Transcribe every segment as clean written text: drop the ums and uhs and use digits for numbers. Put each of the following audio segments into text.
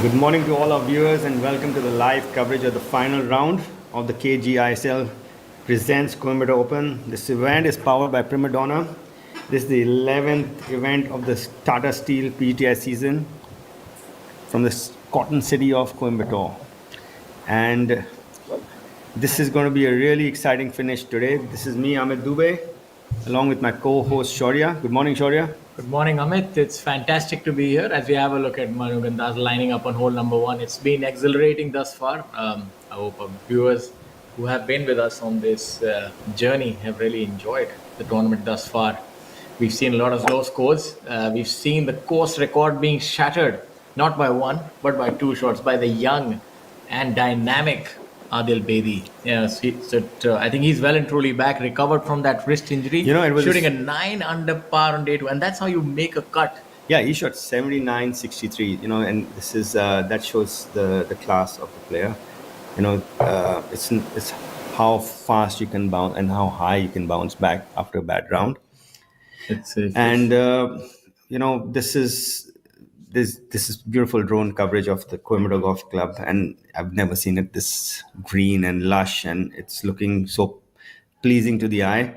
Good morning to all our viewers and welcome to the live coverage of the final round of the KGiSL presents Coimbatore Open. This event is powered by Prima Donna. This is the 11th event of the Tata Steel PGTI season from the cotton city of Coimbatore. And this is going to be a really exciting finish today. This is me, Amit Dubey, along with my co-host Shaurya. Good morning, Shaurya. Good morning, Amit. It's fantastic to be here as we have a look at Manu Gandas lining up on hole number one. It's been exhilarating thus far. I hope our viewers who have been with us on this journey have really enjoyed the tournament thus far. We've seen a lot of low scores. We've seen the course record being shattered, not by one, but by two shots, by the young and dynamic Adil Bedi. Yes, I think he's well and truly back, recovered from that wrist injury, It was shooting a 9 under par on day two, and that's how you make a cut. Yeah, he shot 79.63. And this is that shows the class of the player. It's how fast you can bounce and how high you can bounce back after a bad round. This is beautiful drone coverage of the Coimbatore Golf Club, and I've never seen it this green and lush, and it's looking so pleasing to the eye.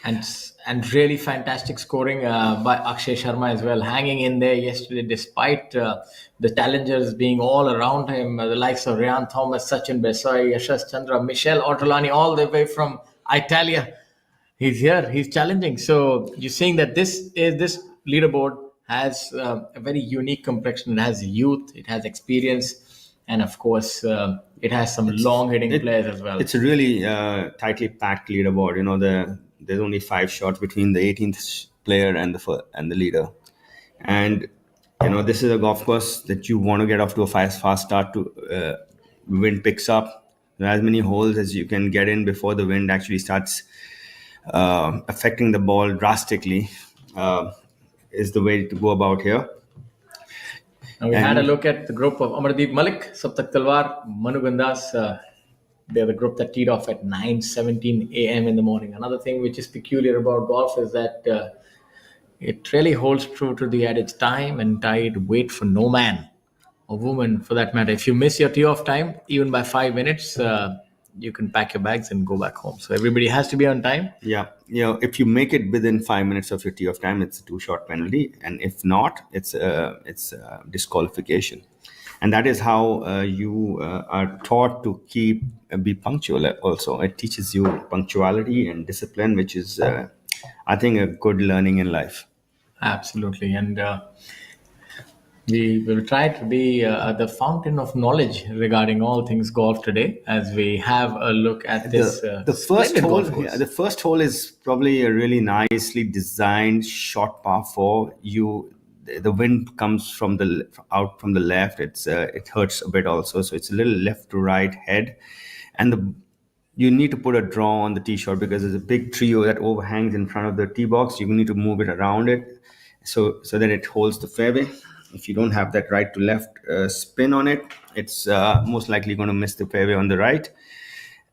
And really fantastic scoring by Akshay Sharma as well, hanging in there yesterday despite the challengers being all around him, the likes of Ryan Thomas, Sachin Besoi, Yashash Chandra, Michel Ortolani, all the way from Italia. He's here, he's challenging. So you're seeing that this leaderboard has a very unique complexion. It has youth, it has experience, and of course it has some long hitting players as well. It's a really tightly packed leaderboard. There's only 5 shots between the 18th player and the leader, and this is a golf course that you want to get off to a fast start. To wind picks up, as many holes as you can get in before the wind actually starts affecting the ball drastically. Is the way to go about here. Now we had a look at the group of Amardeep Malik, Saptak Talwar, Manu Gandas. They're the group that teed off at 9:17 a.m. in the morning. Another thing which is peculiar about golf is that it really holds true to the adage, time and tide wait for no man or woman for that matter. If you miss your tee off time, even by 5 minutes, you can pack your bags and go back home. So everybody has to be on time. Yeah, if you make it within 5 minutes of your tee off time, it's a 2-shot penalty, and if not, it's a disqualification. And that is how you are taught to be punctual. Also, it teaches you punctuality and discipline, which is, I think, a good learning in life. Absolutely, and we will try to be the fountain of knowledge regarding all things golf today, as we have a look at this. The first hole, the first hole is probably a really nicely designed short par 4. The wind comes out from the left. It hurts a bit also, so it's a little left to right head, and you need to put a draw on the tee shot because there's a big tree that overhangs in front of the tee box. You need to move it around it so that it holds the fairway. If you don't have that right to left spin on it, it's most likely going to miss the fairway on the right.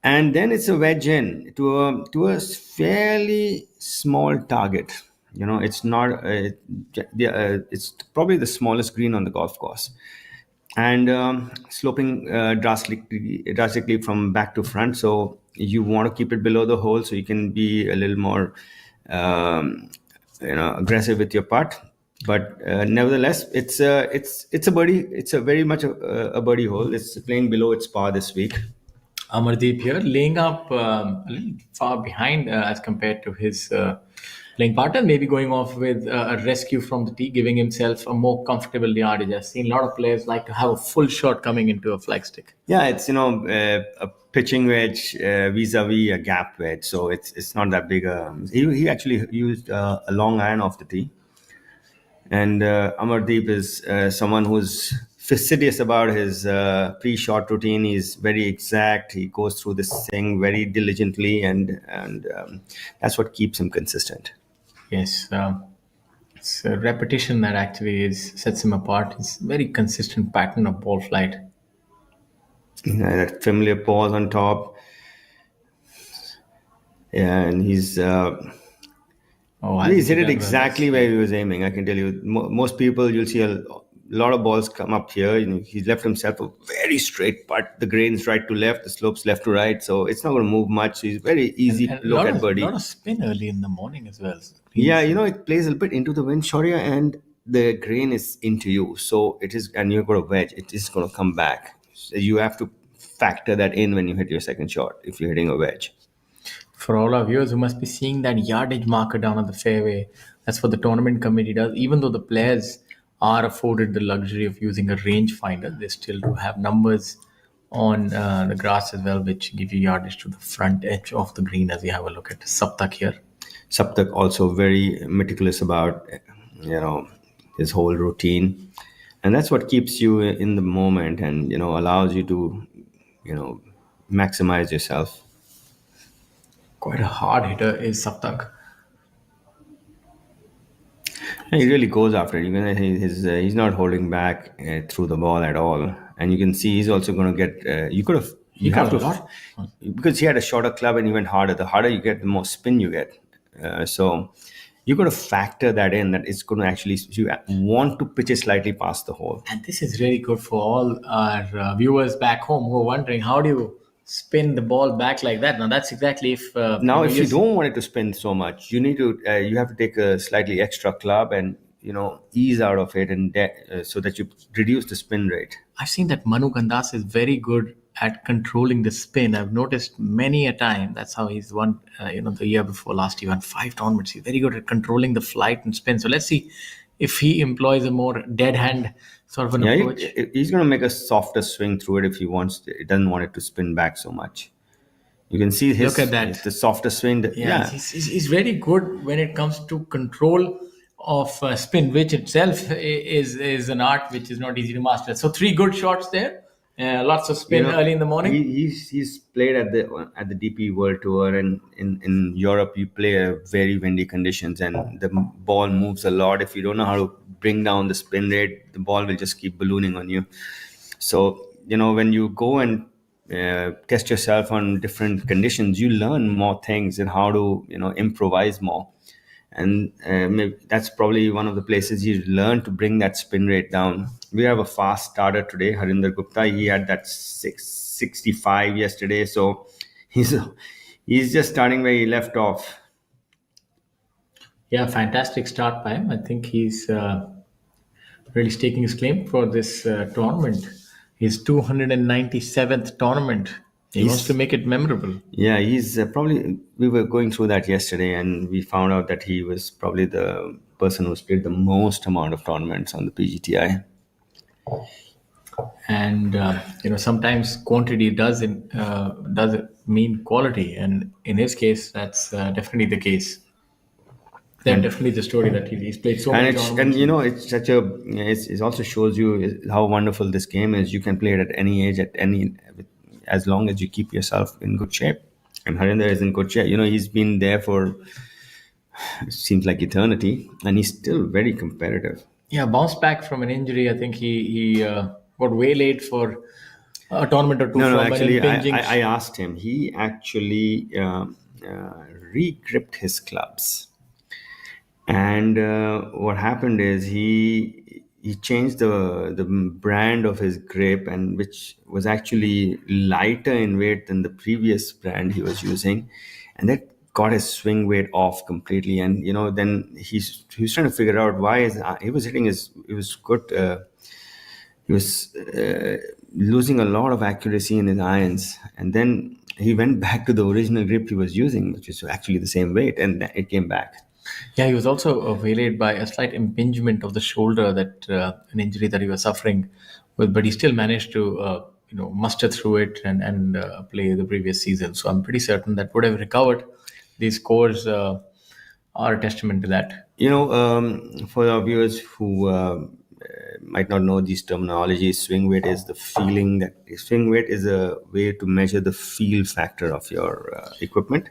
And then it's a wedge in to a fairly small target. It's not. It's probably the smallest green on the golf course, and sloping drastically from back to front. So you want to keep it below the hole so you can be a little more, aggressive with your putt. But nevertheless, it's a birdie. It's a very much a birdie hole. It's playing below its par this week. Amardeep here, laying up a little far behind as compared to his playing partner, maybe going off with a rescue from the tee, giving himself a more comfortable yardage. I've seen a lot of players like to have a full shot coming into a flagstick. Yeah, it's a pitching wedge vis-a-vis a gap wedge, so it's not that big. He actually used a long iron off the tee. And Amardeep is someone who's fastidious about his pre-shot routine. He's very exact. He goes through this thing very diligently, and that's what keeps him consistent. Yes, it's a repetition that actually sets him apart. It's a very consistent pattern of ball flight. That familiar pause on top. Yeah, and he's hit it exactly where he was aiming. I can tell you, most people, you'll see a a lot of balls come up here. He's left himself a very straight putt. The grain's right to left, the slope's left to right, so it's not going to move much. So he's very easy And a look lot at of birdie. spin early in the morning as well. So the Yeah, greens, it plays a little bit into the wind, Shaurya, and the grain is into you. So it is, and you've got a wedge, it is going to come back. So you have to factor that in when you hit your second shot if you're hitting a wedge. for all our viewers who must be seeing that yardage marker down on the fairway, that's what the tournament committee does. Even though the players are afforded the luxury of using a rangefinder, they still do have numbers on the grass as well, which give you yardage to the front edge of the green as we have a look at Saptak here. Saptak also very meticulous about, his whole routine. And that's what keeps you in the moment and, allows you to, maximize yourself. Quite a hard hitter is Saptak. And he really goes after it. He's not holding back through the ball at all. And you can see he's also going to get. He You have got a to, lot. because he had a shorter club and he went harder. The harder you get, the more spin you get. So you got to factor that in. That it's going to actually you want to pitch it slightly past the hole. And this is really good for all our viewers back home who are wondering how do you spin the ball back like that. Now that's exactly if Now, if you you don't want it to spin so much, you have to take a slightly extra club and ease out of it and so that you reduce the spin rate. I've seen that Manu Gandas is very good at controlling the spin. I've noticed many a time. That's how he's won. The year before last, he won 5 tournaments. He's very good at controlling the flight and spin. So let's see if he employs a more dead hand sort of an Yeah, approach. he's going to make a softer swing through it if he wants. It doesn't want it to spin back so much. You can see Look at that. the softer swing. Yeah, he's very good when it comes to control of spin, which itself is an art which is not easy to master. So 3 good shots there. Lots of spin early in the morning. He's played at the DP World Tour, and in Europe you play very windy conditions, and the ball moves a lot. If you don't know how to bring down the spin rate, the ball will just keep ballooning on you. So when you go and test yourself on different conditions, you learn more things and how to improvise more. And maybe that's probably one of the places you learn to bring that spin rate down. We have a fast starter today, Harinder Gupta. He had that 665 yesterday, so he's just starting where he left off. Yeah, fantastic start by him. I think he's really staking his claim for this tournament. His 297th tournament. He wants to make it memorable. Yeah, he's probably. We were going through that yesterday, and we found out that he was probably the person who's played the most amount of tournaments on the PGTI. And sometimes quantity does mean quality, and in his case, that's definitely the case. That's definitely the story that he's played so many tournaments. It's such a. It also shows you how wonderful this game is. You can play it at any age, as long as you keep yourself in good shape. And Harinder is in good shape. He's been there for it seems like eternity, and he's still very competitive. Yeah, bounced back from an injury. I think he got waylaid for a tournament or two. No, from actually, an impinging. I asked him. He actually re-gripped his clubs, and what happened is he changed the brand of his grip, and which was actually lighter in weight than the previous brand he was using, and that got his swing weight off completely. And then he was trying to figure out why he was hitting he was good. He was losing a lot of accuracy in his irons, and then he went back to the original grip he was using, which is actually the same weight, and it came back. Yeah, he was also waylaid by a slight impingement of the shoulder, that an injury that he was suffering with, but he still managed to muster through it and play the previous season. So I'm pretty certain that would have recovered. These scores are a testament to that. For our viewers who might not know these terminologies, swing weight is the feeling that swing weight is a way to measure the feel factor of your equipment.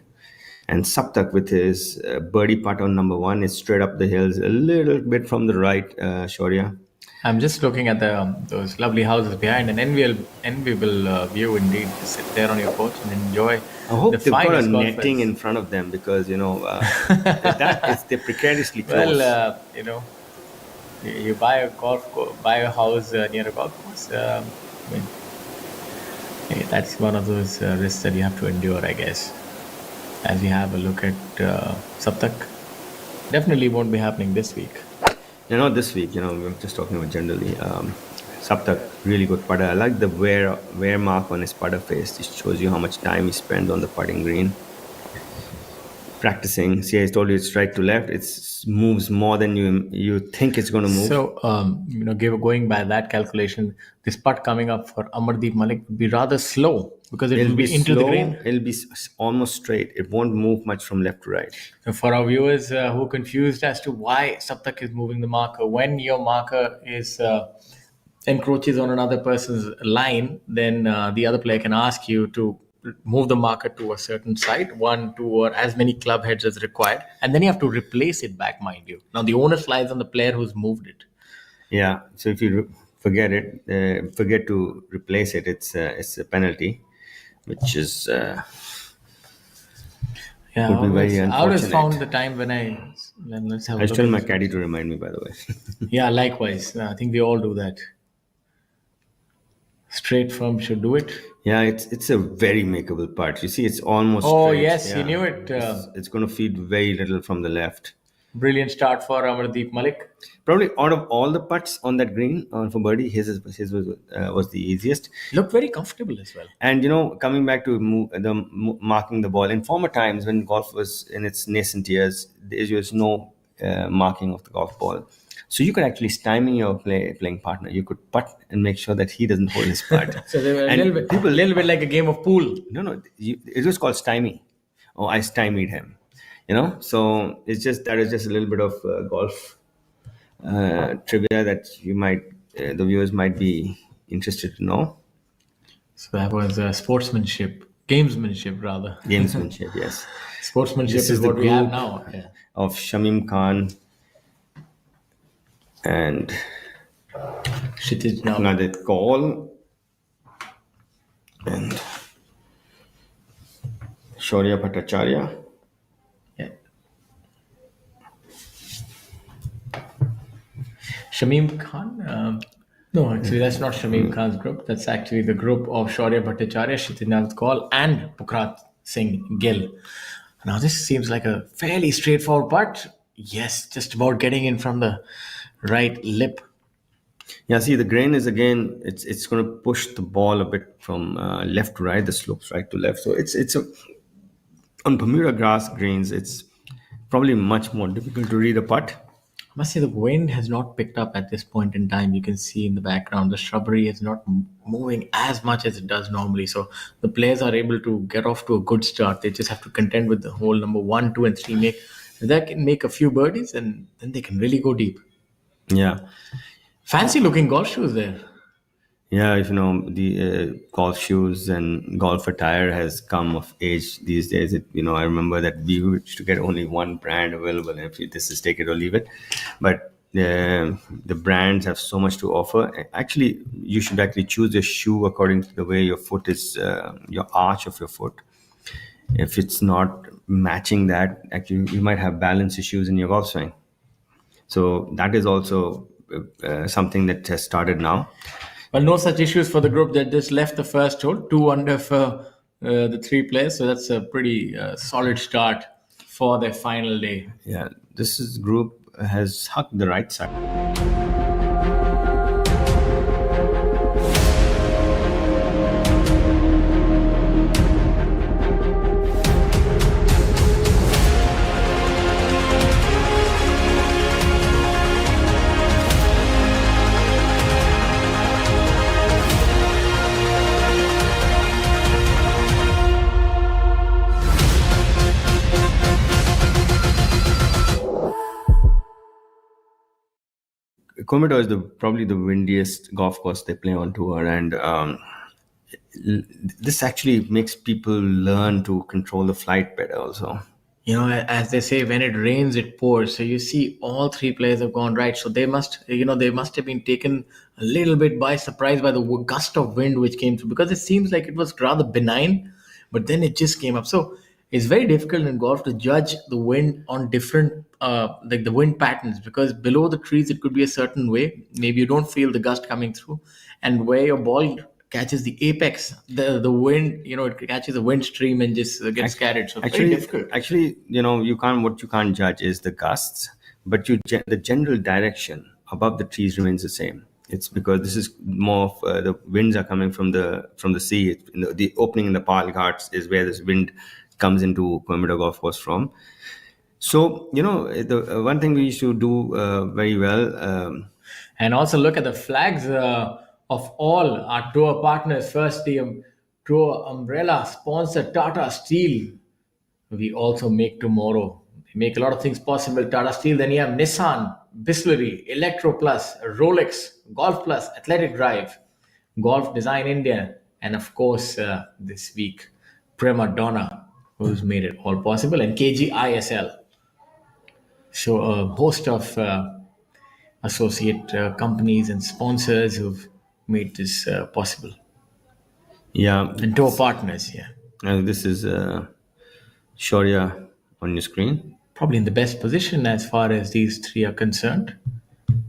And Saptak with his birdie putt on number 1 is straight up the hills, a little bit from the right, Shaurya. I'm just looking at those lovely houses behind, an enviable view indeed, to sit there on your porch and enjoy. I hope they've got a finest golf netting fest. in front of them, because they're precariously close. Well, You buy a buy a house near a golf course. I mean, hey, that's one of those risks that you have to endure, I guess. As we have a look at Saptak, definitely won't be happening this week. This week, we're just talking about generally. Saptak, really good putter. I like the wear mark on his putter face. It shows you how much time he spent on the putting green. Practicing. See, I told you it's right to left. It moves more than you think it's going to move. So, going by that calculation, this putt coming up for Amardeep Malik would be rather slow because it It'll will be be into the slow. green. It'll be almost straight. It won't move much from left to right. So for our viewers who are confused as to why Saptak is moving the marker, when your marker is encroaches on another person's line, then the other player can ask you to move the marker to a certain side, 1, 2, or as many club heads as required, and then you have to replace it back, mind you. Now the onus lies on the player who's moved it. Yeah. So if you forget to replace it, it's a penalty, which is Yeah, could be very I always unfortunate. found the time when let's have a I look tell at my this. caddy to remind me, by the way. Yeah, likewise. I think we all do that. Straight firm should do it. Yeah, it's a very makeable putt. You see, it's almost Oh, straight. yes, Yeah. he knew it. It's going to feed very little from the left. Brilliant start for Amardeep Malik. Probably out of all the putts on that green for birdie, his was the easiest. Looked very comfortable as well. And coming back to marking the ball, in former times when golf was in its nascent years, there was no marking of the golf ball. So you could actually stymie your playing partner. You could putt and make sure that he doesn't hold his putt. So they were And a little bit like a game of pool. No, it was called stymie. Oh, I stymied him. So it's just that is just a little bit of golf trivia that the viewers might be interested to know. So that was gamesmanship rather. Gamesmanship, yes. Sportsmanship This is is the what we have group now. Yeah. of Shamim Khan and Kshitij now. Nadet Kaul and Shaurya Bhattacharya. Yeah. Shamim Khan. No, actually, that's not Shamim Khan's group. That's actually the group of Shaurya Bhattacharya, Kshitij Kaul, and Pukrat Singh Gill. Now, this seems like a fairly straightforward putt. Yes, just about getting in from the right lip. Yeah, see, the grain is again, it's going to push the ball a bit from left to right, the slopes right to left. So on Bermuda grass greens, it's probably much more difficult to read a putt. I must say the wind has not picked up at this point in time. You can see in the background the shrubbery is not moving as much as it does normally. So the players are able to get off to a good start. They just have to contend with the hole number 1, 2, and 3. If they can make a few birdies, and then they can really go deep. Yeah. Fancy looking golf shoes there. Yeah, if the golf shoes and golf attire has come of age these days. I remember that we used to get only one brand available. If this is take it or leave it, but the brands have so much to offer. Actually, you should actually choose your shoe according to the way your foot is, your arch of your foot. If it's not matching that, actually you might have balance issues in your golf swing. So that is also something that has started now. Well, no such issues for the group that just left the first hole, 2 under for the 3 players. So that's a pretty solid start for their final day. Yeah, this group has hugged the right side. Coimbatore is probably the windiest golf course they play on tour, and this actually makes people learn to control the flight better also. As they say, when it rains, it pours. So you see, all 3 players have gone right. So they must have been taken a little bit by surprise by the gust of wind which came through, because it seems like it was rather benign, but then it just came up. So it's very difficult in golf to judge the wind on different like the wind patterns, because below the trees it could be a certain way, maybe you don't feel the gust coming through, and where your ball catches the apex, the wind, it catches the wind stream and just gets carried, so it's very difficult. Actually, what you can't judge is the gusts, but the general direction above the trees remains the same. It's because this is more of the winds are coming from the sea. The opening in the Pal Ghats is where this wind comes into Coimbatore Golf Course from. So the one thing we used to do very well. And also look at the flags of all our tour partners. First, the tour umbrella sponsor Tata Steel. We also make tomorrow. We make a lot of things possible. Tata Steel. Then you have Nissan, Bisleri, Electro Plus, Rolex, Golf Plus, Athletic Drive, Golf Design India, and of course this week Prima Donna, who's made it all possible, and KGiSL. So a host of associate companies and sponsors who've made this possible, Yeah, and tour partners. Yeah, this is Shaurya on your screen. probably in the best position as far as these three are concerned.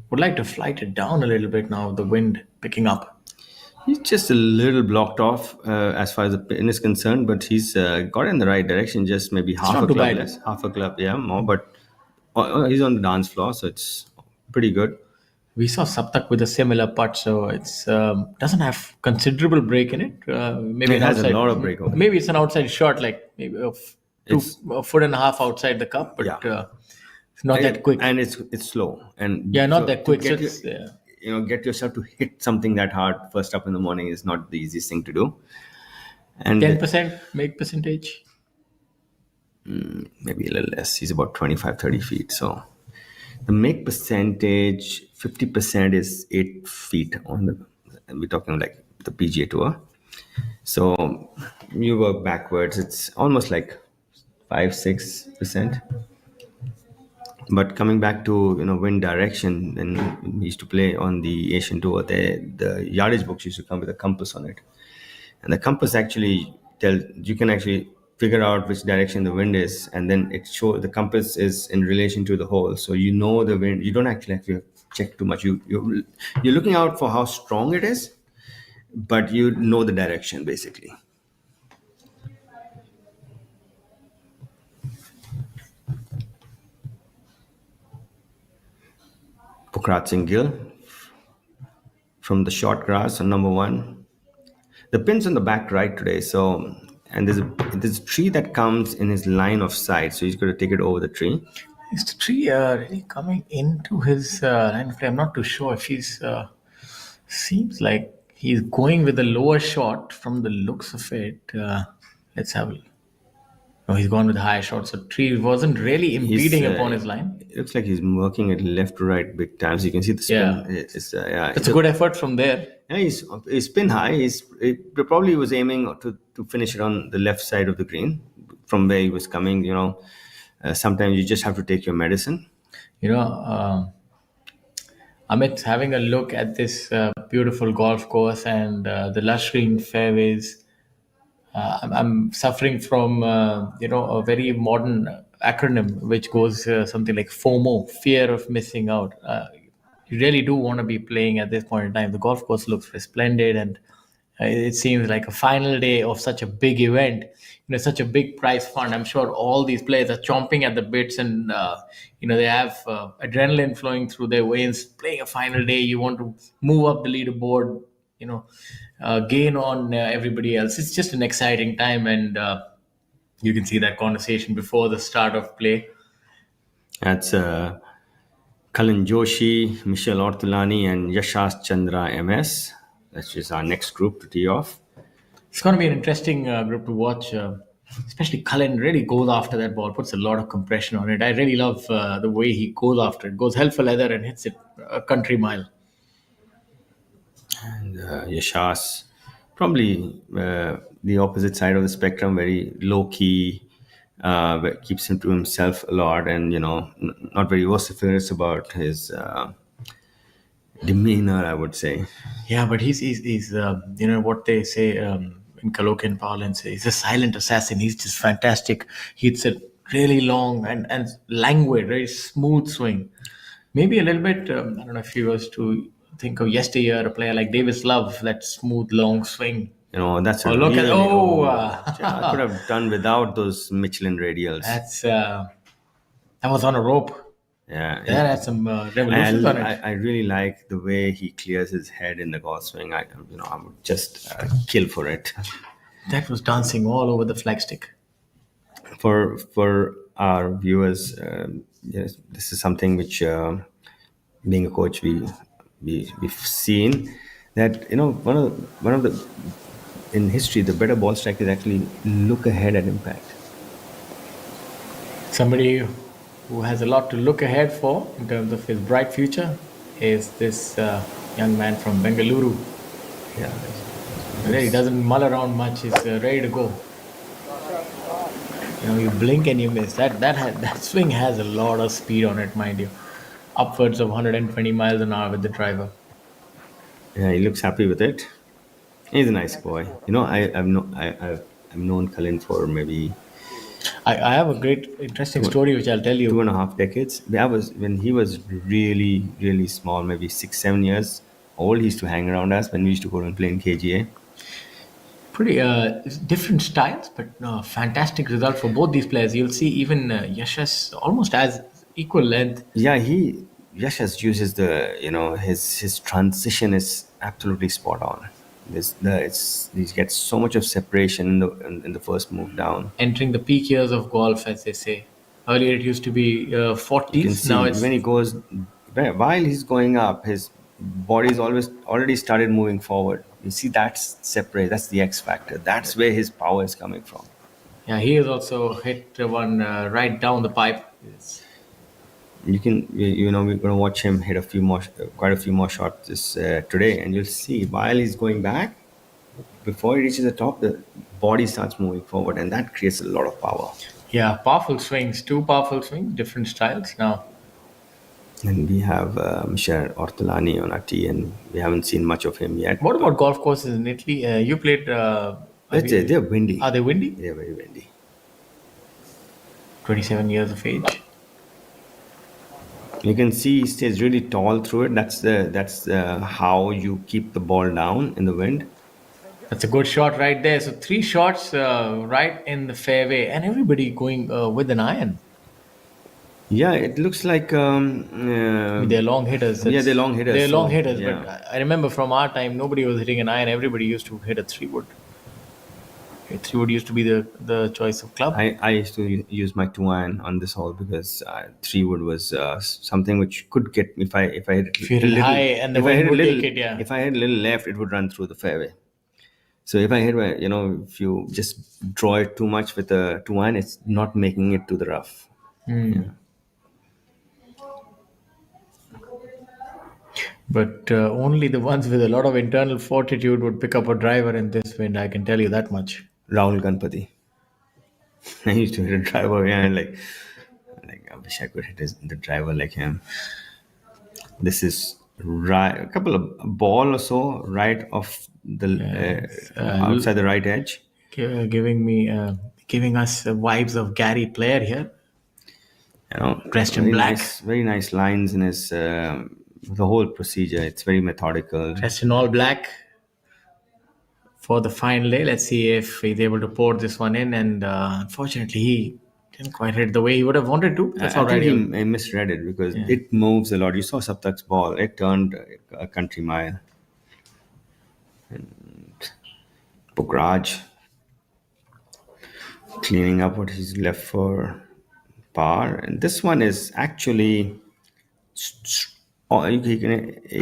Would like to flight it down a little bit now. The wind picking up. He's just a little blocked off as far as the pin is concerned, but he's got in the right direction. Just maybe half not a too club bad. less, half a club, yeah, more. But he's on the dance floor, so it's pretty good. We saw Saptak with a similar putt, so it's doesn't have considerable break in it. Maybe It an has a outside, lot of break over it. maybe it's an outside shot, like maybe It's- a foot and a half outside the cup, but Yeah. it's not that quick. and it's slow, and Yeah, not so that to quick. So Get it's, get yourself to hit something that hard first up in the morning is not the easiest thing to do, and 10% make percentage. maybe a little less. He's about 25, 30 feet. So the make percentage, 50% is 8 feet on the, we're talking like the PGA Tour. So you work backwards, it's almost like 5, 6%. But coming back to wind direction, when we used to play on the Asian Tour, the yardage books used to come with a compass on it, and the compass actually you can actually figure out which direction the wind is, and then the compass is in relation to the hole, so the wind. You don't actually have to check too much. You're looking out for how strong it is, but you know the direction basically. Pukrat Singh Gill from the short grass on number 1. The pin's on the back right today, so, and there's a tree that comes in his line of sight, so he's going to take it over the tree. Is the tree really coming into his line of play? I'm not too sure if he's. Seems like he's going with the lower shot from the looks of it. Let's have a look. Oh, he's gone with the higher shot. So tree wasn't really impeding upon his line. It looks like he's working it left to right big time. So you can see the spin. Yeah. It's a good effort from there. Yeah, he's spin high. He probably was aiming to finish it on the left side of the green from where he was coming. Sometimes you just have to take your medicine. Amit, having a look at this beautiful golf course and the lush green fairways, I'm suffering from a very modern acronym which goes something like FOMO, fear of missing out. You really do want to be playing at this point in time. The golf course looks splendid, and it seems like a final day of such a big event. Such a big prize fund. I'm sure all these players are chomping at the bits, and they have adrenaline flowing through their veins. Playing a final day, you want to move up the leaderboard. Gain on everybody else. It's just an exciting time, and you can see that conversation before the start of play. That's Kalan Joshi, Michelle Ortolani, and Yashas Chandra MS. That's just our next group to tee off. It's going to be an interesting group to watch. Especially Cullen really goes after that ball, puts a lot of compression on it. I really love the way he goes after it. Goes hell for leather and hits it a country mile. And Yashas, probably the opposite side of the spectrum, very low key, keeps him to himself a lot, and not very vociferous about his demeanor, I would say. Yeah, but he's what they say. in colloquial parlance. He's a silent assassin. He's just fantastic. Hits a really long and languid, very smooth swing. Maybe a little bit. I don't know if you was to think of yesteryear, a player like Davis Love, that smooth long swing. That's a Oh, look at really, I could uh, have done without those Michelin radials. that's that was on a rope. Yeah, That had some revolutions on and it. I really like the way he clears his head in the golf swing. I would just kill for it. That was dancing all over the flagstick. For our viewers, yes, this is something which, being a coach, we've seen that one of the in history, the better ball strikers actually look ahead at impact. Somebody who has a lot to look ahead for in terms of his bright future is this young man from Bengaluru. Yeah, He doesn't mull around much. He's ready to go. You blink and you miss. That swing has a lot of speed on it, mind you, upwards of 120 miles an hour with the driver. yeah, he looks happy with it. He's a nice boy. I've known Kalin for maybe I have a great, interesting two, story which I'll tell two and you. a half decades. That was when he was really, really small, maybe 6, 7 years old. He used to hang around us when we used to go and play in KGA. Pretty different styles, but fantastic result for both these players. You'll see even Yashas almost as equal length. Yeah, Yash has uses his transition is absolutely spot on. He gets so much of separation in the first move down. Entering the peak years of golf, as they say. Earlier it used to be You can 40s. Now see it's when he goes, while he's going up, his body's always already started moving forward. You see, that's separate. That's the X factor. That's where his power is coming from. yeah. He has also hit one right down the pipe. We're going to watch him hit quite a few more shots today, and you'll see while he's going back, before he reaches the top, the body starts moving forward, and that creates a lot of power. Yeah, powerful swings. Two powerful swings, different styles. Now, And we have Michel Ortolani on our tee, and we haven't seen much of him yet. what But about golf courses in Italy? You played. they're windy. Are they windy? They're very windy. 27 years of age. You can see he stays really tall through it. That's how you keep the ball down in the wind. That's a good shot right there. So three shots right in the fairway, and everybody going with an iron. Yeah, it looks like I mean, they're long hitters. yeah, they're long hitters. They're long So hitters, but yeah, I remember from our time, nobody was hitting an iron. Everybody used to hit a three wood. A three wood used to be the choice of club. I used to use my 2 iron on this hole because 3 wood was something which could get if I hit If you a hit it little high and the if I wind hit a would little take it, yeah. if I hit a little left, it would run through the fairway. So if I hit if you just draw it too much with a 2 iron, it's not making it to the rough. Yeah. But only the ones with a lot of internal fortitude would pick up a driver in this wind. I can tell you that much. Rahul Ganpati. I used to hit a driver, yeah, and like I wish I could hit the driver like him. This is right, a couple of a ball or so right off the outside the right edge. Giving us vibes of Gary Player here, dressed in black, Very nice lines in his the whole procedure. It's very methodical. dressed in all black for the final day. Let's see if he's able to pour this one in. And unfortunately, he didn't quite hit the way he would have wanted to. That's I all right. think he misread it because it moves a lot. You saw Saptak's ball; it turned a country mile. Pukraj cleaning up what he's left for par, and this one is actually. Oh, he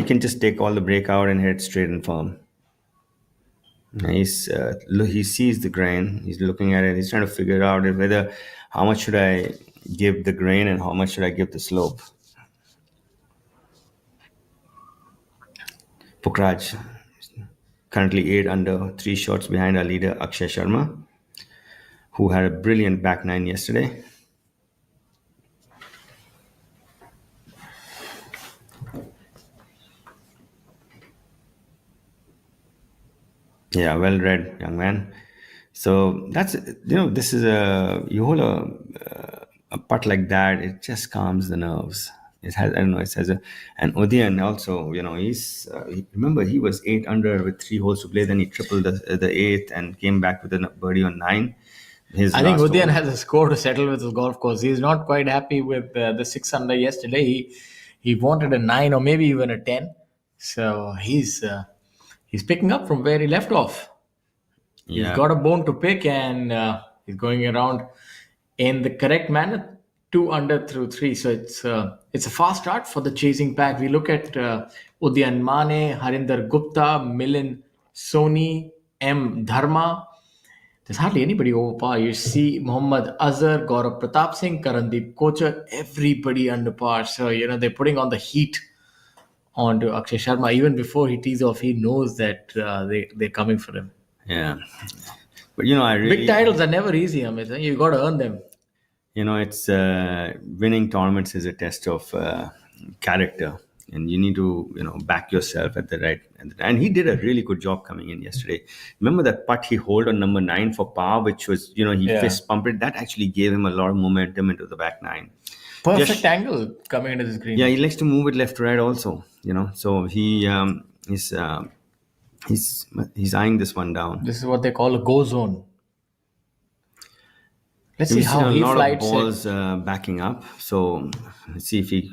can just take all the breakout and hit straight and firm. Nice. He sees the grain. He's looking at it. He's trying to figure out whether how much should I give the grain and how much should I give the slope. Pukraj currently 8 under, 3 shots behind our leader Akshay Sharma, who had a brilliant back nine yesterday. Yeah, well read, young man. So that's, this is you hold a putt like that, it just calms the nerves. It has, I don't know, it has and Udian also, remember he was 8 under with 3 holes to play, then he tripled the eighth and came back with a birdie on 9, his I think last Udayan hole. has a score to settle with his golf course. He's not quite happy with the 6 under yesterday. He wanted a 9 or maybe even a 10. So he's picking up from where he left off. He's Yeah, got a bone to pick, and he's going around in the correct manner. 2 under through 3. So it's a fast start for the chasing pack. We look at Udyan Mane, Harinder Gupta, Milind Soni, M. Dharma. There's hardly anybody over par. You see Mohammad Azhar, Gaurav Pratap Singh, Karandeep Kochar, everybody under par. So, they're putting on the heat onto Akshay Sharma. Even before he tees off, he knows that they're coming for him. yeah. But I Big really, titles are never easy, Amit. You got to earn them. it's winning tournaments is a test of character, and you need to back yourself at the right. And he did a really good job coming in yesterday. Remember that putt he holed on number 9 for par, which was he Yeah. fist pumped it. That actually gave him a lot of momentum into the back 9. Perfect Just angle coming into this yeah, green. he likes to move it left to right also. So he's eyeing this one down. This is what they call a go zone. Let's see We've seen how a he lot of flights it. balls backing up, so let's see if he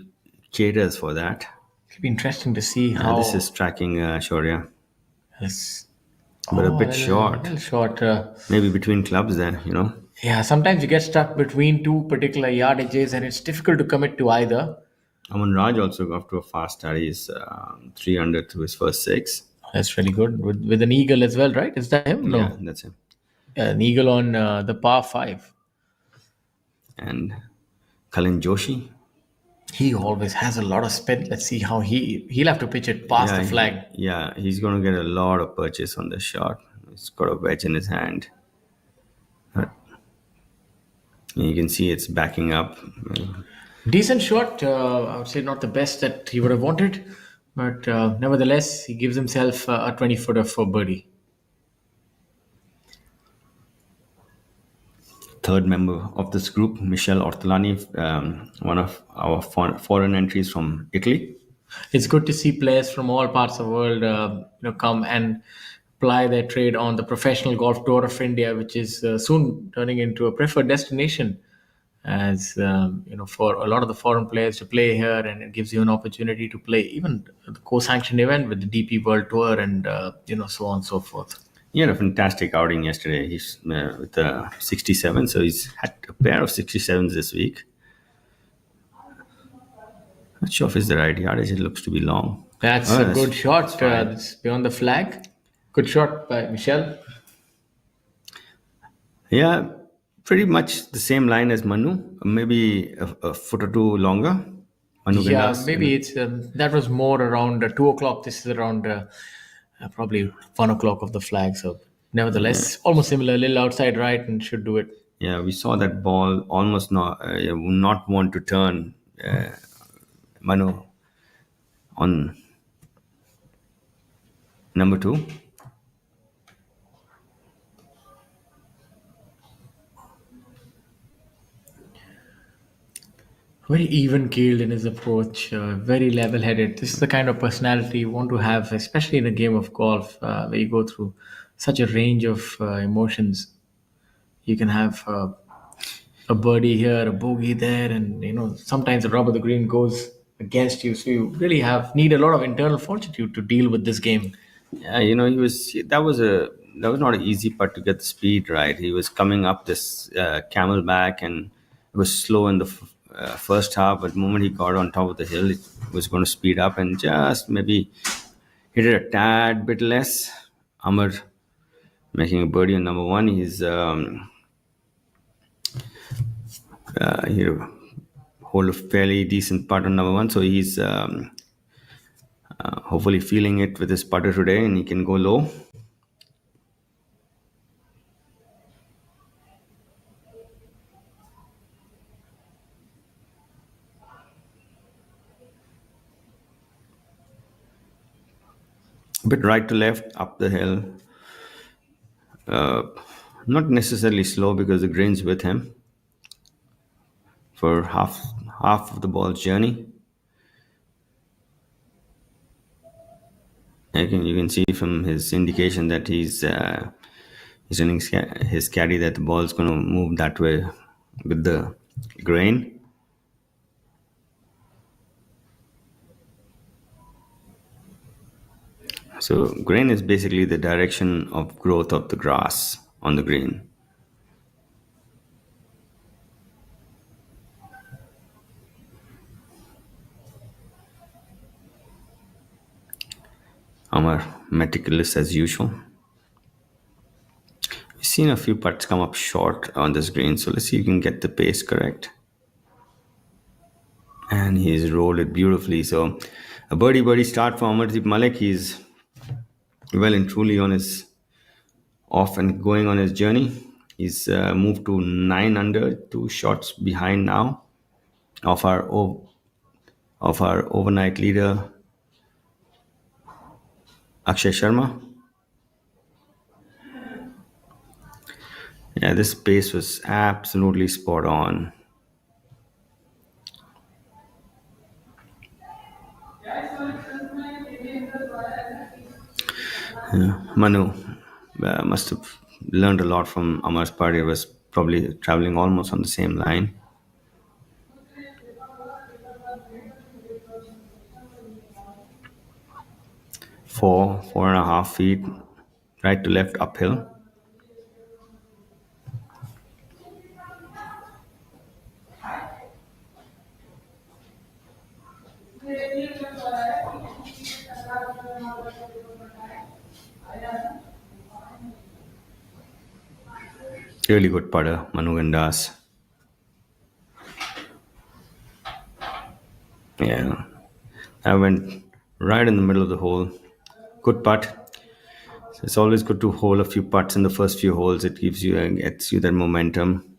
caters for that. It'll be interesting to see This how is tracking Shaurya, this. but a Oh, bit a little, short. little short. Maybe between clubs there, Yeah, sometimes you get stuck between two particular yardages, and it's difficult to commit to either. Aman Raj also got off to a fast start. He's 3 under through his first 6. That's really good with an eagle as well, right? Is that him? Yeah, No, that's him. an eagle on the par 5. And Kalin Joshi. He always has a lot of spin. Let's see how he'll have to pitch it past Yeah, the flag. he's going to get a lot of purchase on this shot. He's got a wedge in his hand. You can see it's backing up. Decent shot. I would say not the best that he would have wanted, but nevertheless, he gives himself a 20-footer for birdie. Third member of this group, Michelle Ortolani, one of our foreign entries from Italy. It's good to see players from all parts of the world, come and ply their trade on the professional golf tour of India, which is soon turning into a preferred destination, as for a lot of the foreign players to play here, and it gives you an opportunity to play even the co-sanctioned event with the DP World Tour, and so on and so forth. He had a fantastic outing yesterday. He's with 67, so he's had a pair of 67s this week. Not sure if it's the right yardage. It looks to be long. That's Oh, a good shot. fine. That's beyond the flag. Good shot by Michelle. Yeah, pretty much the same line as Manu. Maybe a foot or two longer. Manu Yeah, Gandas. maybe it's that was more around 2 o'clock. This is around probably 1 o'clock of the flag. So, nevertheless, almost similar. A little outside right, and should do it. Yeah, we saw that ball almost not want to turn Manu on number 2. Very even keeled in his approach. Very level headed. This is the kind of personality you want to have, especially in a game of golf where you go through such a range of emotions. You can have a birdie here, a bogey there, and sometimes the rub of the green goes against you. So you really need a lot of internal fortitude to deal with this game. Yeah, he was. That was not an easy putt to get the speed right. He was coming up this camelback, and it was slow in the first half. But the moment he got on top of the hill, it was going to speed up and just maybe hit it a tad bit less. Amar making a birdie on number 1. He's he hold a fairly decent putt on number 1, so he's hopefully feeling it with his putter today, and he can go low. A bit right to left up the hill. Uh, Not necessarily slow because the green's with him for half of the ball's journey. You can see from his indication that he's running his caddy that the ball's going to move that way with the grain. So grain is basically the direction of growth of the grass on the green. Amar meticulous as usual. We've seen a few putts come up short on this green, so let's see if you can get the pace correct. And he's rolled it beautifully. So a birdie start for Amardeep Malik. He's well and truly on his off and going on his journey. He's moved to 9 under, 2 shots behind now of our overnight leader Akshay Sharma. Yeah, this pace was absolutely spot on. Manu must have learned a lot from Amar's party. Was probably traveling almost on the same line. 4.5 feet, right to left uphill. Really good putter, Manu Gandas. Yeah, I went right in the middle of the hole. Good putt. It's always good to hold a few putts in the first few holes. It gives you gets you that momentum.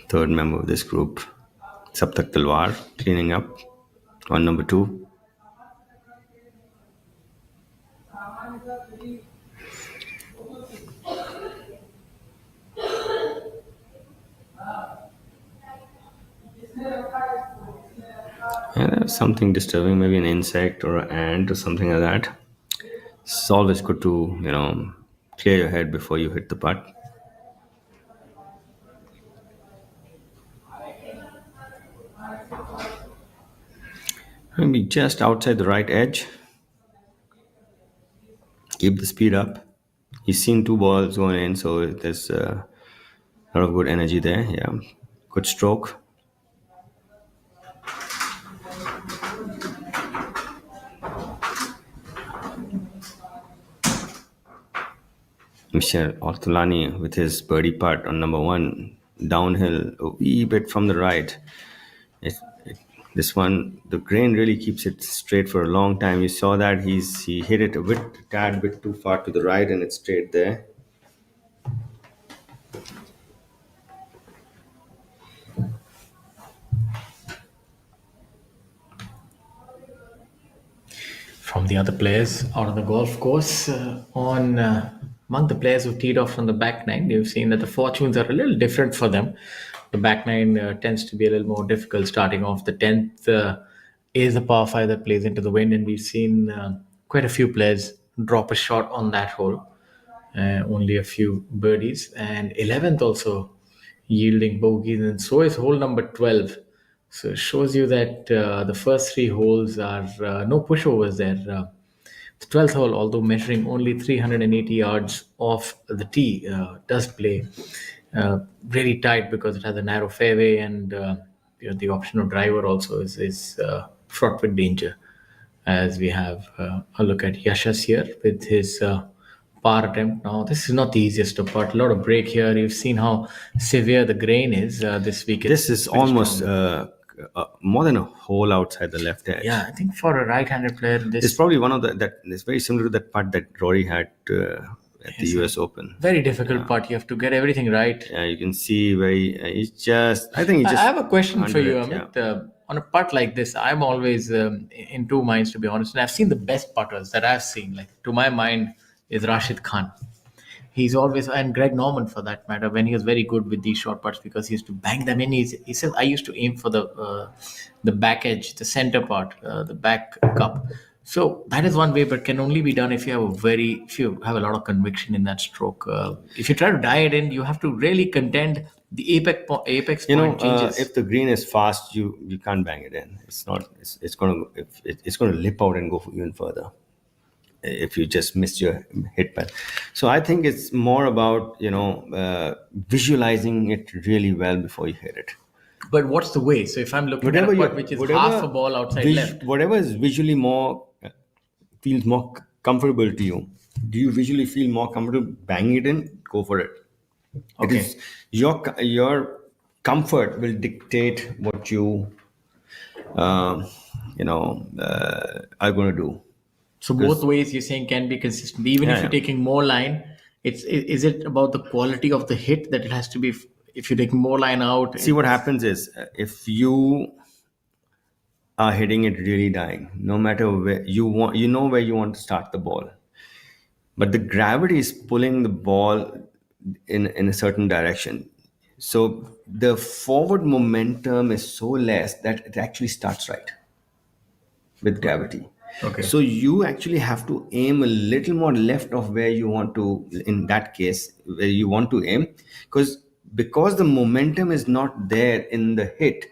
Third member of this group, Saptak Talwar, cleaning up on number 2. Yeah, there's something disturbing, maybe an insect or an ant or something like that. It's always good to, clear your head before you hit the putt. Maybe just outside the right edge. Keep the speed up. He's seen 2 balls going in, so there's a lot of good energy there. Yeah, good stroke. Michel Ortolani with his birdie putt on number 1, downhill a wee bit from the right. This one, the grain really keeps it straight for a long time. You saw that he hit it a tad bit too far to the right, and it stayed there. From the other players out on the golf course, among the players who teed off from the back nine, you've seen that the fortunes are a little different for them. The back nine tends to be a little more difficult starting off. The 10th is a par 5 that plays into the wind, and we've seen quite a few players drop a shot on that hole. Only a few birdies, and 11th also yielding bogeys, and so is hole number 12. So it shows you that the first 3 holes are no pushovers there. The 12th hole, although measuring only 380 yards off the tee, does play really tight because it has a narrow fairway, and the option of driver also is fraught with danger. As we have a look at Yashas here with his par attempt. Now, this is not the easiest to putt. A lot of break here. You've seen how severe the grain is this week. This is pretty almost strong. more than a hole outside the left edge. Yeah, I think for a right-handed player, this It's probably one of that. It's very similar to that putt that Rory had at the US Open. very difficult putt. You have to get everything right. Yeah, you can see very. I think he I just. have a question for under you, it, Amit. yeah. on a putt like this, I'm always in two minds, to be honest. And I've seen the best putters that I've seen, like to my mind, is Rashid Khan. He's always, and Greg Norman for that matter, when he was very good with these short putts because he used to bang them in. He says, I used to aim for the back edge, the center part, the back cup. So that is one way, but can only be done if you have if you have a lot of conviction in that stroke. If you try to die it in, you have to really contend. The apex point changes. If the green is fast, you can't bang it in. It's not. It's going to lip out and go even further if you just miss your hit pad. So I think it's more about visualizing it really well before you hit it. But what's the way? So if I'm looking at a putt which is half a ball outside left, whatever is visually more feels more comfortable to you. Do you visually feel more comfortable banging it in? Go for it. Okay. It is your comfort will dictate what you are going to do. So both ways you're saying can be consistent. Even if you're taking more line, is it about the quality of the hit that it has to be? If you're taking more line out, See what happens is if you are hitting it really dying, no matter where you want, where you want to start the ball, but the gravity is pulling the ball in a certain direction. So the forward momentum is so less that it actually starts right with gravity. Okay. So you actually have to aim a little more left of where you want to, in that case, where you want to aim, because the momentum is not there in the hit,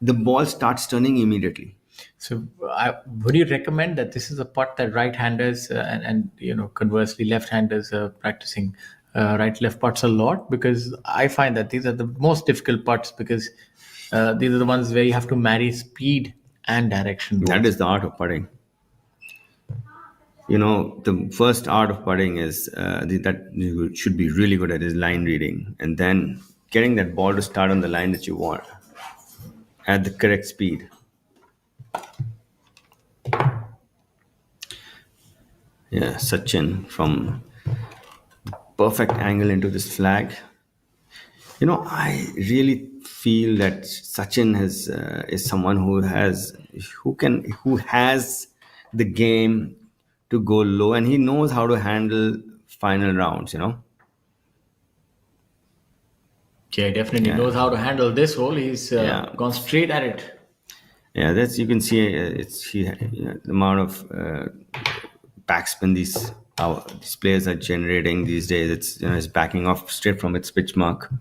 the ball starts turning immediately. So would you recommend that this is a putt that right-handers and conversely left-handers are practicing right-left putts a lot? Because I find that these are the most difficult putts because these are the ones where you have to marry speed and direction. That is the art of putting. The first art of putting is that you should be really good at is line reading, and then getting that ball to start on the line that you want at the correct speed. Yeah, Sachin from perfect angle into this flag. I really feel that Sachin is someone who has the game to go low, and he knows how to handle final rounds. Yeah, definitely knows how to handle this hole. He's gone straight at it. Yeah, that's you can see the amount of backspin these players are generating these days. It's backing off straight from its pitch mark.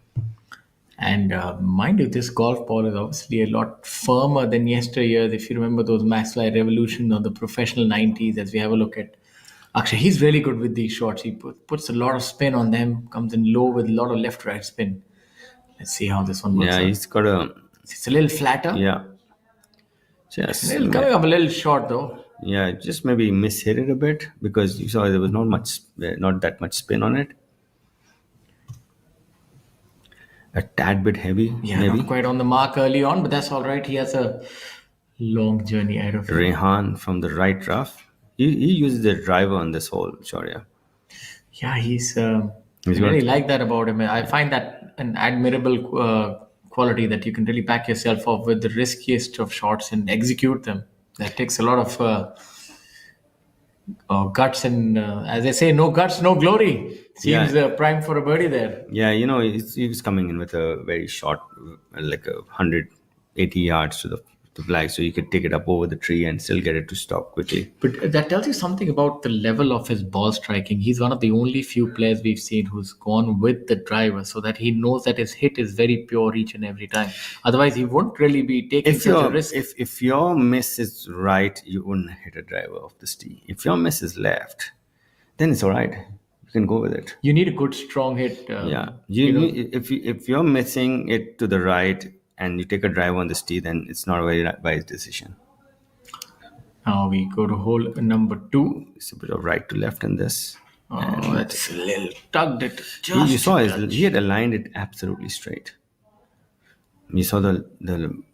And mind you, this golf ball is obviously a lot firmer than yesteryears. If you remember those Maxfly Revolution or the professional 90s, as we have a look at. Actually, he's really good with these shots. He puts a lot of spin on them, comes in low with a lot of left-right spin. Let's see how this one works out. He's got It's a little flatter. Yeah. Just coming up a little short though. Yeah, just maybe mishit it a bit because you saw there was not that much spin on it. A tad bit heavy, maybe. Not quite on the mark early on, but that's all right. He has a long journey ahead of him. Rehan from the right rough. He uses the driver on this hole, Shaurya. Yeah, he's really like that about him. I find that an admirable quality that you can really back yourself off with the riskiest of shots and execute them. That takes a lot of guts, and as they say, no guts, no glory. Seems prime for a birdie there. Yeah, he was coming in with a very short, like 180 yards to the flag, so you could take it up over the tree and still get it to stop quickly. But that tells you something about the level of his ball striking. He's one of the only few players we've seen who's gone with the driver, so that he knows that his hit is very pure each and every time. Otherwise, he won't really be taking such a risk. If your miss is right, you wouldn't hit a driver off the tee. If your miss is left, then it's all right. You can go with it. You need a good strong hit. If you're missing it to the right and you take a drive on this tee, then it's not a very wise decision. Now we go to hole number 2. It's a bit of right to left in this. Oh, that's a little tugged it. You saw he had aligned it absolutely straight. You saw the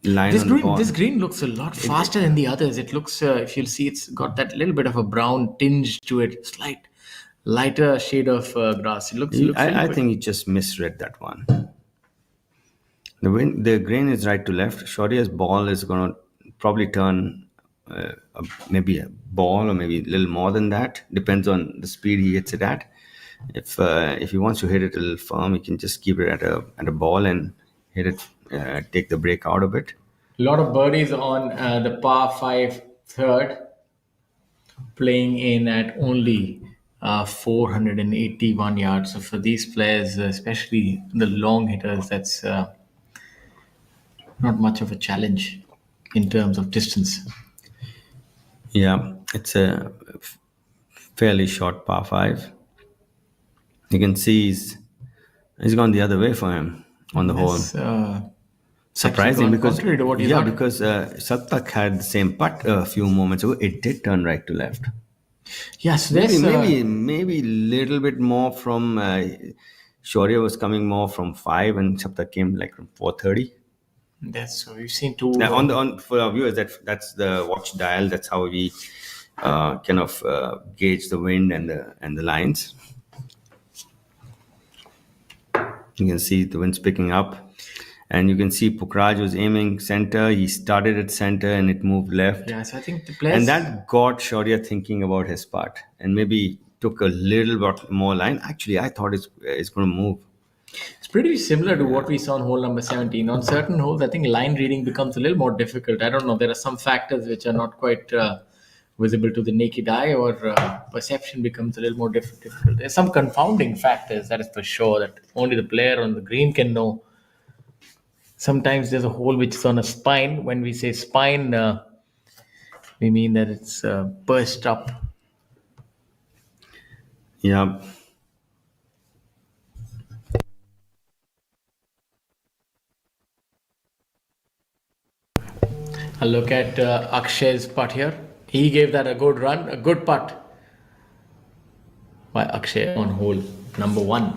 line on the ball. This green looks a lot faster than the others. It looks, if you'll see, it's got that little bit of a brown tinge to it. Slight, lighter shade of grass. It looks. I think he just misread that one. The grain is right to left. Shaurya's ball is going to probably turn maybe a ball or maybe a little more than that. Depends on the speed he hits it at. If he wants to hit it a little firm, he can just keep it at a ball and hit it, take the break out of it. A lot of birdies on the par 5 third, playing in at only 481 yards. So for these players, especially the long hitters, that's not much of a challenge in terms of distance. Yeah, it's a fairly short par five. You can see he's gone the other way for him on the whole. It's actually Surprising gone because contrary to what you yeah, thought. because Satak had the same putt a few moments ago. It did turn right to left. Yes, Maybe there's maybe little bit more from Shaurya was coming more from 5 and Saptak came like from 4:30. that's so we've seen two. Now on for our viewers that's the watch dial. That's how we kind of gauge the wind and the lines. You can see the wind's picking up, and you can see Pukraj was aiming center. He started at center and it moved left. Yeah, so I think the And players. that got Shaurya thinking about his part and maybe took a little bit more line. Actually, I thought it's going to move. It's pretty similar to what we saw on hole number 17. On certain holes, I think line reading becomes a little more difficult. I don't know. There are some factors which are not quite visible to the naked eye, or perception becomes a little more difficult. There's some confounding factors, that is for sure, that only the player on the green can know. Sometimes there's a hole which is on a spine. When we say spine, we mean that it's burst up. Yeah. A look at Akshay's putt here. He gave that a good run, a good putt by Akshay on hole number 1.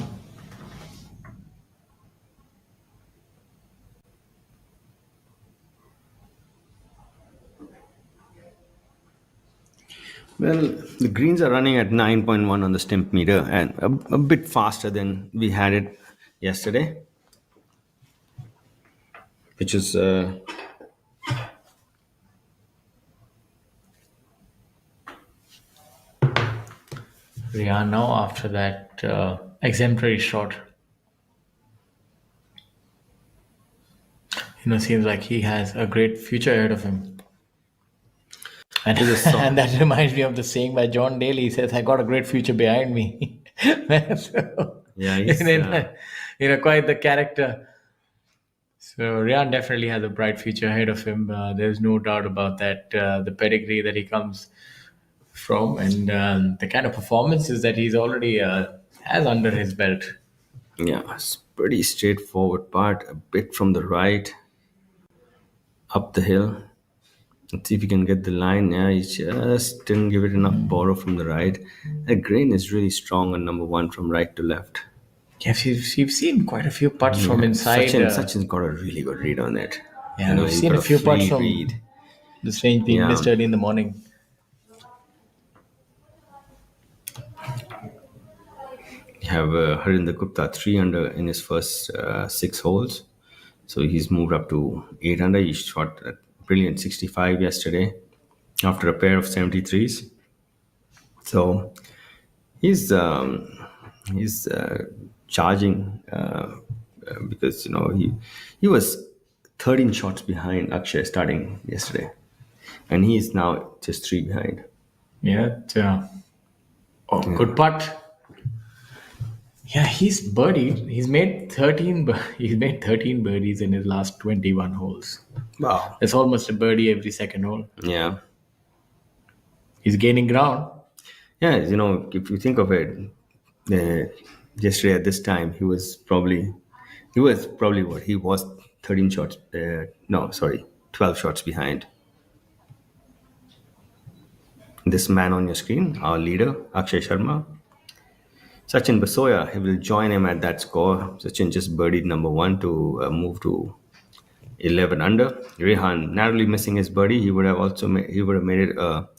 Well, the greens are running at 9.1 on the stimp meter and a bit faster than we had it yesterday, which is Rihan now after that exemplary shot. Seems like he has a great future ahead of him. And, There's a song. and that reminds me of the saying by John Daly. He says, "I got a great future behind me." So, Yeah, he's, quite the character. So Rihan definitely has a bright future ahead of him. There's no doubt about that. The pedigree that he comes from, and the kind of performances that he's already has under his belt. yeah, it's pretty straightforward part. A bit from the right, up the hill. Let's see if you can get the line. Yeah, he just didn't give it enough borrow from the right. The grain is really strong on number 1 from right to left. Yes, you've seen quite a few putts from inside. Sachin's got a really good read on it. Yeah, we've he's seen got a few putts free from read. the range being Yeah. missed early in the morning. You have Harinder Gupta 3 under in his first 6 holes. So he's moved up to 8 under. He shot a brilliant 65 yesterday after a pair of 73s. So he's charging because he was 13 shots behind Akshay starting yesterday, and he's now just 3 behind. Yeah. Good putt. Yeah, he's birdied. He's made 13. He's made 13 birdies in his last 21 holes. Wow. That's almost a birdie every second hole. Yeah. He's gaining ground. Yeah, if you think of it, yesterday at this time he was 13 shots. No, sorry, 12 shots behind. This man on your screen, our leader, Akshay Sharma. Sachin Basoya, he will join him at that score. Sachin just birdied number 1 to move to 11 under. Rehan narrowly missing his birdie. He would have made it a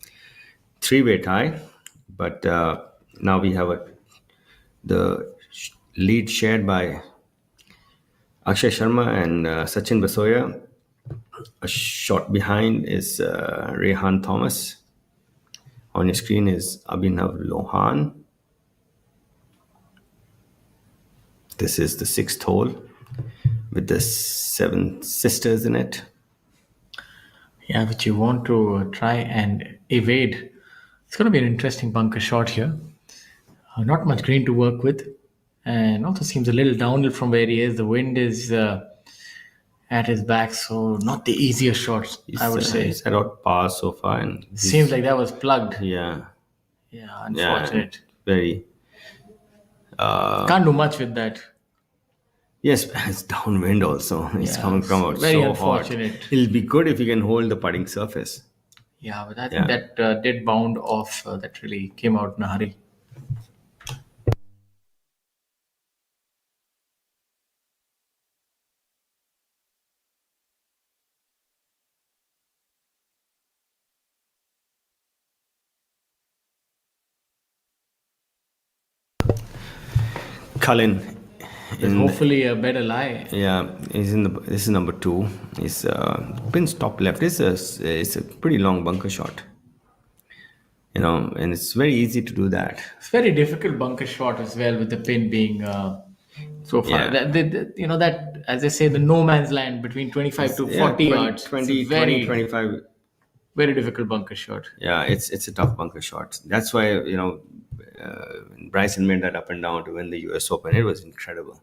3-way tie, but now we have the lead shared by Akshay Sharma and Sachin Basoya. A shot behind is Rehan Thomas. On your screen is Abhinav Lohan. This is the sixth hole with the seven sisters in it. Yeah, which you want to try and evade. It's going to be an interesting bunker shot here. Not much green to work with, and also seems a little downhill from where he is. The wind is at his back, so not the easiest shots, I would say. He's at about par so far, and Seems like that was plugged. yeah, Yeah, yeah, unfortunate. very. Can't do much with that. Yes, it's downwind also. It's Yeah, coming from out very so hot. unfortunate. It'll be good if you can hold the putting surface. Yeah, but I think Yeah. that did bound off. That really came out in a hurry. Cullen, There's hopefully a better lie. yeah, he's in the. This is number 2. He's pin's top left. It's a pretty long bunker shot. And it's very easy to do that. It's very difficult bunker shot as well, with the pin being so far. Yeah. That as they say, the no man's land between 25 to 40 yards. It's 20, a very 25. very difficult bunker shot. Yeah, it's a tough bunker shot. That's why Bryson made that up and down to win the U.S. Open. It was incredible.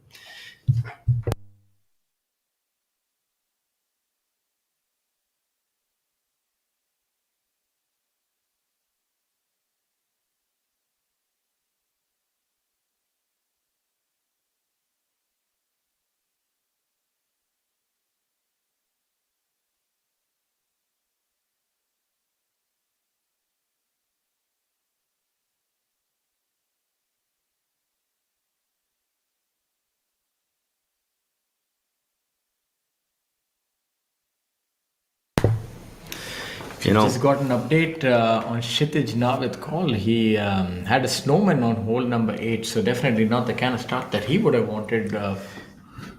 Just got an update on Kshitij Navit call. He had a snowman on hole number 8, so definitely not the kind of start that he would have wanted.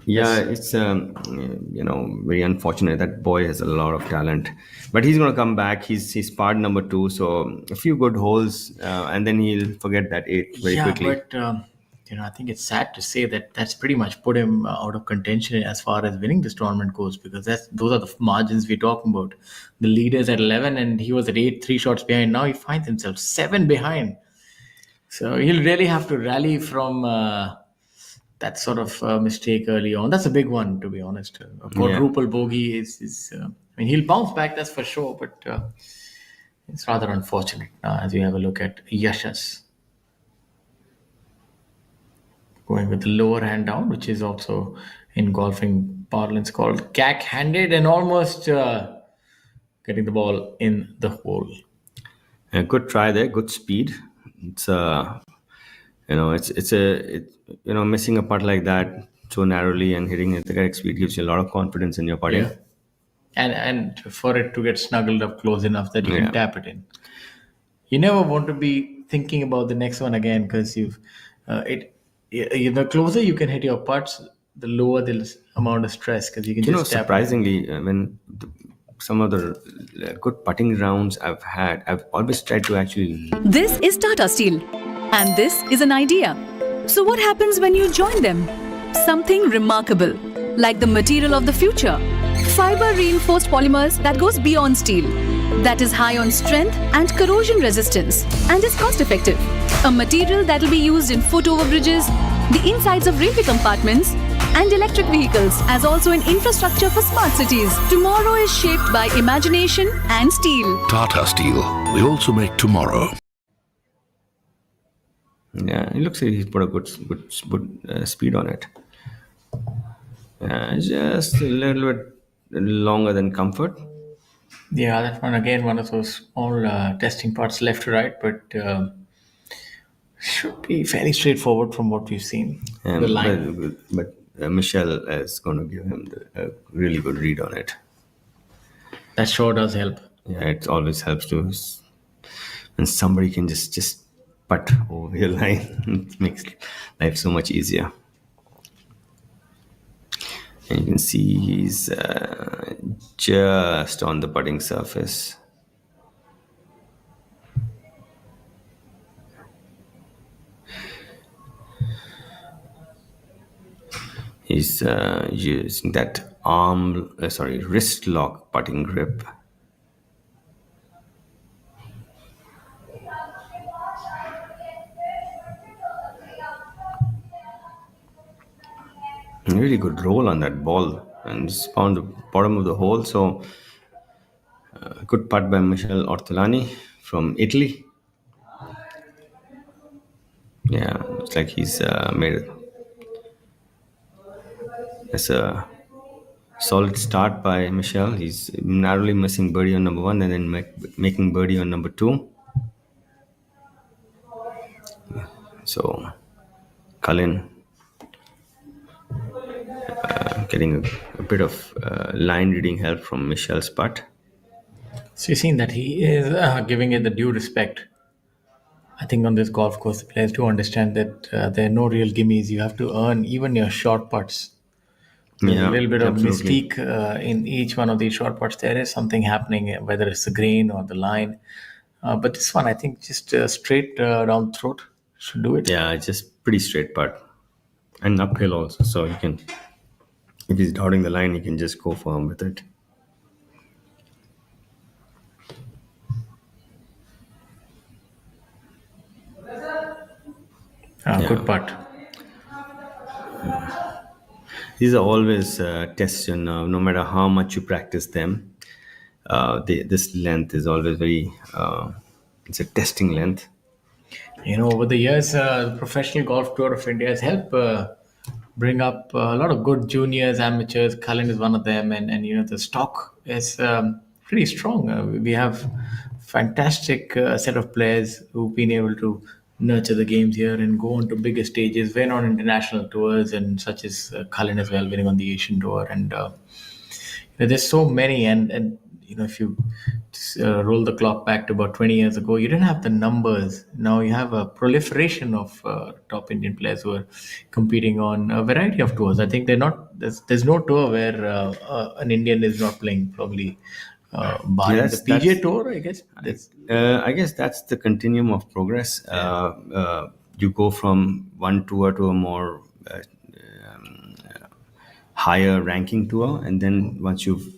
Yeah, it's very unfortunate. That boy has a lot of talent, but he's going to come back. He's part number 2, so a few good holes, and then he'll forget that 8 very quickly. But I think it's sad to say that that's pretty much put him out of contention as far as winning this tournament goes, because those are the margins we're talking about. The leader's at 11, and he was at 8, 3 shots behind. Now he finds himself 7 behind. So he'll really have to rally from that sort of mistake early on. That's a big one, to be honest. A quadruple bogey is he'll bounce back, that's for sure, but it's rather unfortunate as we have a look at Yashas. Going with the lower hand down, which is also in golfing parlance called cack-handed, and almost getting the ball in the hole. A good try there, good speed. It's missing a putt like that so narrowly and hitting at the correct speed gives you a lot of confidence in your putting. Yeah. And for it to get snuggled up close enough that you can tap it in. You never want to be thinking about the next one again, because the closer you can hit your putts, the lower the amount of stress, because you can just tap surprisingly, when some of the good putting rounds I've had, I've always tried to actually. This is Tata Steel, and this is an idea. So what happens when you join them? Something remarkable, like the material of the future. Fiber reinforced polymers that goes beyond steel. That is high on strength and corrosion resistance, and is cost effective. A material that will be used in foot overbridges, the insides of railway compartments, and electric vehicles, as also in infrastructure for smart cities. Tomorrow is shaped by imagination and steel. Tata Steel. We also make tomorrow. Yeah, it looks like he's put a good speed on it. Just a little bit longer than comfort. Yeah, that one again, one of those all testing parts left to right, but should be fairly straightforward from what we've seen. The line. But Michelle is going to give him a really good read on it. That sure does help. Yeah, it always helps to when somebody can just putt over your line. It makes life so much easier. And you can see he's just on the putting surface. He's using that wrist lock putting grip. Really good roll on that ball, and just found the bottom of the hole. So, good putt by Michele Ortolani from Italy. Yeah, looks like he's made it. It's a solid start by Michelle. He's narrowly missing birdie on number one and then making birdie on number two. So, Cullen getting a bit of line reading help from Michelle's putt. So you're seeing that he is giving it the due respect. I think on this golf course, the players do understand that there are no real gimmies. You have to earn even your short putts. There's a little bit of absolutely. mystique in each one of these short putts. There is something happening, whether it's the green or the line. But this one, I think, just straight round throat should do it. Yeah, just pretty straight putt. And uphill also. So you can, if he's doubting the line, you can just go firm with it. Good putt. These are always tests, no matter how much you practice them. This length is always very, it's a testing length. Over the years, the Professional Golf Tour of India has helped bring up a lot of good juniors, amateurs. Cullen is one of them, and the stock is pretty strong. We have fantastic set of players who've been able to nurture the games here and go on to bigger stages, win on international tours, and such as Cullen as well, winning on the Asian Tour. And there's so many, and if you roll the clock back to about 20 years ago, you didn't have the numbers. Now you have a proliferation of top Indian players who are competing on a variety of tours. I think there's no tour where an Indian is not playing, probably barring the PGA Tour, I guess. I guess that's the continuum of progress. You go from one tour to a more higher ranking tour, and then once you've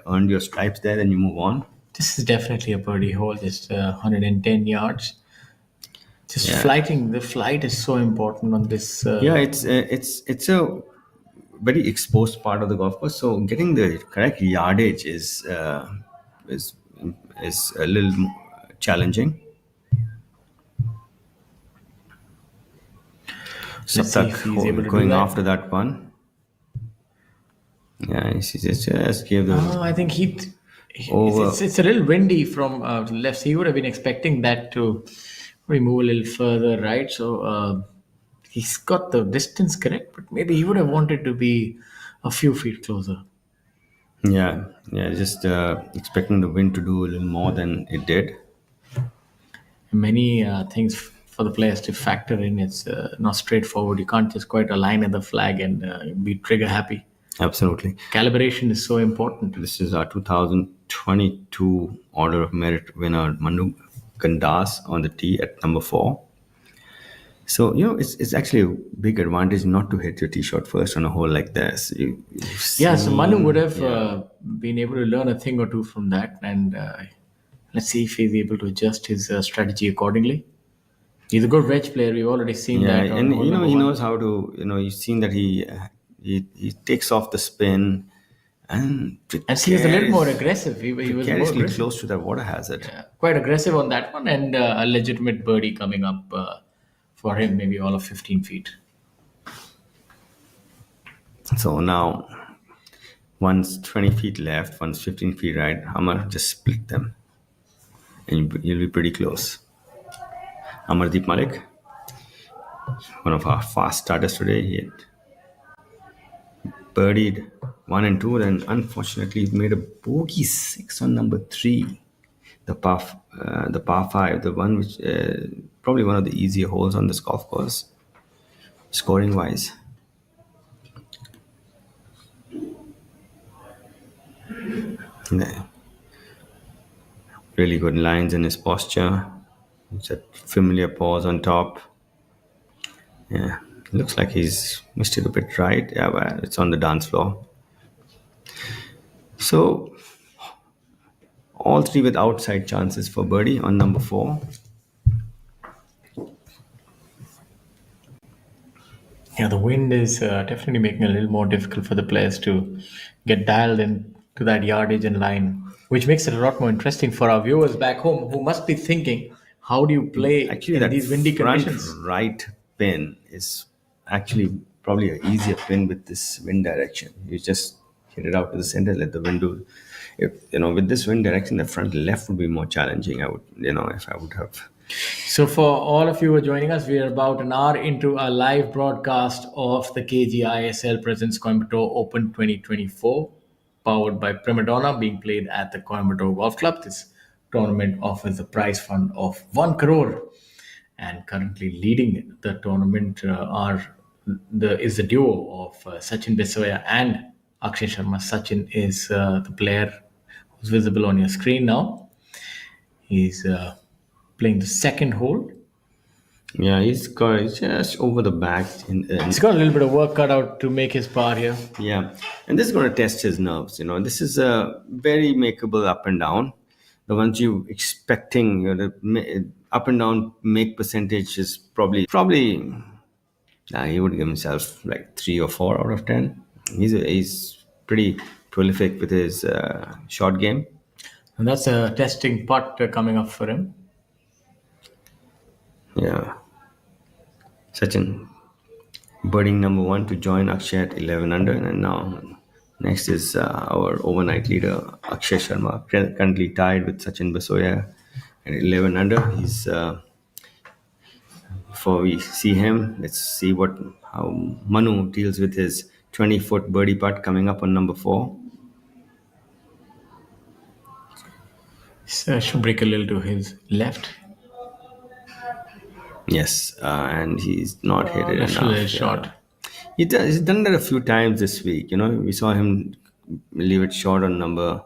earned your stripes there, then you move on. This is definitely a birdie hole, just 110 yards. Just flighting, the flight is so important on this. It's a very exposed part of the golf course, so getting the correct yardage is a little challenging. Let's see if he's able to going do that. after that one. Yeah, he just gave the. I think it's a little windy from left. So he would have been expecting that to move a little further right. So he's got the distance correct, but maybe he would have wanted to be a few feet closer. Yeah, just expecting the wind to do a little more than it did. Many things for the players to factor in. It's not straightforward. You can't just quite align at the flag and be trigger happy. Absolutely. Calibration is so important. This is our 2022 Order of Merit winner, Manu Gandas, on the tee at number 4. So, it's actually a big advantage not to hit your tee shot first on a hole like this. So Manu would have been able to learn a thing or two from that. And let's see if he's able to adjust his strategy accordingly. He's a good wedge player. We've already seen that. And he knows how to. You've seen that he takes off the spin, and he was a little more aggressive. He was more aggressive. Close to that water hazard. Yeah, quite aggressive on that one, and a legitimate birdie coming up for him, maybe all of 15 feet. So now, one's 20 feet left, one's 15 feet right. Amar just split them, and you'll be pretty close. Amardeep Malik, one of our fast starters today, he had birdied 1 and 2, and unfortunately made a bogey 6 on number 3, the par 5, the one which probably one of the easier holes on this golf course, scoring wise. Yeah, really good lines in his posture. It's a familiar pose on top. Yeah, looks like he's missed it a bit right. Yeah, well, it's on the dance floor. So all three with outside chances for birdie on number four. Yeah, the wind is definitely making it a little more difficult for the players to get dialed in to that yardage and line, which makes it a lot more interesting for our viewers back home who must be thinking, how do you play Actually, in that these windy front conditions? right pin is actually probably an easier pin with this wind direction. You just hit it out to the center, let the wind do. If with this wind direction, the front left would be more challenging. I would, if I would have. So, for all of you who are joining us, we are about an hour into a live broadcast of the KGiSL Presents Coimbatore Open 2024, powered by Prima Donna, being played at the Coimbatore Golf Club. This tournament offers a prize fund of 1 crore, and currently leading the tournament is the duo of Sachin Besoya and Akshay Sharma. Sachin is the player who's visible on your screen now. He's playing the second hole. Yeah, he's got just over the back. He's got a little bit of work cut out to make his par here. Yeah, and this is going to test his nerves. This is a very makeable up and down. The ones you expecting, up and down make percentage is probably. He would give himself like 3 or 4 out of 10. He's pretty prolific with his short game. And that's a testing putt coming up for him. Yeah, Sachin birding number one to join Akshay at 11 under, and now next is our overnight leader Akshay Sharma, currently tied with Sachin Basoya at 11 under. He's before we see him, let's see how Manu deals with his 20-foot birdie putt coming up on number four. So should break a little to his left. Yes, and he's not hit it That's a enough. little short. He's done that a few times this week. We saw him leave it short on number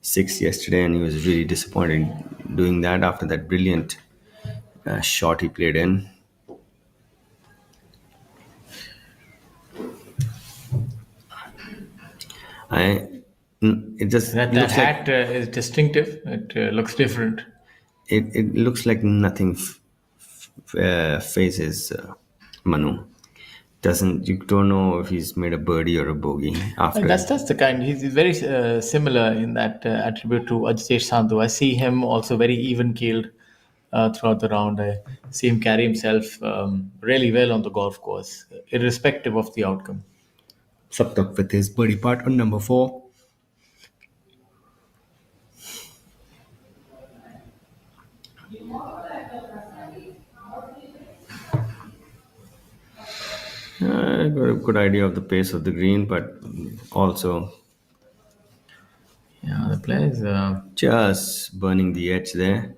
6 yesterday, and he was really disappointed doing that after that brilliant shot he played in. It just That looks hat is distinctive. It looks different. It looks like nothing phases Manu. You don't know if he's made a birdie or a bogey after. That's the kind. He's very similar in that attribute to Ajitesh Sandhu. I see him also very even keeled throughout the round. I see him carry himself really well on the golf course, irrespective of the outcome. Sucked up with his birdie putt on number 4. I got a good idea of the pace of the green, but also Yeah, the players. just burning the edge there.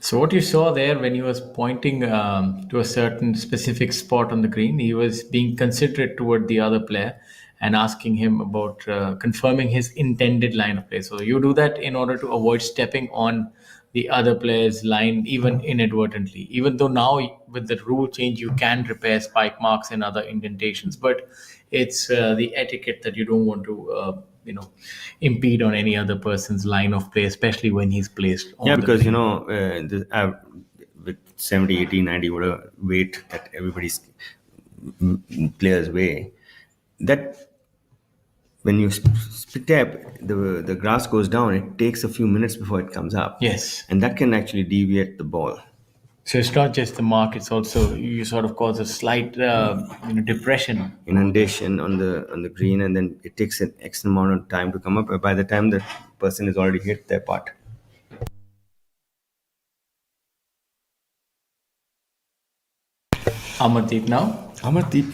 So what you saw there when he was pointing to a certain specific spot on the green, he was being considerate toward the other player and asking him about confirming his intended line of play. So you do that in order to avoid stepping on the other player's line, even inadvertently. Even though now with the rule change, you can repair spike marks and other indentations, but it's the etiquette that you don't want to impede on any other person's line of play, especially when he's placed on Because green. with 70, 80, 90 whatever weight that everybody's players weigh, that when you step, the grass goes down. It takes a few minutes before it comes up. Yes. And that can actually deviate the ball. So it's not just the mark; it's also you sort of cause a slight depression. Inundation on the green, and then it takes an X amount of time to come up. By the time the person has already hit their putt. Amardeep now. Amardeep.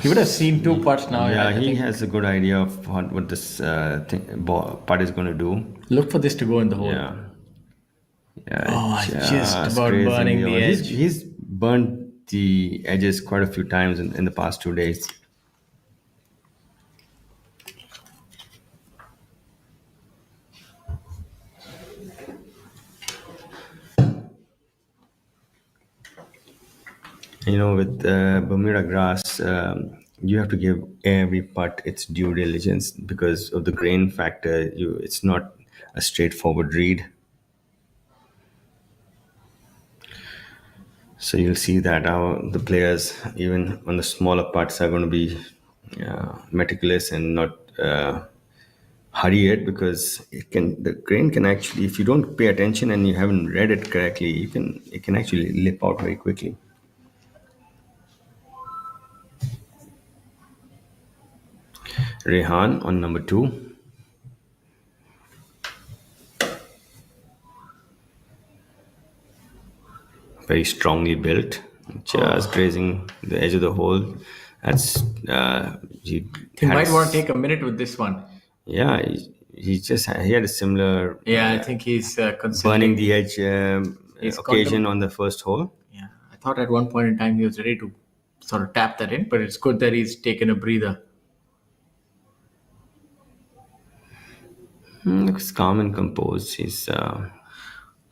He would have seen 2 putts now. Yeah, I he think. has a good idea of what this putt is going to do. Look for this to go in the hole. Yeah. Yeah. Oh, just about grazing burning the edge. He's burnt the edges quite a few times in the past 2 days. With Bermuda grass, you have to give every putt its due diligence because of the grain factor. It's not a straightforward read. So you'll see that the players, even on the smaller putts, are going to be meticulous and not hurry it because the grain can actually, if you don't pay attention and you haven't read it correctly, it can actually lip out very quickly. Rehan on number 2. Very strongly built, just grazing the edge of the hole. That's he He had might want to take a minute with this one. yeah. He had a similar Yeah, I think he's burning considering. the edge He's occasion on the first hole. Yeah, I thought at one point in time he was ready to sort of tap that in, but it's good that he's taken a breather. Looks calm and composed. He's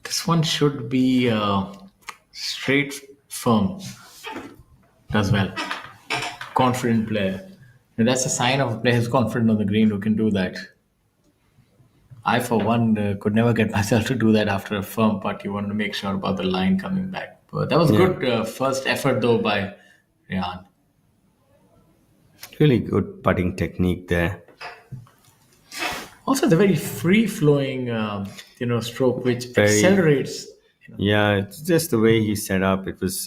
This one should be straight, firm. Does well. Confident player. And that's a sign of a player who's confident on the green who can do that. I, for one, could never get myself to do that after a firm putt. You wanted to make sure about the line coming back. But that was good first effort, though, by Ryan. really good putting technique there. Also, the very free-flowing, stroke which accelerates. Yeah, it's just the way he set up. It was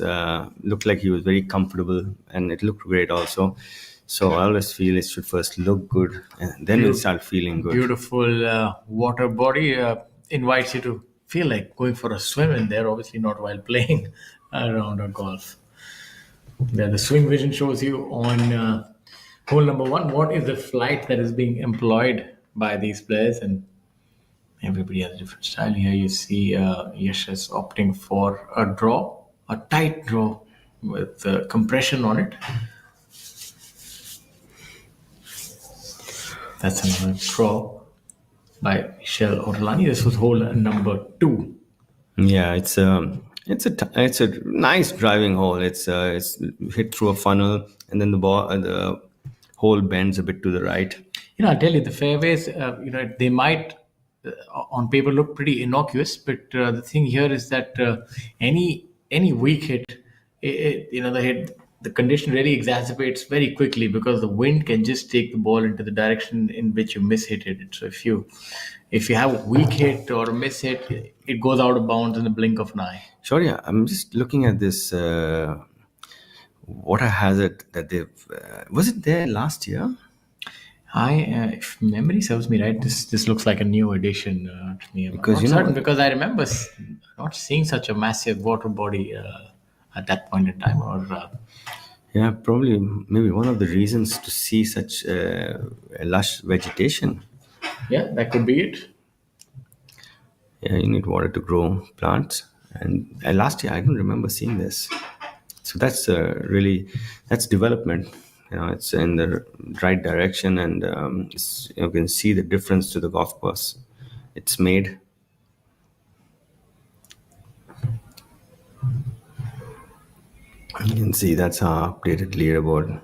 looked like he was very comfortable, and it looked great also. So I always feel it should first look good, and then you'll start feeling good. Beautiful water body invites you to feel like going for a swim in there. Obviously, not while playing around or golf. Yeah, the swing vision shows you on hole number 1 what is the flight that is being employed by these players, and everybody has a different style. Here you see Yash is opting for a tight draw with compression on it. That's another draw by Michelle Orlani. This was hole number 2. Yeah, it's a nice driving hole. It's hit through a funnel, and then the hole bends a bit to the right. I'll tell you, the fairways, they might on paper look pretty innocuous, but the thing here is that any weak hit, the condition really exacerbates very quickly because the wind can just take the ball into the direction in which you mishit it. So if you have a weak hit or a miss hit, it goes out of bounds in the blink of an eye. Sure, yeah. I'm just looking at this water hazard that they've. Was it there last year? If memory serves me right, this looks like a new addition to me. Because, I'm not certain because I remember not seeing such a massive water body at that point in time. Yeah, probably maybe one of the reasons to see such lush vegetation. Yeah, that could be it. Yeah, you need water to grow plants, and last year I don't remember seeing this. So that's that's development. It's in the right direction, and you can see the difference to the golf course it's made. You can see that's our updated leaderboard.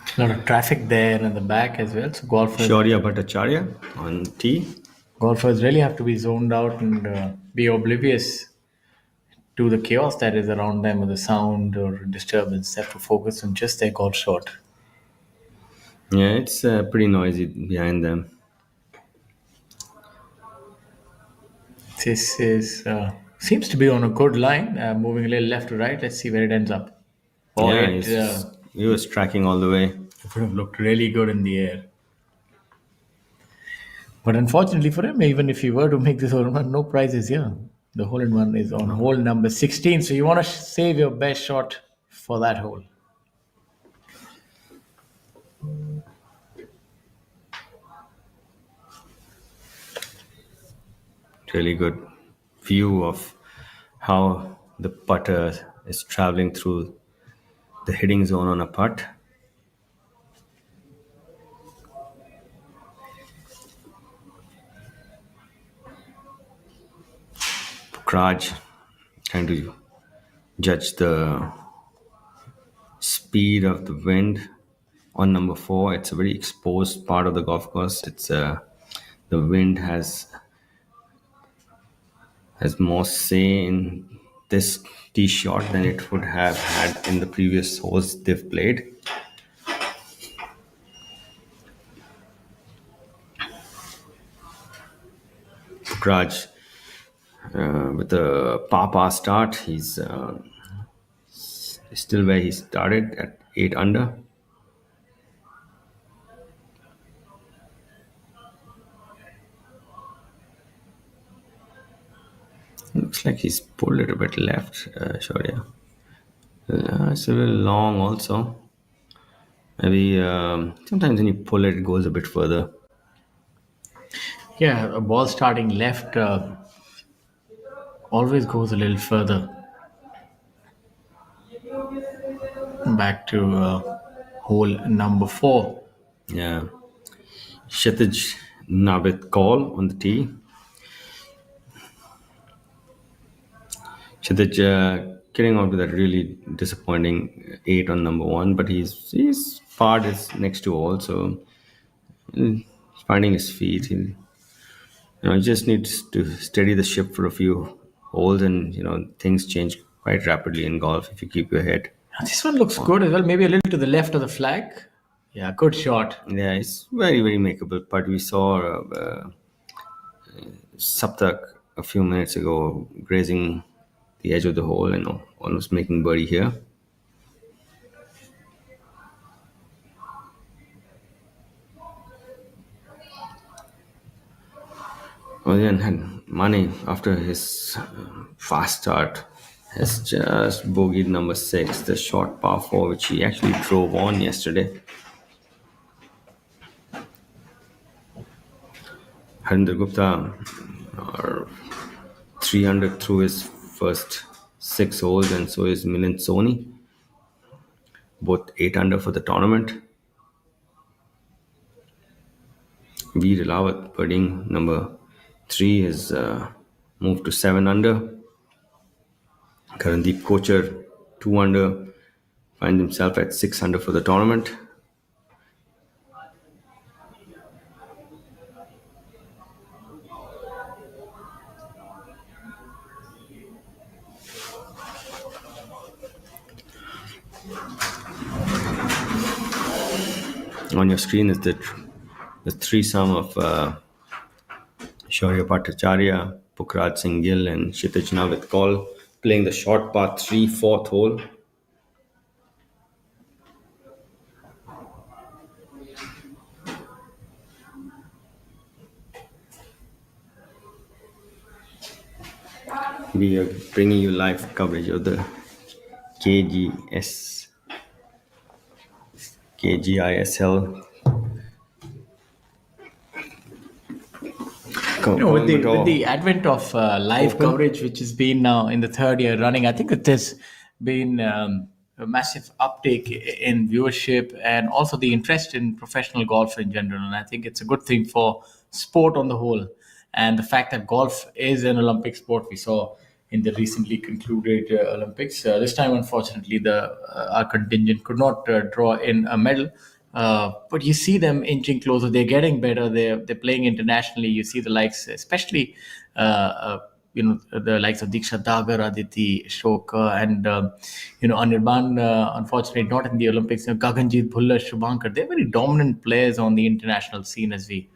A lot of traffic there in the back as well. So Shaurya Bhattacharya on tee. Golfers really have to be zoned out and be oblivious to the chaos that is around them, or the sound or disturbance. They have to focus on just their golf shot. Yeah, it's pretty noisy behind them. This is seems to be on a good line, moving a little left to right. Let's see where it ends up. He was tracking all the way. It would have looked really good in the air. But unfortunately for him, even if he were to make this hole-in-one, no prizes here. The hole-in-one is on hole number 16, so you want to save your best shot for that hole. Really good view of how the putter is traveling through the hitting zone on a putt. Kraj trying to judge the speed of the wind on number 4. It's a very exposed part of the golf course. It's the wind has more say in this tee shot than it would have had in the previous holes they've played. Kraj with a par start, he's still where he started at 8 under. Looks like he's pulled it a bit left, Shaurya. It's a little long also. Maybe sometimes when you pull it, it goes a bit further. Yeah, a ball starting left always goes a little further back to hole number 4. Yeah. Kshitij now with call on the tee. Kshitij getting out with that really disappointing 8 on number 1, but he's parred his next 2 holes, so he's finding his feet. He just needs to steady the ship for a few holes, and things change quite rapidly in golf if you keep your head. This one looks good as well. Maybe a little to the left of the flag. Yeah, good shot. Yeah, it's very, very makeable. But we saw Saptak a few minutes ago grazing the edge of the hole and almost making birdie here. Well, then Mane, after his fast start, has just bogeyed number 6, the short par 4, which he actually drove on yesterday. Harinder Gupta are 300 through his first 6 holes, and so is Milind Soni, both 8 under for the tournament. Veer Rawat birding number 3 has moved to 7 under. Karandeep Kochar 2 under, finds himself at 6 under for the tournament. On your screen is the threesome of Shaurya Bhattacharya, Pukraj Singh Gill, and Kshitij Navit Kaul playing the short par 3, 4th hole. We are bringing you live coverage of the KGiSL. With the advent of live Open. coverage, which has been now in the 3rd year running, I think it has been a massive uptake in viewership and also the interest in professional golf in general. And I think it's a good thing for sport on the whole. And the fact that golf is an Olympic sport, we saw in the recently concluded Olympics. This time, unfortunately, our contingent could not draw in a medal. But you see them inching closer. They're getting better. They're playing internationally. You see the likes, especially the likes of Diksha Dagar, Aditi Ashok, and Anirban. Unfortunately, not in the Olympics. Gaganjit Bhullar, Shubhankar. They're very dominant players on the international scene. As we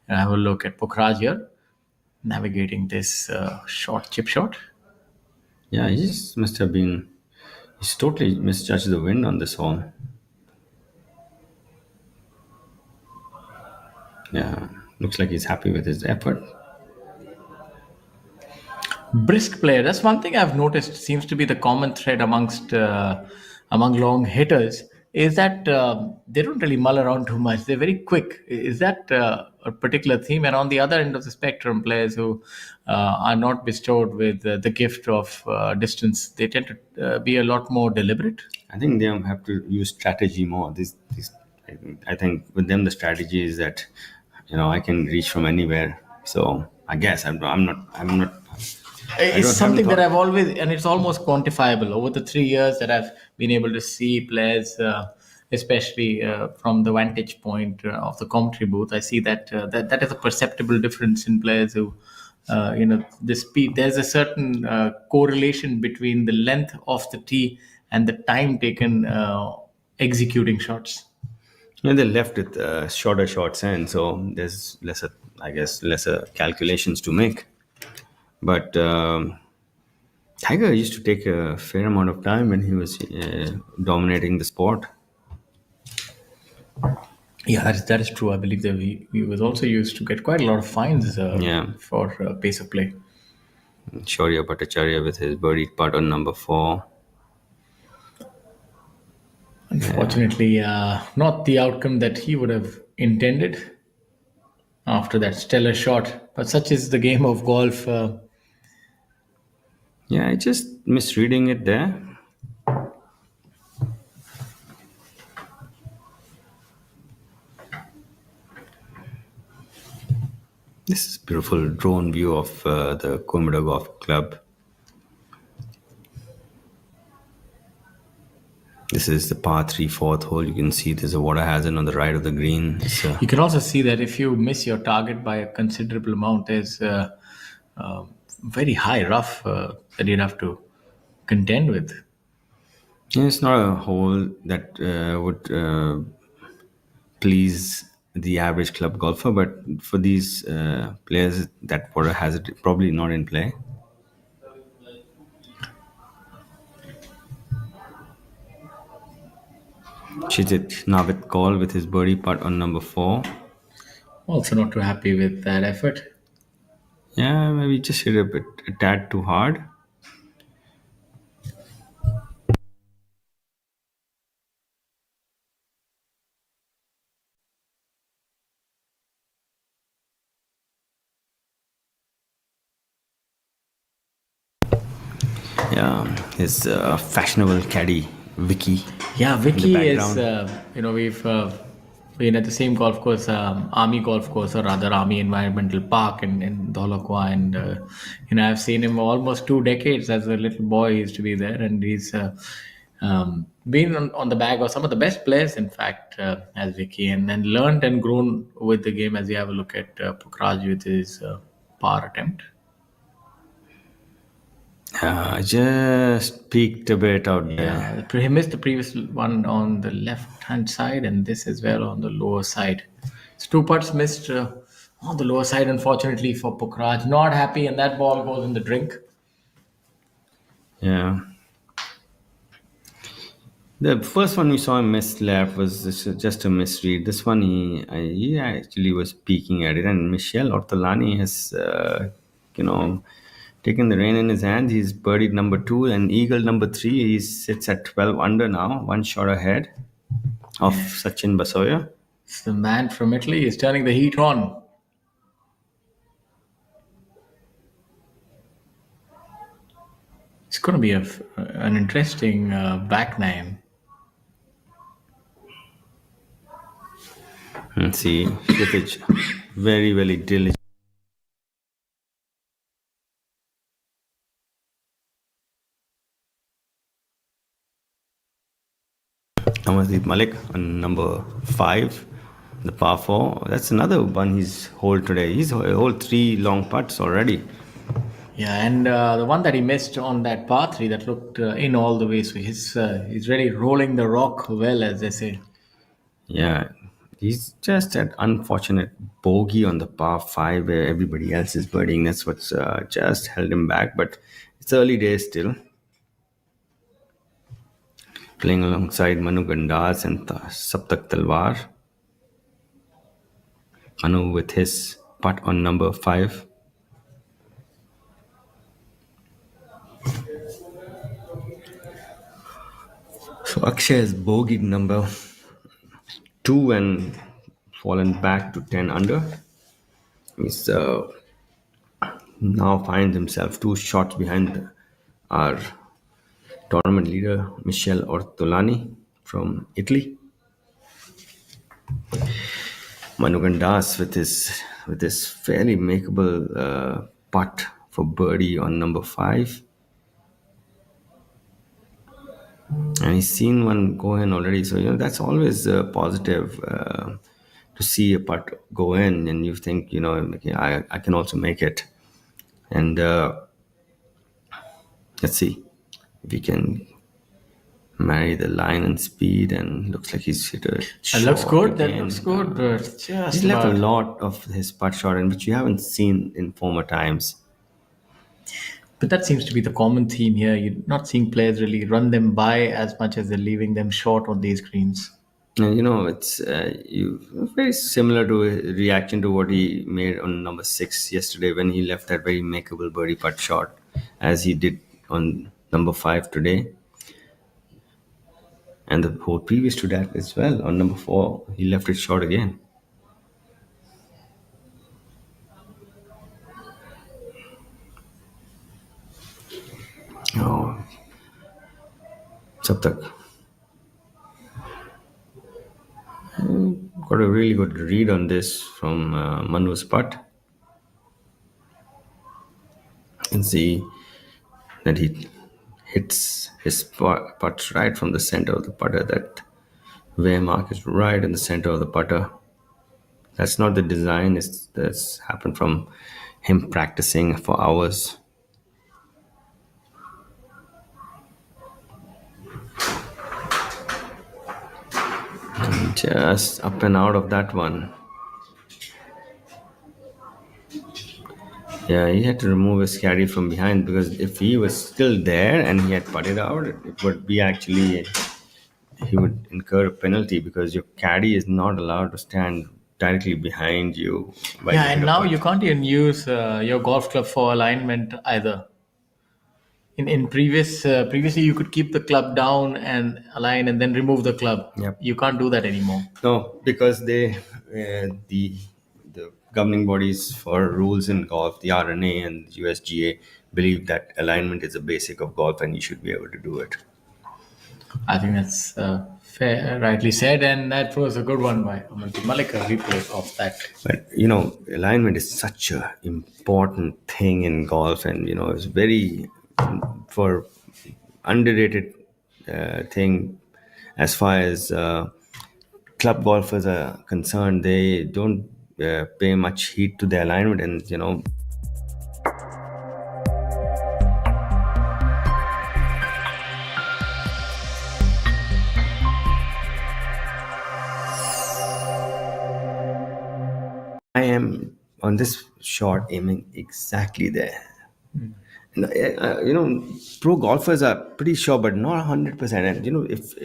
have a look at Pukhraj here, navigating this short chip shot. Yeah, he's totally misjudged the wind on this hole. Yeah, looks like he's happy with his effort. Brisk player. That's one thing I've noticed seems to be the common thread among long hitters. is that they don't really mull around too much. They're very quick. Is that a particular theme? And on the other end of the spectrum, players who are not bestowed with the gift of distance, they tend to be a lot more deliberate. I think they have to use strategy more. I think with them the strategy is that I can reach from anywhere. So I guess I'm not. It's Haven't something that thought. I've always, and it's almost quantifiable over the 3 years that I've been able to see players, especially from the vantage point of the commentary booth. I see that that is a perceptible difference in players who, the speed. There's a certain correlation between the length of the tee and the time taken executing shots. They left with shorter shots in, so there's lesser, I guess, lesser calculations to make. But Tiger used to take a fair amount of time when he was dominating the sport. Yeah, that is true. I believe that he was also used to get quite a lot of fines Yeah, for pace of play. Shaurya Bhattacharya with his birdie putt on number 4. Unfortunately, not the outcome that he would have intended after that stellar shot. But such is the game of golf. Yeah, I just misreading it there. This is beautiful drone view of the Coimbatore Golf Club. This is the par 3 fourth hole. You can see there's a water hazard on the right of the green. You can also see that if you miss your target by a considerable amount, there's very high rough that you'd have to contend with. It's not a hole that would please the average club golfer, but for these players, that water hazard probably not in play. Chijit Navit call with his birdie putt on number 4. Also, not too happy with that effort. Yeah, maybe just hit a tad too hard. Yeah, his fashionable caddy, Vicky. Yeah, in the Vicky is, background. we've been at the same golf course, Army Golf Course, or rather Army Environmental Park in Dholakwa. And, I've seen him almost 2 decades as a little boy. He used to be there. And he's been on the bag of some of the best players, in fact, as Vicky, and learned and grown with the game as you have a look at Pukhraj with his par attempt. Just peeked a bit out there. He missed the previous one on the left hand side, and this as well on the lower side. So 2 putts missed on the lower side, unfortunately for Pukhraj. Not happy, and that ball goes in the drink. Yeah. The first one we saw him miss left was just a misread. This one he actually was peeking at it, and Michel Ortolani has taken the rein in his hands. He's birdied number 2 and eagle number 3. He sits at 12 under now, one shot ahead of Sachin Basoya. So the man from Italy is turning the heat on. It's going to be an interesting back nine. And see, Kshitij, very, very diligent. Amardeep Malik on number 5, the par 4. That's another one he's holed today. He's holed 3 long putts already. Yeah, and the one that he missed on that par 3 that looked in all the way. So he's really rolling the rock well, as they say. Yeah, he's just an unfortunate bogey on the par 5 where everybody else is birding. That's what's just held him back. But it's early days still. Playing alongside Manu Gandas and Saptak Talwar. Manu with his putt on number 5. So So Akshay has bogeyed number 2 and fallen back to 10 under. He's now finds himself 2 shots behind our tournament leader Michele Ortolani from Italy. Manu Gandas with his fairly makeable putt for birdie on number 5. And he's seen one go in already, so that's always positive to see a putt go in, and you think okay, I can also make it. And let's see if he can marry the line and speed. And looks like he's hit a shot. That looks good. Again. That looks good. But just He's left a lot of his putt shot, and which you haven't seen in former times. But that seems to be the common theme here. You're not seeing players really run them by as much as they're leaving them short on these greens. And it's very similar to a reaction to what he made on number 6 yesterday when he left that very makeable birdie putt shot, as he did on number 5 today. And the hole previous to that as well, on number 4, he left it short again. Oh, Sabtak. Got a really good read on this from Manu's putt. You can see that he hits his putt right from the center of the putter. That wear mark is right in the center of the putter. That's not the design. That's happened from him practicing for hours. And just up and out of that one. Yeah, he had to remove his caddy from behind, because if he was still there and he had putted out, it would be actually, he would incur a penalty, because your caddy is not allowed to stand directly behind you. Yeah, and now you can't even use your golf club for alignment either. In previously you could keep the club down and align and then remove the club. Yep. You can't do that anymore. No, because the governing bodies for rules in golf, the RNA and USGA, believe that alignment is a basic of golf and you should be able to do it. I think that's fair, rightly said, and that was a good one by Amanti Malik, a replay of that. But alignment is such an important thing in golf, and it's very for underrated thing as far as club golfers are concerned. They don't pay much heed to their alignment, and I am on this shot aiming exactly there. And, pro golfers are pretty sure, but not 100%. And if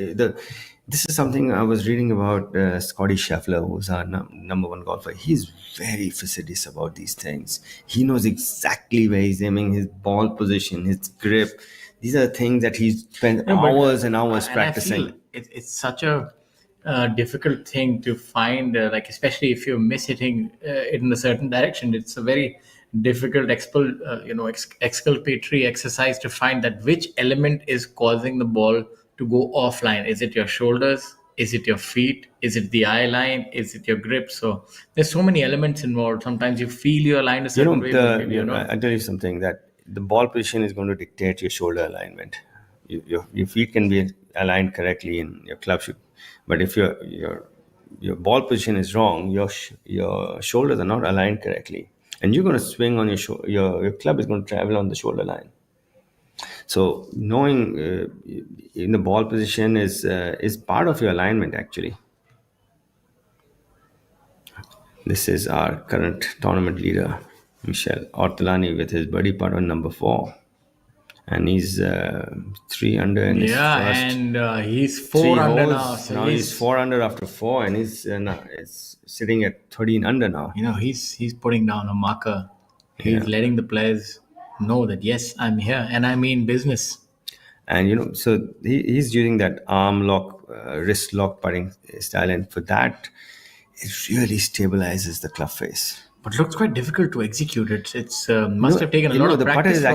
this is something I was reading about Scotty Scheffler, who's our number 1 golfer. He's very fastidious about these things. He knows exactly where he's aiming, his ball position, his grip. These are things that he's spent hours and hours practicing. It's such a difficult thing to find, especially if you're mishitting it in a certain direction. It's a very difficult exculpatory exercise to find that which element is causing the ball to go offline. Is it your shoulders? Is it your feet? Is it the eye line? Is it your grip? So there's so many elements involved. Sometimes you feel your line a certain way. I'll tell you something, that the ball position is going to dictate your shoulder alignment. Your feet can be aligned correctly in your club should, but if your ball position is wrong, your shoulders are not aligned correctly, and you're going to swing on your club is going to travel on the shoulder line. So knowing in the ball position is part of your alignment, actually. This is our current tournament leader, Michele Ortolani, with his birdie putt on number 4. And he's 3 under in his first and he's 4 under holes. now. So he's 4 under after 4, and he's sitting at 13 under now. He's putting down a marker. He's letting the players know that, yes, I'm here and I mean business. And so he's using that arm lock, wrist lock putting style, and for that, it really stabilizes the club face. But it looks quite difficult to execute. It's must have taken a You lot know, of the putter practice is from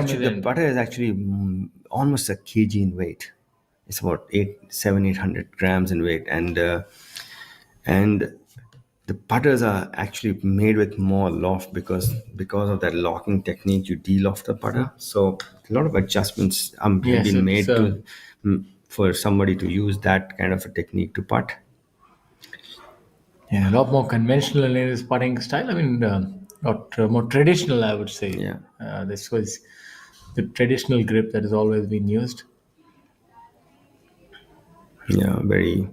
actually his end. almost a kg in weight. It's about 800 grams in weight, and the putters are actually made with more loft because of that locking technique. You de-loft the putter, so a lot of adjustments have Yes, been it's made for somebody to use that kind of a technique to putt. yeah, a lot more conventional in his putting style. I mean, not more traditional, I would say. Yeah. This was the traditional grip that has always been used. Yeah, very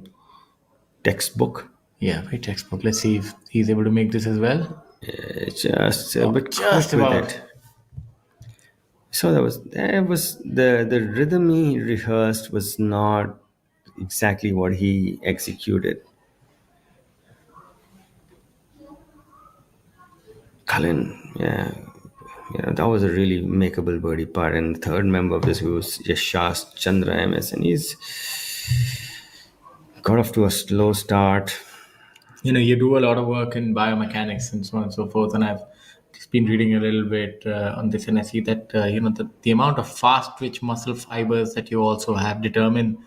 textbook. Yeah, very textbook. Let's see if he's able to make this as well. It's just a bit Just quick with about. it. So there was the rhythm he rehearsed was not exactly what he executed. Cullen, yeah, that was a really makeable birdie putt. And the third member of this was Yashas Chandra MS, and he's got off to a slow start. You do a lot of work in biomechanics and so on and so forth, and I've just been reading a little bit on this, and I see that the amount of fast twitch muscle fibers that you also have determine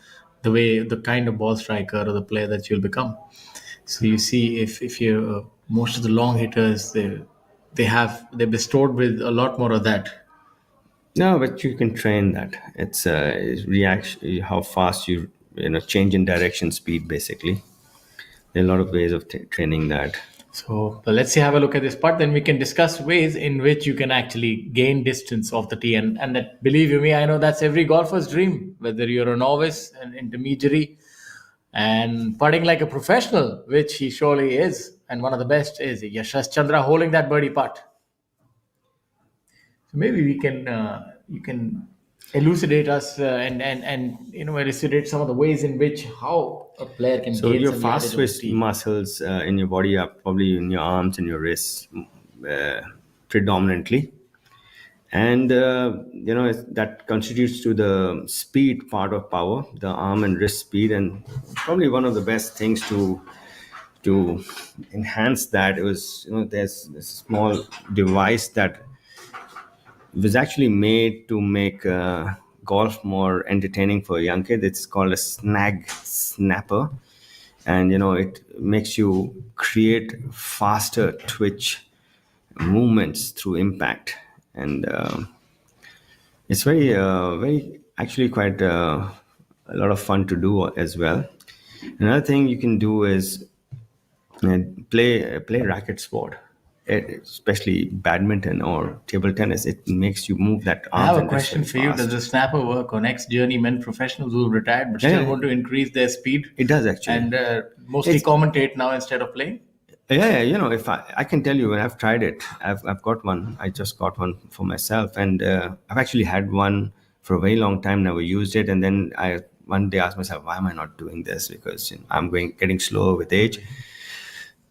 the kind of ball striker or the player that you'll become. So you see, if you most of the long hitters, they're bestowed with a lot more of that. No, but you can train that. It's reaction, how fast change in direction, speed, basically. There are a lot of ways of training that. So let's see, have a look at this part. Then we can discuss ways in which you can actually gain distance off the tee. And that, believe you me, I know that's every golfer's dream, whether you're a novice, an intermediary, and putting like a professional, which he surely is. And one of the best is Yashas Chandra holding that birdie putt. So maybe you can elucidate us and elucidate some of the ways in which how a player can So gain your some fast yardage on the twitch tee. muscles in your body are probably in your arms and your wrists predominantly, and that constitutes to the speed part of power, the arm and wrist speed, and probably one of the best things to enhance that was there's this small device that was actually made to make golf more entertaining for a young kid. It's called a snag snapper, and it makes you create faster twitch movements through impact, and it's very actually quite a lot of fun to do as well. Another thing you can do is play racket sport, especially badminton or table tennis. It makes you move that I arms have a and wrists question very for you. fast. Does the snapper work on ex-journeymen professionals who retired but still Yeah. want to increase their speed It does actually. and mostly It's- commentate now instead of playing? Yeah, if I can tell you when I've tried it, I've got one. I just got one for myself, and I've actually had one for a very long time. Never used it, and then I one day asked myself, why am I not doing this? Because I'm getting slower with age.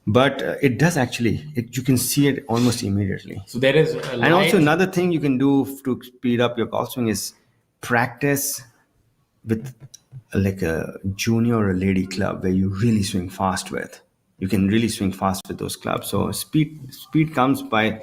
But it does actually. You can see it almost immediately. So there is a And also line- another thing you can do to speed up your golf swing is practice with like a junior or a lady club where you really swing fast with. You can really swing fast with those clubs. So speed comes by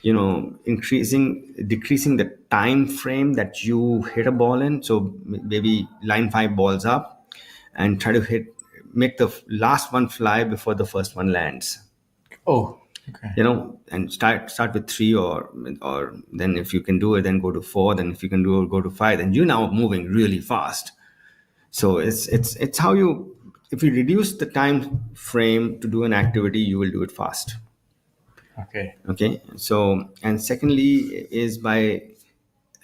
decreasing the time frame that you hit a ball in. So maybe line 5 balls up and try to make the last one fly before the first one lands. Oh, okay. And start with 3, or then if you can do it, then go to 4. Then if you can do it, go to 5. Then you're now moving really fast. So it's how if you reduce the time frame to do an activity, you will do it fast. Okay. So, and secondly is by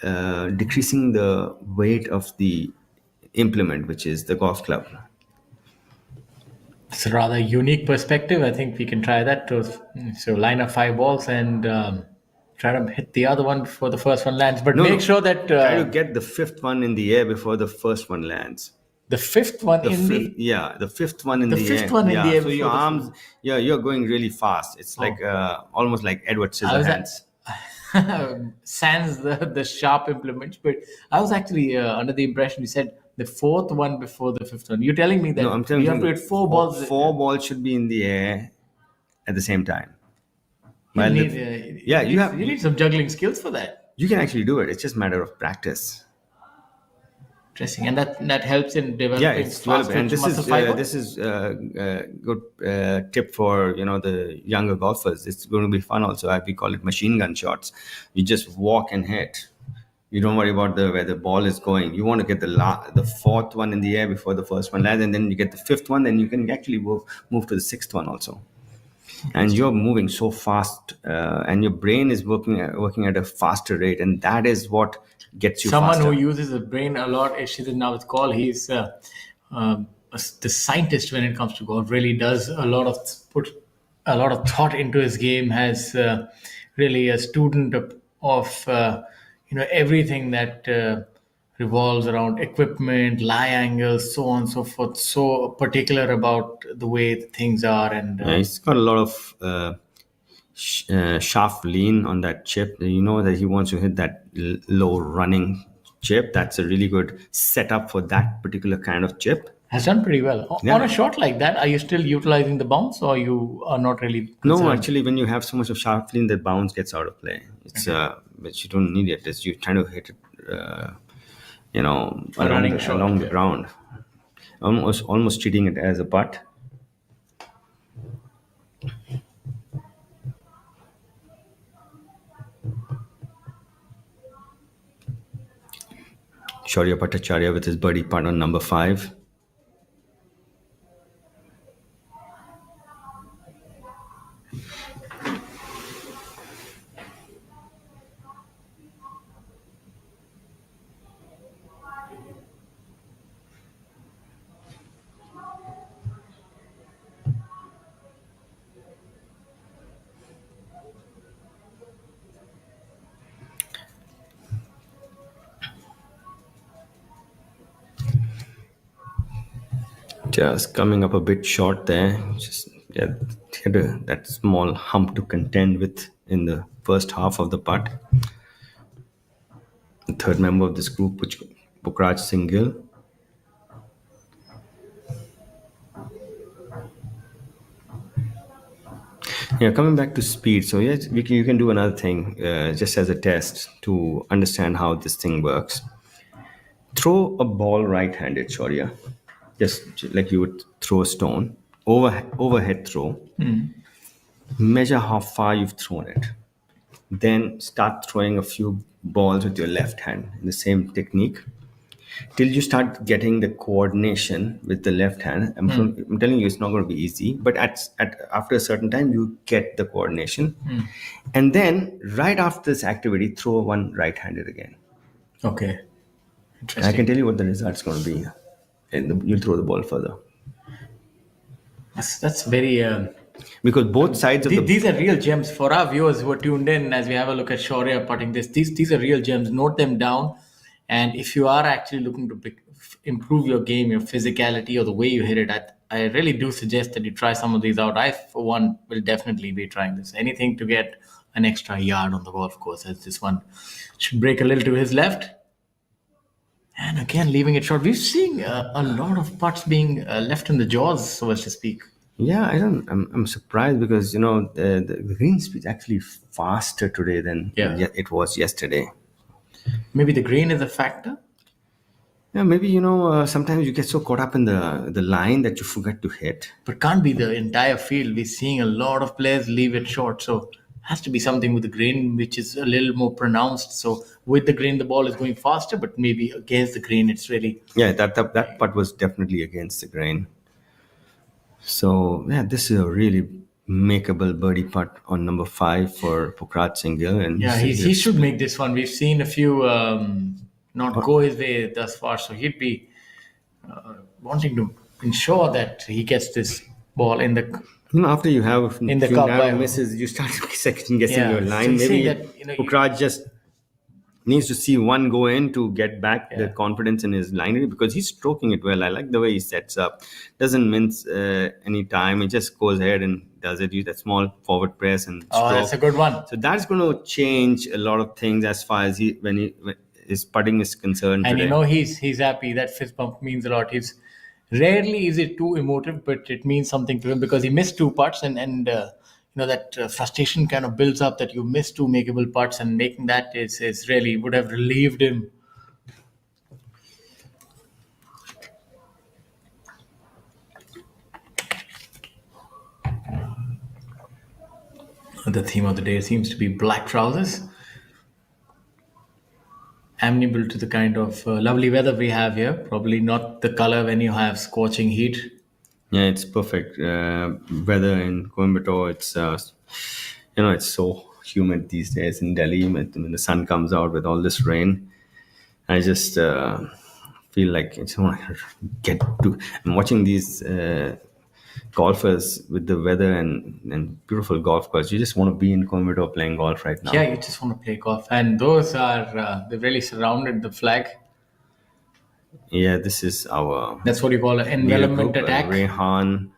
decreasing the weight of the implement, which is the golf club. It's a rather unique perspective. I think we can try that. So line up 5 balls and try to hit the other one before the first one lands. But make sure that try to get the 5th one in the air before the first one lands. the 5th one The 5th one in the air. fifth one in the air So your before the arms, you're going really fast. It's like almost like Edward Scissorhands. sans the sharp implements. But I was actually under the impression you said the fourth one before the fifth one. You're telling me that No, I'm telling you have to hit four balls. Four balls should be in the air at the same time. You While need, the- you need some juggling skills for that. you can actually do it. It's just a matter of practice. Interesting, and that helps in developing Yeah, it's fast developing. And twitch muscle fiber. this is good tip for the younger golfers. It's going to be fun also. We call it machine gun shots. You just walk and hit. You don't worry about where the ball is going. You want to get the fourth one in the air before the first one lands, and then you get the fifth one. Then you can actually move to the sixth one also. And you're moving so fast, and your brain is working at a faster rate, and that is what gets you Someone faster. who uses the brain a lot, Ishit now it's called. He's the scientist when it comes to golf. Really does put a lot of thought into his game. Has really a student of everything that revolves around equipment, lie angles, so on and so forth. So particular about the way things are, and He's got a lot of shaft lean on that chip. You know that he wants to hit that low running chip. That's a really good setup for that particular kind of chip. has done pretty well. Yeah. On a shot like that, are you still utilizing the bounce, or you are not really? No, concerned? actually, when you have so much of shaft lean, the bounce gets out of play. It's but you don't need it. It's you trying to hit it, running shot, along the yeah. ground, almost treating it as a putt. Shaurya Bhattacharya with his birdie putt on number 5. Just coming up a bit short there. Just had that small hump to contend with in the first half of the putt. The third member of this group, Pukraj Singhil. Yeah, coming back to speed. So yes, you can do another thing just as a test to understand how this thing works. Throw a ball right-handed, Shaurya. Just like you would throw a stone. Overhead throw. Measure how far you've thrown it. Then start throwing a few balls with your left hand in the same technique till you start getting the coordination with the left hand. I'm telling you, it's not going to be easy, but after a certain time, you get the coordination. And then right after this activity, throw one right-handed again. Okay. I can tell you what the result's going to be. And you'll throw the ball further. That's very. Because both sides of These are real gems for our viewers who are tuned in as we have a look at Shaurya putting this. These are real gems. Note them down. And if you are actually looking to improve your game, your physicality, or the way you hit it, I really do suggest that you try some of these out. I, for one, will definitely be trying this. Anything to get an extra yard on the golf course, as this one should break a little to his left. And again, leaving it short. We've seen a lot of putts being left in the jaws, so as to speak. Yeah, I'm surprised because the green speed is actually faster today than it was yesterday. Maybe the green is a factor. Yeah, maybe sometimes you get so caught up in the line that you forget to hit. But can't be the entire field. We're seeing a lot of players leave it short, so has to be something with the green which is a little more pronounced. So with the green, the ball is going faster, but maybe against the green, it's really that putt was definitely against the grain. So yeah, this is a really makeable birdie putt on number 5 for Pukraj Singhil, and he should make this one. We've seen a few not go his way thus far, so he'd be wanting to ensure that he gets this ball in the. After you have in the cup by misses, you start second guessing your line. So maybe that, Pukraj just needs to see one go in to get back the confidence in his line, because he's stroking it well. I like the way he sets up. Doesn't mince any time. He just goes ahead and does it, use that small forward press and stroke. Oh, that's a good one. So that's going to change a lot of things as far as when his putting is concerned. And today. he's happy. That fist bump means a lot. He's rarely is it too emotive, but it means something to him because he missed 2 putts, and that frustration kind of builds up that you missed 2 makeable putts, and making that is really would have relieved him. The theme of the day seems to be black trousers, amenable to the kind of lovely weather we have here. Probably not the color when you have scorching heat. Yeah, it's perfect weather in Coimbatore. It's it's so humid these days in Delhi. When the sun comes out with all this rain, I just feel like I just want to get to. I'm watching these golfers with the weather and beautiful golf course. You just want to be in Coimbatore playing golf right now. Yeah, you just want to play golf, and those are they've really surrounded the flag. Yeah, this is our. That's what you call an envelopment group, attack. Rehan,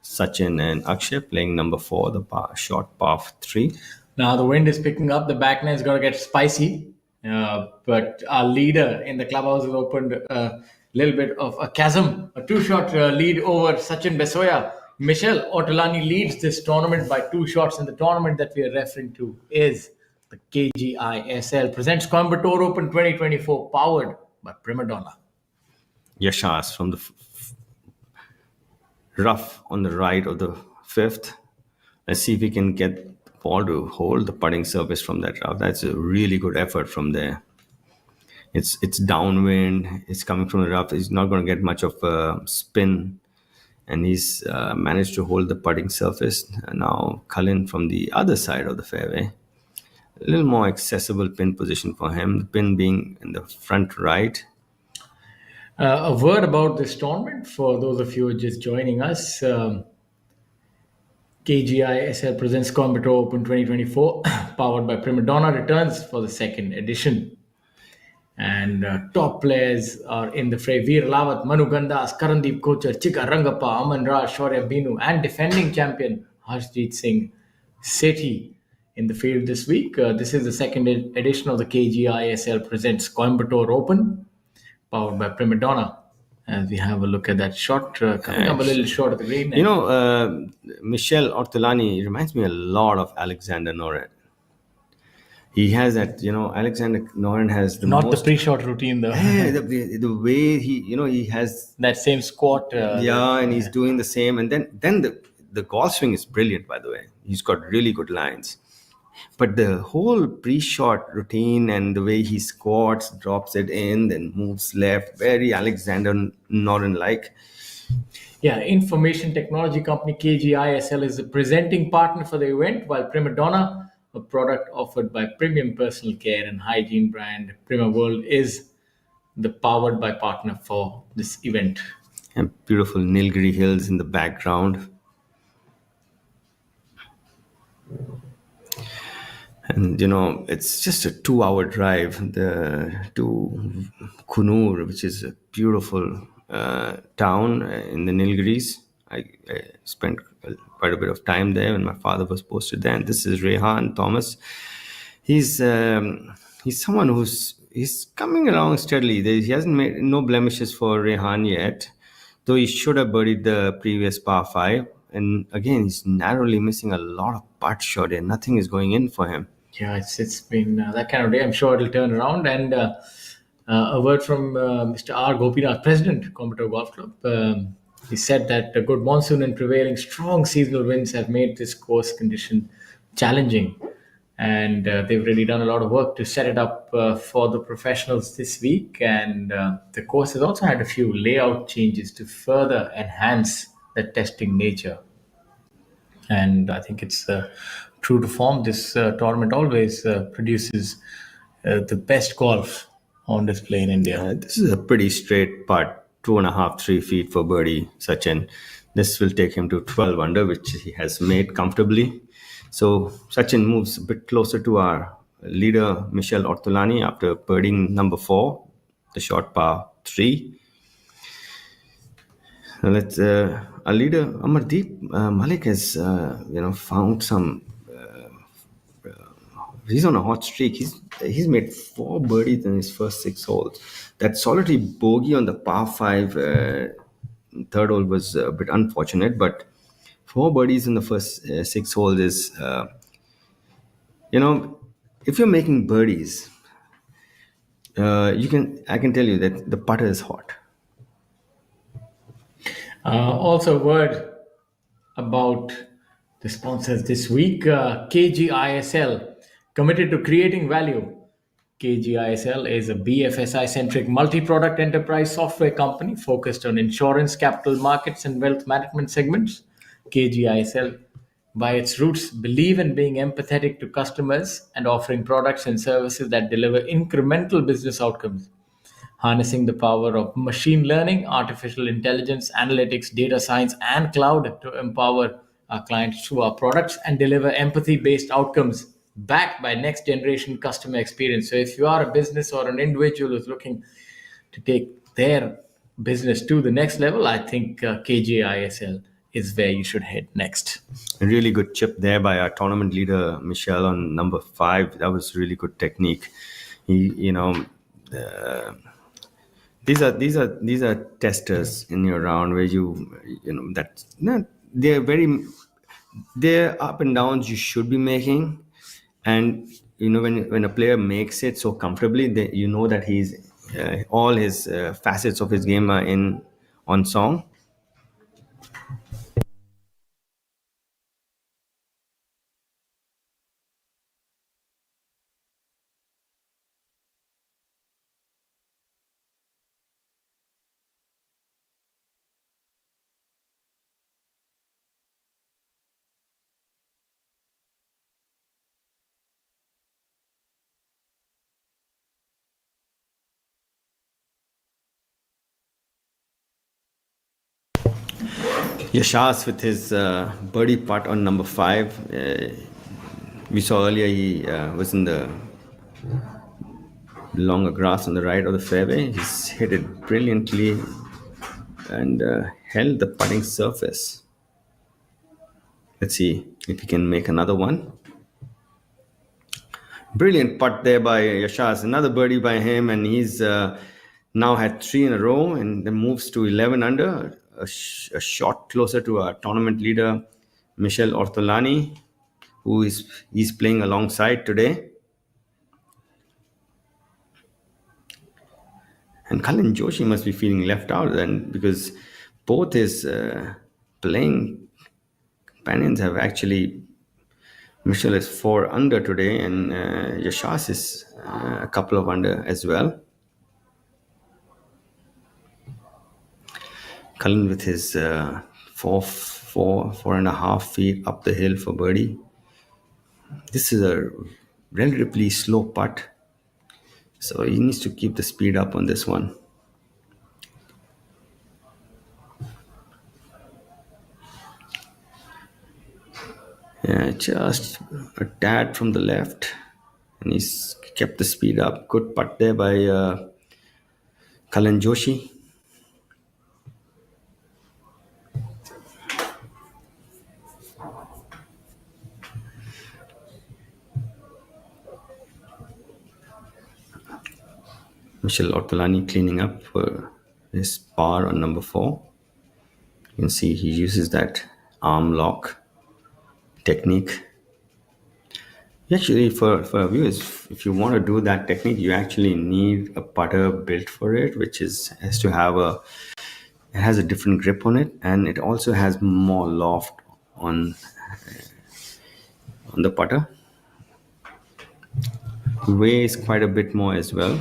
Sachin, and Akshay playing number 4, the short par 3. Now the wind is picking up. The back nine's got to get spicy. But our leader in the clubhouse has opened a little bit of a chasm, a 2-shot lead over Sachin Besoya. Michel Ortolani leads this tournament by 2 shots, and the tournament that we are referring to is the KGiSL presents Coimbatore Open 2024, powered by Prima Donna. Yashas from the rough on the right of the 5th. Let's see if we can get the ball to hold the putting surface from that rough. That's a really good effort from there. It's downwind. It's coming from the rough. He's not going to get much of a spin. And he's managed to hold the putting surface. Now Cullen from the other side of the fairway. A little more accessible pin position for him. The pin being in the front right. A word about this tournament for those of you who are just joining us. KGiSL presents Coimbatore Open 2024, powered by Prima Donna, returns for the 2nd edition. And top players are in the fray. Veer Lawat, Manu Gandas, Karandeep Kochar, Chika Rangappa, Aman Raj, Shaurya Binu, and defending champion Harshjeet Singh Sethi in the field this week. This is the 2nd edition of the KGiSL presents Coimbatore Open, powered by Prima Donna. As we have a look at that shot, coming up a little short of the green. Michel Ortolani reminds me a lot of Alexander Noren. He has that, Alexander Noren has the not the pre-shot routine though. Yeah, the way he has that same squat. And he's doing the same, and then the golf swing is brilliant. By the way, he's got really good lines. But the whole pre-shot routine and the way he squats, drops it in, then moves left, very Alexander Noren-like. Yeah, information technology company KGiSL is the presenting partner for the event, while Prima Donna, a product offered by premium personal care and hygiene brand Prima World, is the powered by partner for this event. And beautiful Nilgiri Hills in the background. And, it's just a 2-hour drive to Kunur, which is a beautiful town in the Nilgiris. I spent quite a bit of time there when my father was posted there. And this is Rehan Thomas. He's someone he's coming along steadily. He hasn't made no blemishes for Rehan yet, though he should have birdied the previous par 5. And again, he's narrowly missing a lot of putt shot here. Nothing is going in for him. Yeah, it's been that kind of day. I'm sure it'll turn around. And a word from Mr. R. Gopinath, President, Coimbatore Golf Club. He said that a good monsoon and prevailing strong seasonal winds have made this course condition challenging. And they've really done a lot of work to set it up for the professionals this week. And the course has also had a few layout changes to further enhance the testing nature. And I think it's true to form. This tournament always produces the best golf on display in India. This is a pretty straight putt, 2.5, 3 feet for birdie, Sachin. This will take him to 12 under, which he has made comfortably. So Sachin moves a bit closer to our leader, Michel Ortolani, after birding number 4, the short par 3. Let's our leader Amardeep Malik has found some. He's on a hot streak. He's made 4 birdies in his first 6 holes. That solitary bogey on the par five third hole was a bit unfortunate, but 4 birdies in the first 6 holes is you know if you're making birdies, I can tell you that the putter is hot. Also, a word about the sponsors this week. KGiSL, committed to creating value. KGiSL is a BFSI centric multi product enterprise software company focused on insurance, capital markets, and wealth management segments. KGiSL, by its roots, believe in being empathetic to customers and offering products and services that deliver incremental business outcomes, harnessing the power of machine learning, artificial intelligence, analytics, data science, and cloud to empower our clients through our products and deliver empathy based outcomes backed by next generation customer experience. So, if you are a business or an individual who's looking to take their business to the next level, I think KGISL is where you should head next. A really good chip there by our tournament leader Michelle on number 5. That was really good technique. These are testers in your round where that no, they're very they're up and downs you should be making, and when a player makes it so comfortably, that he's all his facets of his game are in on song. Yashas with his birdie putt on number 5. We saw earlier he was in the longer grass on the right of the fairway. He's hit it brilliantly and held the putting surface. Let's see if he can make another one. Brilliant putt there by Yashas. Another birdie by him, and he's now had 3 in a row and then moves to 11 under, a shot closer to our tournament leader, Michel Ortolani, who he's playing alongside today. And Kalin Joshi must be feeling left out then, because both his playing companions have actually. Michelle is 4 under today, and Yashas is a couple of under as well. Cullen with his 4.5 feet up the hill for birdie. This is a relatively slow putt, so he needs to keep the speed up on this one. Yeah, just a tad from the left, and he's kept the speed up. Good putt there by Kalyan Joshi. Michel Ortolani cleaning up for his par on number 4. You can see he uses that arm lock technique. Actually, for viewers, if you want to do that technique, you actually need a putter built for it, which has a different grip on it, and it also has more loft on the putter. Weighs quite a bit more as well.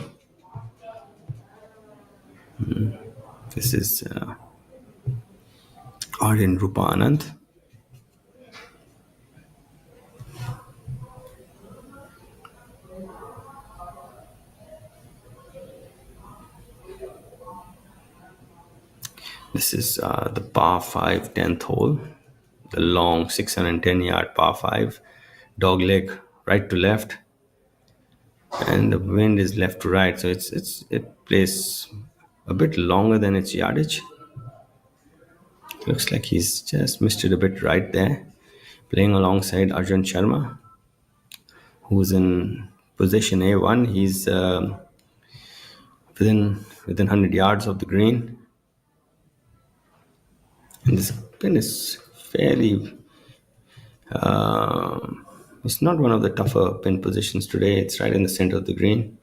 This is Aryan Rupa Anand. This is the par 5 10th hole, the long 610-yard par 5, dog leg right to left, and the wind is left to right, so it plays a bit longer than its yardage. Looks like he's just missed it a bit right there. Playing alongside Arjun Sharma, who's in position A1. He's within 100 yards of the green. And this pin is fairly. It's not one of the tougher pin positions today. It's right in the center of the green.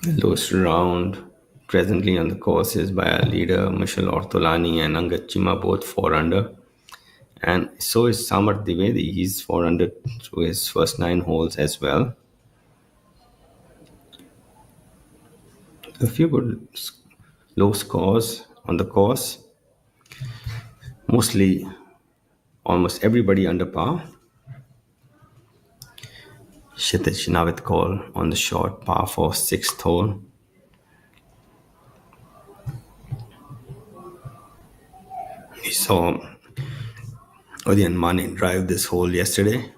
The lowest round presently on the course is by our leader Michel Ortolani and Angad Chima, both 4 under. And so is Samarth Dwivedi. He's 4 under through his first 9 holes as well. A few good low scores on the course. Mostly, almost everybody under par. Kshitij now with call on the short par for 6th hole. We saw Udayan Mane drive this hole yesterday.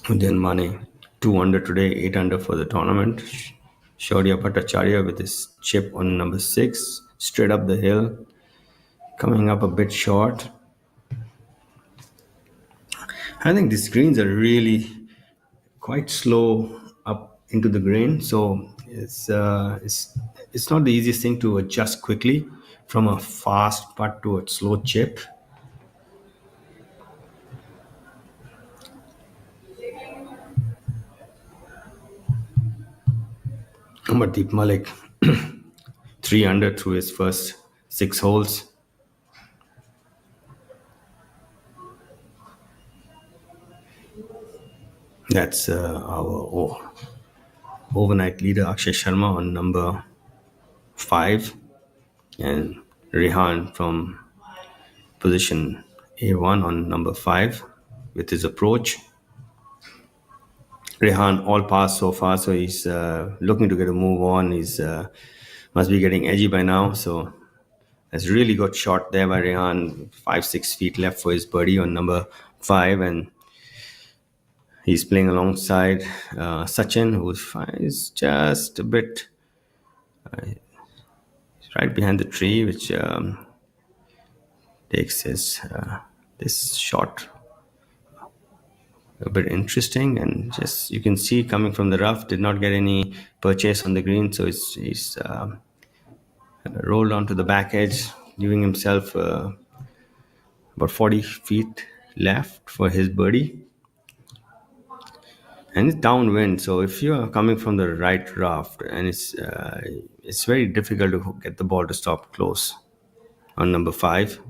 Udayan Mane 2 under today, 8 under for the tournament. Shaurya Bhattacharya with his chip on number 6, straight up the hill, coming up a bit short. I think these greens are really quite slow up into the green, so it's not the easiest thing to adjust quickly from a fast putt to a slow chip. Amardeep Malik 3 under through his first 6 holes. That's our overnight leader Akshay Sharma on number 5, and Rehan from position A1 on number 5 with his approach. Rehan all passed so far, so he's looking to get a move on. He's must be getting edgy by now, so has really got shot there by Rehan. 5-6 feet left for his birdie on number 5, and he's playing alongside Sachin, who is just a bit right behind the tree, which takes his this shot a bit interesting. And just you can see coming from the rough, did not get any purchase on the green, so he's rolled onto the back edge, giving himself about 40 feet left for his birdie. And it's downwind, so if you are coming from the right raft, and it's very difficult to get the ball to stop close on number 5.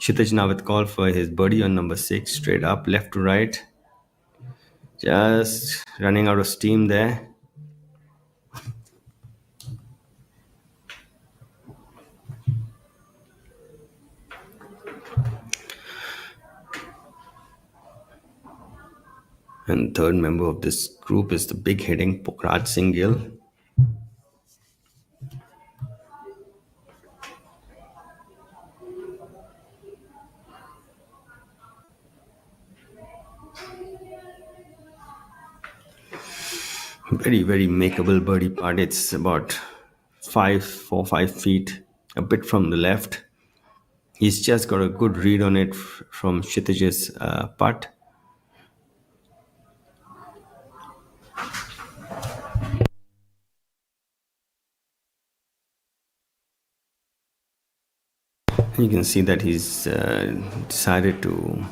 Kshitij now with call for his birdie on number 6, straight up, left to right. Just running out of steam there. And third member of this group is the big hitting Pokraj Singh Gill. Very, very makeable birdie putt. It's about 4-5 feet, a bit from the left. He's just got a good read on it from Kshitij's putt. You can see that he's decided to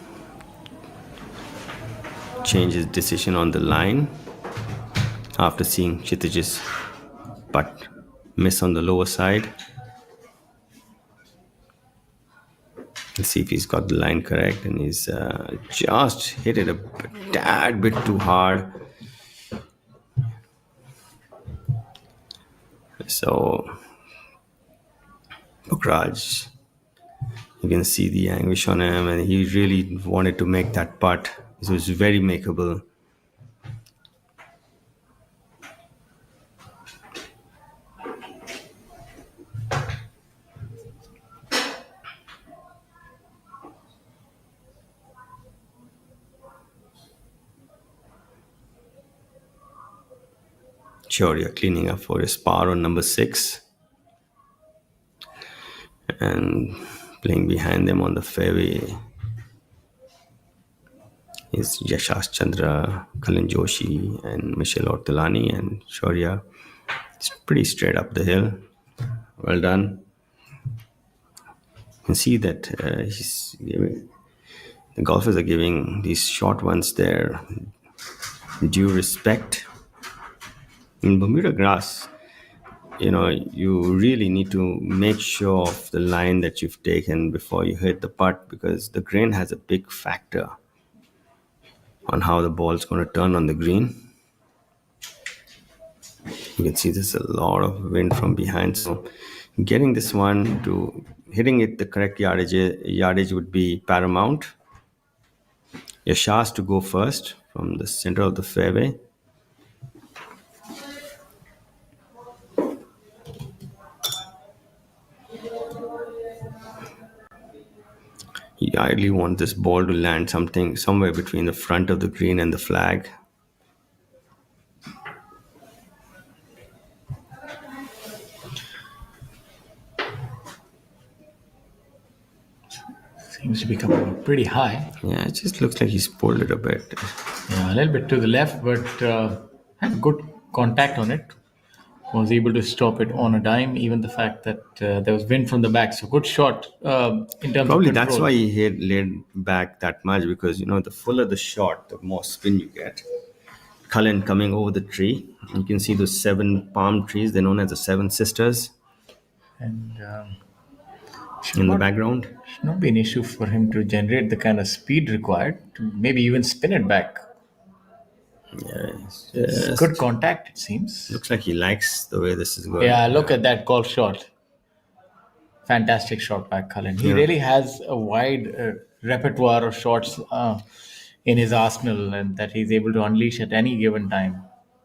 change his decision on the line after seeing Kshitij's putt miss on the lower side. Let's see if he's got the line correct, and he's just hit it a tad bit too hard. So Pokraj, you can see the anguish on him, and he really wanted to make that putt. It was very makeable. Choria cleaning up for his par on number 6 and playing behind them on the fairway is Yashash Chandra, Kalin Joshi, and Michelle Ortolani. And Choria, it's pretty straight up the hill. Well done. You can see that the golfers are giving these short ones their due respect. In Bermuda grass, you really need to make sure of the line that you've taken before you hit the putt, because the grain has a big factor on how the ball's going to turn on the green. You can see there's a lot of wind from behind, so getting this one to hitting it the correct yardage would be paramount. Yashash to go first from the center of the fairway. You ideally want this ball to land somewhere between the front of the green and the flag. Seems to be coming up pretty high. Yeah, it just looks like he's pulled it a bit. Yeah, a little bit to the left, but had good contact on it. Was able to stop it on a dime. Even the fact that there was wind from the back, so good shot in terms Probably of control. that's why he laid back that much, because the fuller the shot, the more spin you get. Cullen coming over the tree. You can see those 7 palm trees. They're known as the 7 sisters And in the background. should not be an issue for him to generate the kind of speed required to maybe even spin it back. Yes. It's good contact, it seems. Looks like he likes the way this is going. Yeah, look at that golf shot. Fantastic shot by Cullen. He really has a wide repertoire of shots in his arsenal, and that he's able to unleash at any given time.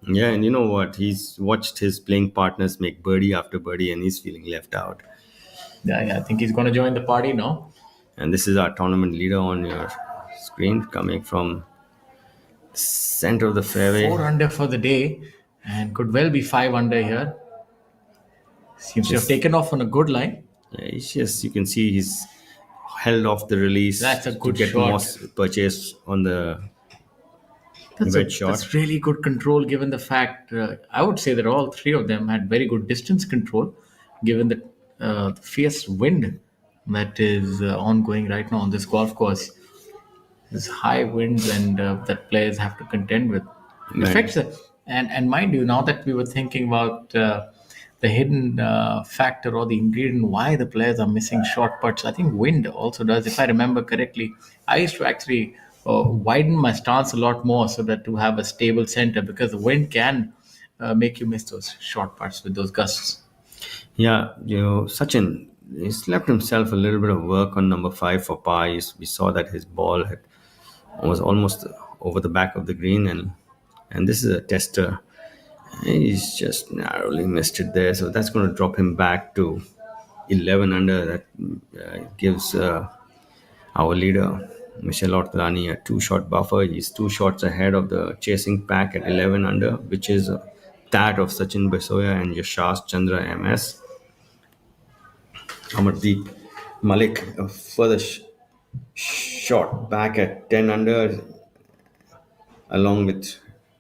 Yeah, and you know what? He's watched his playing partners make birdie after birdie, and he's feeling left out. Yeah, I think he's going to join the party now. And this is our tournament leader on your screen, coming from center of the fairway. 4 under for the day, and could well be 5 under here. Seems to have taken off on a good line. Yeah, you can see he's held off the release. That's a good to get shot. more purchase on the wedge shot. That's really good control, given the fact I would say that all 3 of them had very good distance control, given the fierce wind that is ongoing right now on this golf course. There's high winds and that players have to contend with. Right. Affects it. And mind you, now that we were thinking about the hidden factor or the ingredient why the players are missing short putts, I think wind also does. If I remember correctly, I used to actually widen my stance a lot more so that to have a stable center, because the wind can make you miss those short putts with those gusts. Yeah, Sachin, he's left himself a little bit of work on number 5 for par. We saw that his ball was almost over the back of the green, and this is a tester. He's just narrowly missed it there, so that's going to drop him back to 11 under. That gives our leader Michelle Ortolani a 2-shot buffer. He's 2 shots ahead of the chasing pack at 11 under, which is that of Sachin Basoya and Yashash Chandra MS. Amardeep Malik, a further shot back at 10 under, along with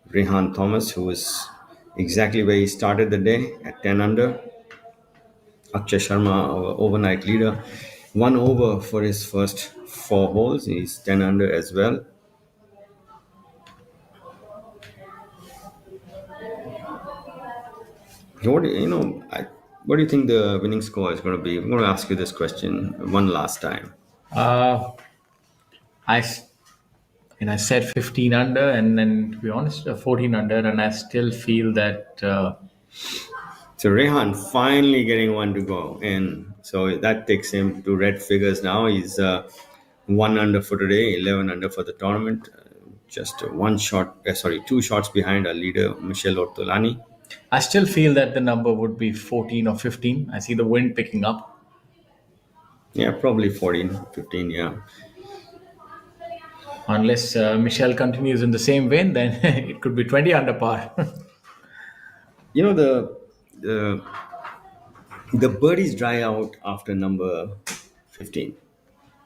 Rehan Thomas, who was exactly where he started the day at 10 under. Akshay Sharma, our overnight leader, 1 over for his first 4 holes. He's 10 under as well. What do you think the winning score is going to be? I'm going to ask you this question one last time. I said 15 under, and then to be honest, 14 under, and I still feel that. So Rehan finally getting one to go in. So that takes him to red figures now. He's 1 under for today, 11 under for the tournament. Just 2 shots behind our leader, Michelle Ortolani. I still feel that the number would be 14 or 15. I see the wind picking up. Yeah, probably 14, 15, yeah. Unless Michelle continues in the same vein, then it could be 20 under par. You know the the birdies dry out after number 15.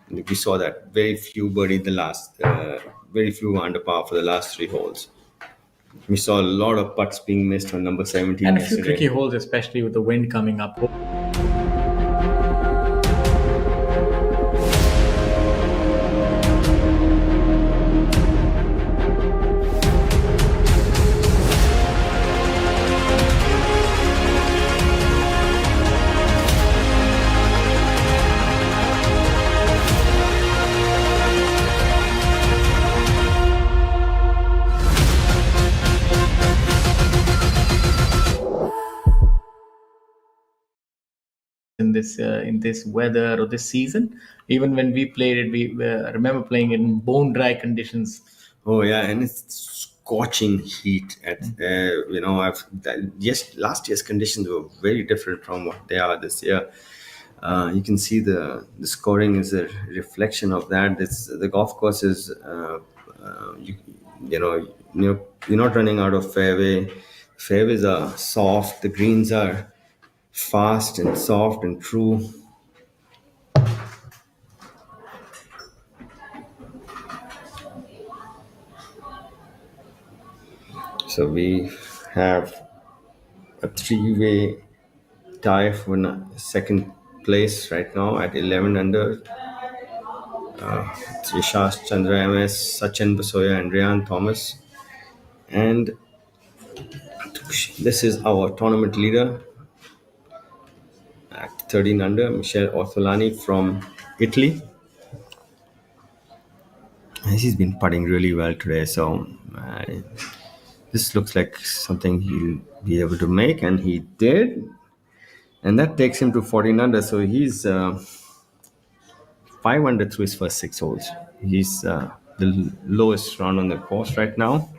We saw that very few birdies the last, very few under par for the last three holes. We saw a lot of putts being missed on number 17 And a few tricky yesterday. holes, especially with the wind coming up. In this weather or this season. Even when we played it, we remember playing it in bone dry conditions. Oh yeah, and it's scorching heat. At I've just last year's conditions were very different from what they are this year. You can see the scoring is a reflection of that. The golf course is you know you're not running out of fairway. Fairways are soft. The greens are fast and soft and true. So we have a three-way tie for second place right now at 11 under. Yashash Chandra MS, Sachin Basoya, and Ryan Thomas. And this is our tournament leader at 13 under, Michelle Ortolani from Italy. He's been putting really well today, so this looks like something he'll be able to make, and he did. And that takes him to 14 under, so he's 5 under through his first six holes. He's the lowest round on the course right now.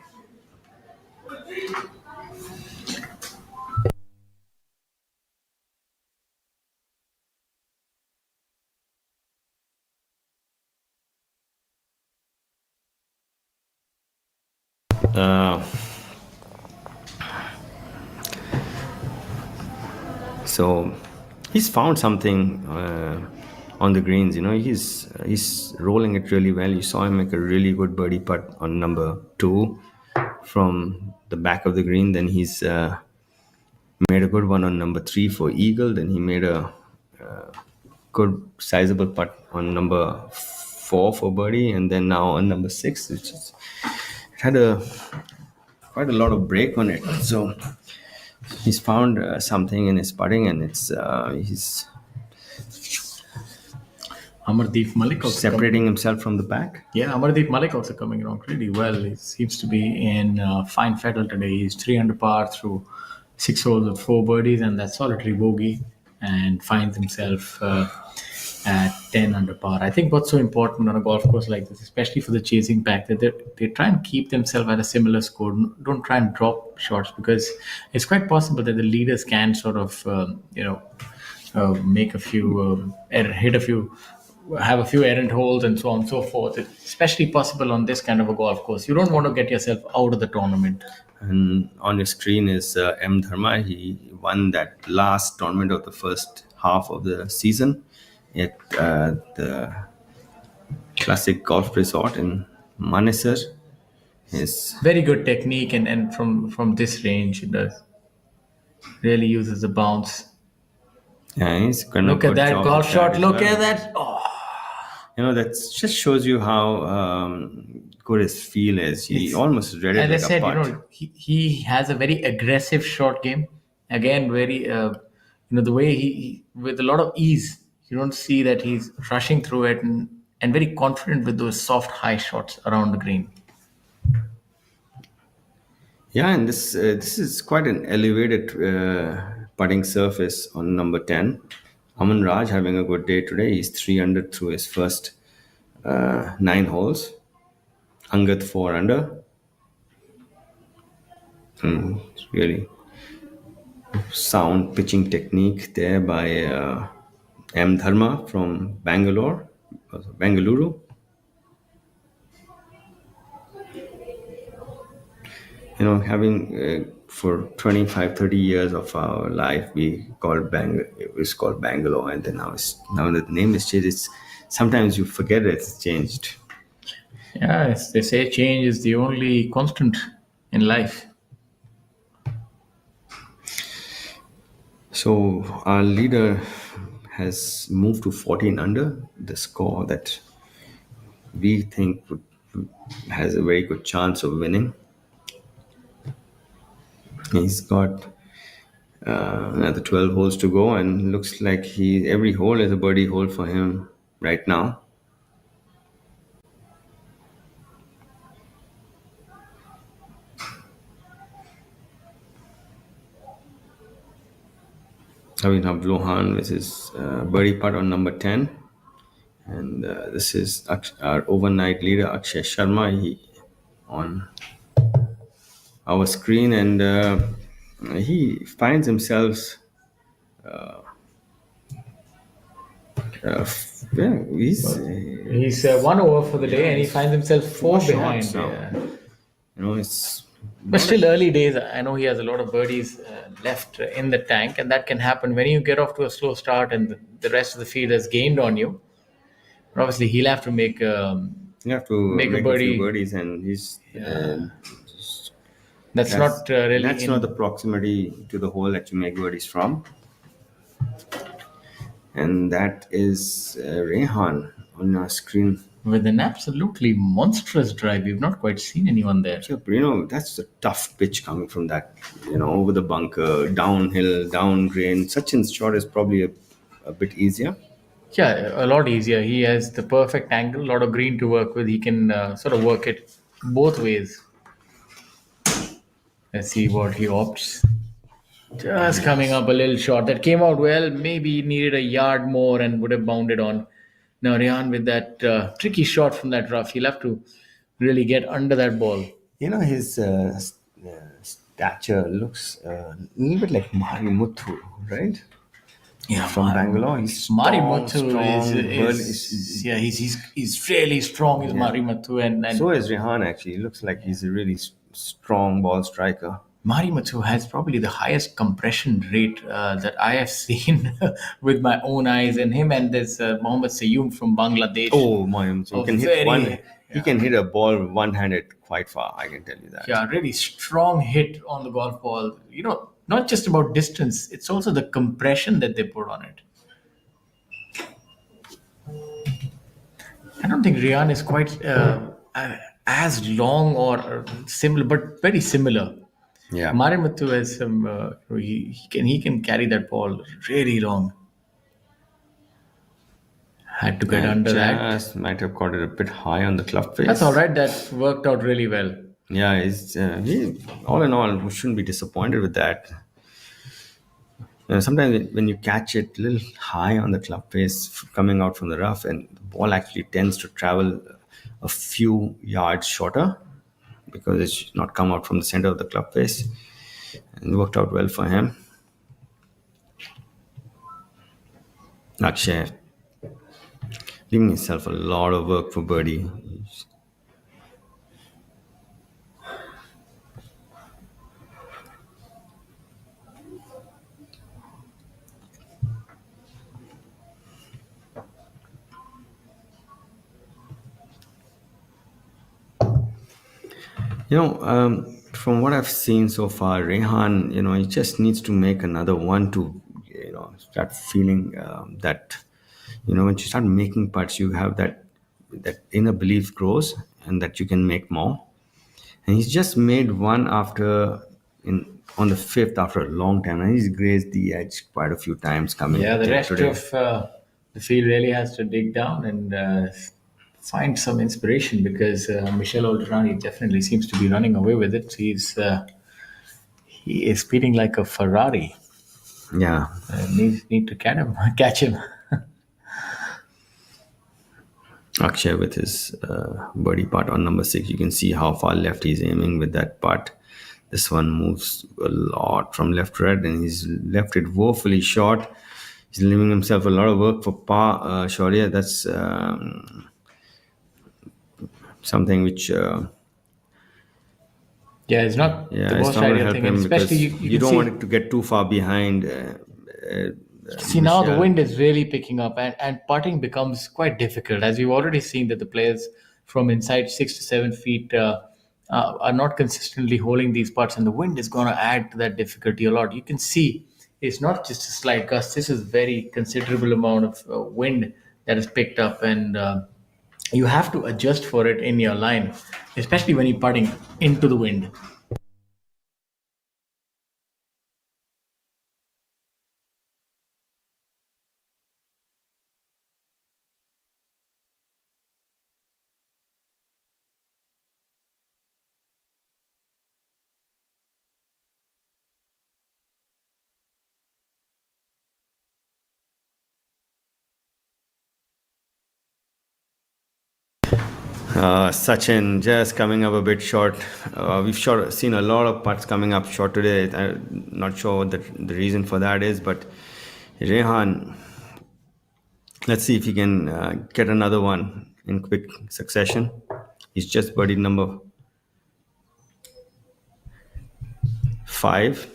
So he's found something on the greens. He's rolling it really well. You saw him make a really good birdie putt on number 2 from the back of the green. Then he's made a good one on number 3 for eagle. Then he made a good sizable putt on number 4 for birdie, and then now on number 6, which is, it had quite a lot of break on it. So he's found something in his putting, and he's Amardeep Malik also separating himself from the pack. Yeah, Amardeep Malik also coming along really well. He seems to be in fine fettle today. He's 3 under par through 6 holes with 4 birdies and that solitary bogey, and finds himself at 10 under par. I think what's so important on a golf course like this, especially for the chasing pack, that they try and keep themselves at a similar score. Don't try and drop shots, because it's quite possible that the leaders can sort of, make a few, hit a few, have a few errant holes and so on and so forth. It's especially possible on this kind of a golf course. You don't want to get yourself out of the tournament. And on your screen is M. Dharma. He won that last tournament of the first half of the season at the Classic Golf Resort in Manesar. His Very good technique, and from this range, it does really uses the bounce. Yeah, he's gonna Look at that golf shot. Look at that. Oh, that just shows you how good his feel is. He almost read it as I like a said, putt. he has a very aggressive short game. Again, very the way he with a lot of ease. You don't see that he's rushing through it, and very confident with those soft high shots around the green. Yeah, and this is quite an elevated putting surface on number 10. Aman Raj having a good day today. He's 3 under through his first 9 holes. Angat 4 under. Really sound pitching technique there by M. Dharma from Bengaluru. Having for 25, 30 years of our life, it was called Bangalore, and then now that the name is changed, sometimes you forget it's changed. Yeah, they say change is the only constant in life. So our leader has moved to 14 under, the score that we think has a very good chance of winning. He's got another 12 holes to go, and looks like every hole is a birdie hole for him right now. Abhinav Lohan with his birdie putt on number 10. And this is our overnight leader, Akshay Sharma, on our screen. And he finds himself, He's 1 over for the day, and he finds himself four behind. shots now. Yeah. It's But still early days. I know he has a lot of birdies left in the tank, and that can happen when you get off to a slow start and the rest of the field has gained on you. But obviously, he'll have to make you have to make a a birdie. few birdies, and That's not really. that's not the proximity to the hole that you make birdies from. And that is Rehan on our screen. With an absolutely monstrous drive. We've not quite seen anyone there. So, that's a tough pitch coming from that, over the bunker, downhill, down grain. Sachin's shot is probably a bit easier. Yeah, a lot easier. He has the perfect angle, a lot of green to work with. He can sort of work it both ways. Let's see what he opts. Just coming up a little short. That came out well. Maybe he needed a yard more and would have bounded on. Now, Rehan with that tricky shot from that rough. He'll have to really get under that ball. His stature looks a little bit like Mari Muthu, right? Yeah, From Bangalore. He's Mari strong, Muthu strong, he's really strong. Is Mari Muthu and so is Rehan, actually. He looks like he's a really strong ball striker. Mari Muthu has probably the highest compression rate that I have seen with my own eyes. And him and this Mohammad Sayoom from Bangladesh. Oh, my! So he can hit a ball one-handed quite far. I can tell you that. Yeah, really strong hit on the golf ball. Not just about distance; it's also the compression that they put on it. I don't think Rian is quite as long or similar, but very similar. Yeah. Mari Muthu has some. He can carry that ball really long. Had to get under that. Just might have caught it a bit high on the club face. That's all right. That worked out really well. Yeah, he all in all, we shouldn't be disappointed with that. Sometimes when you catch it a little high on the club face coming out from the rough, and the ball actually tends to travel a few yards shorter because it's not come out from the center of the club face, and it worked out well for him. Akshay giving himself a lot of work for birdie. From what I've seen so far, Rehan, he just needs to make another one to, start feeling that, when you start making putts, you have that inner belief grows and that you can make more. And he's just made one on the fifth after a long time, and he's grazed the edge quite a few times coming. Yeah, the rest today. of the field really has to dig down and find some inspiration because Michel Oltrani definitely seems to be running away with it. He is speeding like a Ferrari. Yeah. Need to catch him. Akshay with his birdie putt on number 6. You can see how far left he's aiming with that putt. This one moves a lot from left to right, and he's left it woefully short. He's leaving himself a lot of work for par. Shaurya, that's something which... Yeah, it's not the Yeah, it's most not going to ideal help thing, and him especially because you you can don't want see. it to get too far behind See, now the Michelle. wind is really picking up, and putting becomes quite difficult, as we've already seen that the players from inside 6 to 7 feet are not consistently holding these putts, and the wind is going to add to that difficulty a lot. You can see it's not just a slight gust; this is very considerable amount of wind that is picked up, and you have to adjust for it in your line, especially when you're putting into the wind. Sachin just coming up a bit short. Seen a lot of putts coming up short today. I'm not sure what the reason for that is, but Rehan, let's see if he can get another one in quick succession. He's just birdied number 5.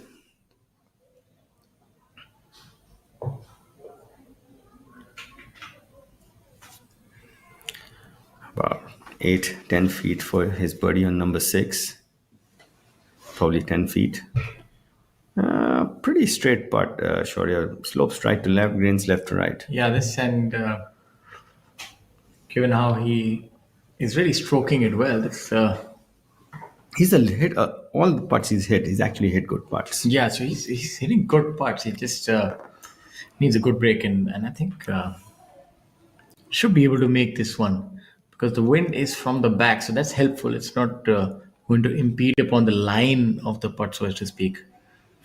About 8-10 feet for his birdie on number 6. Probably 10 feet. Pretty straight putt, Shaurya. Slopes right to left, greens left to right. Yeah, this and given how he is really stroking it well, it's He's a hit. All the putts he's hit, he's actually hit good putts. yeah. So he's hitting good putts. He just needs a good break, and I think should be able to make this one because the wind is from the back, so that's helpful. It's not going to impede upon the line of the putt, so as to speak,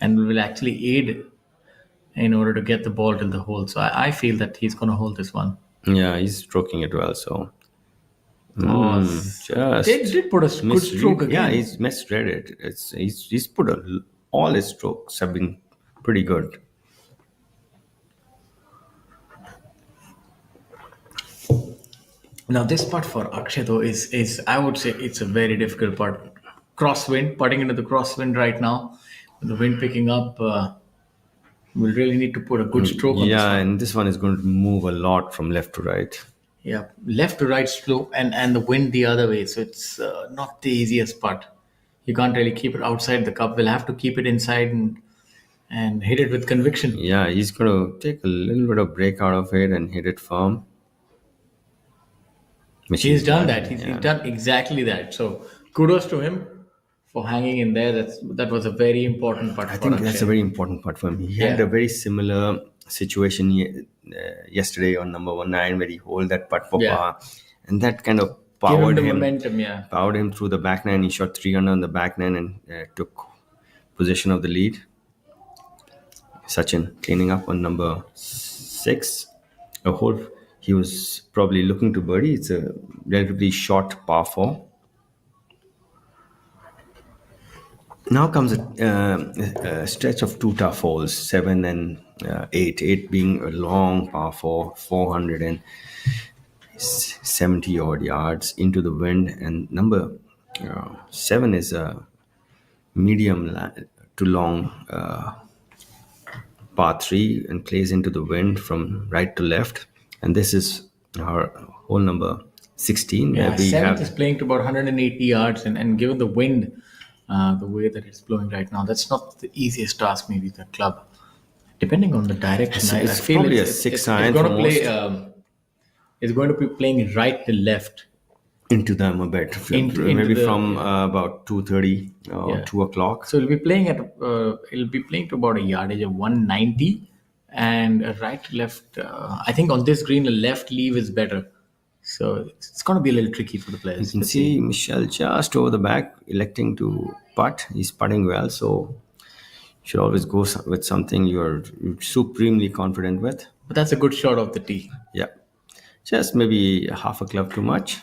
and will actually aid in order to get the ball till the hole. So I feel that he's going to hold this one. Yeah, he's stroking it well. So Oh, they just did put a good stroke misread. Yeah, again. he's misread it. He's put all his strokes have been pretty good. Now this putt for Akshay though is I would say it's a very difficult putt. Crosswind, putting into the crosswind right now, with the wind picking up, we'll really need to put a good stroke on this Yeah, one. and this one is going to move a lot from left to right. Yeah, left to right slope and the wind the other way, so it's not the easiest putt. You can't really keep it outside the cup. We'll have to keep it inside and hit it with conviction. Yeah, he's going to take a little bit of break out of it and hit it firm. Which He's done that. He's yeah. done exactly that. So kudos to him for hanging in there. That was a very important putt I for think Akshay. that's a very important part for him. He had Yeah. a very similar situation yesterday on number 19 where he hold that putt for Yeah. par, and that kind of Give him powered the him. momentum, yeah. Powered him through the back nine. He shot 3 under on the back nine and took possession of the lead. Sachin cleaning up on number 6. A hole he was probably looking to birdie. It's a relatively short par 4. Now comes a stretch of 2 tough holes, 7 and 8. 8 being a long par 4, 470 odd yards into the wind, and number 7 is a to long par 3 and plays into the wind from right to left. And this is our hole number 16, Yeah, where we seventh have is playing to about 180 yards, and given the wind, the way that it's blowing right now, that's not the easiest task. Maybe the club, depending on the direction, I it's feel probably a it's 6 it's iron going for to play. most. It's going to be playing right to left. Into them a bit, Into maybe the- from about 2:30 or Yeah. 2 o'clock. So it'll be playing to about a yardage of 190, and a right to left. I think on this green, a left leave is better. So it's going to be a little tricky for the You players. can Let's see Michelle just over the back, electing to putt. He's putting well, so you should always go with something you're supremely confident with. But that's a good shot of the tee. Yeah, just maybe half a club too much.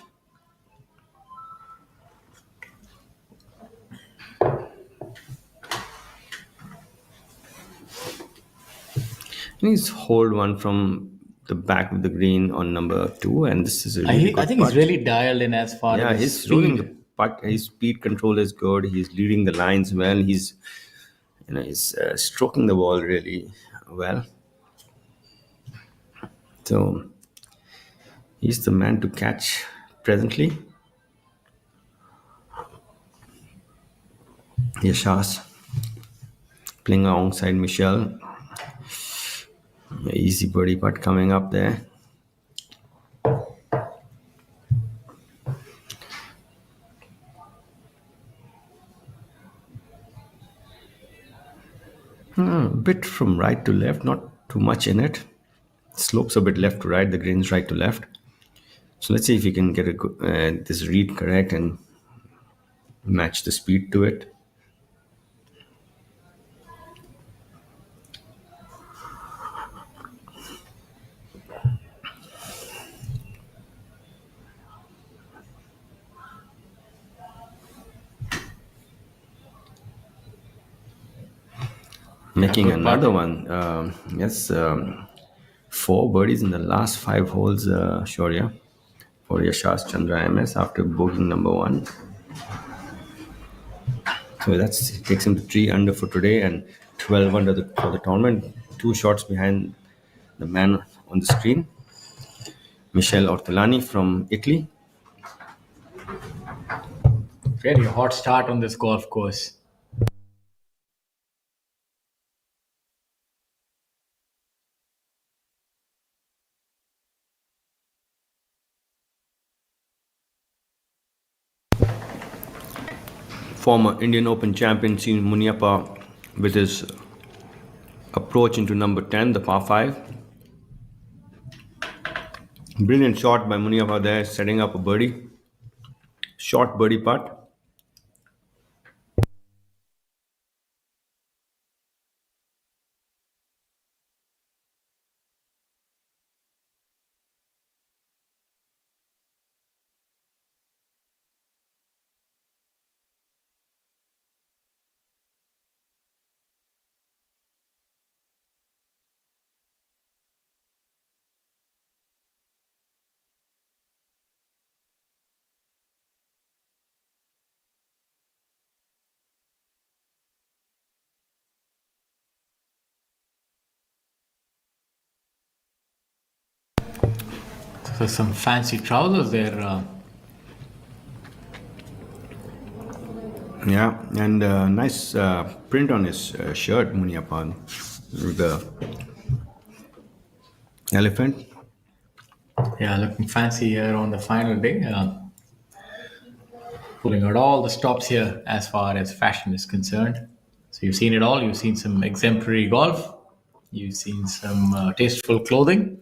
And he's hold one from the back of the green on number 2, and this is a really good I think he's putt. really dialed in as far Yeah, as he's speed. rolling the his speed control is good. He's leading the lines well. He's stroking the ball really well. So he's the man to catch presently. Yashas playing alongside Michelle. Easy birdie putt coming up there. A bit from right to left, not too much in it. Slopes a bit left to right, the green's right to left. So let's see if we can get this read correct and match the speed to it. Making another one. Yes, 4 birdies in the last 5 holes, Shaurya, for Yashas Chandra MS after bogeying number 1. So that takes him to 3 under for today and 12 under for the tournament. 2 shots behind the man on the screen, Michele Ortolani from Italy. Very hot start on this golf course. Former Indian Open champion Sinu Muniappa with his approach into number 10, the par 5. Brilliant shot by Muniappa there, setting up a birdie. Short birdie putt. So some fancy trousers there. Yeah, and nice print on his shirt, Muniappa, with the elephant. Yeah, looking fancy here on the final day. Pulling out all the stops here as far as fashion is concerned. So you've seen it all. You've seen some exemplary golf. You've seen some tasteful clothing.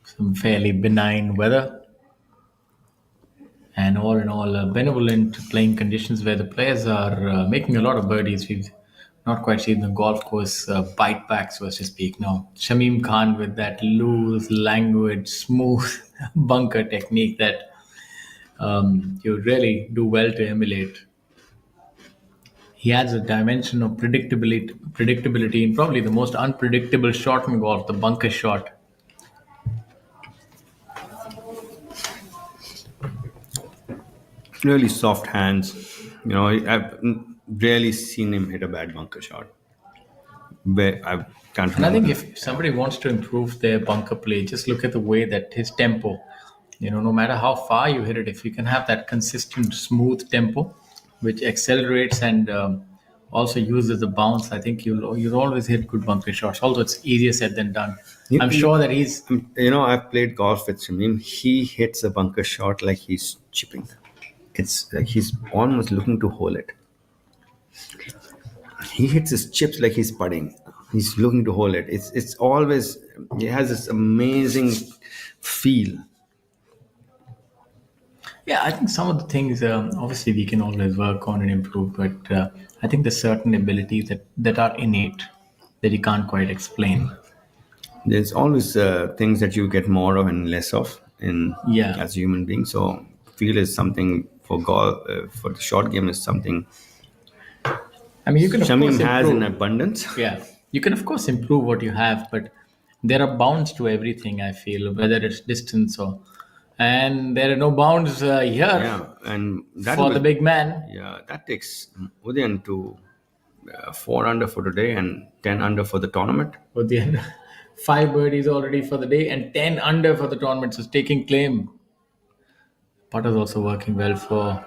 Some fairly benign weather. And all in all, benevolent playing conditions where the players are making a lot of birdies. We've not quite seen the golf course bite back, so to speak. Now, Shamim Khan with that loose, languid, smooth bunker technique that you really do well to emulate. He adds a dimension of predictability in probably the most unpredictable shot in golf, the bunker shot. Really soft hands. I've rarely seen him hit a bad bunker shot. I can't And I remember. think if somebody wants to improve their bunker play, just look at the way that his tempo, no matter how far you hit it, if you can have that consistent, smooth tempo, which accelerates and also uses the bounce, I think you'll always hit good bunker shots. Also, it's easier said than done. I'm sure that he's. I've played golf with him. He hits a bunker shot like he's chipping. It's like he's almost looking to hole it. He hits his chips like he's putting. He's looking to hole it. It's always, it has this amazing feel. Yeah, I think some of the things, obviously, we can always work on and improve, but I think there's certain abilities that are innate that you can't quite explain. There's always things that you get more of and less of Yeah. as a human being. So feel is something for golf, for the short game is something I mean, you can, of course, Shamim has in improve. abundance. Yeah, you can of course improve what you have, but there are bounds to everything. I feel whether it's distance or, And there are no bounds here Yeah, and that for will, the big man. yeah, that takes Udayan to 4 under for today and 10 under for the tournament. With the end, 5 birdies already for the day and 10 under for the tournament. So taking claim. Putter's also working well for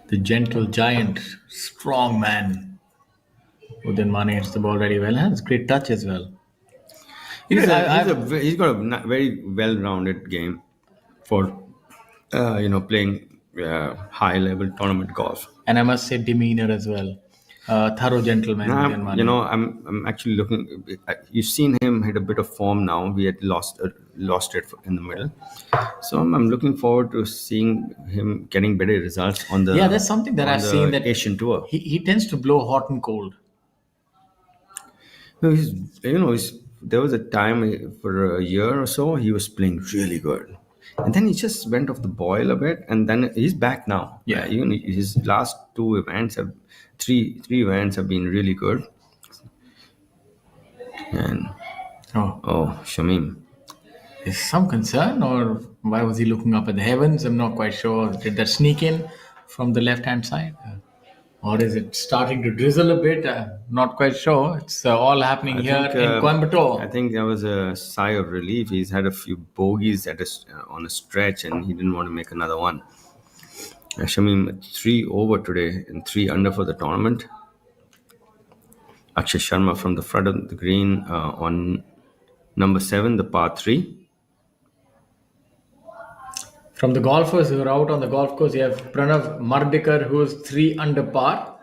the gentle giant, strong man. Udin Mane hits the ball very well. Has great touch as well. He's got a very well-rounded game for playing high-level tournament golf. And I must say demeanor as well. Thorough gentleman. Udin Now, Mane. I'm actually looking. You've seen him hit a bit of form now. We had lost it in the middle, so I'm looking forward to seeing him getting better results on the. Yeah, that's something that on I've the seen that Asian tour. he tends to blow hot and cold. No, there was a time for a year or so he was playing really good, and then he just went off the boil a bit, and then he's back now. Yeah. Even his last three events have been really good, and Oh, Shamim. is some concern, or why was he looking up at the heavens? I'm not quite sure. Did that sneak in from the left hand side? Or is it starting to drizzle a bit? Not quite sure. It's all happening here in Coimbatore. I think there was a sigh of relief. He's had a few bogeys on a stretch, and he didn't want to make another one. Shamim 3 over today and 3 under for the tournament. Akshay Sharma from the front of the green on number 7, the par 3. From the golfers who are out on the golf course, you have Pranav Mardikar, who is 3 under par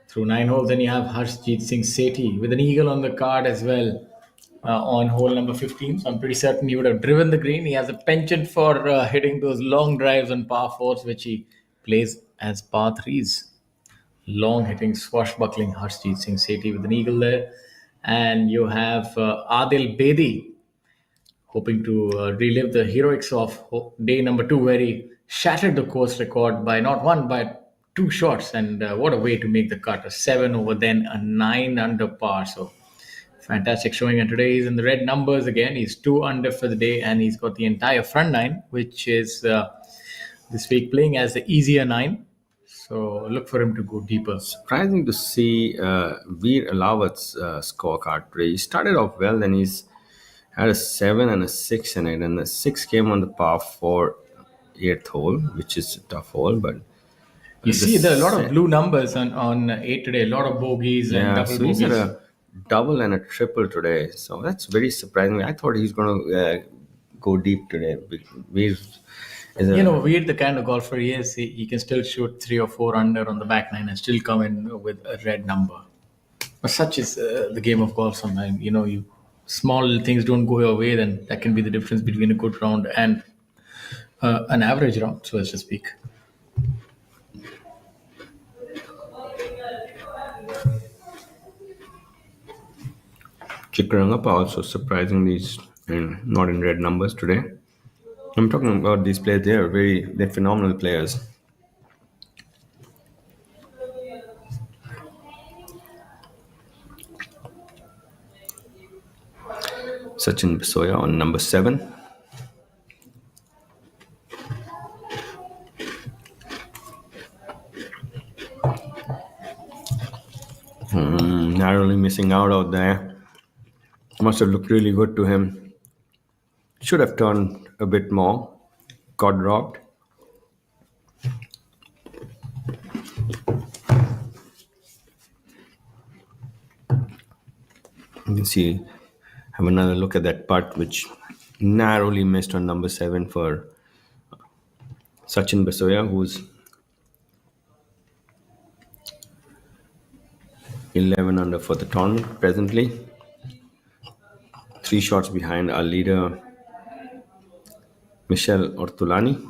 through 9 holes. Then you have Harshjeet Singh Sethi with an eagle on the card as well on hole number 15. So I'm pretty certain he would have driven the green. He has a penchant for hitting those long drives on par 4s, which he plays as par 3s. Long hitting, swashbuckling Harshjeet Singh Sethi with an eagle there. And you have Adil Bedi hoping to relive the heroics of day number 2, where he shattered the course record by not one but 2 shots. And what a way to make the cut. A 7 over, then a 9 under par. So fantastic showing. And today he's in the red numbers again. He's 2 under for the day, and he's got the entire front 9, which is this week playing as the easier 9. So look for him to go deeper. Surprising to see Veer Alawat's scorecard today. He started off well, then he's had a 7 and a 6 in it, and the 6 came on the par 4 8th hole, which is a tough hole. But you see, there are a lot of blue numbers on 8 today, a lot of bogeys and double so bogeys. he's had a double and a triple today, so that's very surprising. I thought he's going to go deep today. Veer Veer, the kind of golfer he is, he can still shoot 3 or 4 under on the back nine and still come in with a red number. But such is the game of golf sometimes. Small things don't go your way, then that can be the difference between a good round and an average round, so as to speak. Chikarangappa also surprisingly not in red numbers today. I'm talking about these players. They're phenomenal players. Sachin Bisoya on number 7. Narrowly missing out there. Must have looked really good to him. Should have turned a bit more. Got dropped. You can see, have another look at that putt, which narrowly missed on number 7 for Sachin Bisoya, who's 11 under for the tournament presently. 3 shots behind our leader, Michel Ortolani.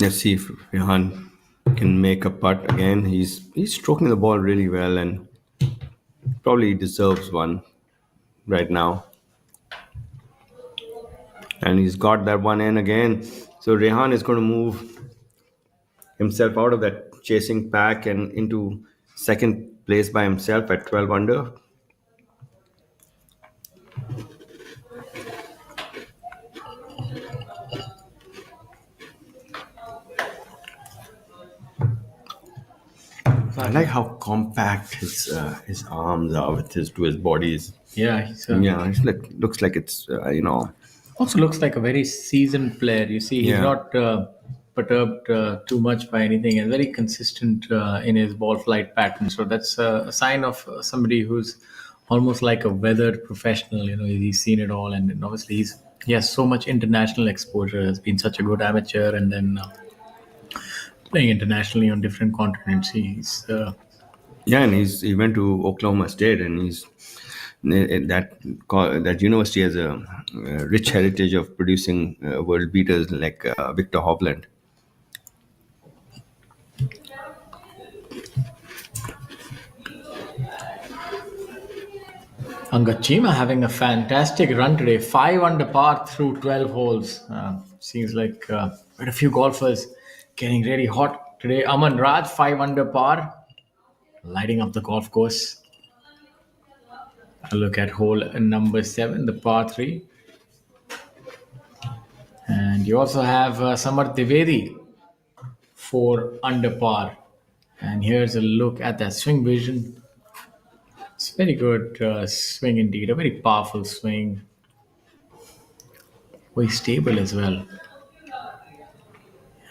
Let's see if Rehan can make a putt again. He's stroking the ball really well and probably deserves one right now. And he's got that one in again. So Rehan is going to move himself out of that chasing pack and into second place by himself at 12 under. I like how compact his arms are with his to his bodies. Yeah, Yeah, it's looks like it's also looks like a very seasoned player. You see, he's Yeah. not perturbed too much by anything, and very consistent in his ball flight pattern. So that's a sign of somebody who's almost like a weathered professional. He's seen it all, and obviously he has so much international exposure. Has been such a good amateur, and then playing internationally on different continents. He's Yeah, and he went to Oklahoma State, and that university has a rich heritage of producing world beaters like Victor Hovland. Angachima having a fantastic run today. 5 under par through 12 holes. Seems like quite a few golfers getting really hot today. Aman Raj, 5 under par, lighting up the golf course. A look at hole number 7, the par 3. And you also have Samar Divedi, 4 under par. And here's a look at that swing vision. It's very good swing indeed, a very powerful swing. Very stable as well.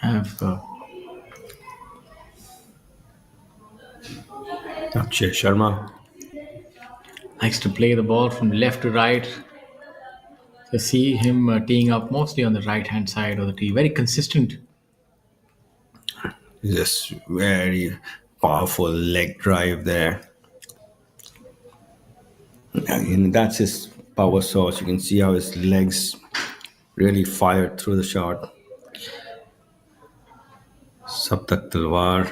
Have Akshay Sharma. likes to play the ball from left to right. So see him teeing up mostly on the right hand side of the tee. Very consistent. Just very powerful leg drive there. And that's his power source. You can see how his legs really fired through the shot. Sabtak Talwar.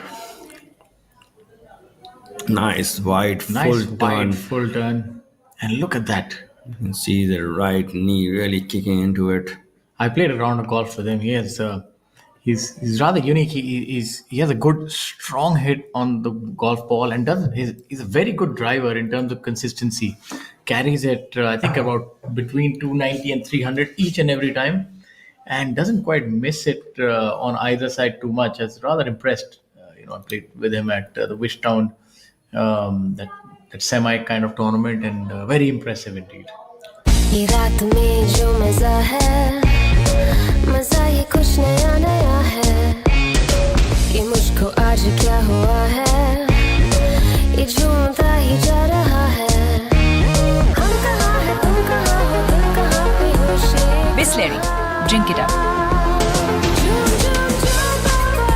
Nice wide Nice full wide turn. full turn. And look at that. You can see the right knee really kicking into it. I played a round of golf with him. He's rather unique. He has a good strong hit on the golf ball and he's a very good driver in terms of consistency. Carries it I think about between 290 and 300 each and every time, and doesn't quite miss it on either side too much. I was rather impressed. I played with him at the Wishtown that semi kind of tournament, and very impressive indeed. ये रात में जो मजा है मजा ये कुछ नया नया है कि मुझको आज क्या हुआ है ये झूमता ही जा रहा है हम कहाँ हैं तुम कहाँ हो दिल कहाँ पे होशे Bisleri, drink it up. झूम झूम झूम बाबा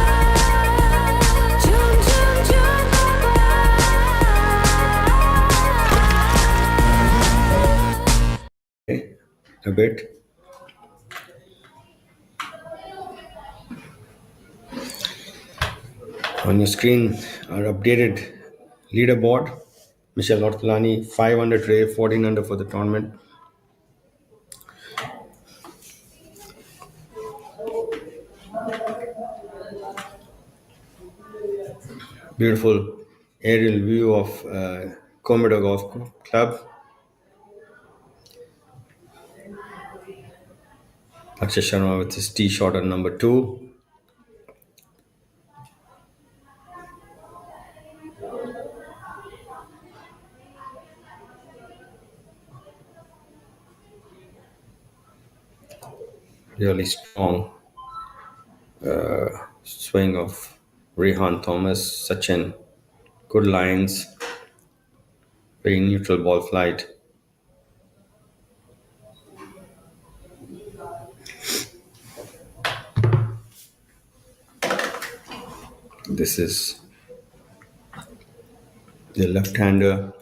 झूम झूम झूम बाबा A bit. On your screen, our updated leaderboard. Michelle Ortolani, 5 under today, 14 under for the tournament. Beautiful aerial view of Coimbatore Golf Club. Akshay Sharma with his tee shot on number 2. Really strong swing of Rehan Thomas, Sachin. Good lines. Very neutral ball flight. This is the left-hander.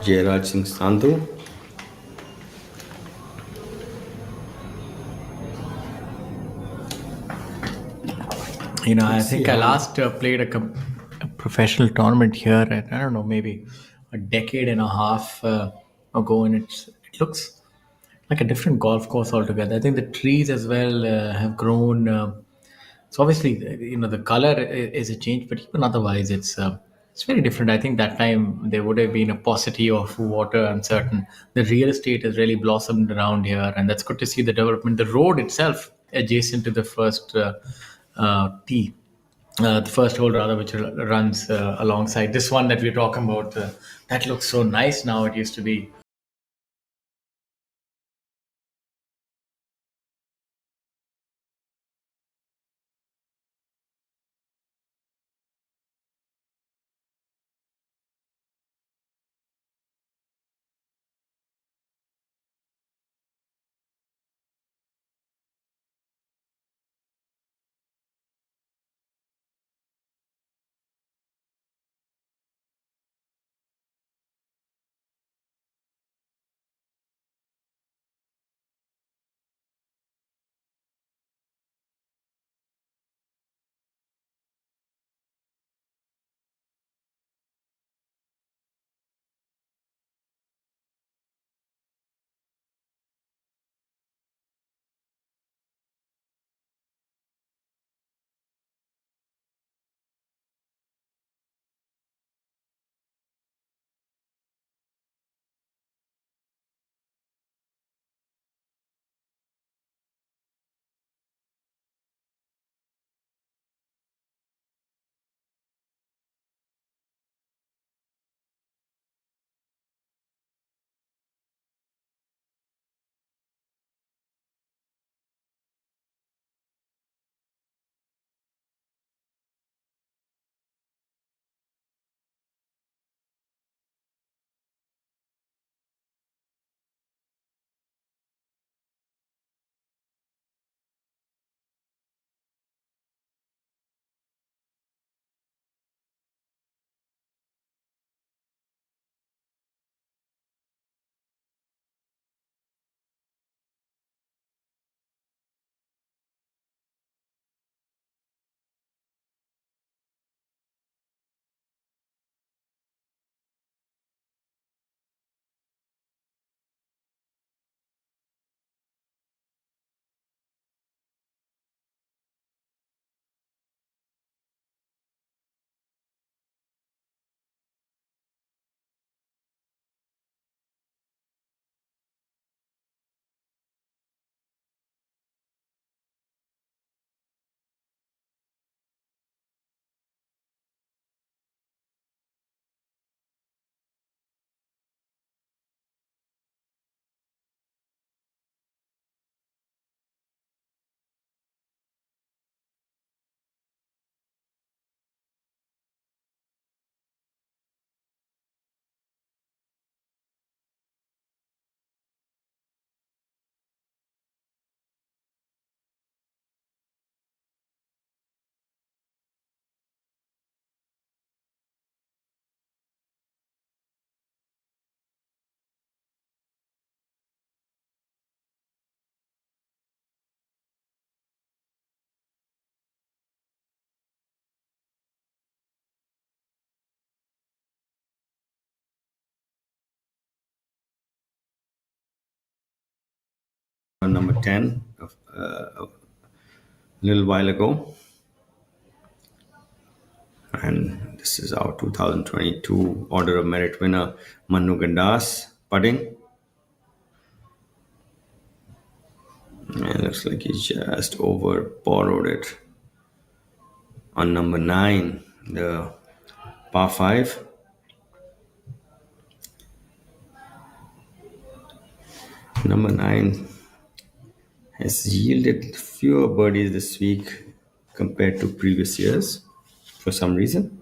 Jairaj Singh Sandhu. I think I last played a professional tournament here at, I don't know, maybe a decade and a half ago, and it looks like a different golf course altogether. I think the trees as well have grown. So obviously, the color is a change, but even otherwise, it's very different. I think that time there would have been a paucity of water, uncertain. The real estate has really blossomed around here, and that's good to see the development. The road itself, adjacent to the first tee, the first hole rather, which runs alongside this one that we're talking about, that looks so nice now. It used to be on number 10 a little while ago. And this is our 2022 Order of Merit winner, Manu Gandas, putting. And it looks like he just over borrowed it on number 9, the par 5. Number 9 has yielded fewer birdies this week compared to previous years for some reason.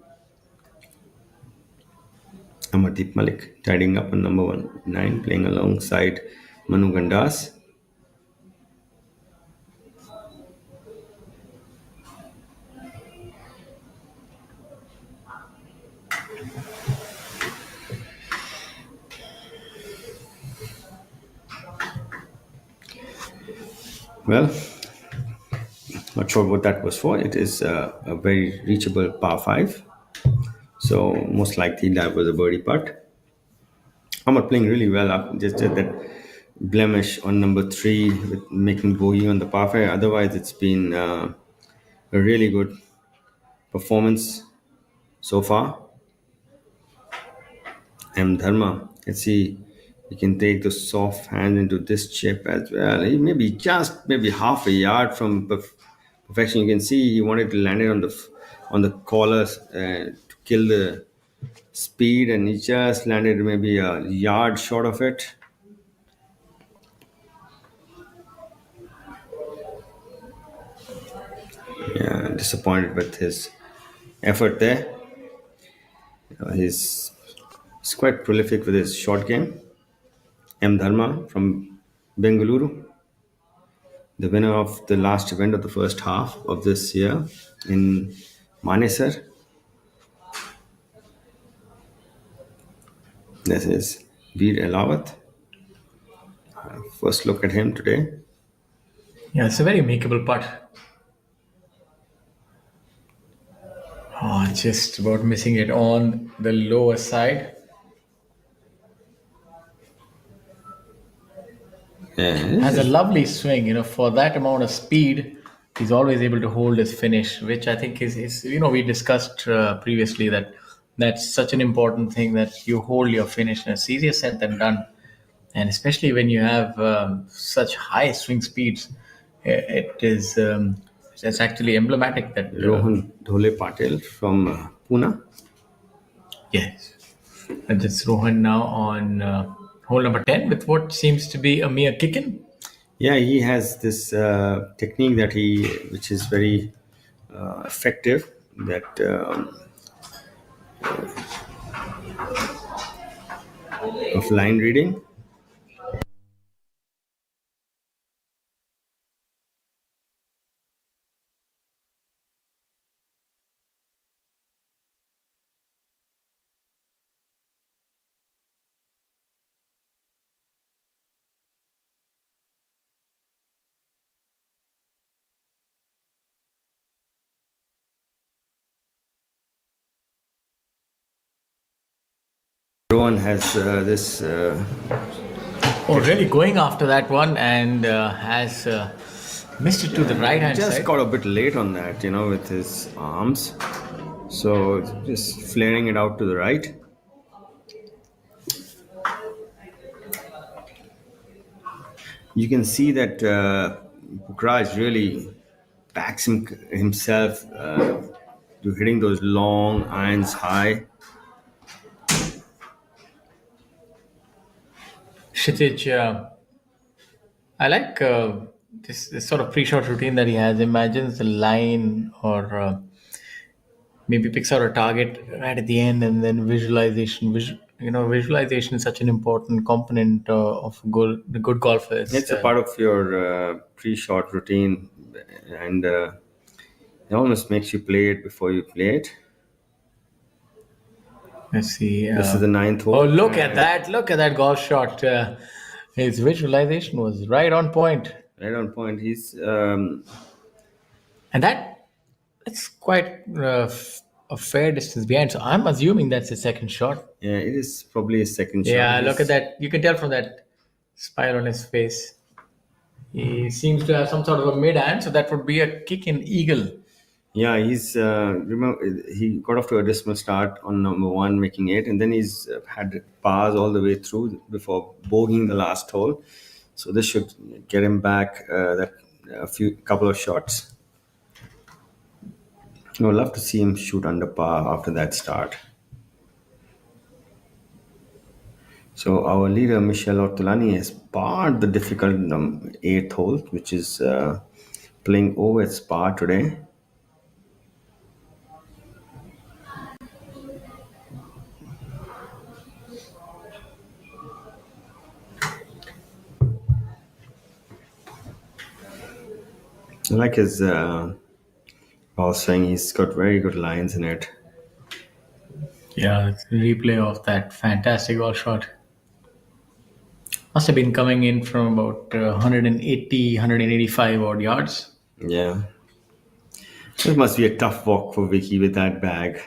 Amardeep Malik tidying up on number 9, playing alongside Manu Gandas. Well, not sure what that was for. It is a very reachable par 5. So most likely that was a birdie putt. Ahmad playing really well. Just that blemish on number three with making bogey on the par five. Otherwise, it's been a really good performance so far. M Dharma, let's see, he can take the soft hand into this chip as well. He may be just maybe half a yard from perfection. You can see he wanted to land it on the collar to kill the speed, and he just landed maybe a yard short of it. Yeah, disappointed with his effort there. He's quite prolific with his short game. M Dharma from Bengaluru, the winner of the last event of the first half of this year in Manesar. This is Veer Elawat. First look at him today. Yeah, it's a very makeable putt. Oh, just about missing it on the lower side. Yeah, Has a lovely swing, for that amount of speed. He's always able to hold his finish, which I think is we discussed previously that that's such an important thing, that you hold your finish, and it's easier said than done. And especially when you have such high swing speeds, it is it's actually emblematic that Rohan Dhole Patel from Pune. yes, and it's Rohan now on hole number 10 with what seems to be a mere kick-in. Yeah, he has this technique which is very effective. That of line reading. Rohan has this. Oh, really going after that one, and has missed it to the right hand Just side. got a bit late on that, with his arms. So just flaring it out to the right. You can see that Pukraj really backs himself to hitting those long irons high. Kshitij, I like this sort of pre-shot routine that he has. Imagines the line, or maybe picks out a target right at the end, and then visualization. Visualization is such an important component of the good golfer. It's a part of your pre-shot routine, and it almost makes you play it before you play it. Let's see. This is the ninth hole. Oh, look at that! Look at that golf shot. His visualization was right on point. Right on point. He's And that's quite a fair distance behind. So I'm assuming that's his second shot. yeah, it is probably a second shot. Yeah, look at that. You can tell from that smile on his face. He seems to have some sort of a mid hand, so that would be a kick in eagle. Yeah, he's remember he got off to a dismal start on number one, making it, and then he's had pars all the way through before bogeying the last hole. So this should get him back that a couple of shots. I would love to see him shoot under par after that start. So our leader Michel Ortolani has parred the difficult eighth hole, which is playing over its par today. I like his ball swing. He's got very good lines in it. Yeah, it's a replay of that fantastic golf shot. Must have been coming in from about 180, 185 odd yards. Yeah. It must be a tough walk for Vicky with that bag.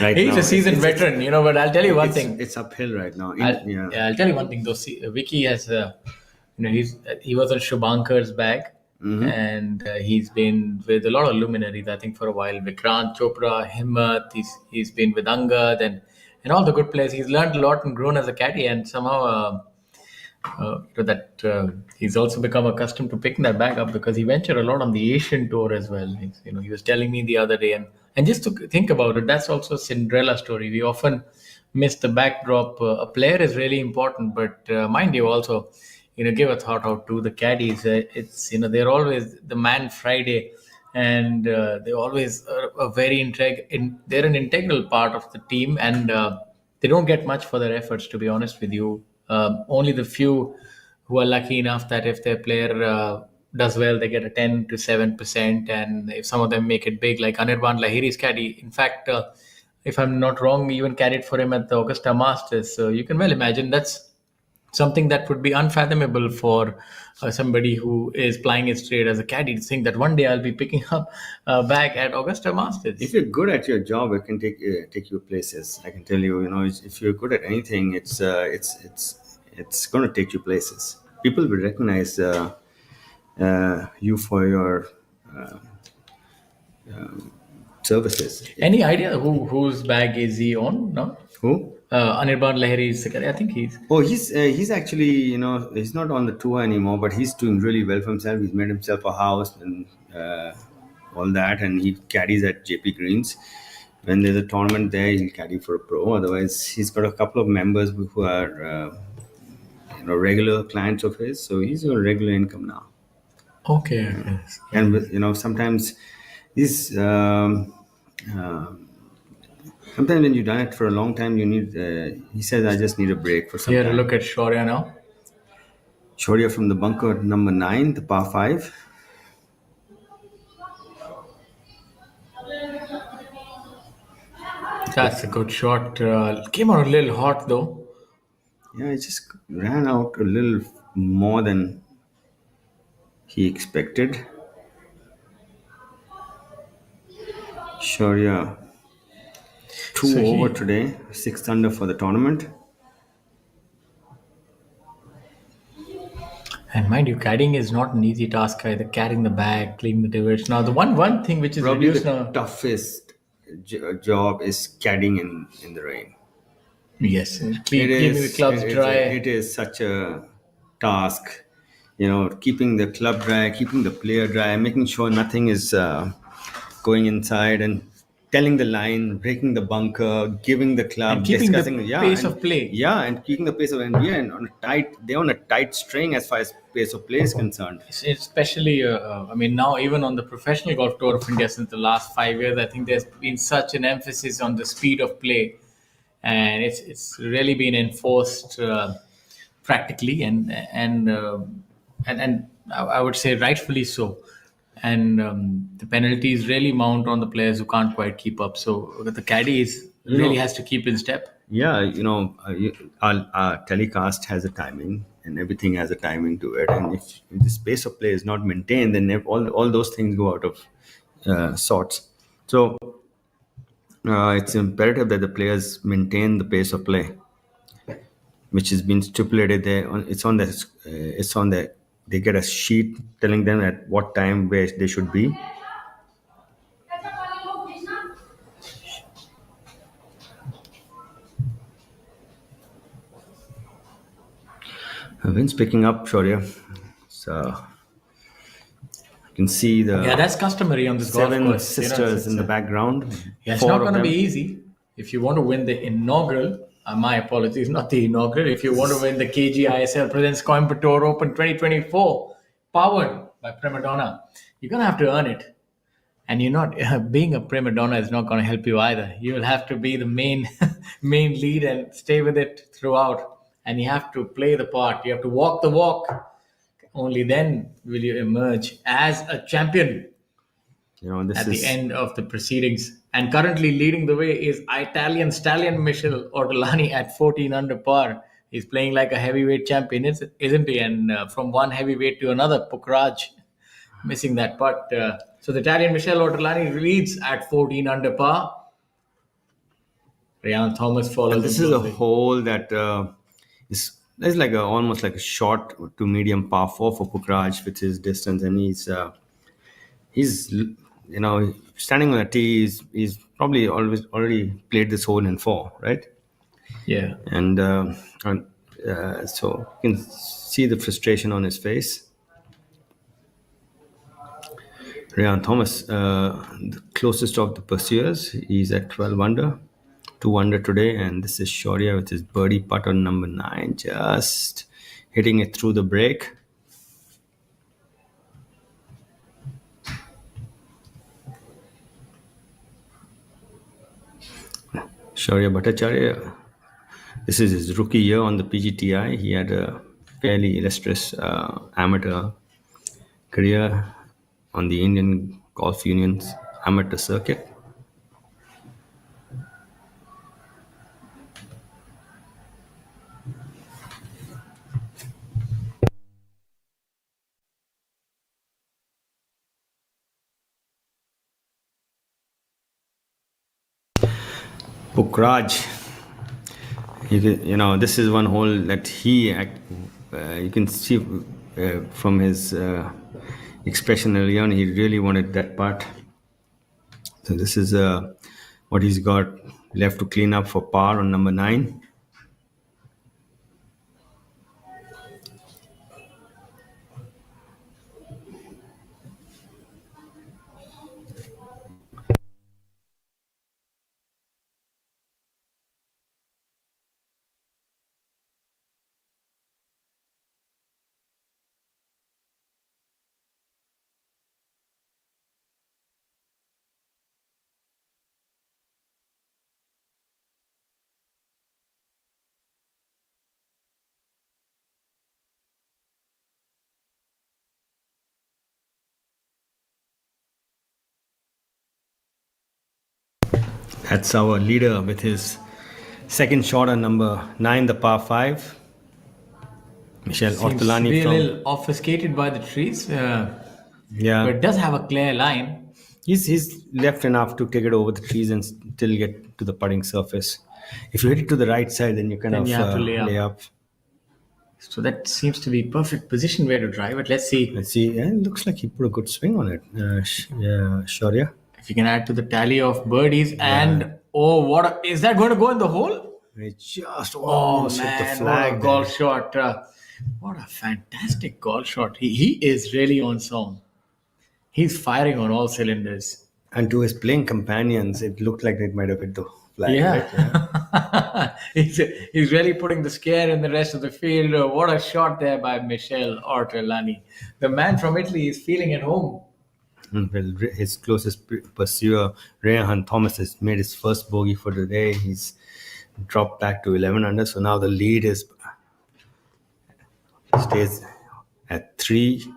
right He's now. a seasoned veteran, but I'll tell you one thing. It's uphill right now. I'll tell you one thing though. See, Vicky has, he was on Shubhankar's bag, and he's been with a lot of luminaries. I think for a while, Vikrant Chopra, Himmat. He's been with Angad and all the good players. He's learned a lot and grown as a caddy, and somehow. He's also become accustomed to picking that bag up because he ventured a lot on the Asian tour as well. He was telling me the other day, and just to think about it, that's also a Cinderella story. We often miss the backdrop. A player is really important, but mind you, also, give a thought out to the caddies. They're always the man Friday, and they always are a very they're an integral part of the team, and they don't get much for their efforts, to be honest with you. Only the few who are lucky enough that if their player does well, they get a 10 to 7%. And if some of them make it big, like Anirban Lahiri's caddy, in fact, if I'm not wrong, even carried for him at the Augusta Masters. So you can well imagine that's something that would be unfathomable for somebody who is plying his trade as a caddy to think that one day I'll be picking up back at Augusta Masters. If you're good at your job, it can take you places. I can tell you, if you're good at anything, it's going to take you places. People will recognize you for your services. Any idea whose bag is he on now? Who? Anirban Lahiri is, I think he's. Oh, he's actually, he's not on the tour anymore, but he's doing really well for himself. He's made himself a house and all that, and he caddies at JP Greens. When there's a tournament there, he'll caddy for a pro. Otherwise, he's got a couple of members who are regular clients of his, so he's a regular income now. Okay. And sometimes these. Sometimes when you've done it for a long time, you need. He says, "I just need a break for some Here, time." look at Shaurya now. Shaurya from the bunker number 9, the par 5. That's a good shot. Came out a little hot though. Yeah, it just ran out a little more than he expected. Shaurya, 2 over today, 6 under for the tournament. And mind you, caddying is not an easy task either. Carrying the bag, cleaning the divots. Now, the one thing which is Probably reduced the now. toughest job is caddying in the rain. Yes, keeping the clubs dry. It is such a task, keeping the club dry, keeping the player dry, making sure nothing is going inside, and telling the line, breaking the bunker, giving the club, And keeping discussing the pace of play. Yeah, and keeping the pace of and they're on a tight string as far as pace of play is concerned. Especially, now even on the professional golf tour of India since the last 5 years, I think there's been such an emphasis on the speed of play, and it's really been enforced practically, and I would say rightfully so. And the penalties really mount on the players who can't quite keep up. So the caddy really has to keep in step. Yeah, our telecast has a timing, and everything has a timing to it. And if the space of play is not maintained, then all those things go out of sorts. So it's imperative that the players maintain the pace of play, which has been stipulated there. They get a sheet telling them at what time where they should be. Wind's picking up, Shaurya. So you can see that's customary on this golf course. 7 sisters in the background. Yeah, it's not going to be easy. If you want to win the inaugural, my apologies, not the inaugural. If you want to win the KGiSL presents Coimbatore Open 2024, powered by Prima Donna, you're going to have to earn it. And you're not being a Prima Donna is not going to help you either. You will have to be the main lead and stay with it throughout. And you have to play the part. You have to walk the walk. Only then will you emerge as a champion at the end of the proceedings. And currently leading the way is Italian stallion Michel Ortolani at 14 under par. He's playing like a heavyweight champion, isn't he? And from one heavyweight to another, Pukraj missing that putt. So the Italian Michel Ortolani leads at 14 under par. Ryan Thomas follows And him this is a closely. hole that is like almost like a short to medium par four for Pukraj with his distance, and he's standing on a tee. He's probably always already played this hole in four, right? Yeah. And so you can see the frustration on his face. Ryan Thomas, the closest of the pursuers, he's at 12 under, 2 under today, and this is Shaurya with his birdie putt on number 9, just hitting it through the break. Shaurya Bhattacharya, this is his rookie year on the PGTI. He had a fairly illustrious amateur career on the Indian Golf Union's amateur circuit. Pukraj, this is one hole that you can see from his expression early on, he really wanted that putt. So this is what he's got left to clean up for par on number 9. That's our leader with his second shot on number 9, the par 5. Michel Seems to be Ortolani a from little obfuscated by the trees, but yeah. it does have a clear line. He's left enough to take it over the trees and still get to the putting surface. If you hit it to the right side, then you kind of you have to lay up. So that seems to be perfect position where to drive it. Let's see Let's see. Yeah, it looks like he put a good swing on it. Shaurya. if you can add to the tally of birdies. And is that going to go in the hole? It just Oh almost hit the man, flag. what a golf shot! What a fantastic golf shot! He is really on song. He's firing on all cylinders. And to his playing companions, it looked like it might have hit the flag. Yeah, Right? he's really putting the scare in the rest of the field. What a shot there by Michel Ortolani. The man from Italy is feeling at home. Well, his closest pursuer, Ryan Thomas, has made his first bogey for the day. He's dropped back to 11 under. So now the lead stays at 3.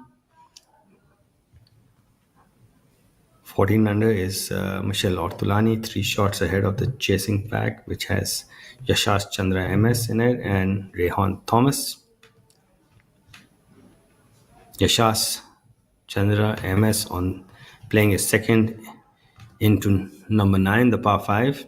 14 under is Michel Ortolani, 3 shots ahead of the chasing pack, which has Yashash Chandra MS in it and Rehan Thomas. Yashash Chandra MS on playing his second into number 9, the par 5.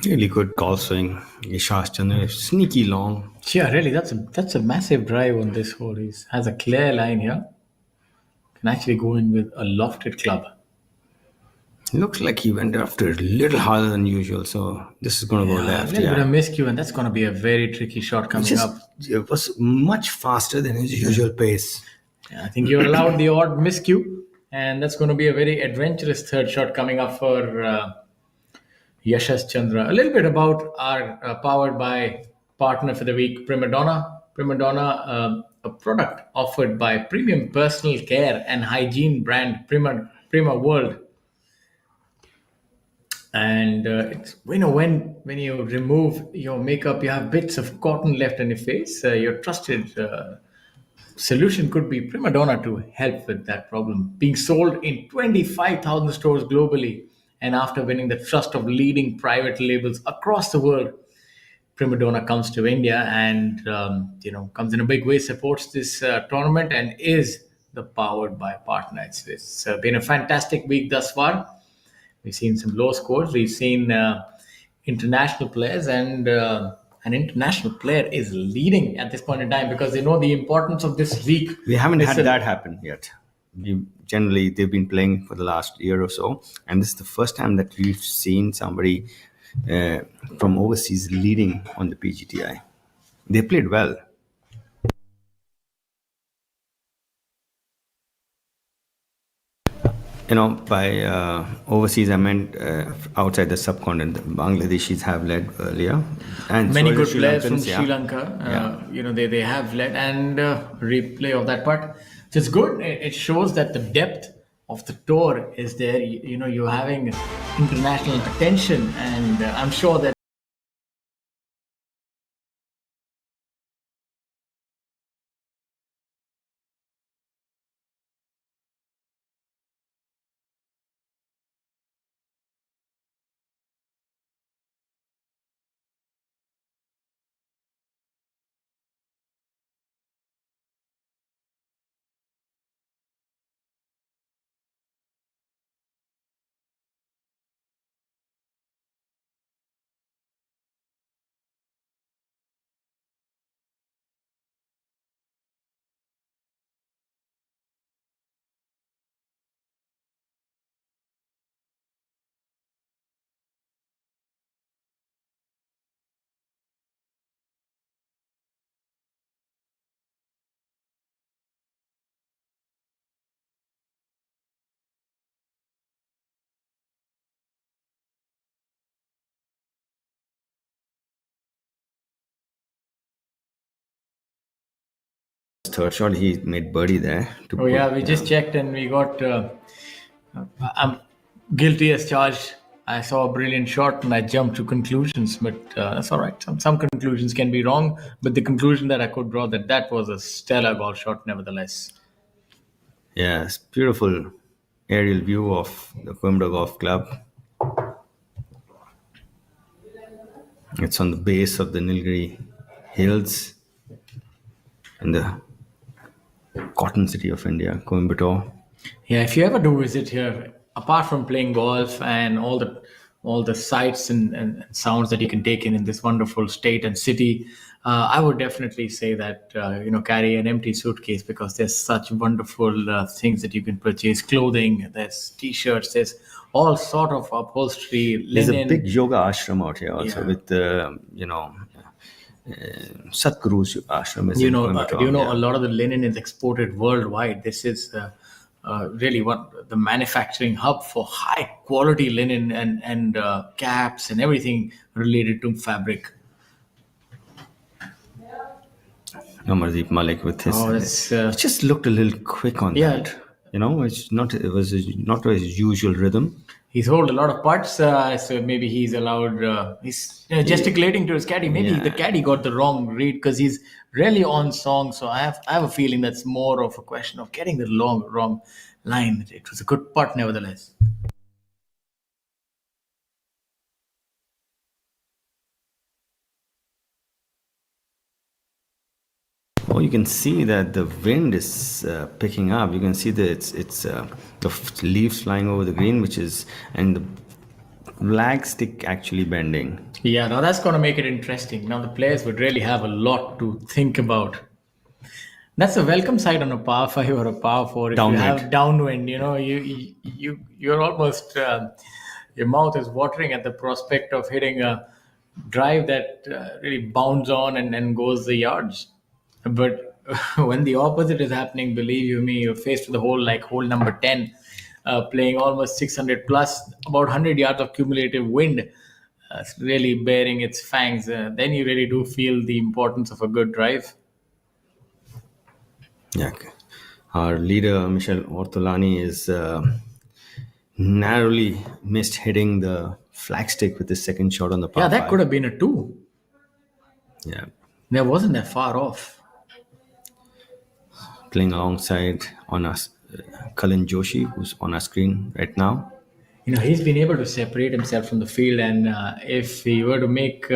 Really good golf swing. Yashash Chandra, sneaky long. Yeah, really, that's a massive drive on this hole. He has a clear line here. Can actually go in with a lofted club. Looks like he went after a little harder than usual, so this is going to go A left. little bit of miscue, and that's going to be a very tricky shot coming up. It was much faster than his usual pace. I think you're allowed the odd miscue, and that's going to be a very adventurous third shot coming up for Yashash Chandra. A little bit about our powered by partner for the week, Prima Donna. Prima Donna, a product offered by premium personal care and hygiene brand Prima World. And it's when you remove your makeup, you have bits of cotton left on your face. Your trusted Solution could be Prima Donna to help with that problem. Being sold in 25,000 stores globally, and after winning the trust of leading private labels across the world, Prima Donna comes to India and comes in a big way, supports this tournament, and is the powered by partner. It's been a fantastic week thus far. We've seen some low scores. We've seen international players, and an international player is leading at this point in time because they know the importance of this week. We haven't had that happen yet. Generally, they've been playing for the last year or so, and this is the first time that we've seen somebody from overseas leading on the PGTI. They played well. By overseas, I meant outside the subcontinent. Bangladeshis have led earlier, and Many so good Sri players from Lankans, Sri Lanka. They have led, and replay of that part. So it's good. It shows that the depth of the tour is there. You're having international attention, and I'm sure that third shot, he made birdie there. Oh yeah, we just checked and we got. I'm guilty as charged. I saw a brilliant shot and I jumped to conclusions, but that's all right. Some conclusions can be wrong, but the conclusion that I could draw that was a stellar golf shot, nevertheless. Yeah, it's beautiful aerial view of the Coimbatore Golf Club. It's on the base of the Nilgiri Hills in the cotton city of India, Coimbatore. Yeah, if you ever do visit here, apart from playing golf and all the sights and sounds that you can take in this wonderful state and city, I would definitely say that carry an empty suitcase because there's such wonderful things that you can purchase. Clothing, there's t-shirts, there's all sort of upholstery, There's linen. a big yoga ashram out here also with Satguru's ashram is in Coimbatore. A lot of the linen is exported worldwide. This is really the manufacturing hub for high quality linen and caps and everything related to fabric. Amardeep Malik with his. It just looked a little quick on that. It was not his usual rhythm. He's hold a lot of putts, so maybe he's allowed. He's gesticulating to his caddy. Maybe the caddy got the wrong read because he's really on song. So I have a feeling that's more of a question of getting the wrong line. It was a good putt, nevertheless. Oh, you can see that the wind is picking up. You can see that it's the leaves flying over the green, and the flag stick actually bending. Yeah, now that's going to make it interesting. Now the players would really have a lot to think about. That's a welcome sight on a par 5 or a par 4. If Downwind. You have downwind, you're almost your mouth is watering at the prospect of hitting a drive that really bounds on and goes the yards. But when the opposite is happening, believe you me, you're faced with a hole like hole number 10, playing almost 600 plus, about 100 yards of cumulative wind, really bearing its fangs. Then you really do feel the importance of a good drive. Yeah, our leader Michel Ortolani is narrowly missed hitting the flagstick with his second shot on the par. Yeah, that 5. could have been a 2. Yeah, That wasn't that far off. playing alongside on us, Kalin Joshi, who's on our screen right now. He's been able to separate himself from the field, and if he were to make,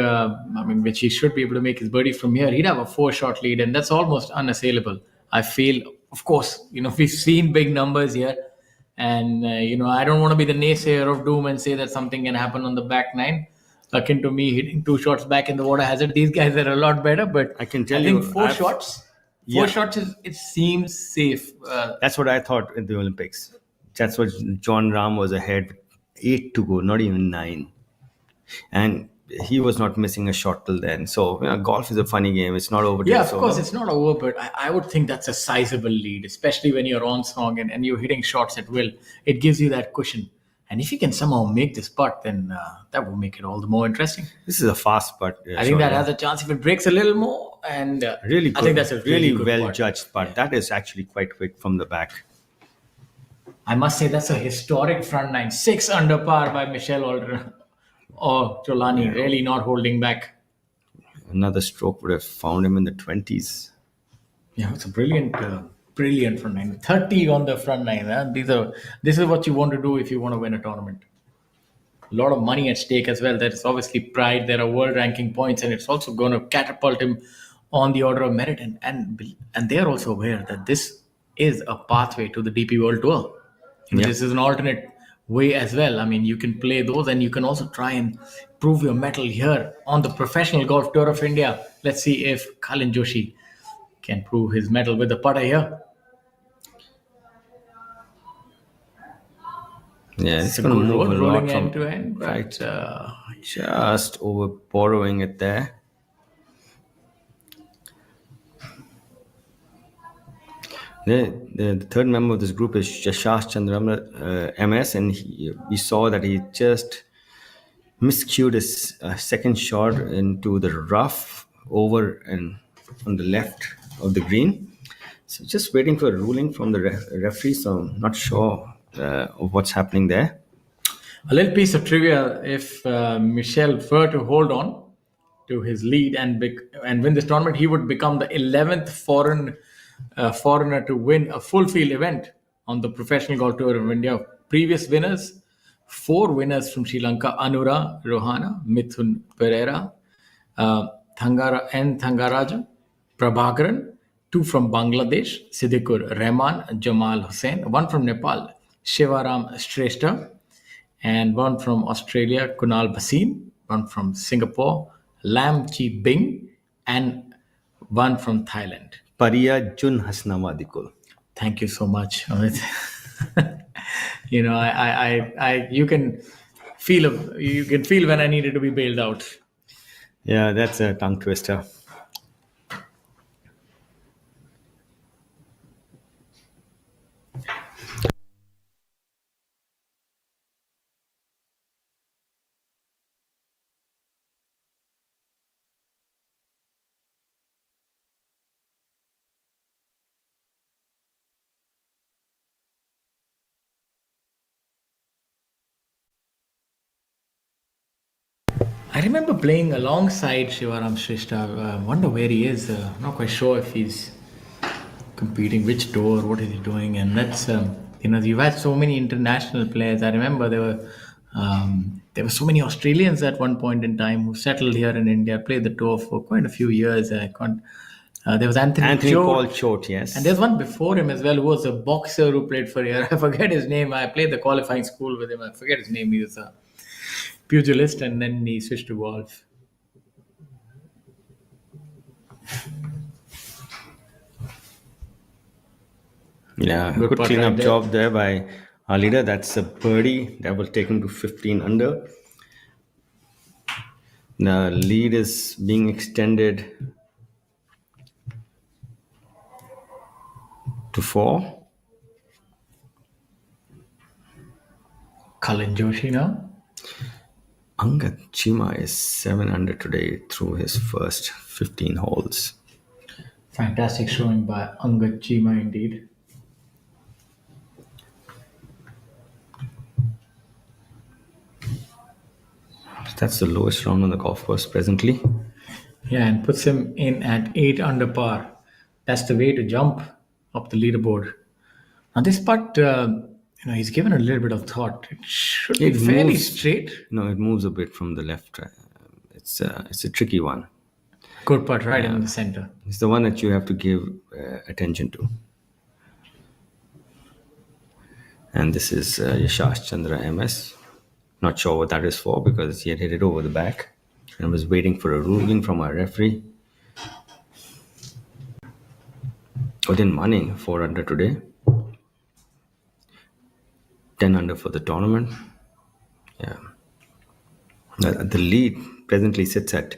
which he should be able to make his birdie from here, he'd have a 4-shot lead, and that's almost unassailable. I feel, of course, we've seen big numbers here, and I don't want to be the naysayer of doom and say that something can happen on the back nine, akin to me hitting 2 shots back in the water hazard. These guys are a lot better, but I can tell think you, 4 shots. Four shots it seems safe. That's what I thought in the Olympics. That's what John Rahm was ahead, 8 to go, not even 9. And he was not missing a shot till then. So golf is a funny game. It's not over. Yeah, of course, it's not over, but I would think that's a sizable lead, especially when you're on song and you're hitting shots at will. It gives you that cushion. And if you can somehow make this putt, then that will make it all the more interesting. This is a fast putt. I think that has a chance if it breaks a little more. And really good. I think that's a really well putt. judged putt. Yeah. That is actually quite quick from the back. I must say that's a historic front nine. 6 under par by Michelle Jolani. Yeah. Really not holding back. Another stroke would have found him in the 20s. Yeah, it's a brilliant front nine. 30 on the front nine. Huh? This is what you want to do if you want to win a tournament. A lot of money at stake as well. There's obviously pride. There are world ranking points, and it's also going to catapult him on the order of merit. And they're also aware that this is a pathway to the DP World Tour. This is an alternate way as well. I mean, you can play those, and you can also try and prove your mettle here on the Professional Golf Tour of India. Let's see if Kalin Joshi can prove his mettle with the putter here. Yeah, it's going to move a lot from end to end, right. Just over borrowing it there. The third member of this group is Yashash Chandramla, MS, and we saw that he just miscued his second shot into the rough over and on the left of the green. So just waiting for a ruling from the referee, so I'm not sure of what's happening there. A little piece of trivia: if Michel were to hold on to his lead and win this tournament, he would become the 11th foreigner to win a full field event on the Professional Golf Tour of India. Previous winners: 4 winners from Sri Lanka: Anura Rohana, Mithun Pereira, Thangaraju, Prabhakaran. 2 from Bangladesh: Siddiqur Rahman, Jamal Hussain. 1 from Nepal: Shivaram Shrestha. And 1 from Australia: Kunal Bhasin. 1 from Singapore: Lam Chi Bing. And 1 from Thailand: Pariya Jun Hasnawadikul. Thank you so much, Amit. You can feel when I needed to be bailed out. Yeah, that's a tongue twister. I remember playing alongside Shivaram Shrestha. I wonder where he is. Not quite sure if he's competing, which tour, what is he doing. And that's, you've had so many international players. I remember there were so many Australians at one point in time who settled here in India, played the tour for quite a few years. There was Anthony Paul Choate, yes. And there's one before him as well who was a boxer who played for here. I forget his name. I played the qualifying school with him. I forget his name. He was a pugilist, and then he switched to golf. Yeah, good clean-up job there by our leader. That's a birdie. That will take him to 15 under. The lead is being extended to 4. Kalin Joshi now. Angad Chima is 7 under today through his first 15 holes. Fantastic showing by Angad Chima indeed. That's the lowest round on the golf course presently. Yeah, and puts him in at 8 under par. That's the way to jump of the leaderboard. Now this part, he's given a little bit of thought. It should be fairly straight. No, it moves a bit from the left. It's a tricky one. Good part right in the center. It's the one that you have to give attention to. And this is Yashash Chandra MS. Not sure what that is for because he had hit it over the back and was waiting for a ruling from our referee. Odin Manning, 4 under today. 10 under for the tournament. Yeah. The lead presently sits at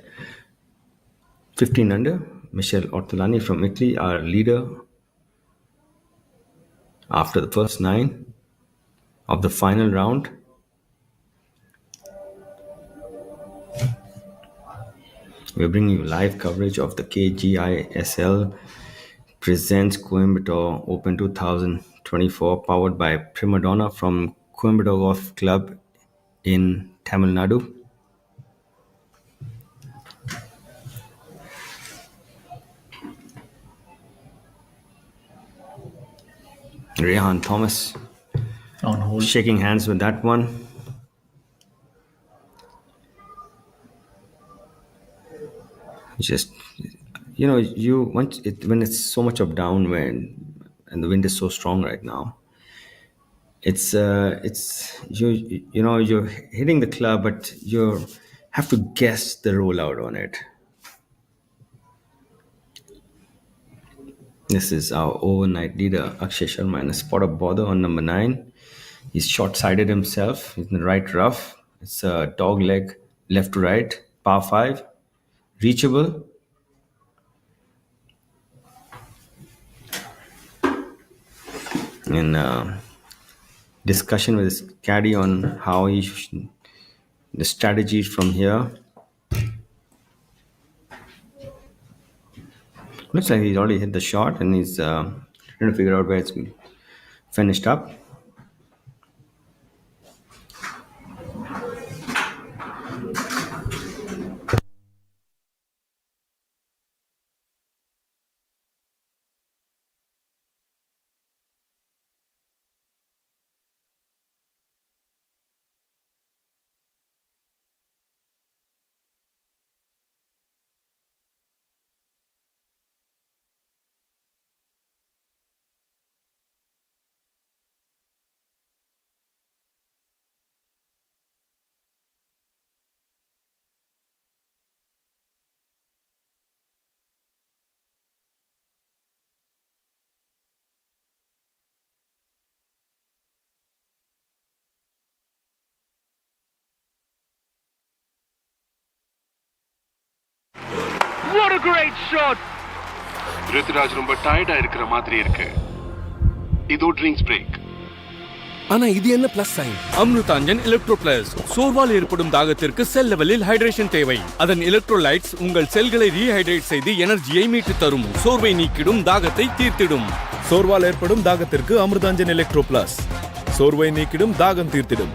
15 under. Michelle Ortolani from Italy, our leader after the first 9 of the final round. We're bringing you live coverage of the KGiSL presents Coimbatore Open 2024, powered by Prima Donna from Coimbatore Golf Club in Tamil Nadu. Rehan Thomas On hold. shaking hands with that one. Just when it's so much of downwind and the wind is so strong right now, it's you're hitting the club, but you have to guess the rollout on it. This is our overnight leader, Akshay Sharma, and a spot of bother on number 9. He's short-sided himself. He's in the right rough. It's a dog leg, left to right, par 5, reachable. In discussion with his caddy on how the strategy from here. Looks like he's already hit the shot and he's trying to figure out where it's finished up. What a great shot! Rituraj ரொம்ப டயர்டா இருக்கிற மாதிரி இருக்கு. இதோ drinks break. ஆனா இது என்ன plus sign? Amrutanjan electro plus. சோர்வால் ஏற்படும் தாகத்திற்கு செல் லெவலில் ஹைட்ரேஷன் தேவை. அதன் எலக்ட்ரோலைட்ஸ் உங்கள் செல்களை ரீஹைட்ரேட் செய்து எனர்ஜியை மீட்டு தரும். சோர்வை நீக்கிடும், தாகத்தை தீர்த்திடும். சோர்வால் ஏற்படும் தாகத்திற்கு அமிர்தாஞ்சன் எலக்ட்ரோ பிளஸ். சோர்வை நீக்கிடும், தாகம் தீர்த்திடும்.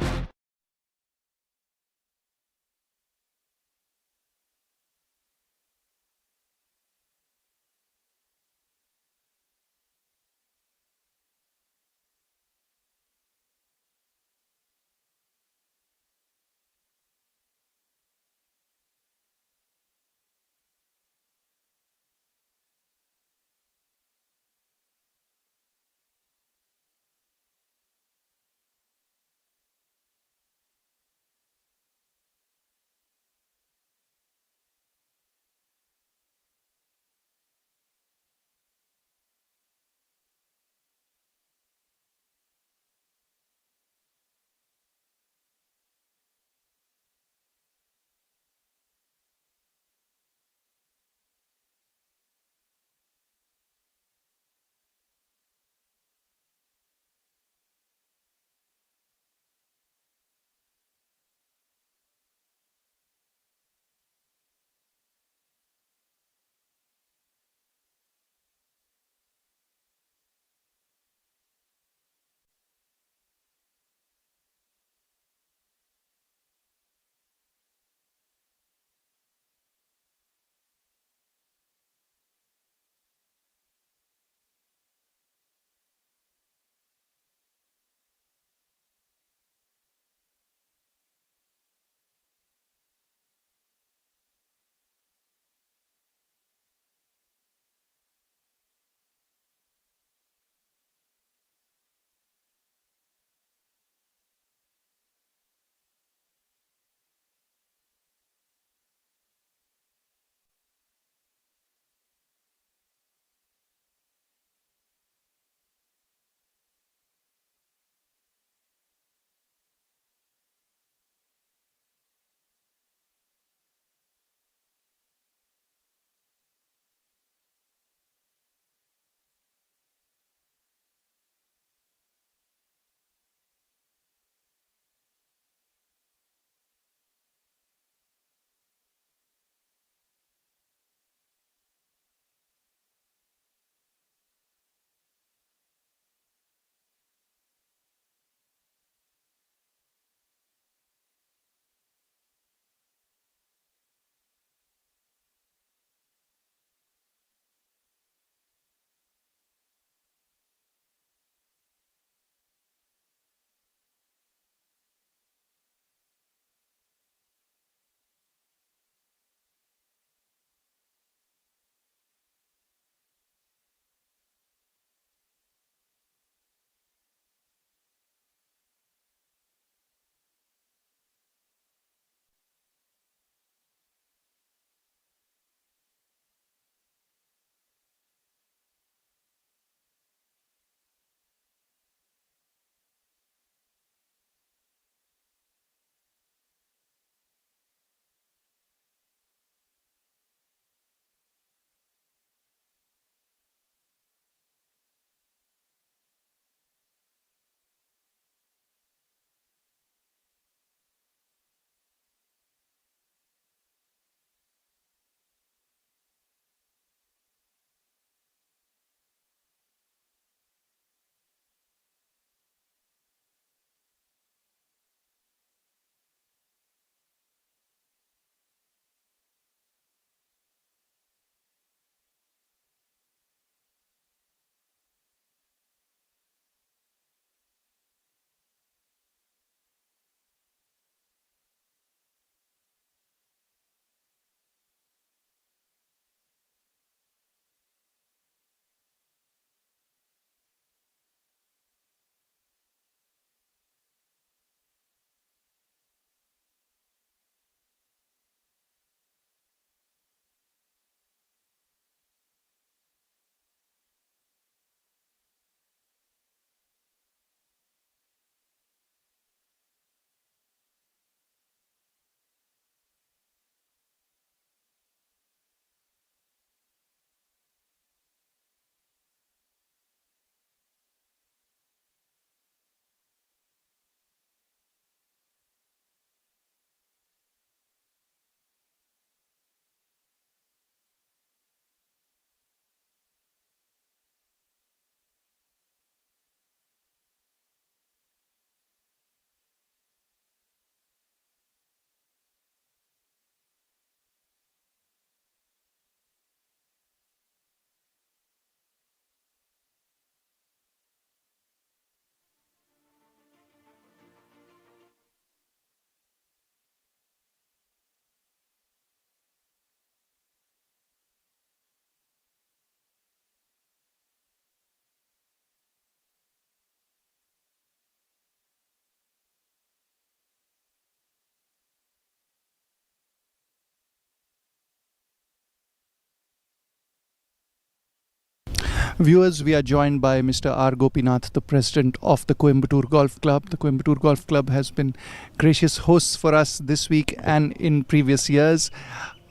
Viewers, we are joined by Mr. R. Gopinath, the president of the Coimbatore Golf Club. The Coimbatore Golf Club has been gracious hosts for us this week and in previous years.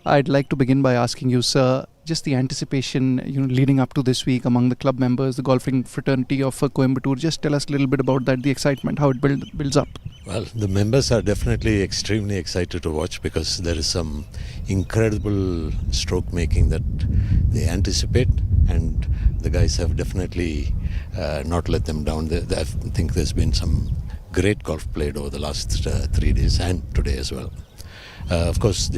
I'd like to begin by asking you, sir, just the anticipation, leading up to this week among the club members, the golfing fraternity of Coimbatore. Just tell us a little bit about that, the excitement, how it builds up. Well, the members are definitely extremely excited to watch because there is some incredible stroke making that they anticipate, and the guys have definitely not let them down. I think there's been some great golf played over the last 3 days and today as well. Of course,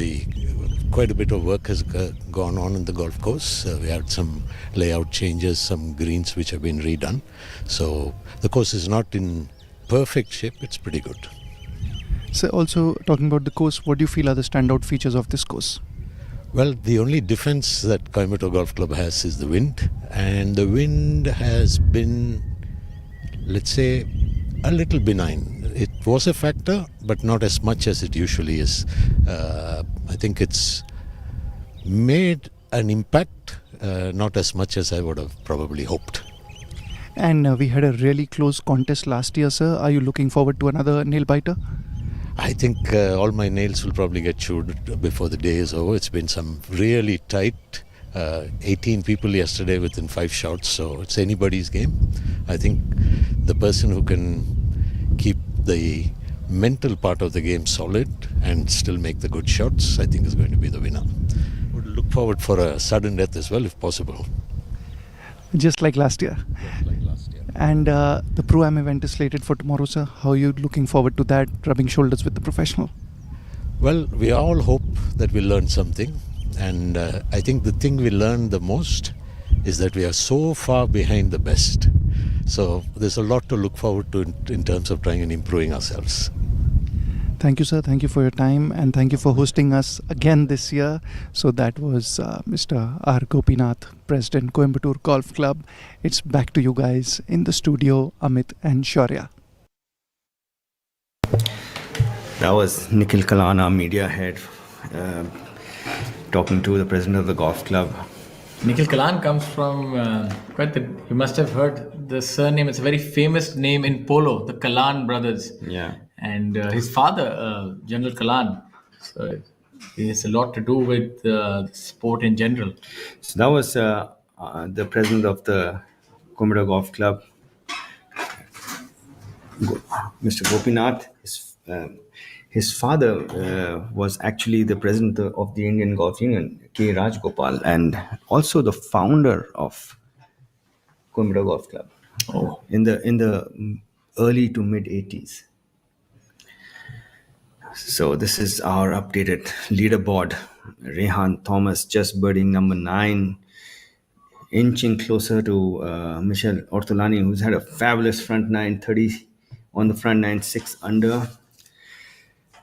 quite a bit of work has gone on in the golf course. We had some layout changes, some greens which have been redone. So the course is not in perfect shape. It's pretty good. So also talking about the course, what do you feel are the standout features of this course? Well, the only defense that Coimbatore Golf Club has is the wind. And the wind has been, let's say, a little benign. It was a factor, but not as much as it usually is. I think it's made an impact, not as much as I would have probably hoped. And we had a really close contest last year, sir. Are you looking forward to another nail biter? I think all my nails will probably get chewed before the day is over. It's been some really tight 18 people yesterday within 5 shots, so it's anybody's game. I think the person who can keep the mental part of the game solid and still make the good shots, I think is going to be the winner. Would look forward for a sudden death as well if possible. Just like last year. And the Pro-Am event is slated for tomorrow, sir. How are you looking forward to that, rubbing shoulders with the professional? Well, we all hope that we'll learn something. And I think the thing we learned the most is that we are so far behind the best. So there's a lot to look forward to in terms of trying and improving ourselves. Thank you, sir. Thank you for your time, and thank you for hosting us again this year. So that was Mr. R. Gopinath, President, Coimbatore Golf Club. It's back to you guys in the studio, Amit and Shaurya. That was Nikhil Kalana, media head, talking to the president of the golf club. Nikhil Kalan comes from you must have heard the surname. It's a very famous name in polo, the Kalan brothers. Yeah. And his father, General Kalan. So he has a lot to do with sport in general. So that was the president of the Coimbatore Golf Club, Mr. Gopinath. His father was actually the president of the Indian Golf Union, K. Rajgopal, and also the founder of Coimbatore Golf Club. Oh. In the early to mid 80s. So this is our updated leaderboard. Rehan Thomas just birding number 9, inching closer to Michel Ortolani, who's had a fabulous front 9, 30 on the front 9, 6 under.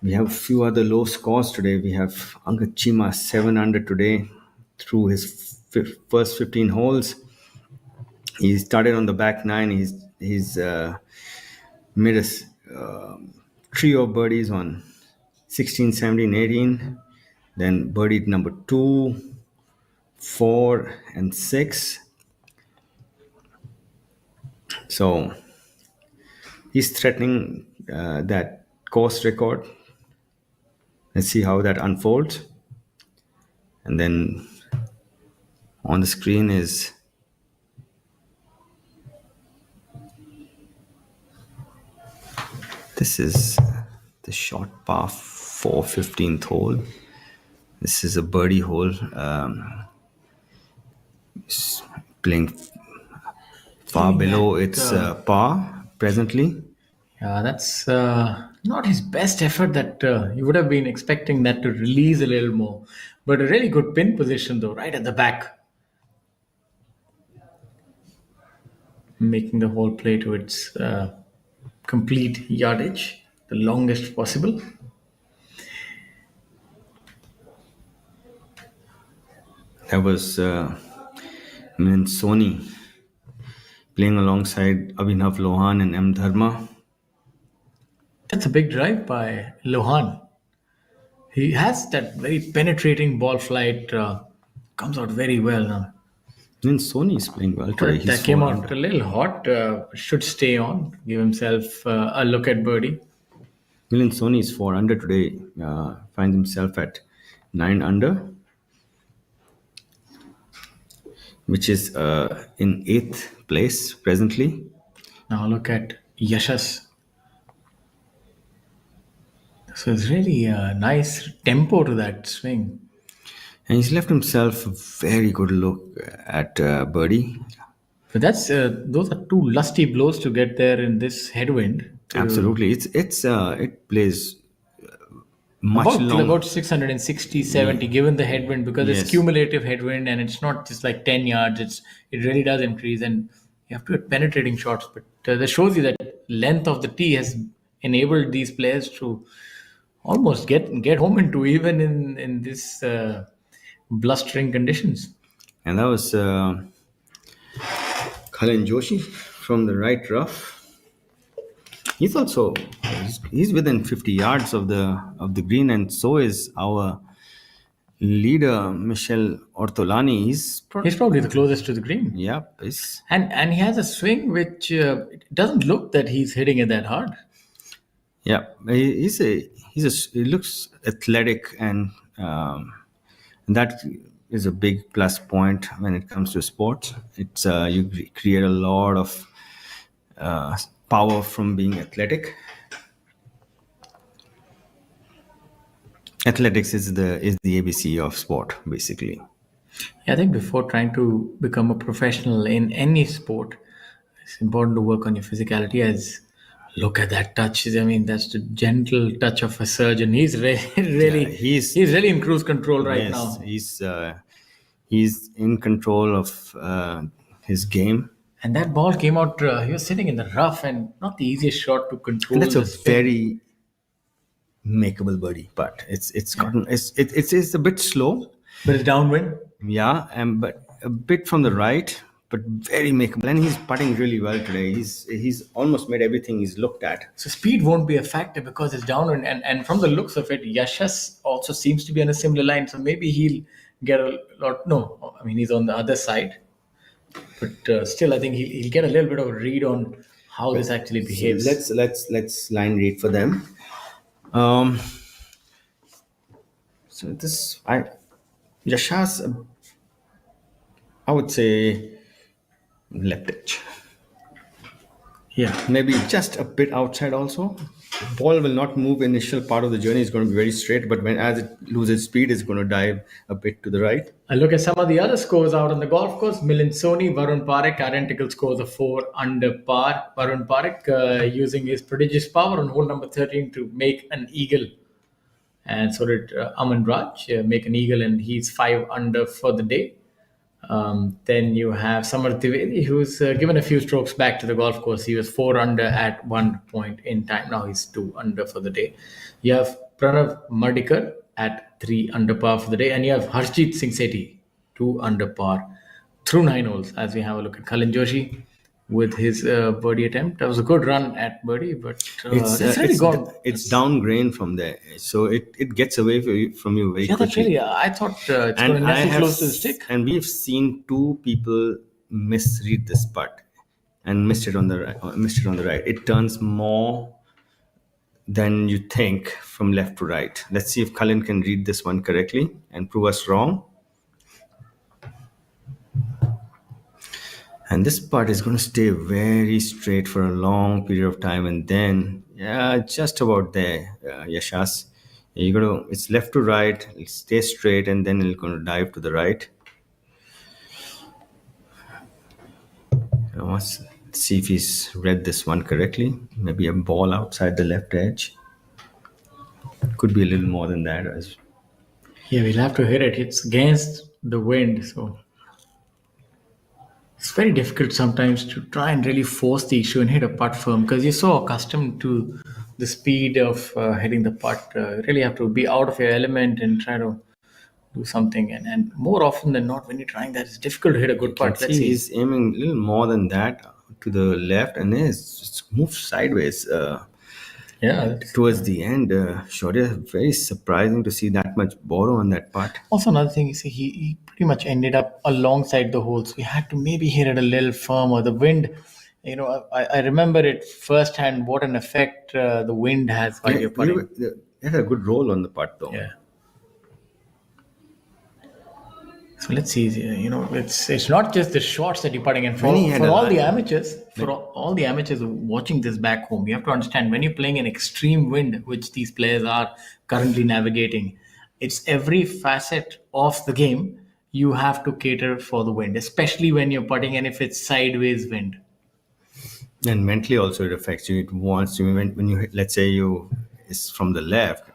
We have a few other low scores today. We have Angad Chima 7 under today through his first 15 holes. He started on the back 9. He's made a trio of birdies on 16, 17, 18. Then birdied number 2, 4, and 6. So he's threatening that course record. Let's see how that unfolds. And then on the screen is this is the short par 4 15th hole. This is a birdie hole. Playing far below its par presently. Yeah, that's not his best effort. That you would have been expecting that to release a little more. But a really good pin position though, right at the back. Making the whole play to its complete yardage, the longest possible. That was Sony playing alongside Abhinav Lohan and M. Dharma. That's a big drive by Lohan. He has that very penetrating ball flight, comes out very well now. And Sony is playing well today. He's That came 4 out under. a little hot. Should stay on. Give himself a look at Birdie. Milan Sony is 4 under today. Finds himself at 9 under, which is in 8th place presently. Now look at Yashas. So it's really a nice tempo to that swing. And he's left himself a very good look at Birdie. But that's those are two lusty blows to get there in this headwind. Absolutely. It plays much About 660, 70, given the headwind, because it's Yes. cumulative headwind and it's not just like 10 yards. It really does increase, and you have to hit penetrating shots. But that shows you that length of the tee has enabled these players to almost get home into, even in this blustering conditions. And that was Khalin Joshi from the right rough. He's also he's within 50 yards of the green, and so is our leader Michel Ortolani. He's probably the closest to the green. Yeah, And he has a swing which it doesn't look that he's hitting it that hard. yeah. He looks athletic, and that is a big plus point when it comes to sports. It's you create a lot of power from being athletic. Athletics is the ABC of sport, basically. Yeah, I think before trying to become a professional in any sport, it's important to work on your physicality. As look at that touch. I mean, that's the gentle touch of a surgeon. He's really, he's really in cruise control right now. He's in control of his game. And that ball came out. He was sitting in the rough, and not the easiest shot to control. And that's a the spin. very makeable birdie, but it's a bit slow. But it's downwind. Yeah, but a bit from the right, but very makeable. And he's putting really well today. He's almost made everything he's looked at. So speed won't be a factor because it's downwind. And from the looks of it, Yashas also seems to be on a similar line. So maybe he'll get a lot. No, I mean, he's on the other side. But still, I think he'll get a little bit of a read on how this actually behaves. So let's line read for them. So this Yashas, I would say left edge. Yeah, maybe just a bit outside also. Ball will not move initial part of the journey. It's going to be very straight, but as it loses speed, it's going to dive a bit to the right. I look at some of the other scores out on the golf course. Milind Soni, Varun Parekh, identical scores of 4 under par. Varun Parekh using his prodigious power on hole number 13 to make an eagle. And so did Aman Raj make an eagle, and he's 5 under for the day. Then you have Samar Trivedi, who's given a few strokes back to the golf course. He was 4 under at one point in time. Now he's 2 under for the day. You have Pranav Mardikar at 3 under par for the day. And you have Harshjeet Singh Sethi, 2 under par through 9 holes. As we have a look at Khalin Joshi with his birdie attempt. That was a good run at birdie, but it's downgrain from there, so it gets away from you very quickly. That's really. I thought it's going to nestle close to the stick. And we've seen 2 people misread this putt and missed it on the right. It turns more than you think from left to right. Let's see if Khalin can read this one correctly and prove us wrong. And this putt is going to stay very straight for a long period of time, and then just about there, Yashas. It's left to right. It'll stay straight, and then it's going to dive to the right. Let's see if he's read this one correctly. Maybe a ball outside the left edge. Could be a little more than that. Yeah, we'll have to hit it. It's against the wind, so it's very difficult sometimes to try and really force the issue and hit a putt firm, because you're so accustomed to the speed of hitting the putt. You really have to be out of your element and try to do something. And more often than not, when you're trying that, it's difficult to hit a good putt. Let's see. He's aiming a little more than that to the left, and it's moved sideways. Yeah. Towards the end, Shaurya, very surprising to see that much borrow on that part. Also, another thing is he pretty much ended up alongside the hole, so he had to maybe hit it a little firmer. The wind, I remember it firsthand what an effect the wind has while you're putting. They had a good roll on the putt, though. Yeah. So let's see. It's not just the shots that you're putting in. For all the amateurs watching this back home, you have to understand when you're playing an extreme wind, which these players are currently navigating, it's every facet of the game you have to cater for the wind, especially when you're putting and if it's sideways wind. And mentally also it affects you. It wants you when you hit, let's say it's from the left,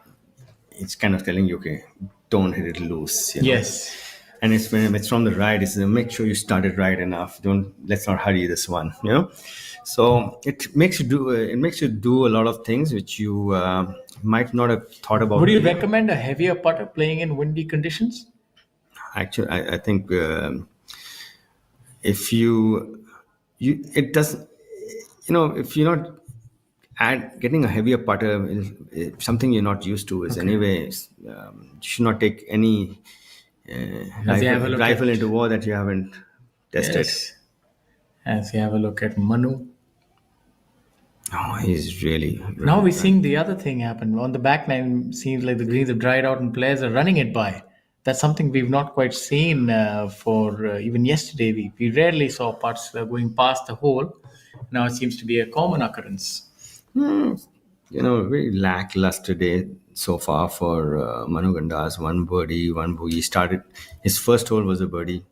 it's kind of telling you, okay, don't hit it loose. Yes. And it's when it's from the right, it's make sure you start it right enough. Let's not hurry this one. So it makes you do a lot of things which you might not have thought about. Would you recommend a heavier putter playing in windy conditions? Actually, I think if it doesn't, if you're not getting a heavier putter, something you're not used to is anyways, you should not take any rifle into war that you haven't tested. Yes. As you have a look at Manu. Oh, he's really now we're seeing the other thing happen. On the back nine, seems like the greens have dried out and players are running it by. That's something we've not quite seen for even yesterday. We rarely saw putts going past the hole. Now it seems to be a common occurrence. Very lackluster day so far for Manu Gandas. One birdie, one bogey. Started his first hole was a birdie.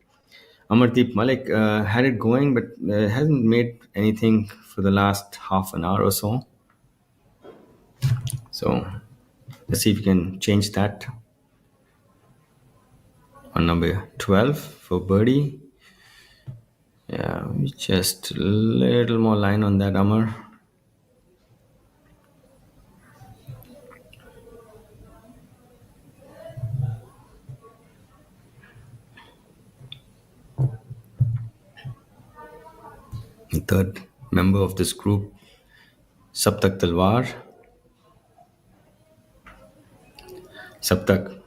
Amardeep Malik had it going, but hasn't made anything for the last half an hour or so. So let's see if we can change that. On number 12 for birdie. Yeah, just a little more line on that, Amar. The third member of this group, Saptak Talwar. Saptak,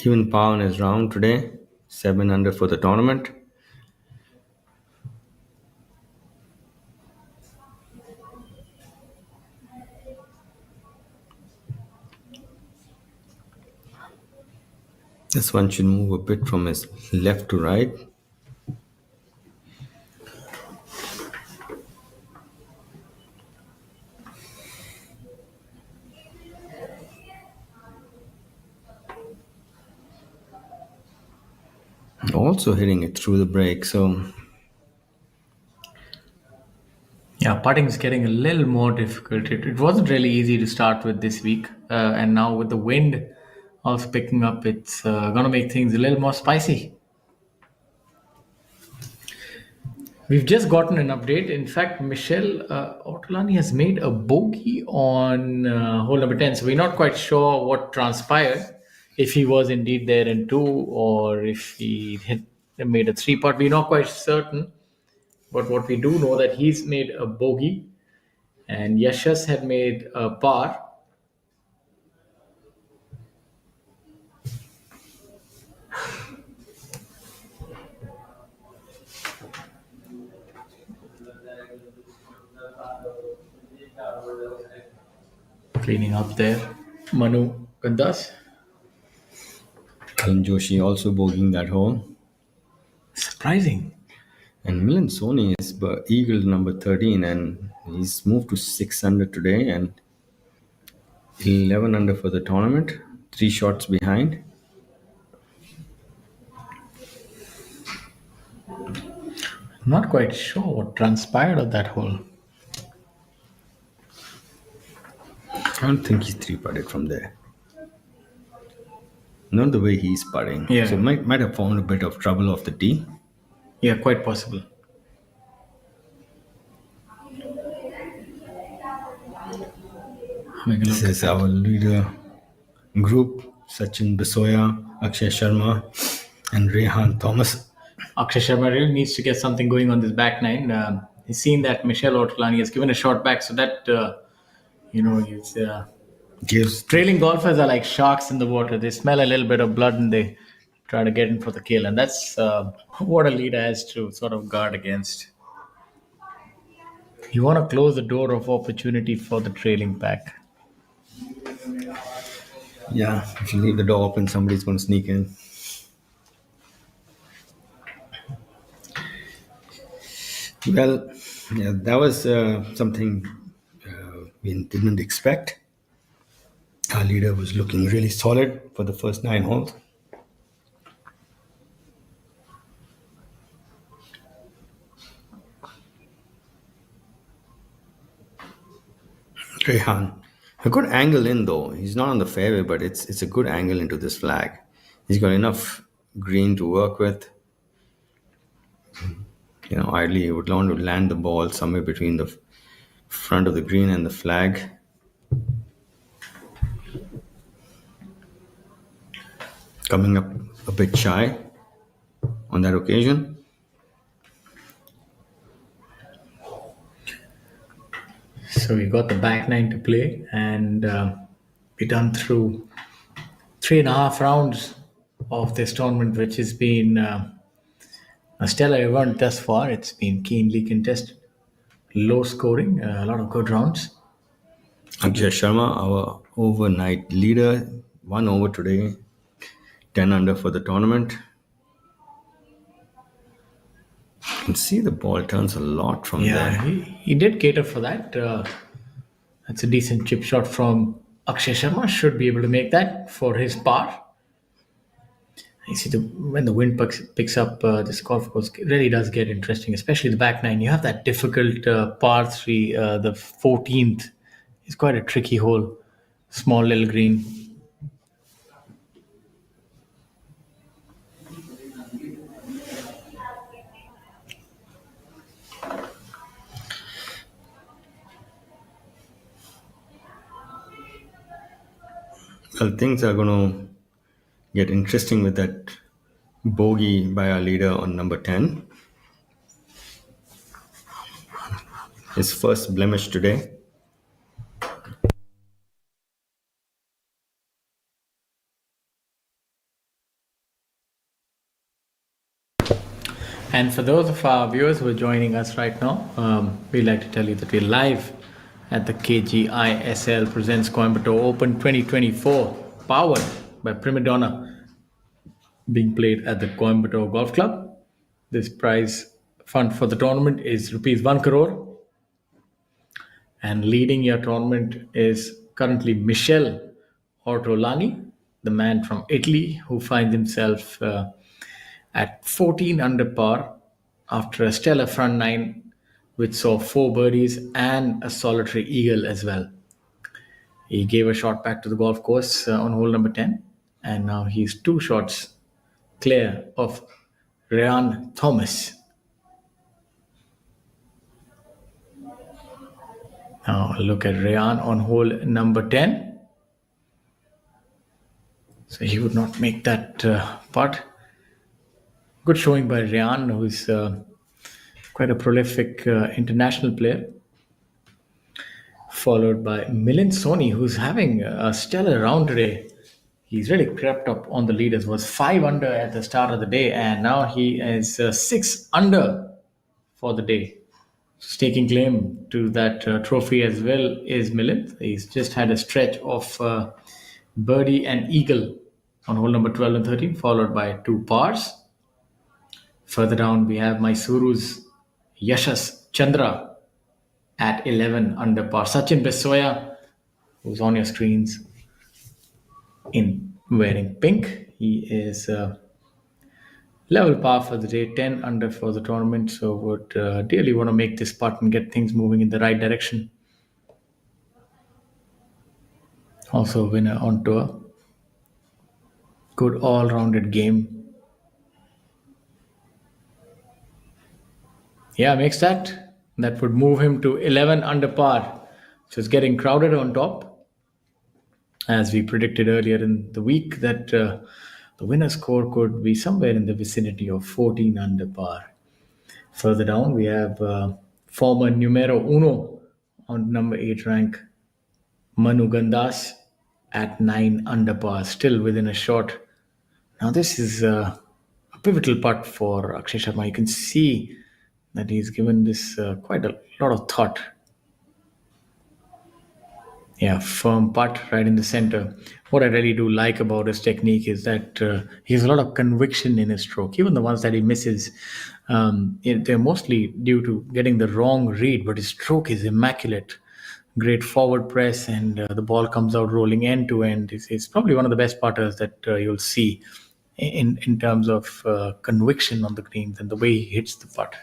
even par on his round today, 7 under for the tournament. This one should move a bit from his left to right. Also hitting it through the break, so yeah, putting is getting a little more difficult. It wasn't really easy to start with this week, and now with the wind also picking up, it's gonna make things a little more spicy. We've just gotten an update. In fact, Michelle Ortolani has made a bogey on hole number 10, so we're not quite sure what transpired. If he was indeed there in 2 or if he had made a 3-putt, we're not quite certain. But what we do know that he's made a bogey and Yashas had made a par. Cleaning up there, Manu Gandas. Karan Joshi also bogeying that hole. Surprising. And Milan Soni is eagle number 13 and he's moved to 6 under today and 11 under for the tournament. 3 shots behind. Not quite sure what transpired on that hole. I don't think he's 3-putted from there. Not the way he's putting. Yeah. So might have found a bit of trouble off the tee. Yeah, quite possible. This is our leader group, Sachin Bisoya, Akshay Sharma, and Rehan Thomas. Akshay Sharma really needs to get something going on this back nine. He's seen that Michelle Ortolani has given a shot back, so that He's Gives trailing golfers are like sharks in the water. They smell a little bit of blood and they try to get in for the kill. And that's what a leader has to sort of guard against. You want to close the door of opportunity for the trailing pack. Yeah, if you leave the door open, somebody's going to sneak in. Well, yeah, that was something we didn't expect. Our leader was looking really solid for the first 9 holes. Rehan, a good angle in though. He's not on the fairway, but it's a good angle into this flag. He's got enough green to work with. Ideally, he would want to land the ball somewhere between the front of the green and the flag. Coming up a bit shy on that occasion. So we got the back nine to play, and we're done through 3.5 rounds of this tournament, which has been a stellar event thus far. It's been keenly contested, low scoring, a lot of good rounds. Akshay Sharma, our overnight leader, 1 over today, 10 under for the tournament. You can see the ball turns a lot from there. Yeah, he did cater for that. That's a decent chip shot from Akshay Sharma. Should be able to make that for his par. You see, when the wind picks up, this golf course really does get interesting, especially the back nine. You have that difficult par 3, the 14th. It's quite a tricky hole. Small little green. Well, things are going to get interesting with that bogey by our leader on number 10. His first blemish today. And for those of our viewers who are joining us right now, we'd like to tell you that we're live at the KGiSL presents Coimbatore Open 2024, powered by Prima Donna, being played at the Coimbatore Golf Club. This prize fund for the tournament is rupees 1 crore. And leading your tournament is currently Michel Ortolani, the man from Italy, who finds himself at 14 under par after a stellar front nine, which saw 4 birdies and a solitary eagle as well. He gave a shot back to the golf course on hole number 10, and now he's 2 shots clear of Ryan Thomas. Now look at Ryan on hole number 10. So he would not make that putt. Good showing by Ryan, who's quite a prolific international player. Followed by Milind Soni, who's having a stellar round today. He's really crept up on the leaders. Was 5 under at the start of the day, and now he is 6 under for the day. Staking claim to that trophy as well is Milind. He's just had a stretch of birdie and eagle on hole number 12 and 13, followed by 2 pars. Further down, we have Mysuru's Yashas Chandra at 11 under par. Sachin Besoya, who's on your screens in wearing pink. He is level par for the day, 10 under for the tournament. So would dearly want to make this putt and get things moving in the right direction. Also a winner on tour. Good all-rounded game. Yeah, makes that. That would move him to 11 under par. So it's getting crowded on top. As we predicted earlier in the week, that the winner score could be somewhere in the vicinity of 14 under par. Further down, we have former numero uno on number 8 rank, Manu Gandas at 9 under par, still within a shot. Now, this is a pivotal putt for Akshay Sharma. You can see that he's given this quite a lot of thought. Yeah, firm putt right in the center. What I really do like about his technique is that he has a lot of conviction in his stroke. Even the ones that he misses, they're mostly due to getting the wrong read, but his stroke is immaculate. Great forward press, and the ball comes out rolling end to end. He's probably one of the best putters that you'll see in terms of conviction on the greens and the way he hits the putt.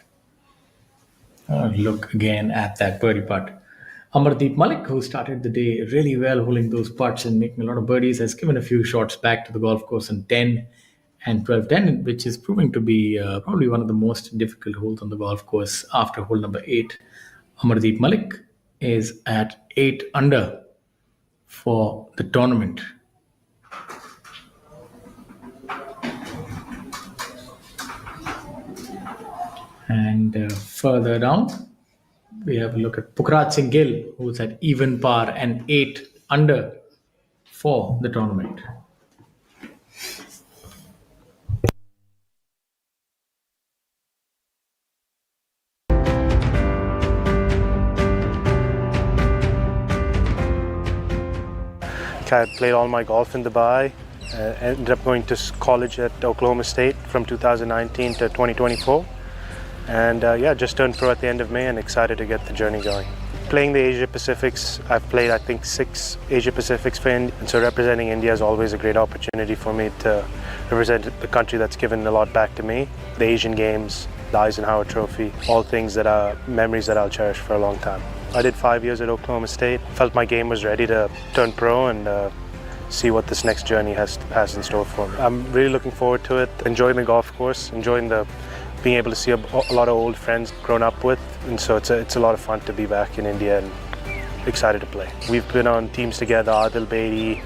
Look again at that birdie putt. Amardeep Malik, who started the day really well, holding those putts and making a lot of birdies, has given a few shots back to the golf course on 10 and 12. 10, which is proving to be probably one of the most difficult holes on the golf course after hole number 8. Amardeep Malik is at 8 under for the tournament. And further down, we have a look at Pukrat Singh Gill, who's at even par and 8 under for the tournament. I played all my golf in Dubai. Ended up going to college at Oklahoma State from 2019 to 2024. And just turned pro at the end of May and excited to get the journey going. Playing the Asia Pacifics, I've played I think 6 Asia Pacifics for India, and so representing India is always a great opportunity for me to represent the country that's given a lot back to me. The Asian Games, the Eisenhower Trophy, all things that are memories that I'll cherish for a long time. I did 5 years at Oklahoma State, felt my game was ready to turn pro and see what this next journey has in store for me. I'm really looking forward to it, enjoying the golf course, enjoying being able to see a lot of old friends grown up with, and so it's a lot of fun to be back in India and excited to play. We've been on teams together, Adil Beatty,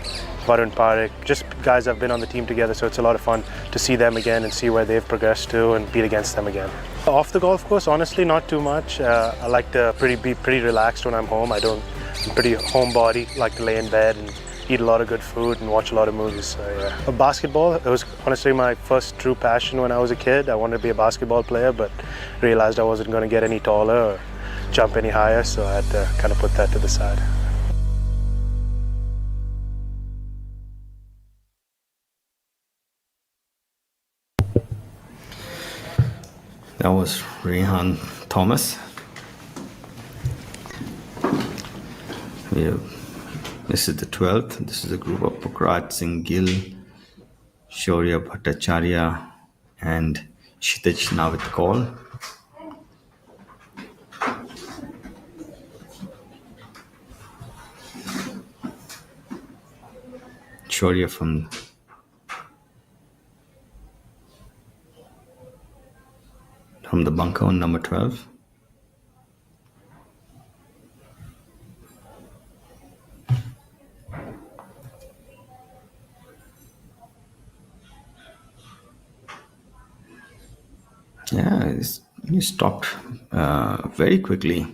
Varun Parekh, just guys I've been on the team together, so it's a lot of fun to see them again and see where they've progressed to and beat against them again. Off the golf course, honestly, not too much. I like to be pretty relaxed when I'm home. I'm pretty homebody, like to lay in bed and eat a lot of good food and watch a lot of movies. So, yeah. Basketball, it was honestly my first true passion when I was a kid. I wanted to be a basketball player, but realized I wasn't going to get any taller or jump any higher, so I had to kind of put that to the side. That was Rehan Thomas. This is the 12th. This is a group of Pukrat Singh Gill, Shaurya Bhattacharya, and Kshitij Navit Shaurya from the bunker on number 12. Yeah, he stopped very quickly.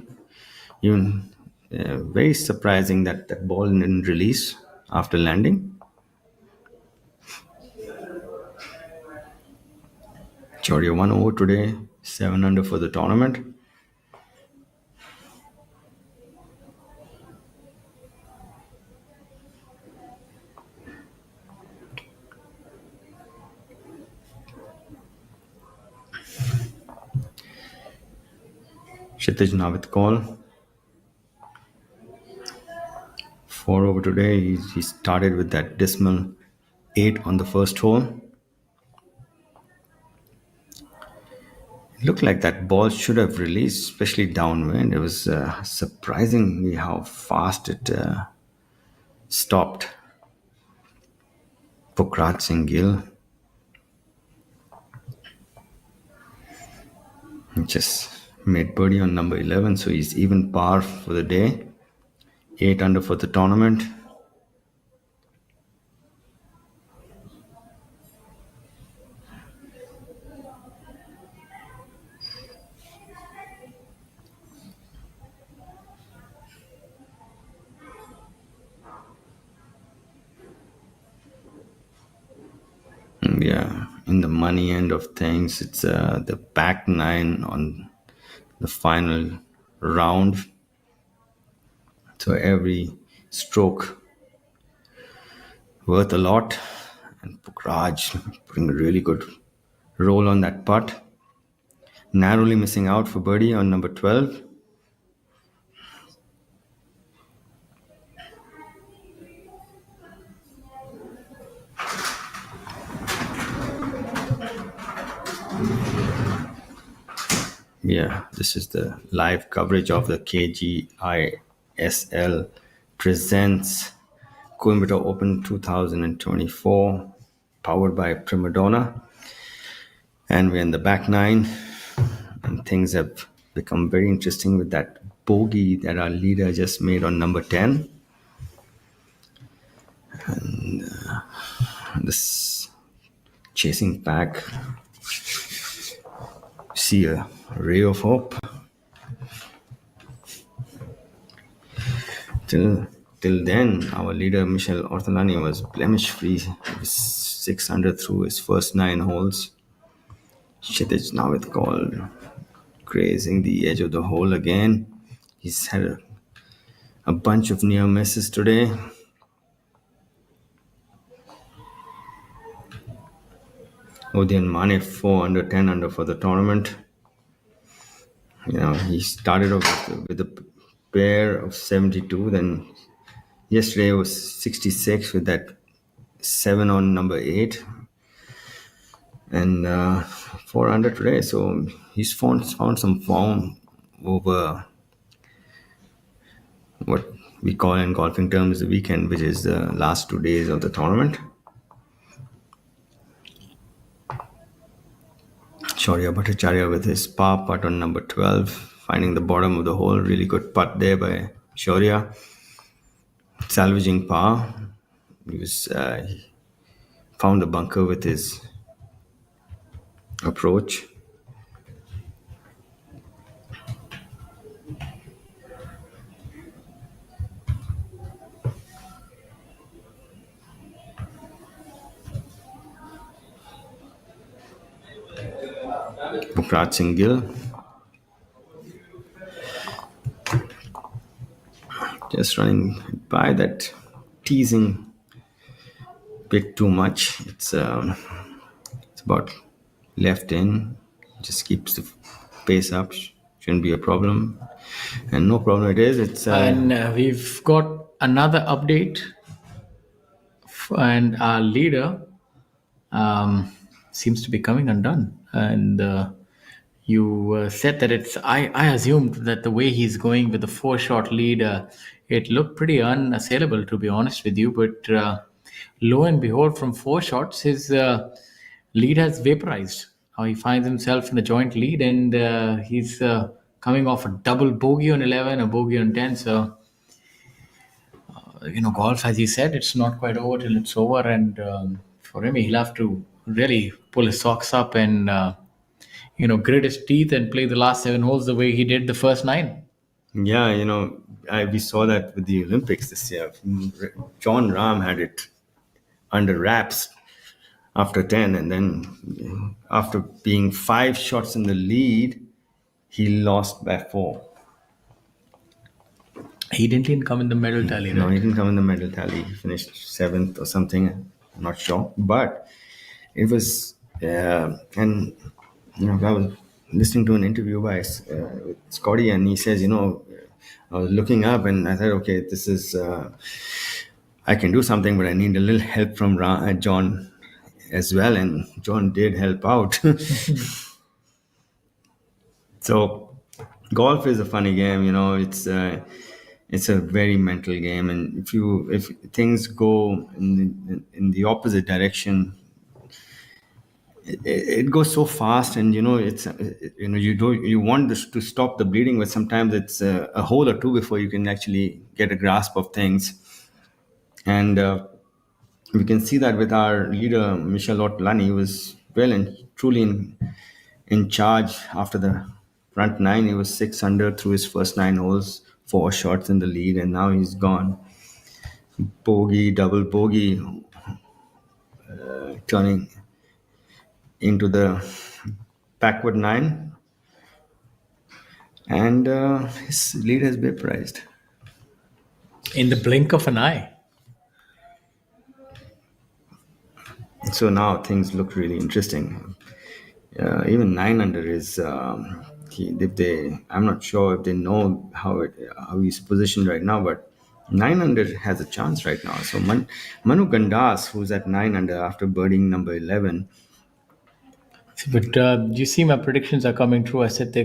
Even very surprising that ball didn't release after landing. Shaurya 1 over today, 7 under for the tournament. Kshitij Navit 4 over today. He started with that dismal 8 on the first hole. It looked like that ball should have released, especially downwind. It was surprisingly how fast it stopped. Pukrat Singh Gill just made birdie on number 11, so he's even par for the day. 8 under for the tournament. Yeah, in the money end of things, it's the back nine on the final round. So every stroke worth a lot. And Pukraj putting a really good roll on that putt. Narrowly missing out for birdie on number 12. Yeah, this is the live coverage of the KGiSL presents Coimbatore Open 2024, powered by Prima Donna. And we're in the back nine, and things have become very interesting with that bogey that our leader just made on number 10. And this chasing back, see a ray of hope. Till then, our leader Michel Ortolani was blemish-free. He was 600 through his first 9 holes. Kshitij Navidkol grazing the edge of the hole again. He's had a bunch of near misses today. Odian Mane 4 under, 10 under for the tournament. You know, he started off with a pair of 72. Then yesterday was 66 with that 7 on number 8. And 4 under today. So he's found some form over what we call in golfing terms the weekend, which is the last 2 days of the tournament. Shaurya Bhattacharya with his par putt on number 12, finding the bottom of the hole. Really good putt there by Shaurya. Salvaging par. He found the bunker with his approach. Pukraj Singh Gill just running by that, teasing a bit too much. It's about left in, just keeps the pace up, shouldn't be a problem, and no problem it is. It's and we've got another update, and our leader seems to be coming undone. And you said that it's. I assumed that the way he's going with the 4-shot lead, it looked pretty unassailable, to be honest with you. But lo and behold, from 4 shots, his lead has vaporized. Now he finds himself in the joint lead, and he's coming off a double bogey on 11, a bogey on 10. So, golf, as he said, it's not quite over till it's over. And for him, he'll have to really pull his socks up and, grit his teeth and play the last 7 holes the way he did the first 9. Yeah, we saw that with the Olympics this year. John Rahm had it under wraps after 10, and then after being 5 shots in the lead, he lost by 4. He didn't even come in the medal tally, right? No, he didn't come in the medal tally. He finished 7th or something. I'm not sure. But it was, I was listening to an interview by Scotty, and he says, I was looking up and I said, okay, this is, I can do something, but I need a little help from John as well. And John did help out. So golf is a funny game, it's a very mental game. And if things go in the opposite direction, it goes so fast, and it's you want this to stop the bleeding, but sometimes it's a hole or 2 before you can actually get a grasp of things. And we can see that with our leader Michel Ortolani. He was well and truly in charge after the front 9. He was 6 under through his first 9 holes, 4 shots in the lead, and now he's gone. Bogey, double bogey, turning into the backward 9, and his lead has vaporized. In the blink of an eye. So now things look really interesting. Even 9 under is, I'm not sure if they know how he's positioned right now, but 9 under has a chance right now. So Manu Gandas, who's at 9 under after birding number 11. But you see, my predictions are coming true. I said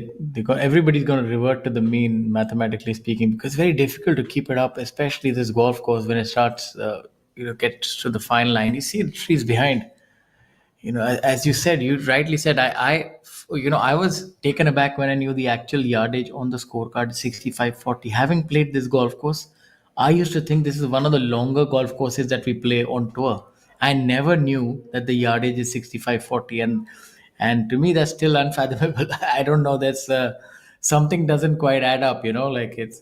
everybody's going to revert to the mean, mathematically speaking, because it's very difficult to keep it up, especially this golf course when it starts, gets to the fine line. You see the trees behind. As you said, you rightly said, I was taken aback when I knew the actual yardage on the scorecard, 65-40. Having played this golf course, I used to think this is one of the longer golf courses that we play on tour. I never knew that the yardage is 65-40, and to me that's still unfathomable. I don't know. That's something doesn't quite add up. Like it's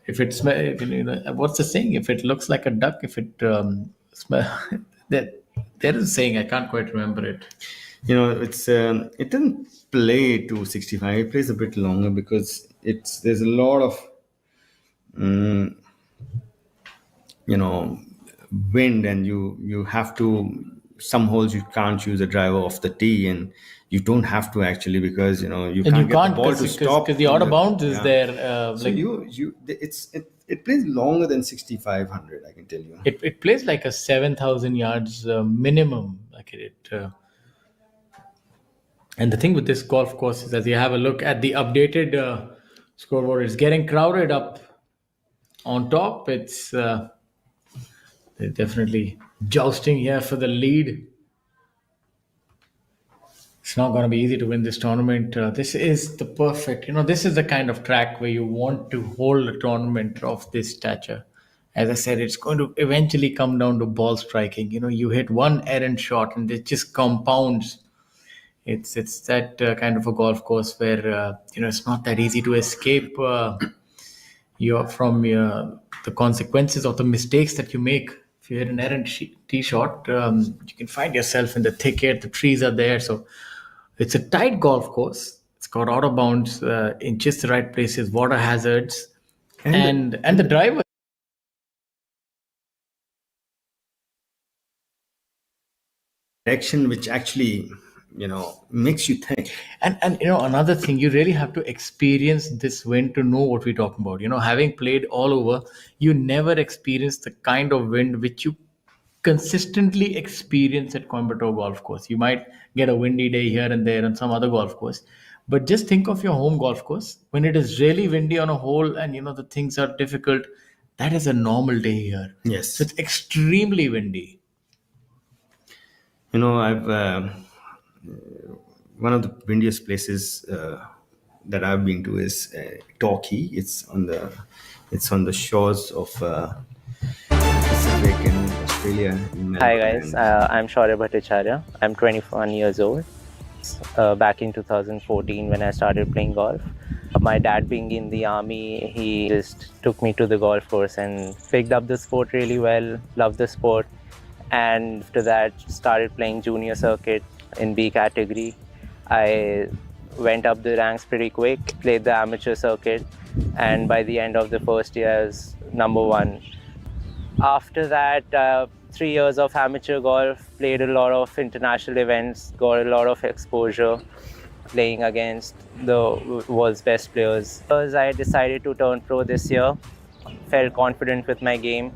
if it's what's the saying? If it looks like a duck, if it that there is a saying, I can't quite remember it. It's it doesn't play to 65. It plays a bit longer because there's a lot of wind, and you have to, some holes you can't use a driver off the tee, and you don't have to actually, because you can't get the ball to stop because the out of bounds is there. So it plays longer than 6,500. I can tell you. It plays like a 7,000 yards minimum. Like it. And the thing with this golf course is, as you have a look at the updated scoreboard, it's getting crowded up on top. It's they're definitely jousting here for the lead. It's not going to be easy to win this tournament. This is the perfect, this is the kind of track where you want to hold a tournament of this stature. As I said, it's going to eventually come down to ball striking. You hit one errant shot and it just compounds. It's that kind of a golf course where, it's not that easy to escape the consequences of the mistakes that you make. If you hit an errant tee shot, you can find yourself in the thicket. The trees are there. So it's a tight golf course. It's got out of bounds in just the right places, water hazards, and the driver. Direction which actually, makes you think. And another thing, you really have to experience this wind to know what we're talking about. Having played all over, you never experience the kind of wind which you consistently experience at Coimbatore Golf Course. You might get a windy day here and there on some other golf course, but just think of your home golf course when it is really windy on a hole and the things are difficult. That is a normal day here. Yes. So it's extremely windy. I've one of the windiest places that I've been to is Torquay. It's on the shores of Pacific in Australia. In Hi guys, I'm Shaurya Bhattacharya. I'm 21 years old. Back in 2014 when I started playing golf. My dad being in the army, he just took me to the golf course and picked up the sport really well, loved the sport. And after that, started playing junior circuit in B category. I went up the ranks pretty quick, played the amateur circuit, and by the end of the first year, I was #1. After that, 3 years of amateur golf, played a lot of international events, got a lot of exposure, playing against the world's best players. Because I decided to turn pro this year, felt confident with my game.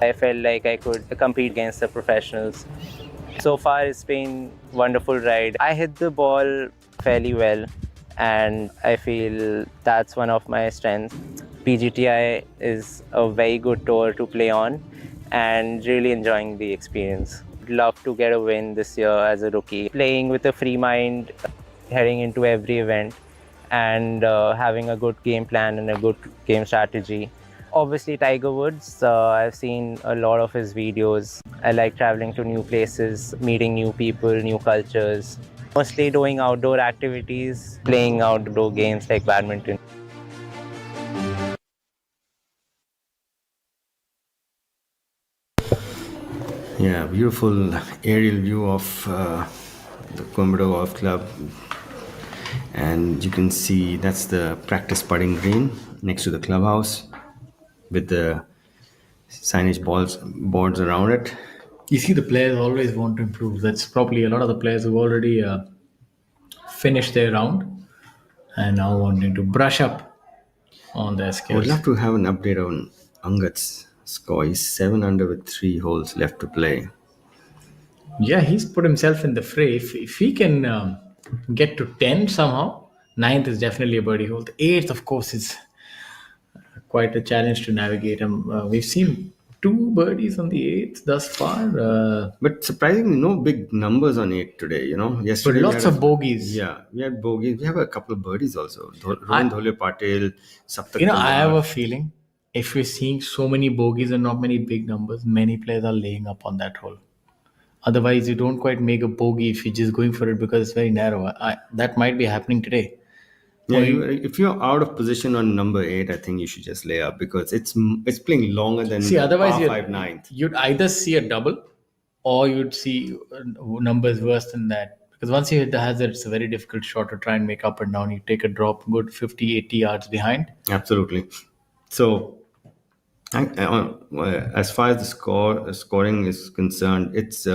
I felt like I could compete against the professionals. So far, it's been a wonderful ride. I hit the ball fairly well, and I feel that's one of my strengths. PGTI is a very good tour to play on, and really enjoying the experience. Love to get a win this year as a rookie. Playing with a free mind, heading into every event, and having a good game plan and a good game strategy. Obviously Tiger Woods, I've seen a lot of his videos. I like traveling to new places, meeting new people, new cultures. Mostly doing outdoor activities, playing outdoor games like badminton. Yeah, beautiful aerial view of the Coimbatore Golf Club. And you can see that's the practice putting green next to the clubhouse with the signage boards around it. You see, the players always want to improve. That's probably a lot of the players who already finished their round and now wanting to brush up on their I would skills. love to have an update on Angat's score. He's 7 under with 3 holes left to play. Yeah, he's put himself in the fray. If he can get to 10 somehow, 9th is definitely a birdie hole. The 8th, of course, is quite a challenge to navigate. We've seen 2 birdies on the 8th thus far. But surprisingly, no big numbers on 8 today, Yesterday, But lots of bogeys. Yeah, we had bogeys. We have a couple of birdies also. Rohan Dhole Patel, Saptak I have Talwar. a feeling if we're seeing so many bogeys and not many big numbers, many players are laying up on that hole. Otherwise, you don't quite make a bogey if you're just going for it because it's very narrow. That might be happening today. Yeah, if you're out of position on number 8, I think you should just lay up because it's playing longer than Otherwise par 5 9th. You'd either see a double or you'd see numbers worse than that. Because once you hit the hazard, it's a very difficult shot to try and make up and down. You take a drop, good 50, 80 yards behind. Absolutely. So, as far as the scoring is concerned, it's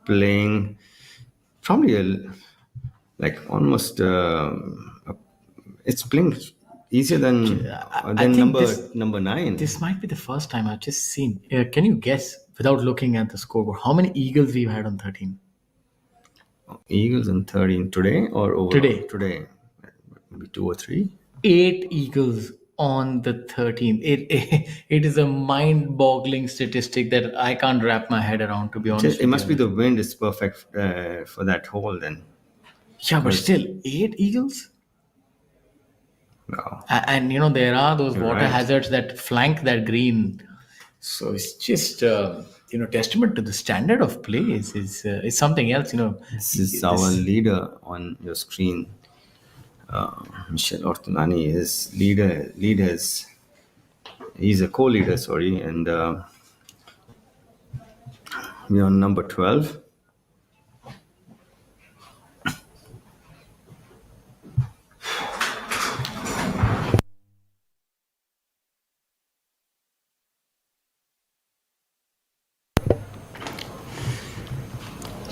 playing probably almost it's playing easier than number 9. This might be the first time I've just seen. Can you guess, without looking at the scoreboard, how many eagles we've had on 13? Eagles on 13 today or overall? Today. Maybe 2 or 3. 8 eagles on the 13th. It is a mind-boggling statistic that I can't wrap my head around, to be honest. It must be the wind is perfect for that hole then. Yeah, but still, 8 eagles? Wow. And there are those water hazards that flank that green. So it's just testament to the standard of play is something else. This is our leader on your screen. Michel Ortolani is leaders. He's a co-leader, and we're on number 12.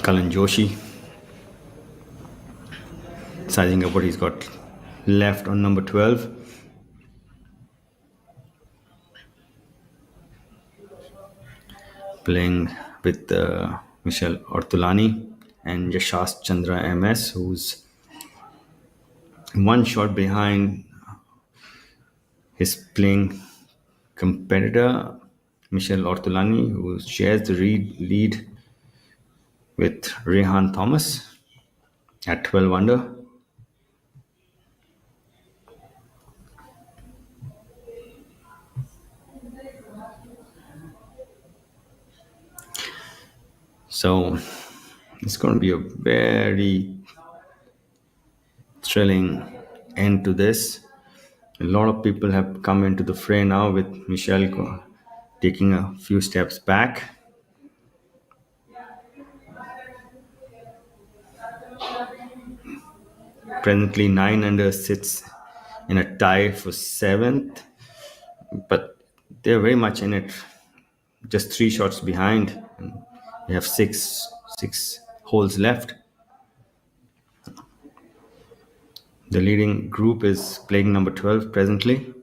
Kalan Joshi sizing up what he's got left on number 12. Playing with Michel Ortolani and Yashas Chandra MS, who's one shot behind his playing competitor Michel Ortolani, who shares the lead with Rehan Thomas at 12 under. So it's going to be a very thrilling end to this. A lot of people have come into the fray now with Michel taking a few steps back. Presently 9 under sits in a tie for 7th, but they're very much in it, just 3 shots behind. They have six holes left. The leading group is playing number 12 presently.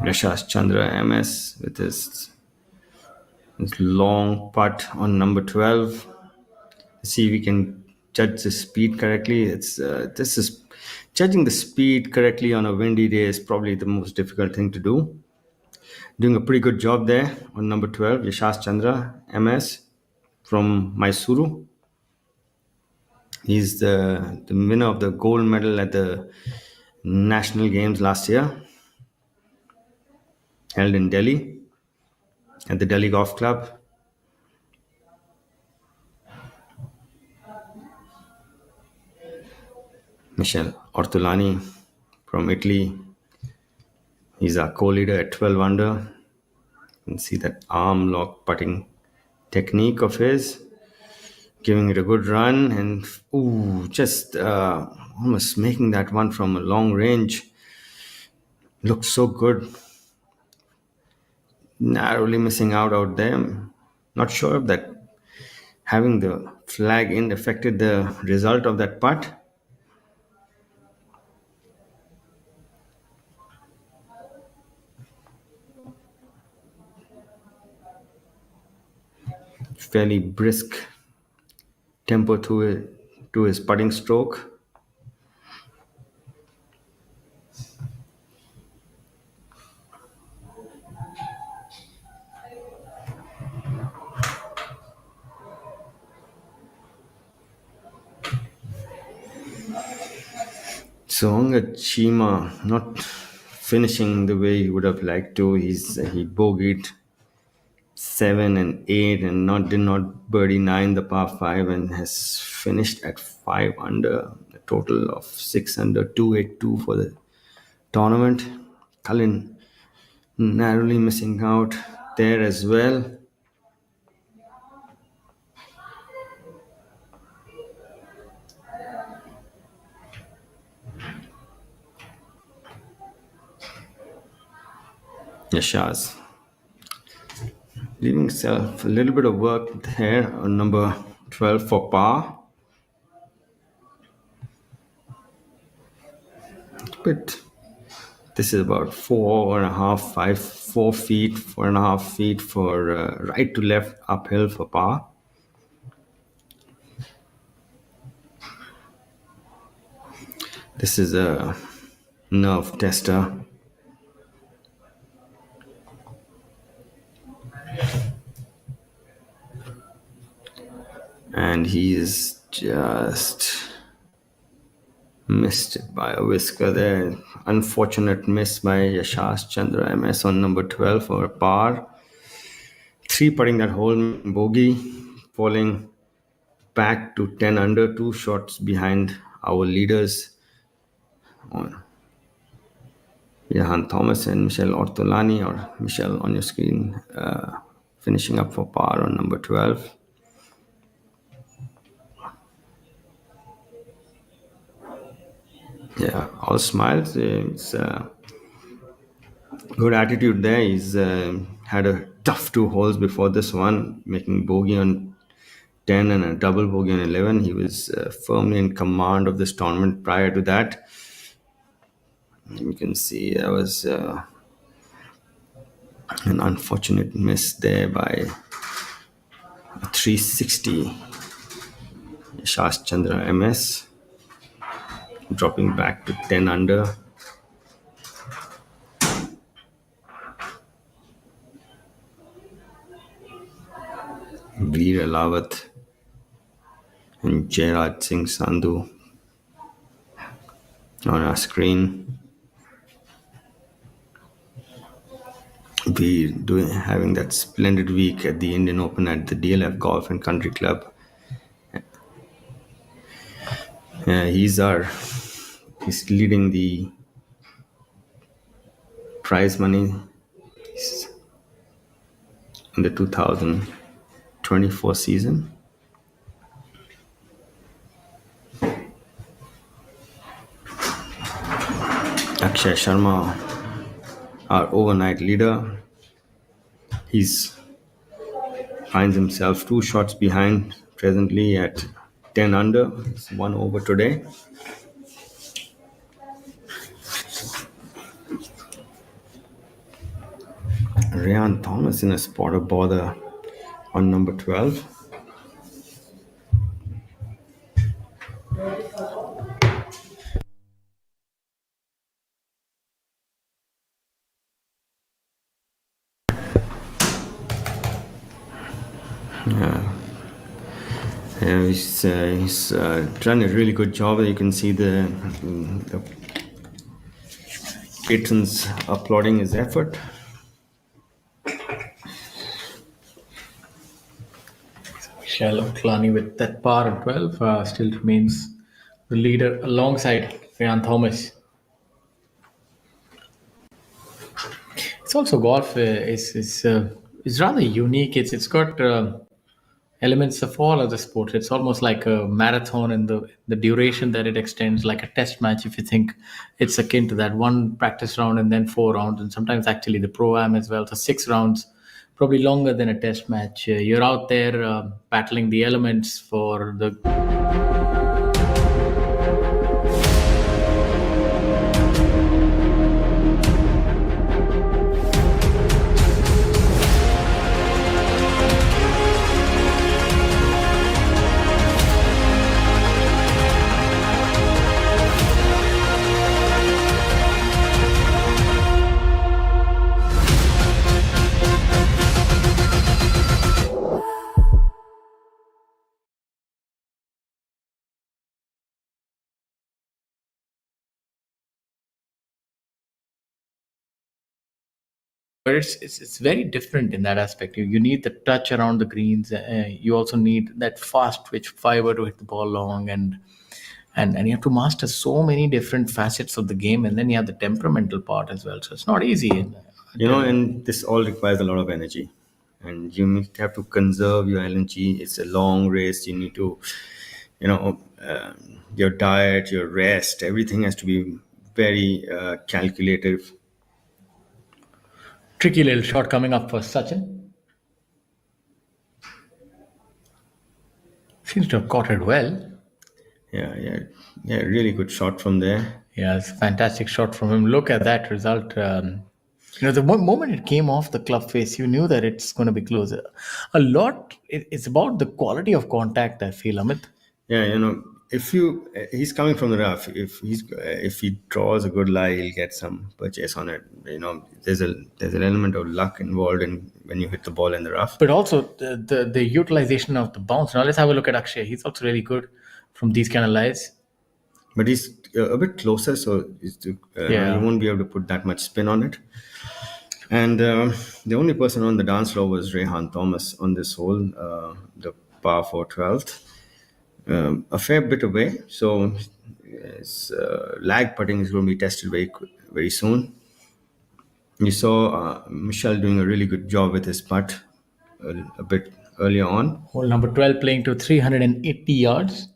Yashas Chandra MS with his long putt on number 12. See if we can judge the speed correctly. This is judging the speed correctly on a windy day is probably the most difficult thing to do. Doing a pretty good job there on number 12, Yashas Chandra MS from Mysuru. He's the winner of the gold medal at the National Games last year, held in Delhi at the Delhi Golf Club. Michele Ortolani from Italy. He's our co-leader at 12 under. You can see that arm lock putting technique of his, giving it a good run and just almost making that one from a long range. Looks so good. Narrowly missing out there. Not sure if that having the flag in affected the result of that putt. Fairly brisk tempo to his putting stroke. Songa Chima not finishing the way he would have liked to. He bogeyed 7 and 8 and did not birdie 9 the par 5 and has finished at 5 under, a total of 6 under 282 for the tournament. Cullen narrowly missing out there as well. Yashaz leaving himself a little bit of work there on number 12 for par. But this is about 4 feet for right to left uphill for par. This is a nerve tester. And he is just missed it by a whisker there. Unfortunate miss by Yashas Chandra MS on number 12 for a par. 3 putting that hole bogey, falling back to 10 under, 2 shots behind our leaders. Jahan Thomas and Michele Ortolani, or Michele on your screen, finishing up for par on number 12. Yeah, all smiles. It's good attitude there. He's had a tough 2 holes before this one, making bogey on 10 and a double bogey on 11. He was firmly in command of this tournament prior to that. You can see there was an unfortunate miss there by 360. Yashas Chandra MS dropping back to 10 under. Veer Alawat and Jairaj Singh Sandhu on our screen. Veer having that splendid week at the Indian Open at the DLF Golf and Country Club. He's leading the prize money in the 2024 season. Akshay Sharma, our overnight leader, finds himself 2 shots behind presently at 10 under. It's 1 over today. Ryan Thomas in a spot of bother on number 12. He's done a really good job. You can see the patrons applauding his effort. Michele Ortolani with that par at 12 still remains the leader alongside Ryan Thomas. It's also golf is rather unique. It's got elements of all other sports. It's almost like a marathon in the duration that it extends, like a test match. If you think it's akin to that, one practice round and then 4 rounds, and sometimes actually the pro am as well. So 6 rounds, probably longer than a test match. You're out there battling the elements for the. But it's very different in that aspect. You need the touch around the greens. You also need that fast twitch fiber to hit the ball long, and you have to master so many different facets of the game, and then you have the temperamental part as well. So it's not easy. And this all requires a lot of energy, and you have to conserve your energy. It's a long race. You need to, your diet, your rest, everything has to be very calculative. Tricky little shot coming up for Sachin. Seems to have caught it well. Yeah, really good shot from there. Yeah, it's a fantastic shot from him. Look at that result. The moment it came off the club face, you knew that it's going to be closer. A lot. It's about the quality of contact, I feel, Amit. Yeah, he's coming from the rough. If he draws a good lie, he'll get some purchase on it. There's an element of luck involved in when you hit the ball in the rough. But also the utilization of the bounce. Now let's have a look at Akshay. He's also really good from these kind of lies. But he's a bit closer, so you won't be able to put that much spin on it. And the only person on the dance floor was Rehan Thomas on this hole, the par 4 12th. A fair bit away, so his lag putting is going to be tested very, very soon. You saw Michelle doing a really good job with his putt a bit earlier on. Hole number 12 playing to 380 yards.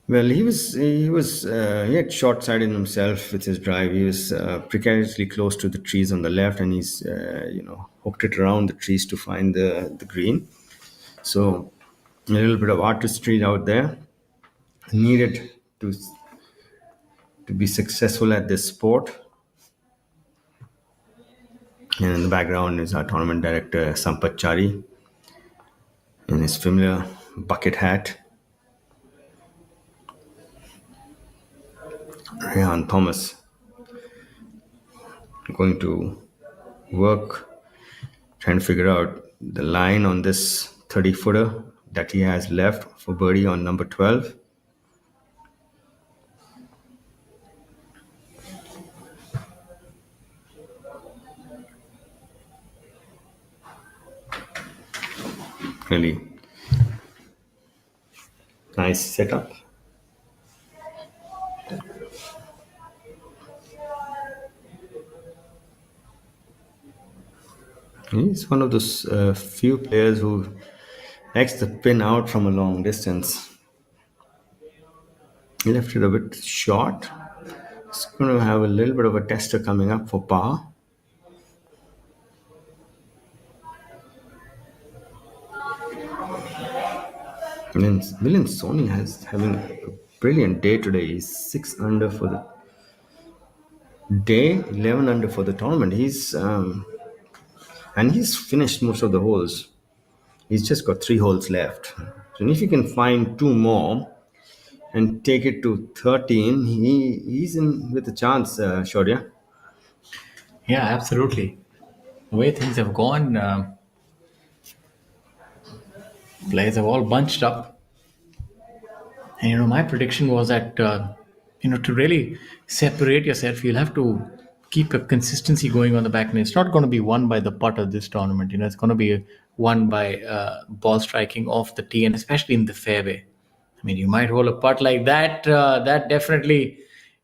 Well, he had short-sighted himself with his drive. He was precariously close to the trees on the left, and he's hooked it around the trees to find the green. So a little bit of artistry out there needed to be successful at this sport. And in the background is our tournament director Sampath Chari in his familiar bucket hat. Rehan Thomas going to work, trying to figure out the line on this 30-footer that he has left for birdie on number 12. Really nice setup. He's one of those few players who likes the pin out from a long distance. He left it a bit short. He's going to have a little bit of a tester coming up for par. And then Milind Soni is having a brilliant day today. He's 6 under for the day, 11 under for the tournament. He's finished most of the holes. He's just got 3 holes left. And if you can find 2 more and take it to 13, he's in with a chance, Shaurya. Yeah, absolutely. The way things have gone, players have all bunched up. And my prediction was that to really separate yourself, you'll have to keep a consistency going on the back nine. It's not going to be won by the putter this tournament. It's going to be won by ball striking off the tee, and especially in the fairway. I mean, you might roll a putt like that. That definitely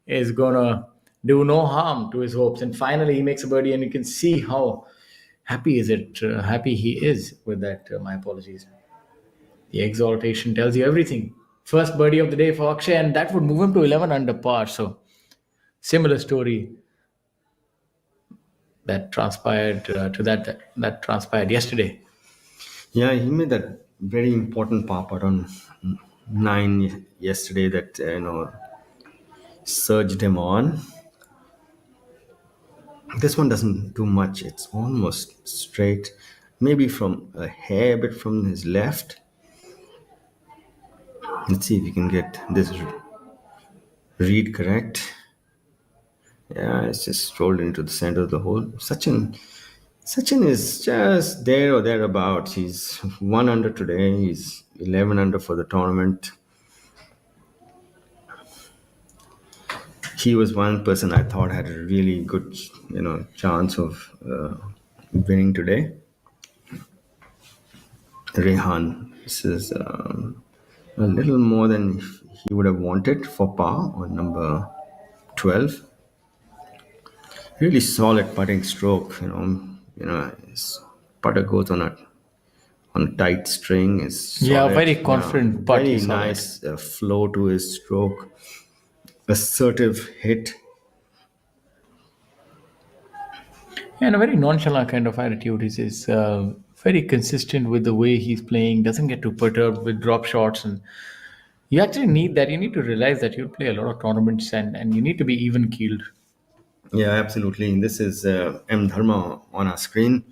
is going to do no harm to his hopes. And finally, he makes a birdie, and you can see how happy he is with that. My apologies. The exaltation tells you everything. First birdie of the day for Akshay, and that would move him to 11 under par. So, similar story that transpired that transpired yesterday. Yeah, he made that very important par putt on 9 yesterday that surged him on. This one doesn't do much. It's almost straight, maybe from a hair bit from his left. Let's see if we can get this read correct. Yeah, it's just rolled into the center of the hole. Sachin is just there or thereabouts. He's 1 under today. He's 11 under for the tournament. He was one person I thought had a really good, chance of winning today. Rehan, this is a little more than he would have wanted for par on number 12. Really solid putting stroke. His putter goes on a tight string. Is very confident putt. Very nice flow to his stroke. Assertive hit. And a very nonchalant kind of attitude. He's very consistent with the way he's playing. Doesn't get too perturbed with drop shots, and you actually need that. You need to realize that you play a lot of tournaments, and you need to be even keeled. Yeah, absolutely. This is M. Dharma on our screen.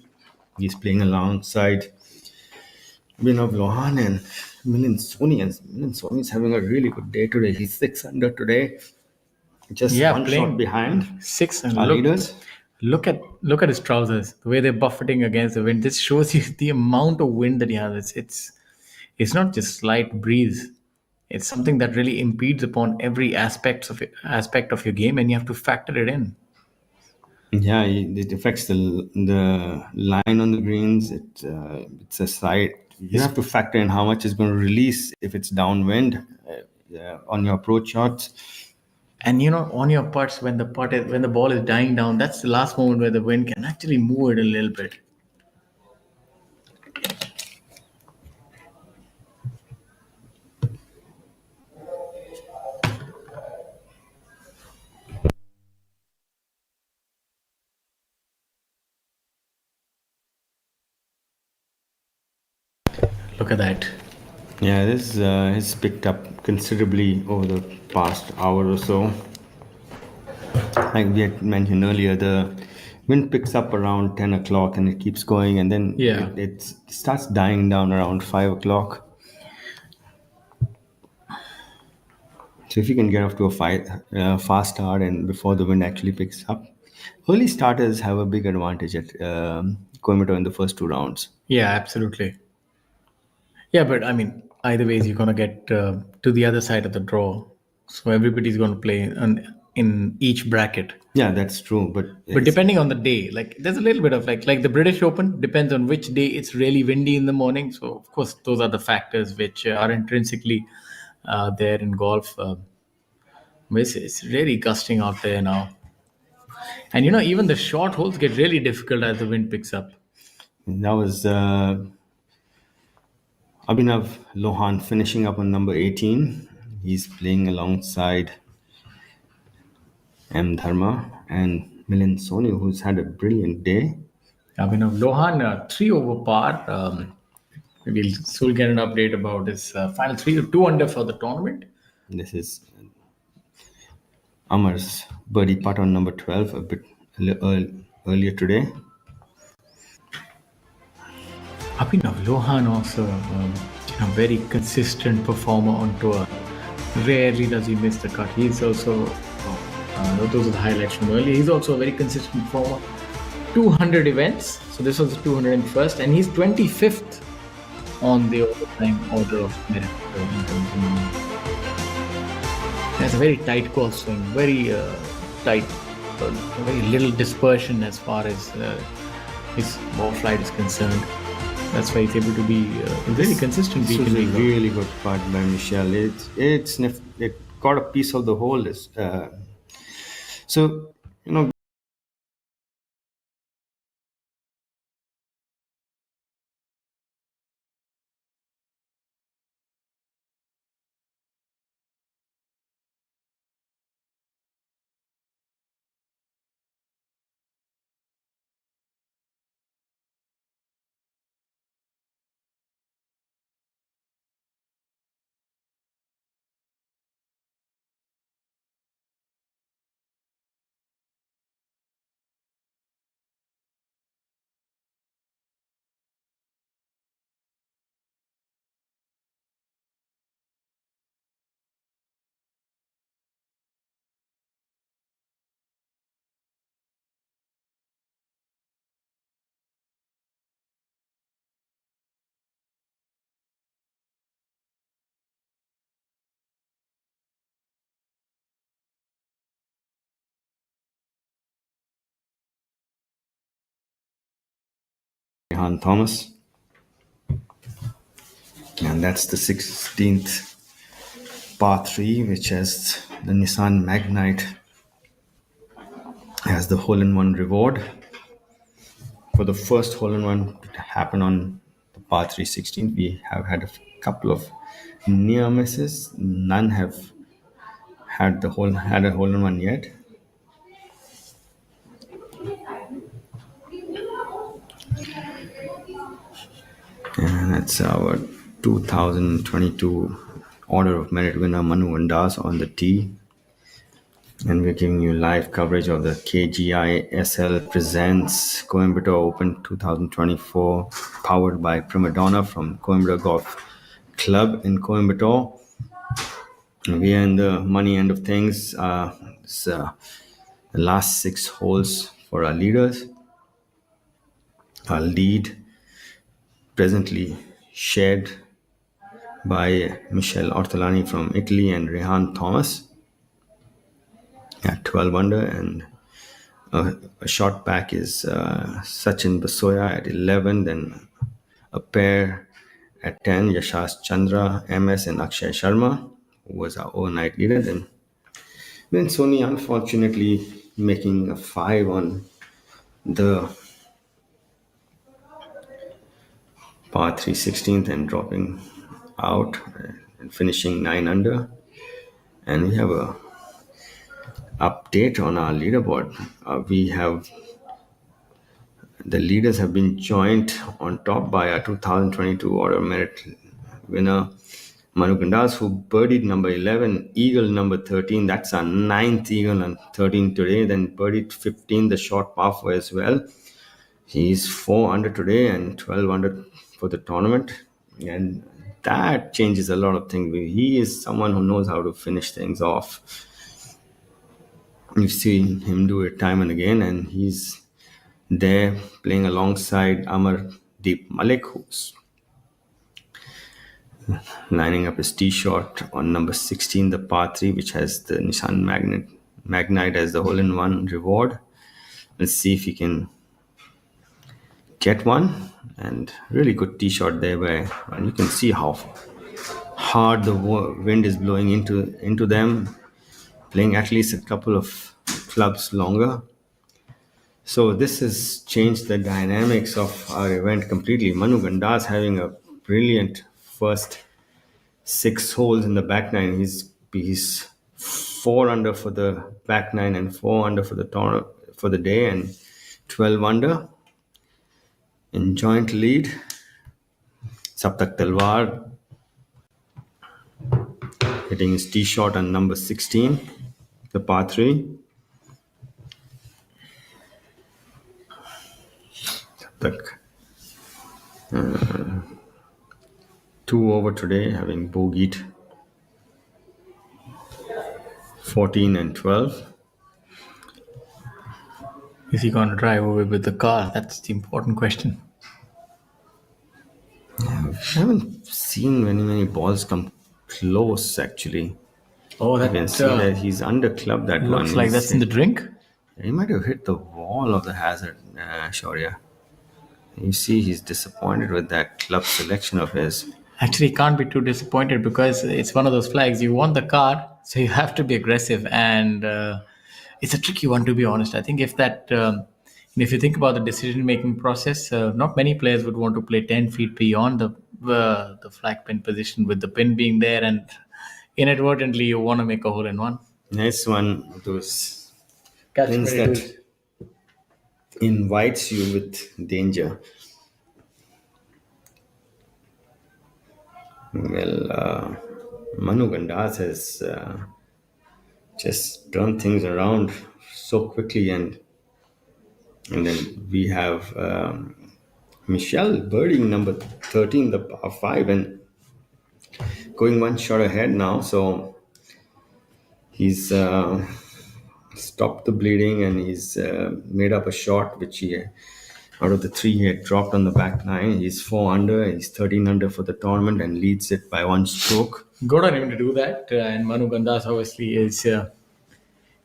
He's playing alongside Abhinav Lohan and Milind Soni. And Milind Soni is having a really good day today. He's 6 under today. Just one shot behind 6 our leaders. Look at his trousers, the way they're buffeting against the wind. This shows you the amount of wind that he has. It's not just slight breeze. It's something that really impedes upon every aspect of your game, and you have to factor it in. Yeah, it affects the line on the greens. It's a side. You have to factor in how much is going to release if it's downwind on your approach shots. And on your putts, when the ball is dying down, that's the last moment where the wind can actually move it a little bit. Look at that. Yeah, this has picked up considerably over the past hour or so. Like we had mentioned earlier, the wind picks up around 10 o'clock and it keeps going, and then it starts dying down around 5 o'clock. So if you can get off to a fast start and before the wind actually picks up, early starters have a big advantage at Coimbatore in the first 2 rounds. Yeah, absolutely. Yeah, but I mean, either ways, you're going to get to the other side of the draw. So everybody's going to play in each bracket. Yeah, that's true. But depending on the day, like there's a little bit of like the British Open depends on which day it's really windy in the morning. So of course, those are the factors which are intrinsically there in golf. It's really gusting out there now. And even the short holes get really difficult as the wind picks up. That was Abhinav Lohan finishing up on number 18. He's playing alongside M. Dharma and Milind Soni, who's had a brilliant day. Abhinav Lohan, 3 over par. We'll soon get an update about his final 2 under for the tournament. This is Amar's birdie putt on number 12 a bit earlier today. Abhinav Lohan also a very consistent performer on tour. Rarely does he miss the cut. He's also, those are the highlights from earlier. He's also a very consistent performer. 200 events. So this was the 201st, and he's 25th on the all-time order of merit. That's a very tight course swing, very tight very little dispersion as far as his ball flight is concerned. That's why he's able to be really consistent. This was a really good part by Michel. It got a piece of the whole. So, you know, Thomas, and that's the 16th par 3, which has the Nissan Magnite as the hole-in-one reward. For the first hole-in-one to happen on the par 3 16th, we have had a couple of near misses. None have had a hole-in-one yet. And that's our 2022 Order of Merit winner Manu Gandas on the tee. And we're giving you live coverage of the KGiSL presents Coimbatore Open 2024, powered by Prima Donna from Coimbatore Golf Club in Coimbatore. And we are in the money end of things. It's the last 6 holes for our leaders. Our lead presently shared by Michel Ortolani from Italy and Rehan Thomas at 12 under, and a shot back is Sachin Basoya at 11, then a pair at 10, Yashash Chandra, MS and Akshay Sharma, who was our overnight leader. Then Sony unfortunately making a 5 on the par 3 16th and dropping out and finishing 9 under. And we have a update on our leaderboard. The leaders have been joined on top by our 2022 Order Merit winner Manu Gandas, who birdied number 11, eagle number 13. That's our 9th eagle and 13 today. Then birdied 15, the short par 4 as well. He's 4 under today and 12 under for the tournament. And that changes a lot of things. He is someone who knows how to finish things off. You've seen him do it time and again, and he's there playing alongside Amardeep Malik, who's lining up his tee shot on number 16, the par 3, which has the Nissan Magnite as the hole-in-one reward. Let's see if he can get one. And really good tee shot there, and you can see how hard the wind is blowing into them, playing at least a couple of clubs longer. So this has changed the dynamics of our event completely. Manu Gandas having a brilliant first 6 holes in the back nine. He's 4 under for the back nine and 4 under for the day, and 12 under in joint lead. Saptak Talwar hitting his tee shot on number 16, the par 3. Saptak 2 over today, having bogeyed 14 and 12. Is he going to drive away with the car? That's the important question. I haven't seen many balls come close, actually. Oh, you can see that he's under club that looks one. Like that's in the drink? He might have hit the wall of the hazard, Shaurya. You see, he's disappointed with that club selection of his. Actually, can't be too disappointed because it's one of those flags. You want the car, so you have to be aggressive, and it's a tricky one, to be honest. I think if you think about the decision-making process, not many players would want to play 10 feet beyond the flag pin position, with the pin being there, and inadvertently you want to make a hole in one. Nice one of those Catch pins 22s. that invites you with danger. Well, Manu Gandas has just turned things around so quickly, and then we have Michelle birding number 13, the par 5, and going one shot ahead now. So he's stopped the bleeding, and he's made up a shot which he, out of the 3 he had dropped on the back nine. He's 4 under, he's 13 under for the tournament and leads it by 1 stroke. Good on him to do that. And Manu Gandas obviously is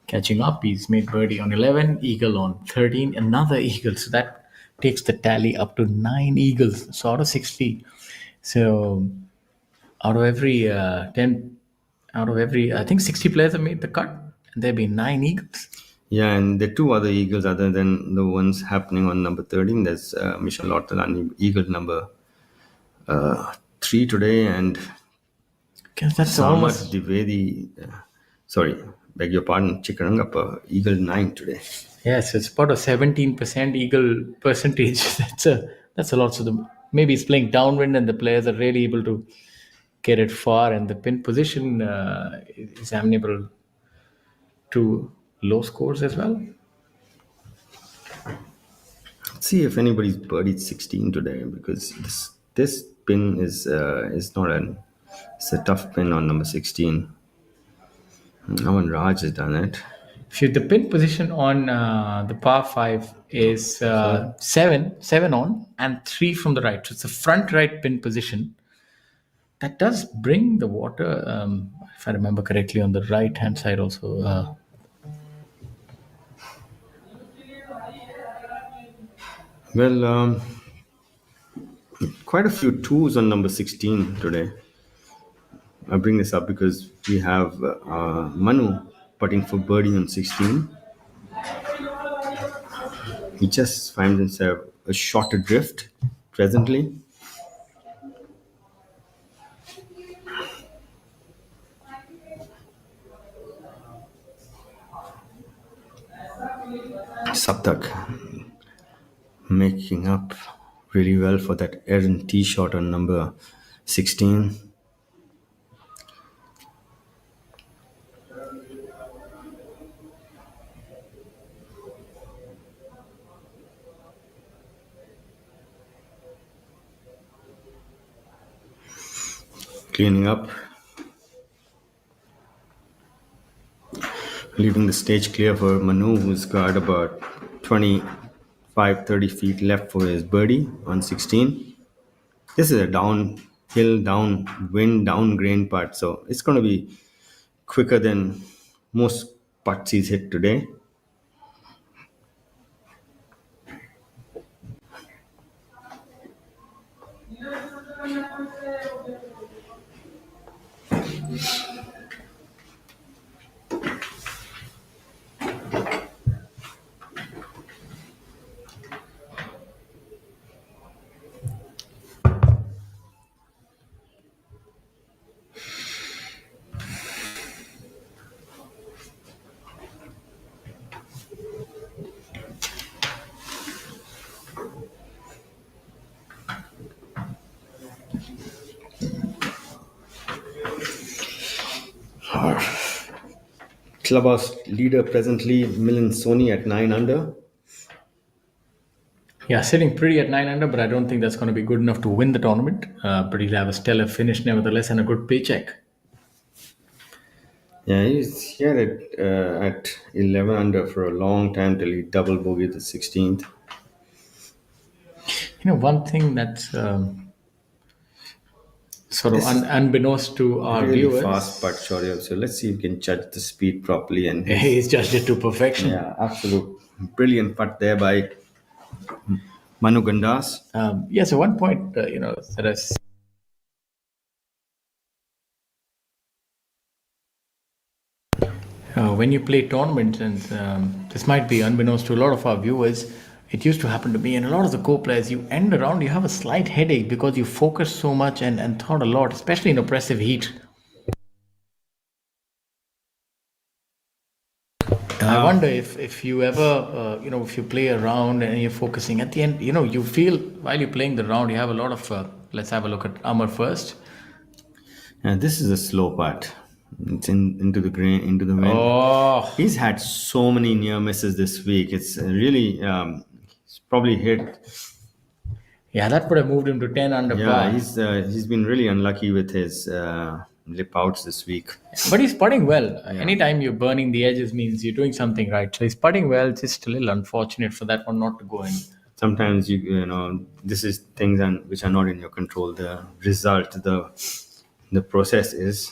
catching up. He's made birdie on 11, eagle on 13, another eagle. So that takes the tally up to 9 eagles. So out of 60. So out of every I think 60 players have made the cut. And there have been 9 eagles. Yeah, and the 2 other eagles other than the ones happening on number 13. There's Michelle Ortolani, eagle number 3 today, and that's Samat almost Divedi, beg your pardon, Chikarangappa, eagle 9 today. Yes, it's about a 17% eagle percentage. That's a lot. So maybe it's playing downwind, and the players are really able to get it far, and the pin position is amenable to low scores as well. Let's see if anybody's birdied 16 today, because this pin is not it's a tough pin on number 16. Aman Raj has done it. The pin position on the par 5 is 7 on and 3 from the right. So it's a front right pin position. That does bring the water, if I remember correctly, on the right hand side also. Well, quite a few 2s on number 16 today. I bring this up because we have Manu putting for birdie on 16. He just finds himself a shot adrift presently. Saptak making up really well for that errant tee shot on number 16. Cleaning up, leaving the stage clear for Manu, who's got about 25-30 feet left for his birdie on 16. This is a downhill, downwind, down grain putt, so it's going to be quicker than most putts he's hit today. Clubhouse leader presently, Milan Soni at 9 under. Yeah, sitting pretty at 9 under, but I don't think that's going to be good enough to win the tournament. But he'll have a stellar finish nevertheless and a good paycheck. Yeah, he's here at 11 under for a long time till he double bogeyed the 16th. One thing that's sort of This is unbeknownst to our really viewers. fast putt, Shaurya. So let's see if we can judge the speed properly. And He's judged it to perfection. yeah, absolute brilliant putt there by Manu Gandas. So one point, that is. When you play tournaments, and this might be unbeknownst to a lot of our viewers, it used to happen to me and a lot of the co-players, you end around, you have a slight headache because you focus so much and thought a lot, especially in oppressive heat. I wonder if you ever, if you play a round and you're focusing at the end, you feel while you're playing the round, you have a lot of, let's have a look at Amar first. This is a slow putt. It's into the green, into the wind. Oh. He's had so many near misses this week. It's really, he's probably hit. Yeah, that would have moved him to 10 under par. Yeah, he's been really unlucky with his lip outs this week. But he's putting well. Yeah. Anytime you're burning the edges means you're doing something right. So he's putting well. It's just a little unfortunate for that one not to go in. Sometimes this is things which are not in your control. The result, the process is.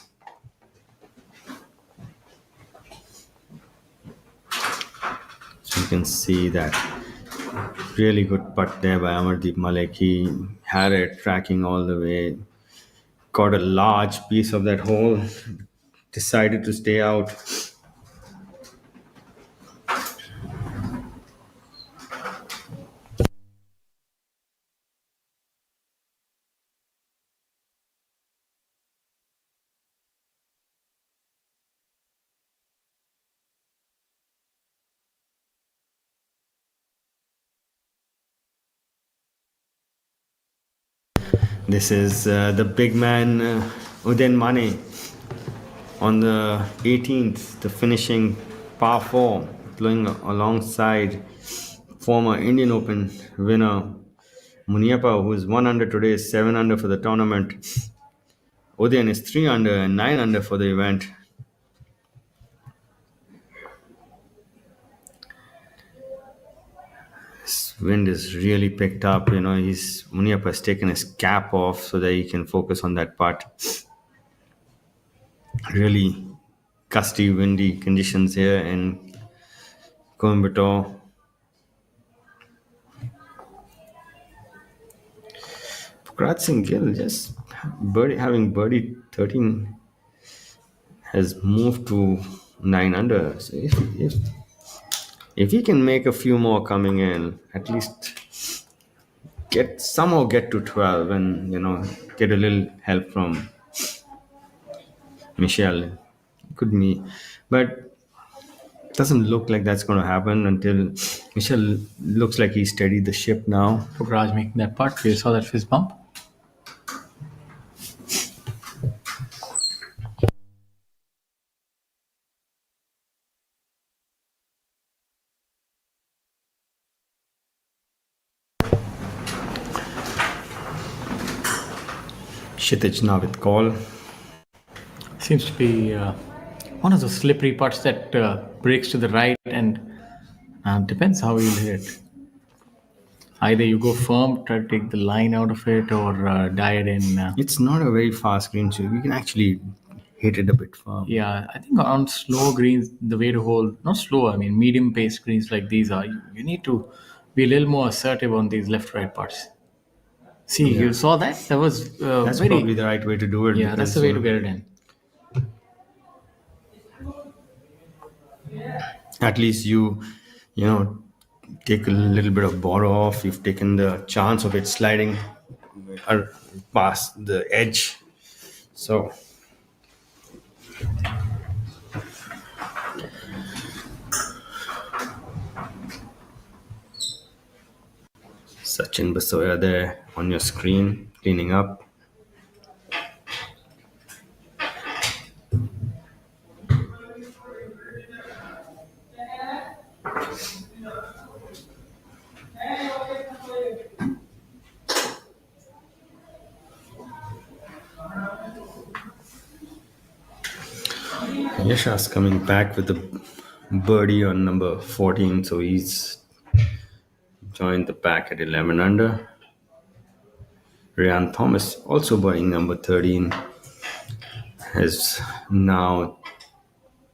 So you can see that really good putt there by Amardeep Malik. He had it tracking all the way. Got a large piece of that hole, decided to stay out. This is the big man, Udain Mane, on the 18th, the finishing par 4, playing alongside former Indian Open winner Muniappa, who is 1 under today, is 7 under for the tournament. Udain is 3 under and 9 under for the event. This wind is really picked up. Muniappa has taken his cap off so that he can focus on that putt. Really gusty, windy conditions here in Coimbatore. Pukrat Singh Gill just having birdie 13 has moved to 9 under. So if he can make a few more coming in, at least somehow get to 12 and get a little help from Michelle, could be, but it doesn't look like that's going to happen until Michelle looks like he steadied the ship now. Pukraj making that putt. You saw that fist bump. Kshitij now with call. Seems to be one of those slippery putts that breaks to the right and depends how you hit it. Either you go firm, try to take the line out of it, or dive it in. It's not a very fast green, so you can actually hit it a bit firm. Yeah, I think on slow greens, the way to hold, not slow, I mean medium pace greens like these are, you need to be a little more assertive on these left-right putts. See, you saw that? That was that's probably the right way to do it. Yeah, that's the way to get it in. At least you take a little bit of borrow off. You've taken the chance of it sliding past the edge. So Sachin Basoya there on your screen, cleaning up. Yasha's coming back with the birdie on number 14, so he's joined the pack at 11 under. Ryan Thomas, also birding number 13, has now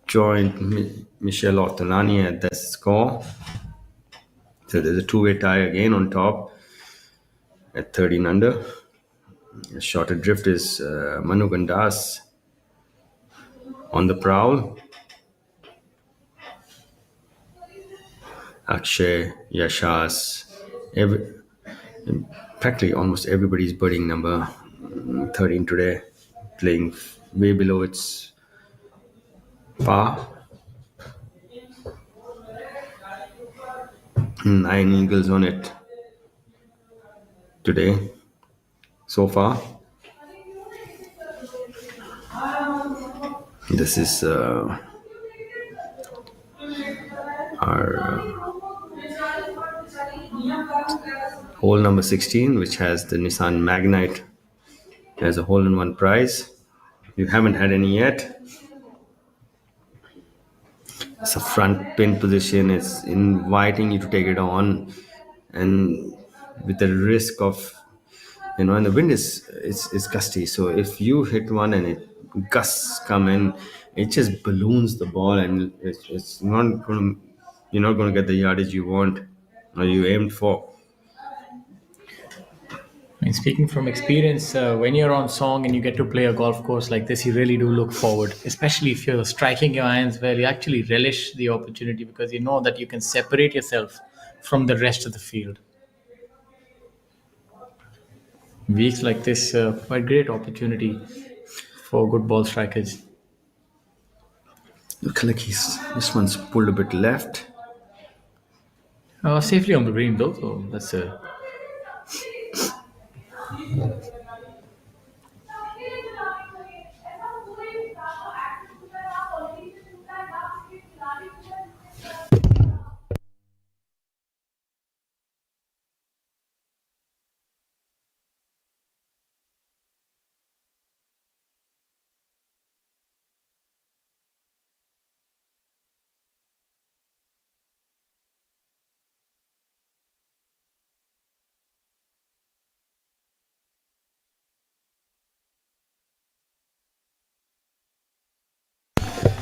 joined Michel Ortolani at that score. So there's a two-way tie again on top at 13 under. A short adrift is Manu Gandas on the prowl. Akshay, Yashas, practically almost everybody's birding number 13 today, playing way below its par. 9 eagles on it today so far. This is our hole number 16, which has the Nissan Magnite as a hole-in-one prize. You haven't had any yet. It's a front pin position. It's inviting you to take it on, and with the risk of, and the wind is gusty. So if you hit one and gusts come in, it just balloons the ball, and it's not going to. You're not going to get the yardage you want or you aimed for. I mean, speaking from experience, when you're on song and you get to play a golf course like this, you really do look forward, especially if you're striking your irons well. You actually relish the opportunity because you know that you can separate yourself from the rest of the field. Weeks like this, quite great opportunity for good ball strikers. Looks like this one's pulled a bit left. Safely on the green though, so that's a...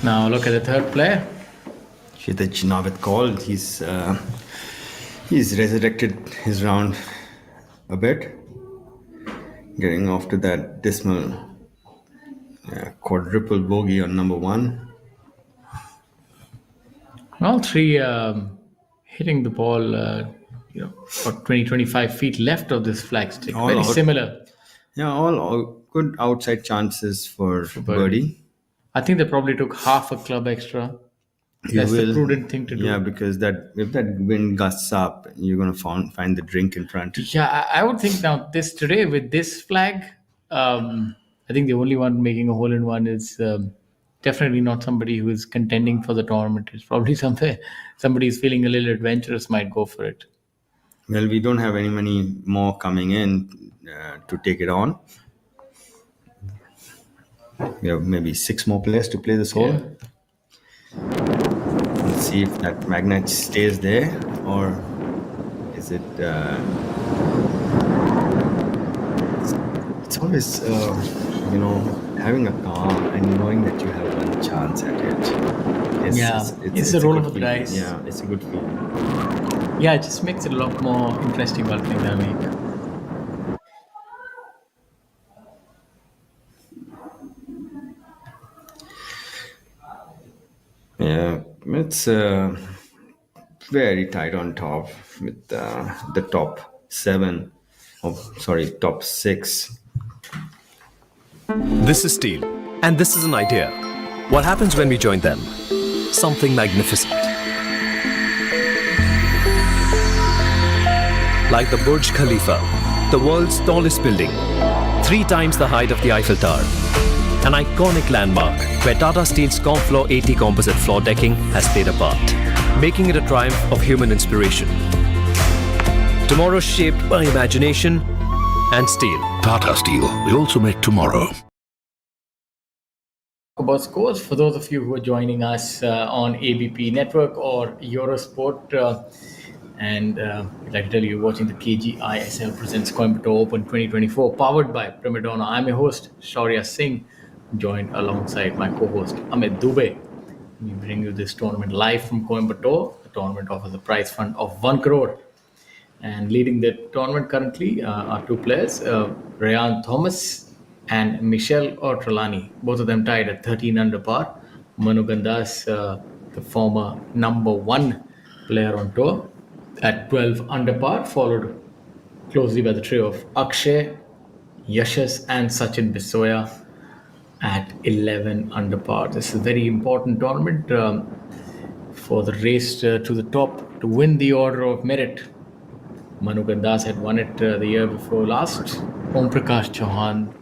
Now look at the third player. Kshitij Navit called. He's resurrected his round a bit, getting off to that dismal quadruple bogey on number 1. All three hitting the ball, about 20-25 feet left of this flagstick. Very similar. Yeah, all good outside chances for Birdie. I think they probably took half a club extra. That's the prudent thing to do. Yeah, because if that wind gusts up, you're going to find the drink in front. Yeah, I would think now today with this flag, I think the only one making a hole-in-one is definitely not somebody who is contending for the tournament. It's probably somebody who's feeling a little adventurous might go for it. Well, we don't have many more coming in to take it on. We have maybe 6 more players to play this hole. Let's see if that magnet stays there, or is it... it's always, having a car and knowing that you have one chance at it. It's a roll of the dice. Yeah, it's a good feeling. Yeah, it just makes it a lot more interesting while playing that week. Yeah, it's very tight on top with the top 7. Top 6. This is Steel, and this is an idea. What happens when we join them? Something magnificent. Like the Burj Khalifa, the world's tallest building, 3 times the height of the Eiffel Tower. An iconic landmark where Tata Steel's Comfloor 80 composite floor decking has played a part, making it a triumph of human inspiration. Tomorrow shaped by imagination and steel. Tata Steel, we also make tomorrow. About scores, for those of you who are joining us on ABP Network or Eurosport, And I'd like to tell you, you're watching the KGiSL presents Coimbatore Open 2024, powered by Prima Donna. I'm your host, Shaurya Singh, joined alongside my co-host, Amit Dubey. We bring you this tournament live from Coimbatore. The tournament offers a prize fund of 1 crore. And leading the tournament currently are two players, Rayan Thomas and Michel Ortolani. Both of them tied at 13 under par. Manu Gandas, the former number 1 player on tour, at 12 under par, followed closely by the trio of Akshay, Yashas, and Sachin Bisoya at 11 under par. This is a very important tournament for the race to the top to win the order of merit. Manu Gandas had won it the year before last. Om Prakash Chauhan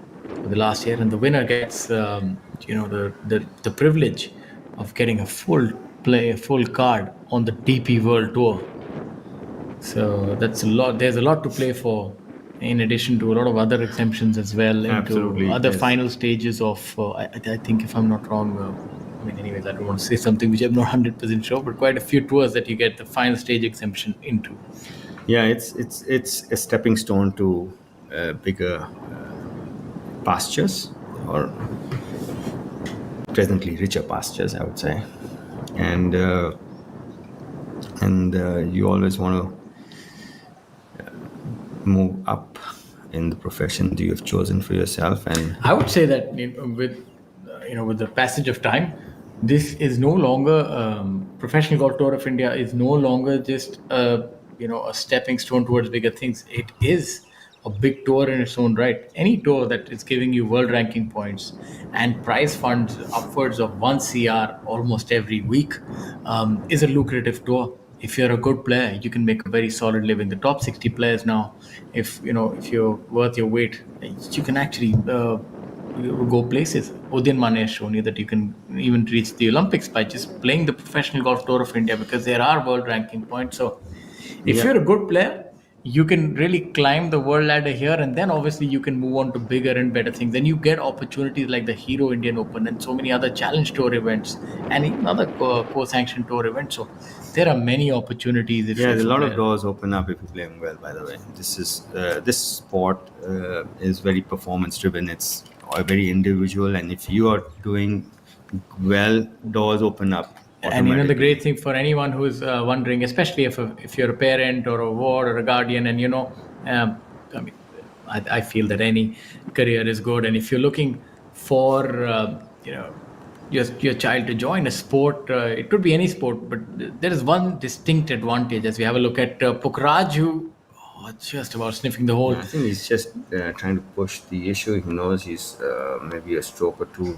the last year, and the winner gets the privilege of getting a full card on the DP World Tour. So that's a lot. There's a lot to play for, in addition to a lot of other exemptions as well, into other final stages of. I think, if I'm not wrong, anyways, I don't want to say something which I'm not 100% sure, but quite a few tours that you get the final stage exemption into. Yeah, it's a stepping stone to bigger pastures, or presently richer pastures, I would say, and you always want to move up in the profession that you have chosen for yourself. And I would say that with the passage of time, this is no longer Professional Golf Tour of India is no longer just a stepping stone towards bigger things. It is a big tour in its own right. Any tour that is giving you world ranking points and prize funds upwards of 1 CR almost every week is a lucrative tour. If you're a good player, you can make a very solid living. The top 60 players now, if you're worth your weight, you can actually go places. Udyanmane has shown you that you can even reach the Olympics by just playing the Professional Golf Tour of India, because there are world ranking points. So if you're a good player, you can really climb the world ladder here, and then obviously you can move on to bigger and better things. Then you get opportunities like the Hero Indian Open and so many other Challenge Tour events and even other co-sanctioned tour events. So there are many opportunities. A lot of doors open up if you're playing well, by the way. This sport is very performance driven. It's very individual, and if you are doing well, doors open up. And the great thing for anyone who's wondering, especially if you're a parent or a ward or a guardian, and I feel that any career is good, and if you're looking for your child to join a sport, it could be any sport, but there is one distinct advantage as we have a look at Pukhraj, who just about sniffing the hole. I think he's just trying to push the issue. He knows he's maybe a stroke or two.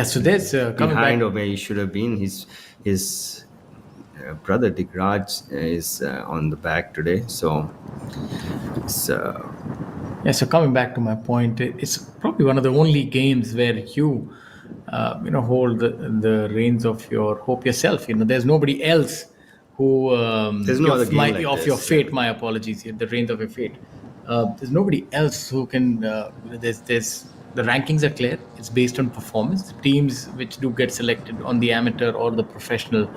So there's coming behind back of where he should have been. His brother Digraj is on the back today. So so coming back to my point, it's probably one of the only games where you hold the reins of your hope yourself. There's nobody else who there's no other game like your fate. My apologies here. The reins of your fate. There's nobody else who can. There's the rankings are clear. It's based on performance. The teams which do get selected on the amateur or the professional,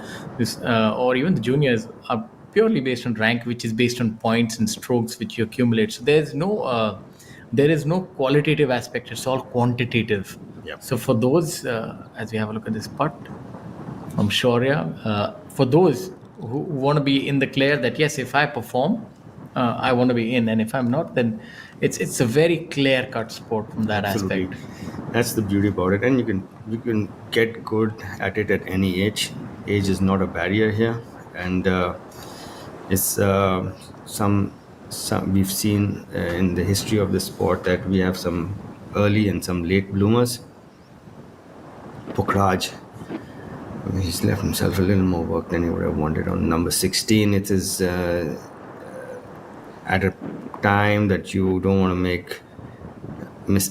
or even the juniors, are purely based on rank, which is based on points and strokes which you accumulate. So there is no qualitative aspect. It's all quantitative. Yep. So for those, as we have a look at this putt from Shaurya, for those who want to be in the clear that yes, if I perform, I want to be in, and if I'm not, then it's a very clear-cut sport from that aspect. That's the beauty about it, and you can get good at it at any age. Age is not a barrier here, and it's some we've seen in the history of the sport that we have some early and some late bloomers. Pukhraj, he's left himself a little more work than he would have wanted on number 16. It is at a time that you don't want to make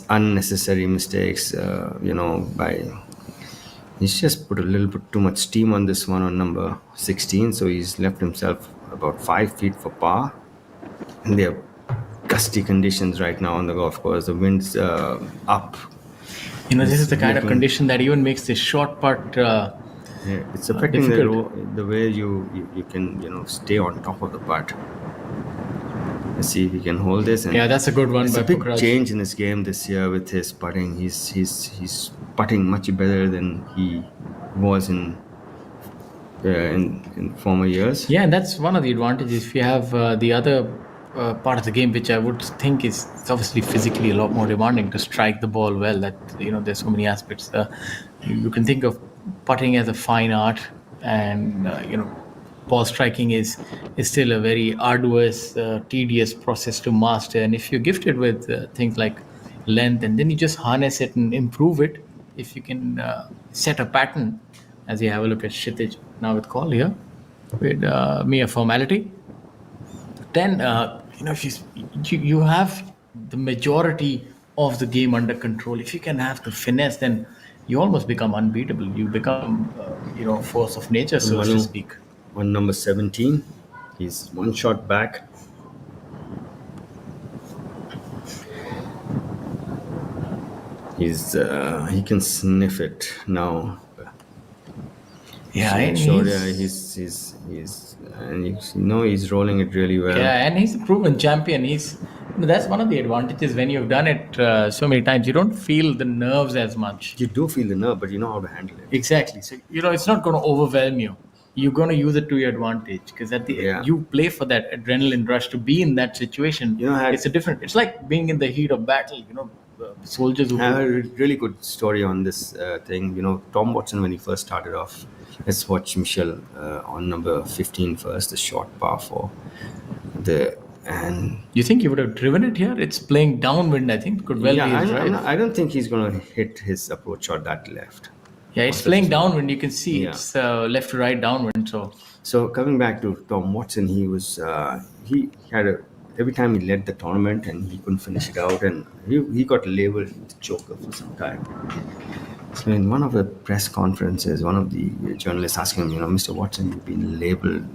unnecessary mistakes, he's just put a little bit too much steam on this one on number 16, so he's left himself about 5 feet for par. And there are gusty conditions right now on the golf course. The wind's up. This is the kind of condition that even makes this short putt Yeah, it's affecting difficult. the way you can stay on top of the putt. Let's see if he can hold this. And Yeah, that's a good one it's by a big Pukraj. change in his game this year with his putting. He's putting much better than he was in former years. Yeah, and that's one of the advantages. If you have the other part of the game, which I would think is it's obviously physically a lot more demanding to strike the ball well. That there's so many aspects. You can think of putting as a fine art, and ball striking is still a very arduous, tedious process to master. And if you're gifted with things like length, and then you just harness it and improve it, if you can set a pattern, as you have a look at Kshitij now with call here, with mere formality, then if you have the majority of the game under control. If you can have the finesse, then you almost become unbeatable. You become force of nature, so to speak. On number 17, he's one shot back. He can sniff it now. Yeah, and he's rolling it really well. Yeah, and he's a proven champion. That's one of the advantages when you've done it so many times. You don't feel the nerves as much. You do feel the nerve, but you know how to handle it. Exactly. So it's not going to overwhelm you. You're going to use it to your advantage because you play for that adrenaline rush to be in that situation. It's like being in the heat of battle. Soldiers who I have a really good story on this thing. Tom Watson, when he first started off. Let's watch Michelle on number 15 first, the short par 4. And you think he would have driven it here? It's playing downwind, I think. Could well be his drive. I don't think he's going to hit his approach shot that left. Yeah, it's playing downwind. You can see it's left to right downwind. So coming back to Tom Watson, he had every time he led the tournament and he couldn't finish it out, and he got labeled the joker for some time. So in one of the press conferences, one of the journalists asked him, Mr. Watson, you've been labeled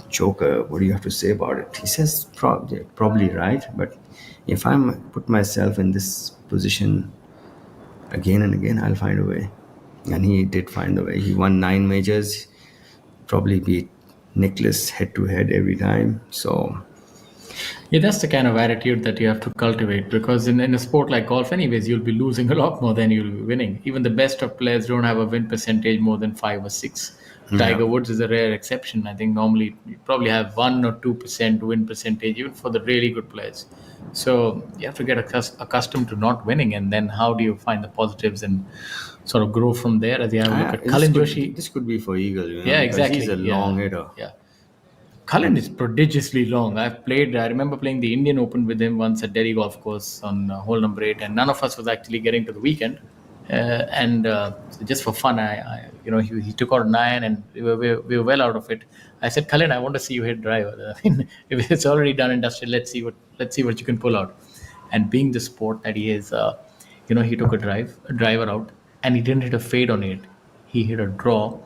joker. What do you have to say about it? He says, probably right, but if I put myself in this position again and again, I'll find a way. And he did find a way. He won 9 majors, probably beat Nicklaus head-to-head every time. So... yeah, that's the kind of attitude that you have to cultivate, because in a sport like golf anyways, you'll be losing a lot more than you'll be winning. Even the best of players don't have a win percentage more than 5 or 6. Tiger Woods is a rare exception. I think normally you probably have 1 or 2% win percentage, even for the really good players. So you have to get accustomed to not winning, and then how do you find the positives and sort of grow from there? As you have a look at Cullen Joshi. This could be for Eagle. Yeah, exactly. He's a long hitter. Yeah. Cullen is prodigiously long. I remember playing the Indian Open with him once at Delhi Golf Course on hole number 8, and none of us was actually getting to the weekend. So just for fun, he took out an iron, and we were well out of it. I said, Cullen, I want to see you hit driver. I mean, if it's already done industrial, let's see what you can pull out. And being the sport that he is, he took a driver out, and he didn't hit a fade on it. He hit a draw.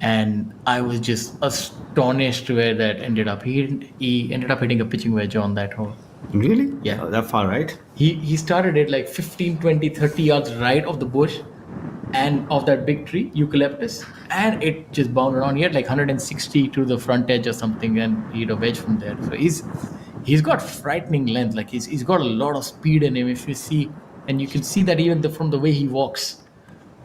And I was just astonished where that ended up. He ended up hitting a pitching wedge on that hole. Really? Yeah. Oh, that far right? He started it like 15, 20, 30 yards right of the bush and of that big tree, eucalyptus, and it just bounded on. He had like 160 to the front edge or something, and he hit a wedge from there. So he's got frightening length. Like he's got a lot of speed in him. If you see, and you can see that even from the way he walks.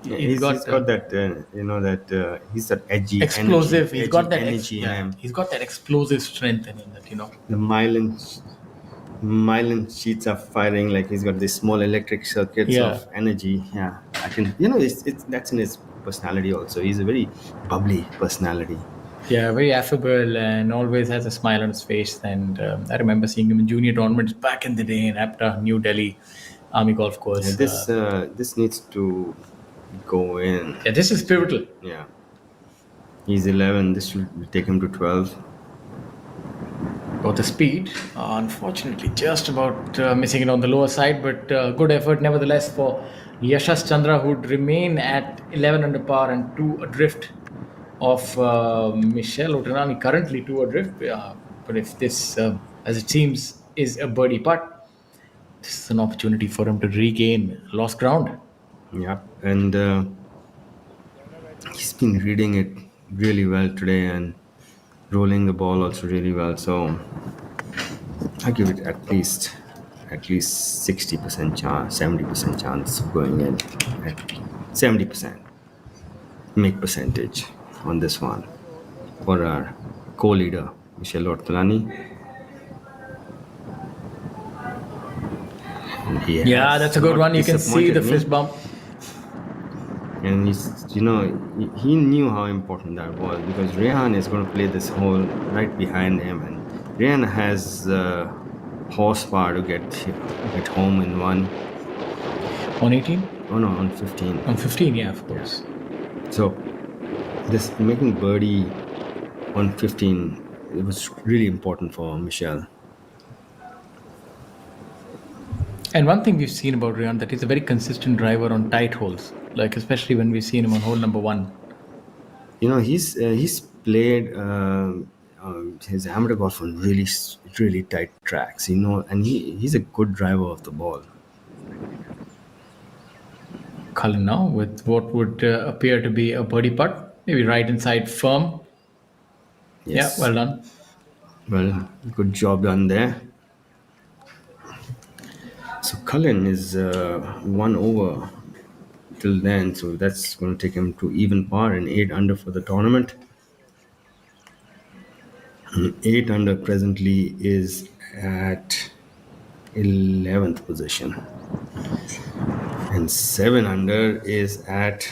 Yeah, he's got that, he's that edgy, explosive. Energy, he's got that energy in him. He's got that explosive strength in him. The myelin sheets are firing. Like he's got these small electric circuits of energy. Yeah, I can. That's in his personality also. He's a very bubbly personality. Yeah, very affable and always has a smile on his face. And I remember seeing him in junior tournaments back in the day in APTA, New Delhi, Army Golf Course. Yeah, this needs to go in. Yeah, this is pivotal. Yeah. He's 11. This should take him to 12. Got the speed. Unfortunately, just about missing it on the lower side, but good effort nevertheless for Yashas Chandra, who would remain at 11 under par and 2 adrift of Michelle Otanani, currently 2 adrift. But if this, as it seems, is a birdie putt, this is an opportunity for him to regain lost ground. Yeah, and He's been reading it really well today and rolling the ball also really well. So I give it at least 60% chance, 70% chance of going in. At 70% make percentage on this one for our co-leader Michelle Ortolani. Yeah, that's a good one. You can see the fist bump. And he knew how important that was, because Rehan is going to play this hole right behind him, and Rehan has horsepower to get home in one. 118? Oh no, on 15. On 15, yeah, of course. So this making birdie on 15, it was really important for Michelle. And one thing we've seen about Rehan, that he's a very consistent driver on tight holes, like especially when we've seen him on hole number 1. He's played his amateur golf on really tight tracks, and he's a good driver of the ball. Cullen now with what would appear to be a birdie putt, maybe right inside firm. Yes. Yeah, well done. Well, good job done there. So Cullen is 1 over till then, so that's going to take him to even par and 8 under for the tournament. 8 under presently is at 11th position, and 7 under is at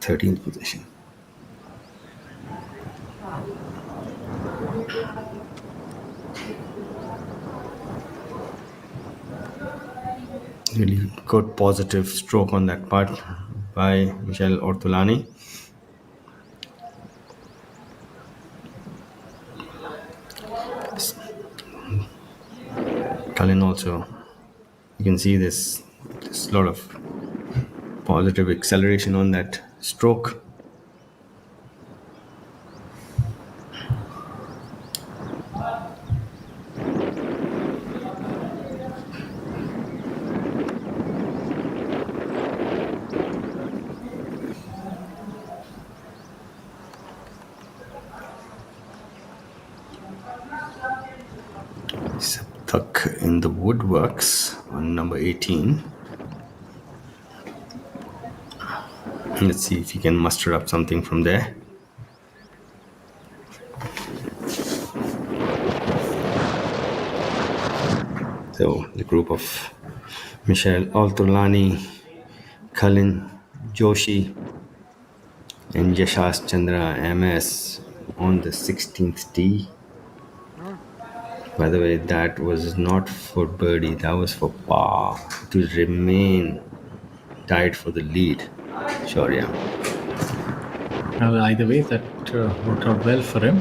13th position. Really good positive stroke on that putt by Michelle Ortolani. Cullen also, you can see there's a lot of positive acceleration on that stroke. Tuck in the woodworks on number 18. Let's see if he can muster up something from there. So the group of Michelle Ortolani, Cullen Joshi, and Yashas Chandra MS on the 16th tee. By the way, that was not for birdie, that was for par, to remain tied for the lead. Sure, yeah. Well, either way, that worked out well for him.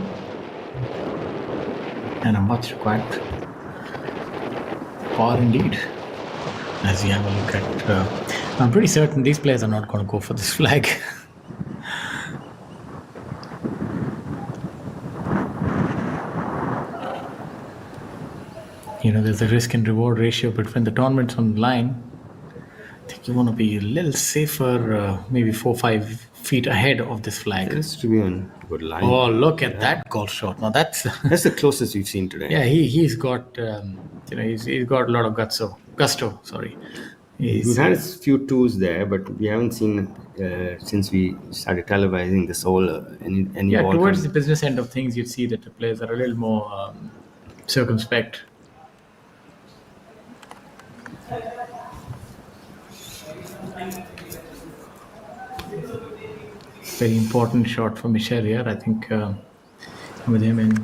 And a much required par indeed. As we have a look at, I'm pretty certain these players are not going to go for this flag. There's a risk and reward ratio between the tournaments on the line. I think you want to be a little safer, maybe 4 or 5 feet ahead of this flag. It's to be on good line. Oh, look at that golf shot! Now that's the closest we've seen today. Yeah, he's got he's got a lot of gusto. Sorry, we've had a few twos there, but we haven't seen since we started televising this whole any. Yeah, ball towards the business end of things, you'd see that the players are a little more circumspect. Very important shot for Michelle here. I think with him and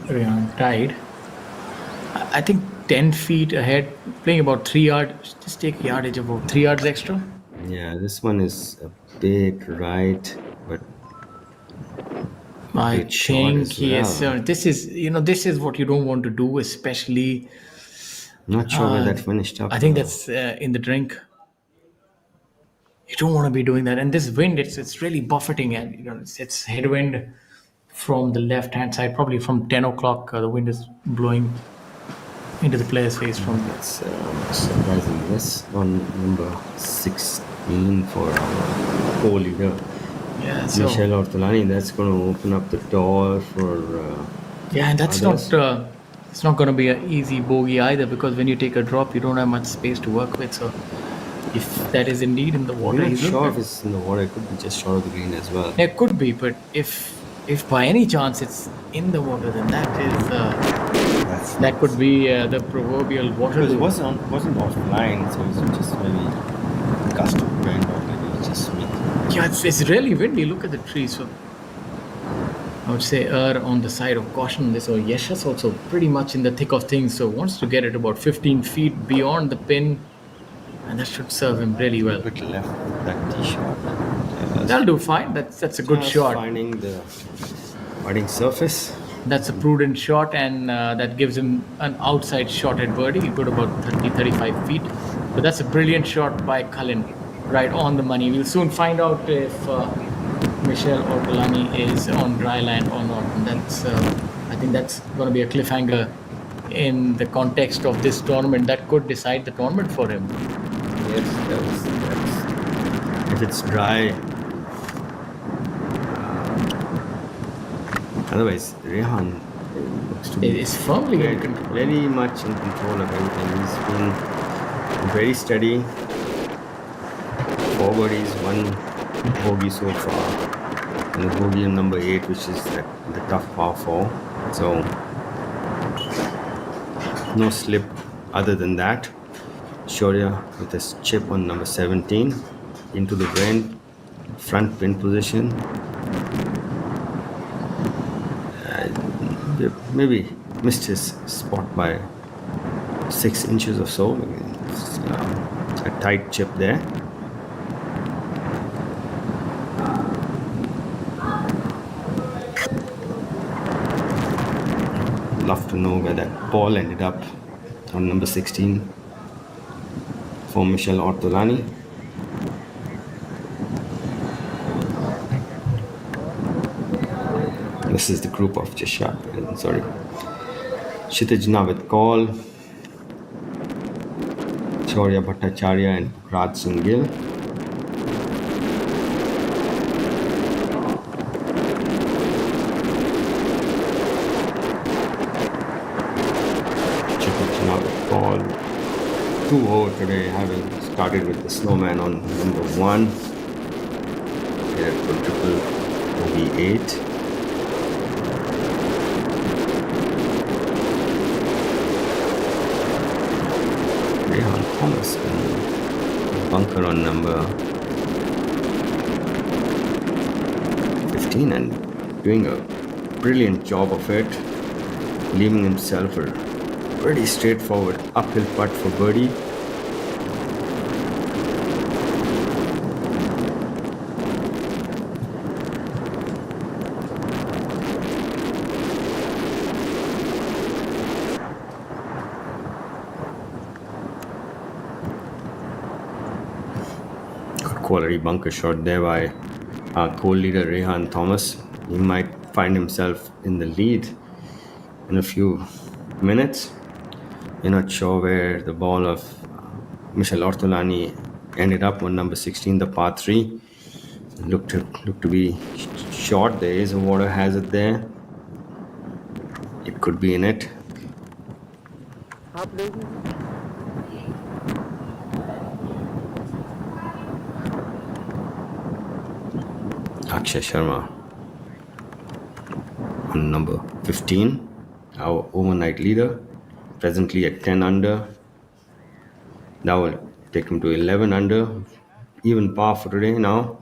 Rehan tied, I think 10 feet ahead, playing about 3 yards, just take yardage of about 3 yards extra. Yeah, this one is a bit right, but I think yes, sir. This is what you don't want to do, especially. Not sure where that finished up. I think that's in the drink. You don't want to be doing that, and this wind, it's really buffeting, and it's headwind from the left hand side, probably from 10 o'clock. The wind is blowing into the player's face from. That's surprising. Yes, on number 16. in for our co-leader. Yeah, so Michelle Ortolani, that's going to open up the door for yeah, and that's others. not it's not going to be an easy bogey either, because when you take a drop, you don't have much space to work with. So if that is indeed in the water, We're not he's sure looking if it's in the water. It could be just short of the green as well. it could be, but if by any chance it's in the water, then that could be the proverbial water. Because it wasn't off the line, so it's just maybe gust of wind or maybe it's just me. Yeah, it's really windy. Look at the trees. So I would say err on the side of caution. So Yashas also pretty much in the thick of things. So wants to get it about 15 feet beyond the pin, and that should serve him really well. A bit left with that tee shot. That'll do fine. That's a good Just shot. Finding the putting surface. That's a prudent shot, and that gives him an outside shot at birdie. He put about 30-35 feet. But that's a brilliant shot by Cullen, right on the money. We'll soon find out if Michelle Ortolani is on dry land or not. And that's, I think that's going to be a cliffhanger in the context of this tournament that could decide the tournament for him. Yes, that's if it's dry. Otherwise, Rehan looks to be It's firmly in control. very much in control of everything. He's been very steady. 4 birdies, 1 bogey so far, and the bogey on number 8, which is the tough par 4. So no slip other than that. Shaurya with his chip on number 17 into the wind, front pin position. Maybe missed his spot by 6 inches or so. It's a tight chip there. Love to know where that ball ended up on number 16 for Michelle Ortolani. This is the group of Kshitij Navid Kaul, Shaurya Bhattacharya and Raj Singh Gill. Kshitij Navid Kaul, 2 over today, having started with the snowman on number 1. Here for triple bogey 8. Thomas and bunker on number 15 and doing a brilliant job of it, leaving himself a pretty straightforward uphill putt for birdie. Quality bunker shot there by our co-leader Rehan Thomas. He might find himself in the lead in a few minutes. You're not sure where the ball of Michelle Ortolani ended up on number 16, the par 3. Looked to be short. There is a water hazard there. It could be in it. Akshay Sharma on number 15, our overnight leader, presently at 10 under. That will take him to 11 under, even par for today now.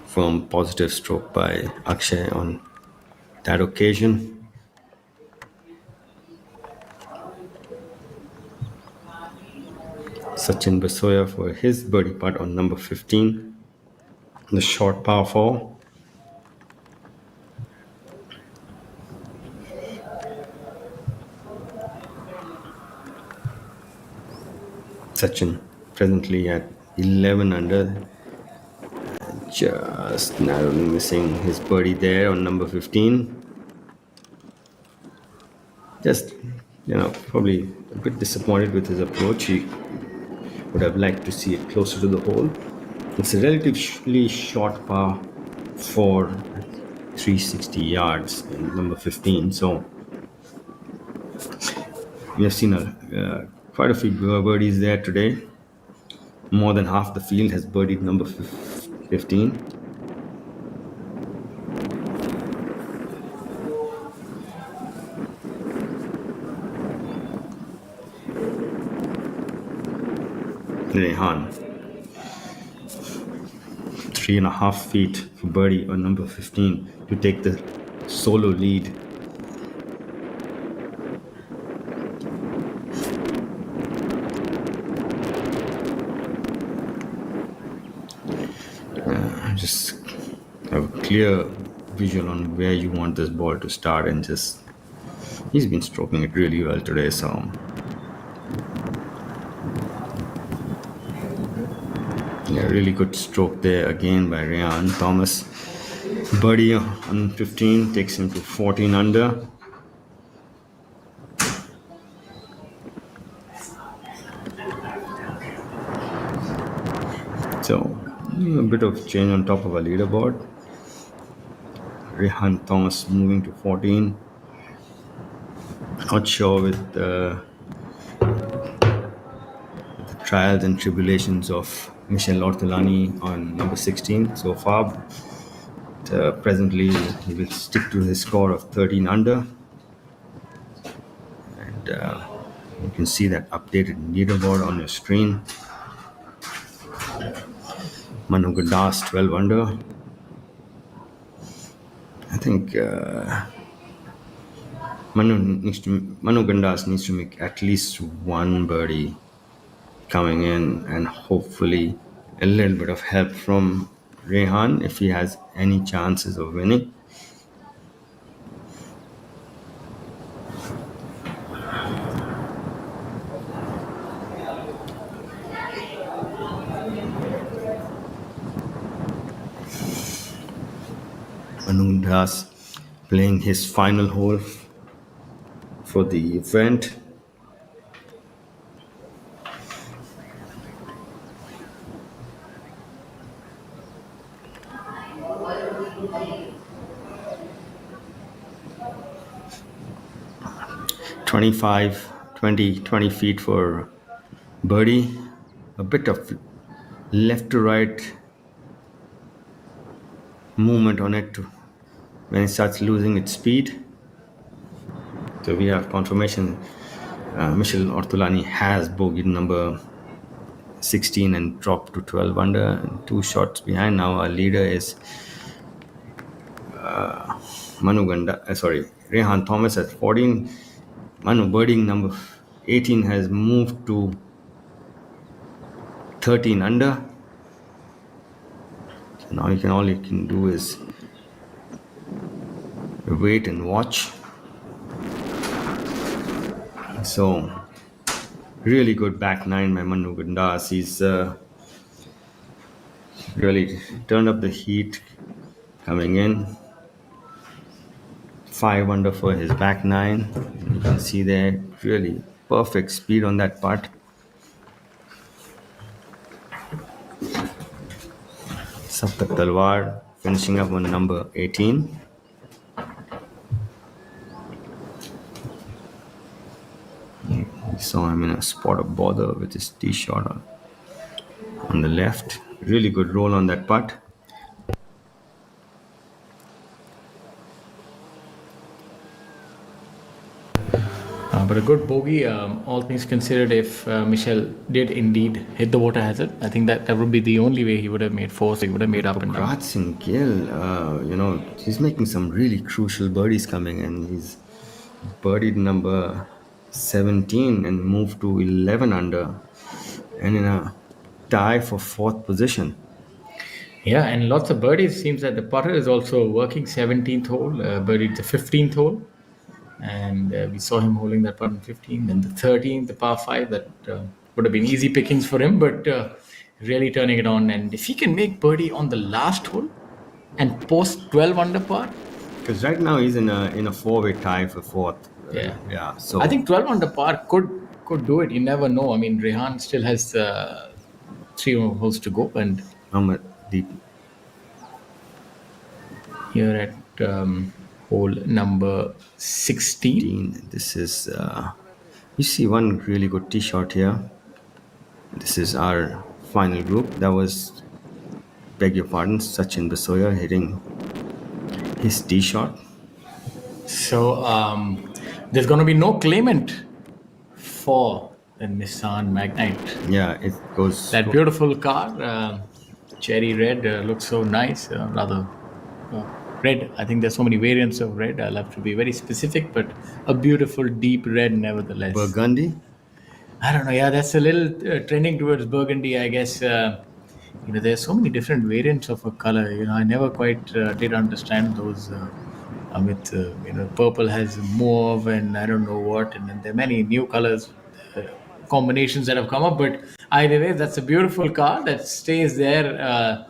Firm positive stroke by Akshay on that occasion. Sachin Basoya for his birdie putt on number 15, the short par 4. Sachin presently at 11 under. Just narrowly missing his birdie there on number 15. Just, probably a bit disappointed with his approach. He would have liked to see it closer to the hole. It's a relatively short par for 360 yards in number 15. So we have seen quite a few birdies there today. More than half the field has birdied number 15. Rehan, 3.5 feet for birdie on number 15 to take the solo lead. Just have a clear visual on where you want this ball to start, and he's been stroking it really well today. So yeah, really good stroke there again by Ryan Thomas. Birdie on 15 takes him to 14 under. So a bit of change on top of our leaderboard. Rehan Thomas moving to 14. Not sure with the trials and tribulations of Michel Ortolani on number 16 so far. But, presently, he will stick to his score of 13 under. And you can see that updated leaderboard on your screen. Manu Gandas 12 under. I think Manu Gandas needs to make at least one birdie coming in, and hopefully a little bit of help from Rehan if he has any chances of winning. Manu Gandas playing his final hole for the event. Twenty feet for birdie. A bit of left to right movement on it when it starts losing its speed. So we have confirmation Michel Ortolani has bogeyed number 16 and dropped to 12 under, and 2 shots behind. Now our leader is Rehan Thomas at 14. Manu birding number 18 has moved to 13 under. So now all you can do is wait and watch. So really good back nine by Manu Gandas. He's really turned up the heat coming in. 5 under for his back nine. You can see there, really perfect speed on that putt. Saptak Talwar finishing up on number 18. You saw him in a spot of bother with his tee shot on the left. Really good roll on that putt. But a good bogey, all things considered, if Michel did indeed hit the water hazard. I think that would be the only way he would have made 4, so he would have made up and down. Bratson Gill, he's making some really crucial birdies coming in. He's birdied number 17 and moved to 11 under and in a tie for 4th position. Yeah, and lots of birdies. Seems that the putter is also working 17th hole, birdied the 15th hole. And we saw him holding that putt on 15. Then the 13th, the par 5, that would have been easy pickings for him. But really turning it on. And if he can make birdie on the last hole and post 12 under par, because right now he's in a four-way tie for fourth. Yeah. So I think 12 under par could do it. You never know. I mean, Rehan still has 3 more holes to go, and I'm deep here at hole number 16. This is you see one really good tee shot here. This is our final group. That was, beg your pardon, Sachin Basoya hitting his tee shot. So there's going to be no claimant for the Nissan Magnite. Yeah, it goes. That beautiful car, cherry red, looks so nice. Rather red. I think there's so many variants of red. I'll have to be very specific, but a beautiful deep red nevertheless. Burgundy? I don't know. Yeah, that's a little trending towards burgundy, I guess. There's so many different variants of a color. I never quite did understand those. Purple has mauve and I don't know what, and then there are many new colors combinations that have come up. But either way, that's a beautiful car that stays there,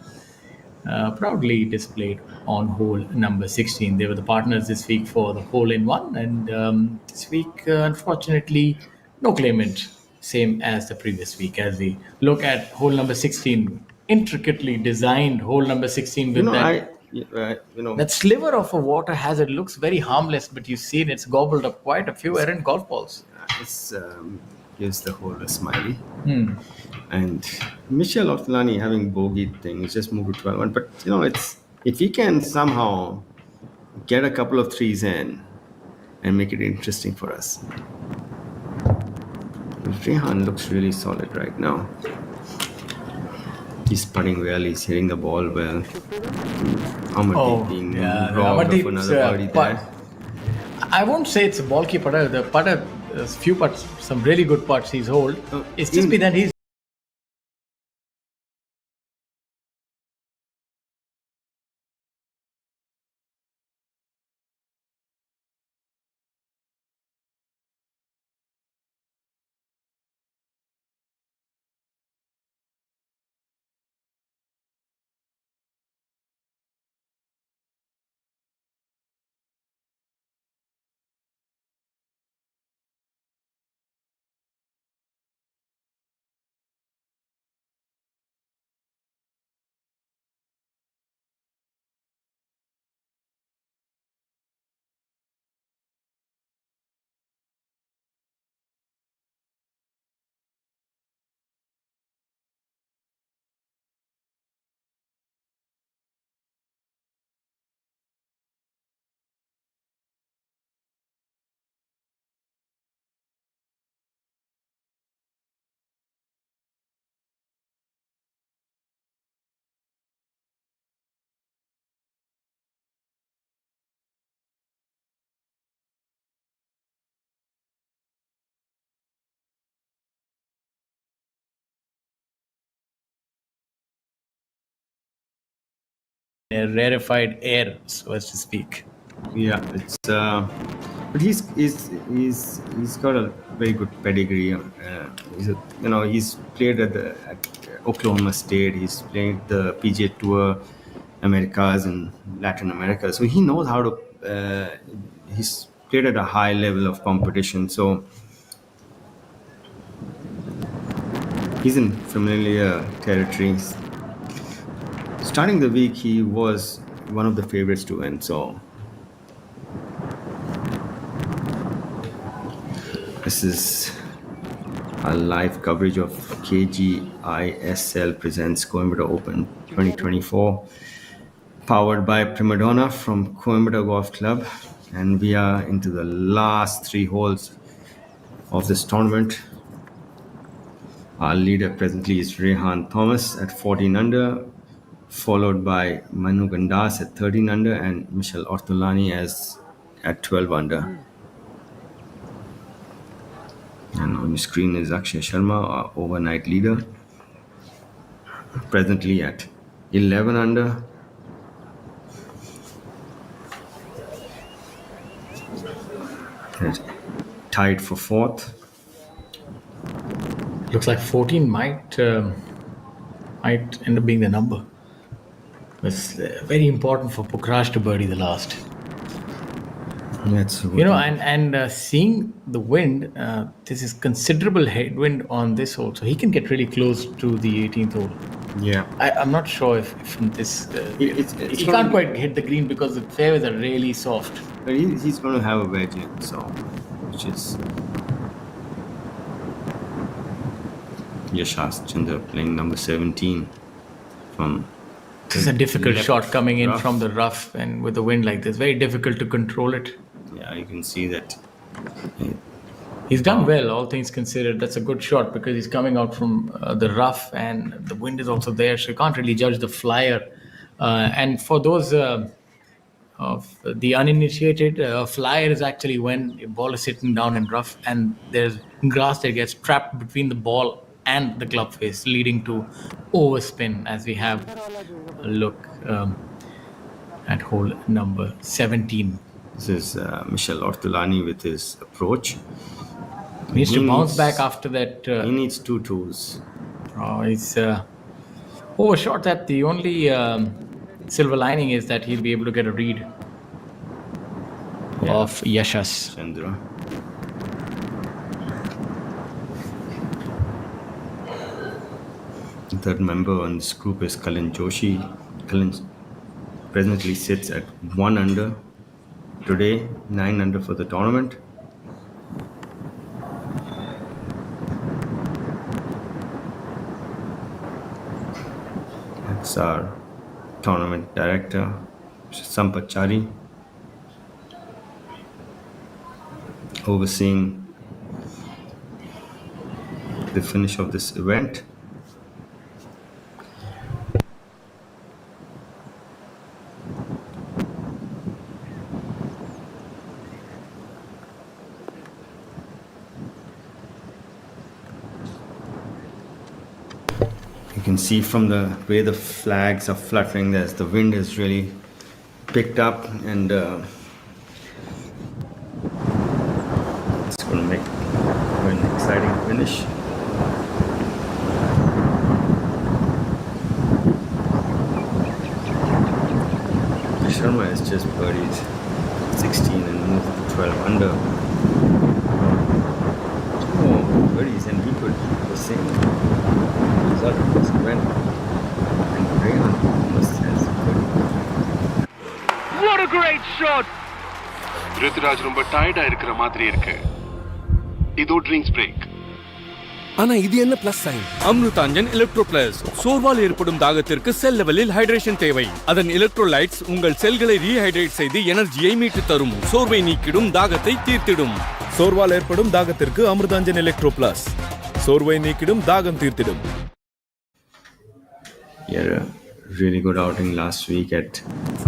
proudly displayed on hole number 16. They were the partners this week for the hole-in-one, and this week, unfortunately, no claimant. Same as the previous week. As we look at hole number 16, intricately designed hole number 16 with that sliver of a water hazard. Looks very harmless, but you see it's gobbled up quite a few errant golf balls. This gives the hole a smiley. And Michel Ortolani having bogey thing, it's just moved to 12. But it's, if he can somehow get a couple of threes in and make it interesting for us. Rehan looks really solid right now. He's putting well, he's hitting the ball well. Amardeep being robbed of another birdie there. I won't say it's a bulky putter. The putter, a few putts, some really good putts he's hold. It's just been that he's a rarefied air, so as to speak. Yeah, it's but he's got a very good pedigree. He's played at Oklahoma State. He's played the PGA Tour, Americas and Latin America. So he knows how to. He's played at a high level of competition. So he's in familiar territories. Starting the week, he was one of the favorites to win. So this is a live coverage of KGiSL presents Coimbatore Open 2024, powered by Prima Donna from Coimbatore Golf Club, and we are into the last 3 holes of this tournament. Our leader presently is Rehan Thomas at 14 under, followed by Manu Gandas at 13 under and Michel Ortolani at 12 under. And on the screen is Akshay Sharma, our overnight leader, presently at 11 under. Tied for 4th. Looks like 14 might might end up being the number. It's very important for Pokraj to birdie the last. That's Seeing the wind, this is considerable headwind on this hole, so he can get really close to the 18th hole. Yeah, I'm not sure if from this he can't quite hit the green because the fairways are really soft. But he's going to have a wedge in, so which is Yashas Chandra playing number 17 from. This is a difficult shot coming in from the rough, and with the wind like this, very difficult to control it. Yeah, you can see that. He's done well, all things considered. That's a good shot because he's coming out from the rough and the wind is also there, so you can't really judge the flyer. And for those of the uninitiated, flyer is actually when a ball is sitting down in rough and there's grass that gets trapped between the ball and the club face, leading to overspin, as we have a look at hole number 17. This is Michel Ortolani with his approach. He needs to bounce back after that. He needs 2 twos. He's overshot that. The only silver lining is that he'll be able to get a read of Yashas Chandra. The third member on this group is Kalin Joshi. Kalin presently sits at 1 under. Today, 9 under for the tournament. That's our tournament director, Sampath Chari, overseeing the finish of this event. You can see from the way the flags are fluttering, there's the wind has really picked up, and it's going to make an exciting finish. Sharma has just birdied 16 and moved to 12 under. Oh, birdies, and he could do the same result of this event. And Rayan must have birdie. What a great shot! Ruturaj ரொம்ப டயர்டா இருக்கிற மாதிரி இருக்கு. இதோ drinks break. ஆனா இது என்ன plus sign? Amrutanjan electro plus. சோர்வால் ஏற்படும் தாகத்திற்கு செல் லெவலில் ஹைட்ரேஷன் தேவை. அதன் எலக்ட்ரோலைட்ஸ் உங்கள் செல்களை ரீஹைட்ரேட் செய்து எனர்ஜியை மீட்டு தரும். சோர்வை நீக்கிடும், தாகத்தை தீர்த்திடும். சோர்வால் ஏற்படும் தாகத்திற்கு அமிர்தாஞ்சன் எலக்ட்ரோ பிளஸ். சோர்வை நீக்கிடும், தாகம் தீர்த்திடும். Yeah, a really good outing last week at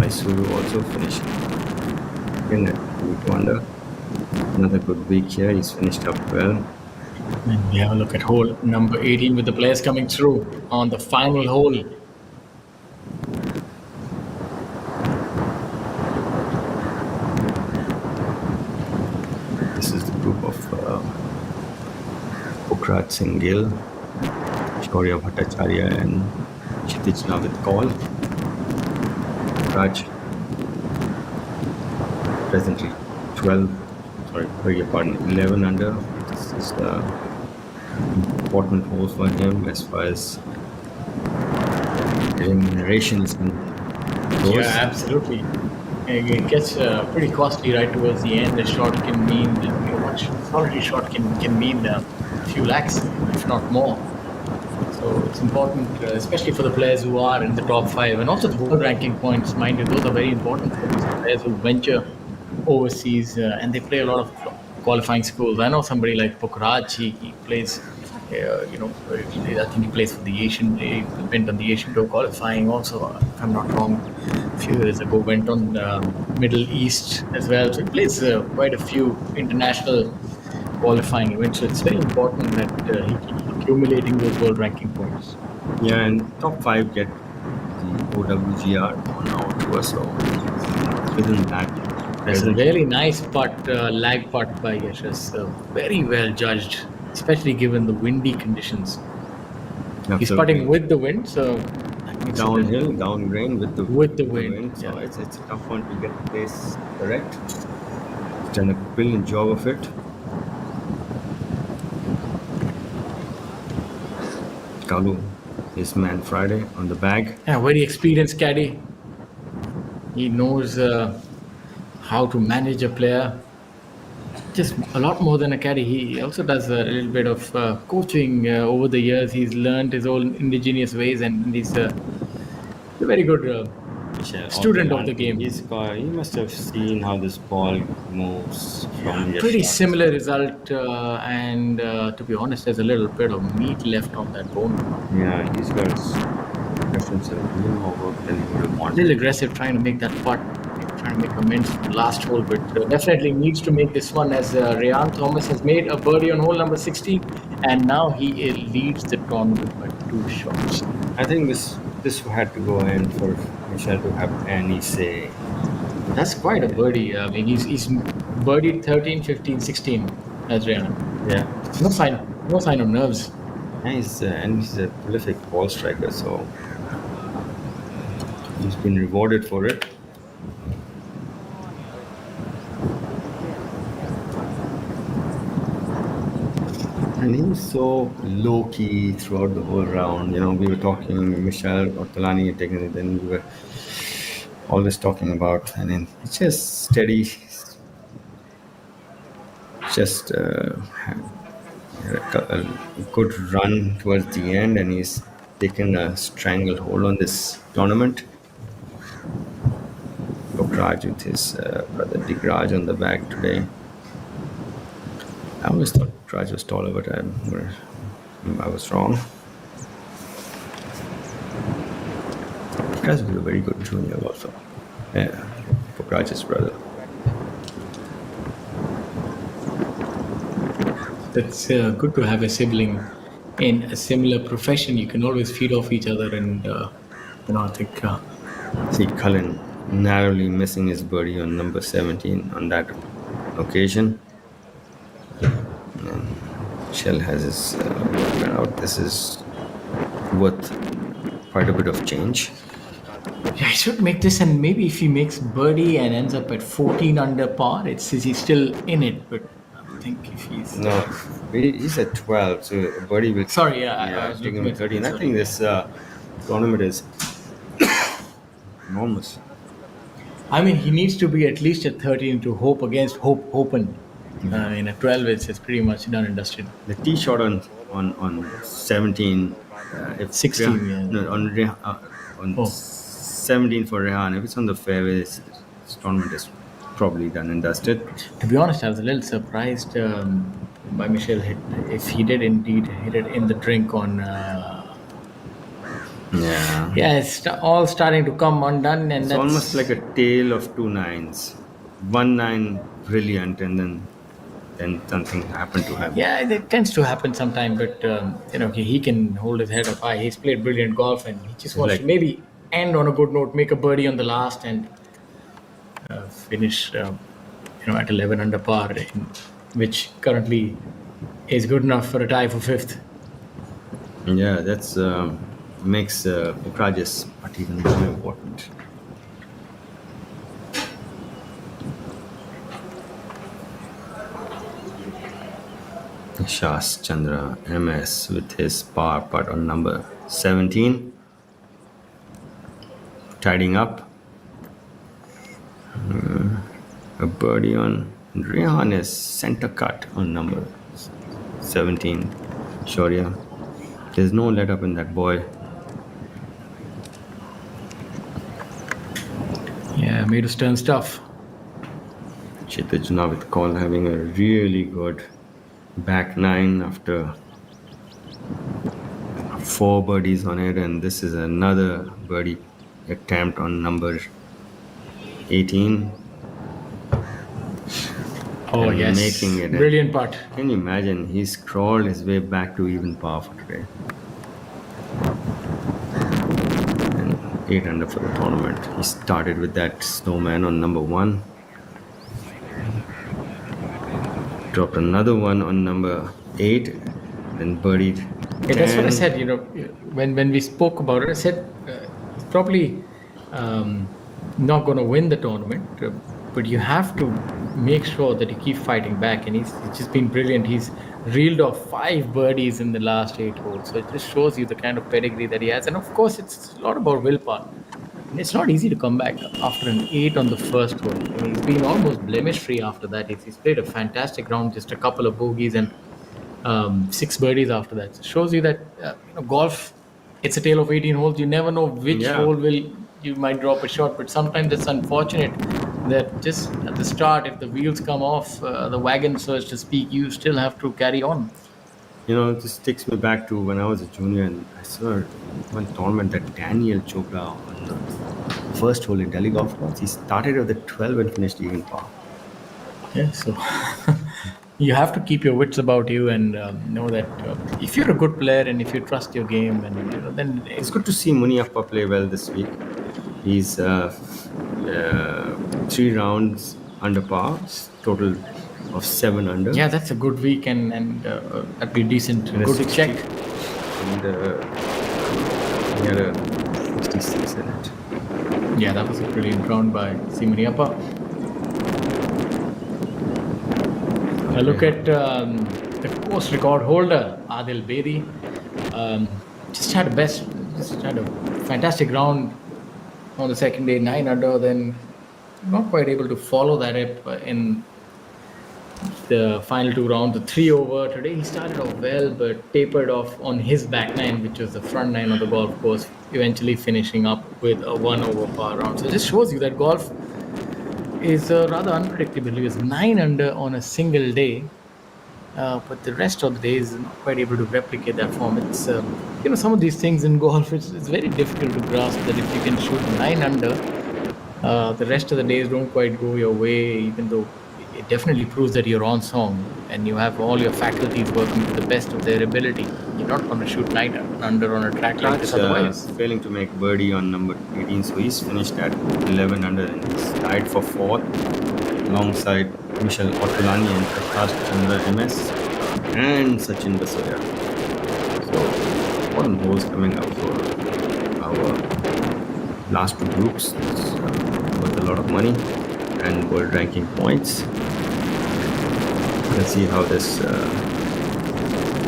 Mysuru, also finished in at 2 under. Another good week here. He's finished up well. And we have a look at hole number 18 with the players coming through on the final hole. This is the group of Pokraj Singh Gill, Shaurya Bhattacharya and Kshitij Navid Kaul. Raj presently 11 under. This is the important hole for him as far as remuneration is concerned. Yeah, absolutely. It gets pretty costly right towards the end. A shot can mean, one solitary shot can mean a few lakhs, if not more. So it's important, especially for the players who are in the top 5, and also the world ranking points. Mind you, those are very important for these players who venture overseas and they play a lot of qualifying schools. I know somebody like Pokraj, he plays, I think he plays for the Asian, he went on the Asian Tour qualifying also, if I'm not wrong, a few years ago, went on Middle East as well. So he plays quite a few international qualifying events. So it's very important that he keeps accumulating those world ranking points. Yeah, and top 5 get the OWGR on our tour, so within that. It's a really nice putt, lag putt by Yashas. Very well judged, especially given the windy conditions. He's putting with the wind, so downhill, downgrain with the wind. So it's a tough one to get the place correct. He's done a brilliant job of it. Kalu, his man Friday on the bag. Yeah, very experienced caddy. He knows how to manage a player. Just a lot more than a caddy. He also does a little bit of coaching over the years. He's learned his own indigenous ways, and he's a very good student of the game. He must have seen how this ball moves from the Pretty shot. similar result, and to be honest, there's a little bit of meat left on that bone. Yeah, he's got left himself a little more work than he would have A wanted. little aggressive trying to make that putt, trying to make amends for the last hole, but definitely needs to make this one, as Ryan Thomas has made a birdie on hole number 16, and now he leads the tournament by 2 shots. I think this had to go in for Michelle to have any say. That's quite a birdie. I mean, he's birdied 13, 15, 16 as Ryan. Yeah. No sign of nerves. And he's a prolific ball striker, so he's been rewarded for it. And he's so low-key throughout the whole round. We were talking, Michelle Ortolani taking it, then we were always talking about, and then it's just steady. Just had a good run towards the end, and he's taken a stranglehold on this tournament. Pokraj with his brother Digraj on the bag today. I always thought Raj was taller, but I was wrong. Raj was a very good junior also. Yeah, Raj's brother. That's good to have a sibling in a similar profession. You can always feed off each other, and I think. See, Cullen narrowly missing his birdie on number 17 on that occasion. Shell has his out. This is worth quite a bit of change. Yeah, he should make this, and maybe if he makes birdie and ends up at 14 under par, he's still in it. But I think if he's he's at 12, so birdie will. Sorry, I was taking him at 13. I think this tournament is enormous. I mean, he needs to be at least at 13 to hope against Hope Open. At 12, it's pretty much done and dusted. The tee shot on 17, if 16, yeah. No, on 17 for Rehan. If it's on the fairway, this tournament is probably done and dusted. To be honest, I was a little surprised by Michelle if he did indeed hit it in the drink on. Yeah, it's all starting to come undone, and it's that's almost like a tale of 2 nines. 1 9 brilliant, and then something happened to him. Yeah, it tends to happen sometime, but he can hold his head up high. He's played brilliant golf, and he just wants to maybe end on a good note, make a birdie on the last, and finish at 11 under par, which currently is good enough for a tie for 5th. Yeah, that's makes Pokraj's putt even more important. Shas Chandra MS with his par putt on number 17, tidying up. A birdie on Rehan is center cut on number 17. Shaurya, there's no let up in that boy. Yeah, made us turn stuff. Kshitij Javed Kaul having a really good back 9 after 4 birdies on it, and this is another birdie attempt on number 18. Oh, yes. Making it. Brilliant putt. Can you imagine? He's crawled his way back to even par for today. And 8 under for the tournament. He started with that snowman on number 1. Dropped another one on number 8. Then birdied Yeah, that's what I 10. said. When we spoke about it, I said he's probably not going to win the tournament, but you have to make sure that you keep fighting back. And he's just been brilliant. He's reeled off 5 birdies in the last 8 holes, so it just shows you the kind of pedigree that he has. And of course, it's a lot about willpower. And it's not easy to come back after an 8 on the first hole. I mean, he's been almost blemish-free after that. He's played a fantastic round, just a couple of bogeys and 6 birdies after that. So it shows you that golf, it's a tale of 18 holes. You never know which hole you might drop a shot, but sometimes it's unfortunate that just at the start, if the wheels come off the wagon, so as to speak, you still have to carry on. This takes me back to when I was a junior, and I saw one tournament that Daniel Chopra on the first hole in Delhi golf course. He started with the 12 and finished even par. Yeah, so you have to keep your wits about you and know that if you're a good player and if you trust your game, and then it's good to see Muniappa play well this week. He's 3 rounds under par, total of 7 under. Yeah, that's a good week, and that'd be decent. And good check. And he had a 66 in it. Yeah, that was a brilliant round by Muniappa. I look at the course record holder, Adil Bedi. Just had a fantastic round on the second day, 9 under, then not quite able to follow that up in the final 2 rounds, the 3 over. Today he started off well, but tapered off on his back 9, which was the front 9 of the golf course, eventually finishing up with a 1 over par round. So it just shows you that golf is rather unpredictable. He was 9 under on a single day, but the rest of the days is not quite able to replicate that form. It's some of these things in golf, it's very difficult to grasp that if you can shoot 9 under, the rest of the days don't quite go your way, even though it definitely proves that you're on song and you have all your faculties working to the best of their ability. You're not going to shoot 9 under on a track like this otherwise. Failing to make birdie on number 18, so he's finished at 11 under and he's tied for 4th alongside Michel Ortolani and Prakash Chandra MS and Sachin Basoya. So important holes coming up for our last 2 groups. It's worth a lot of money and world ranking points. Let's see how this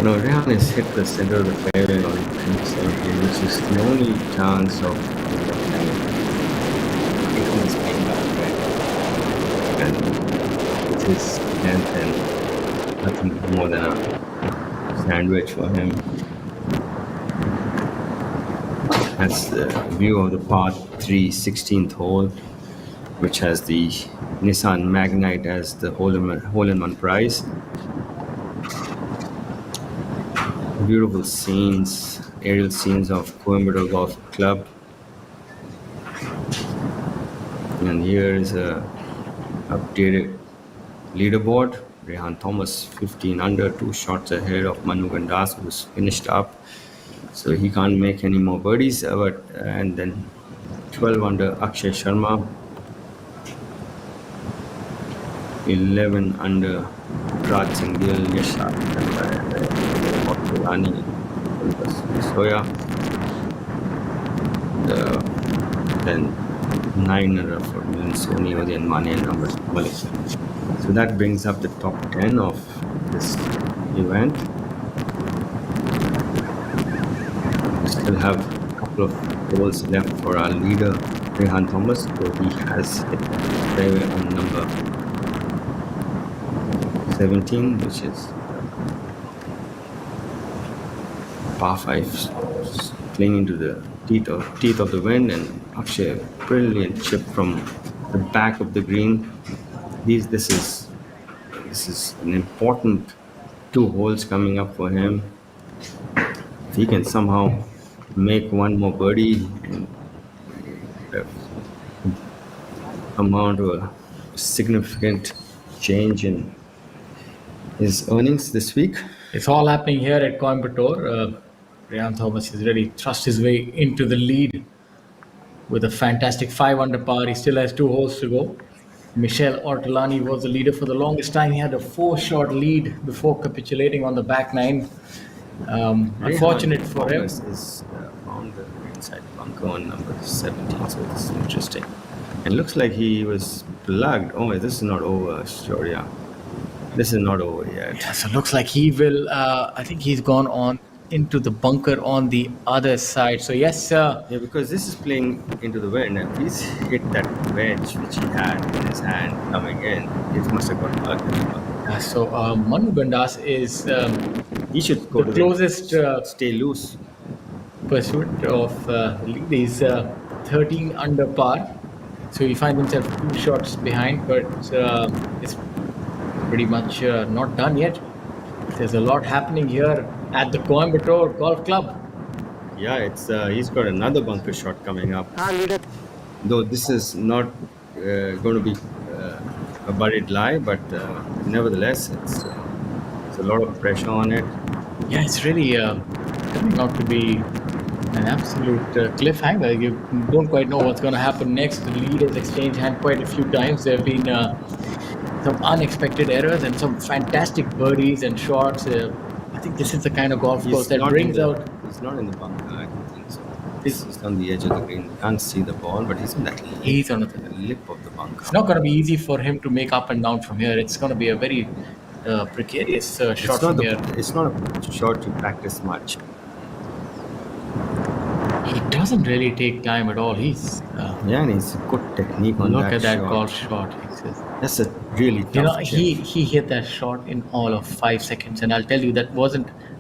Rehan has hit the center of the fairway on 17, which is the only chance of taking this game back, right? And with his 10th and nothing more than a sandwich for him. That's the view of the par 3 16th hole, which has the Nissan Magnite as the hole-in-one prize. Beautiful scenes, aerial scenes of Coimbatore Golf Club. And here is a updated leaderboard. Rehan Thomas 15 under, 2 shots ahead of Manu Gandas, who's finished up. So he can't make any more birdies. And then 12 under Akshay Sharma. 11 under Raj Singh Gill, Yashar, Ortolani, Soya. Then 9 under for Sony, and Mane and numbers Malik. So that brings up the top 10 of this event. We still have a couple of holes left for our leader, Rehan Thomas, so he has hit fairway on number 17, which is par 5, clinging to the teeth of the wind, and Akshay, brilliant chip from the back of the green. This is an important 2 holes coming up for him. If he can somehow make one more birdie and amount to a significant change in his earnings this week. It's all happening here at Coimbatore. Rehan Thomas has really thrust his way into the lead with a fantastic 5 under par. He still has 2 holes to go. Michel Ortolani was the leader for the longest time. He had a 4-shot lead before capitulating on the back 9. Unfortunate for him. Thomas is found the inside bunker on number 17, so this is interesting. And looks like he was plugged. Oh, this is not over, sure, yeah. This is not over yet. Yeah, so looks like he will. I think he's gone on into the bunker on the other side. So yes, yeah, because this is playing into the wind, and he's hit that wedge which he had in his hand coming in. It must have got plugged. So Manu Gandas is he should go the to closest stay loose pursuit of lead. He's 13 under par, so he finds himself 2 shots behind, but it's pretty much not done yet. There's a lot happening here at the Coimbatore Golf Club. Yeah, it's he's got another bunker shot coming up. Though this is not going to be a buried lie, but nevertheless, it's a lot of pressure on it. Yeah, it's really turning out to be an absolute cliffhanger. You don't quite know what's going to happen next. The lead has exchanged hand quite a few times. There have been some unexpected errors and some fantastic birdies and shots. I think this is the kind of golf course that brings out. He's not in the bunker, I don't think so. He's on the edge of the green. You can't see the ball, but he's in that He's on the lip of the bunker. It's not going to be easy for him to make up and down from here. It's going to be a very precarious shot from here. It's not a shot you practice much. He doesn't really take time at all. He's yeah, and he's good technique on that. Look at that shot. golf shot. That's a really tough he hit that shot in all of 5 seconds, and I'll tell you that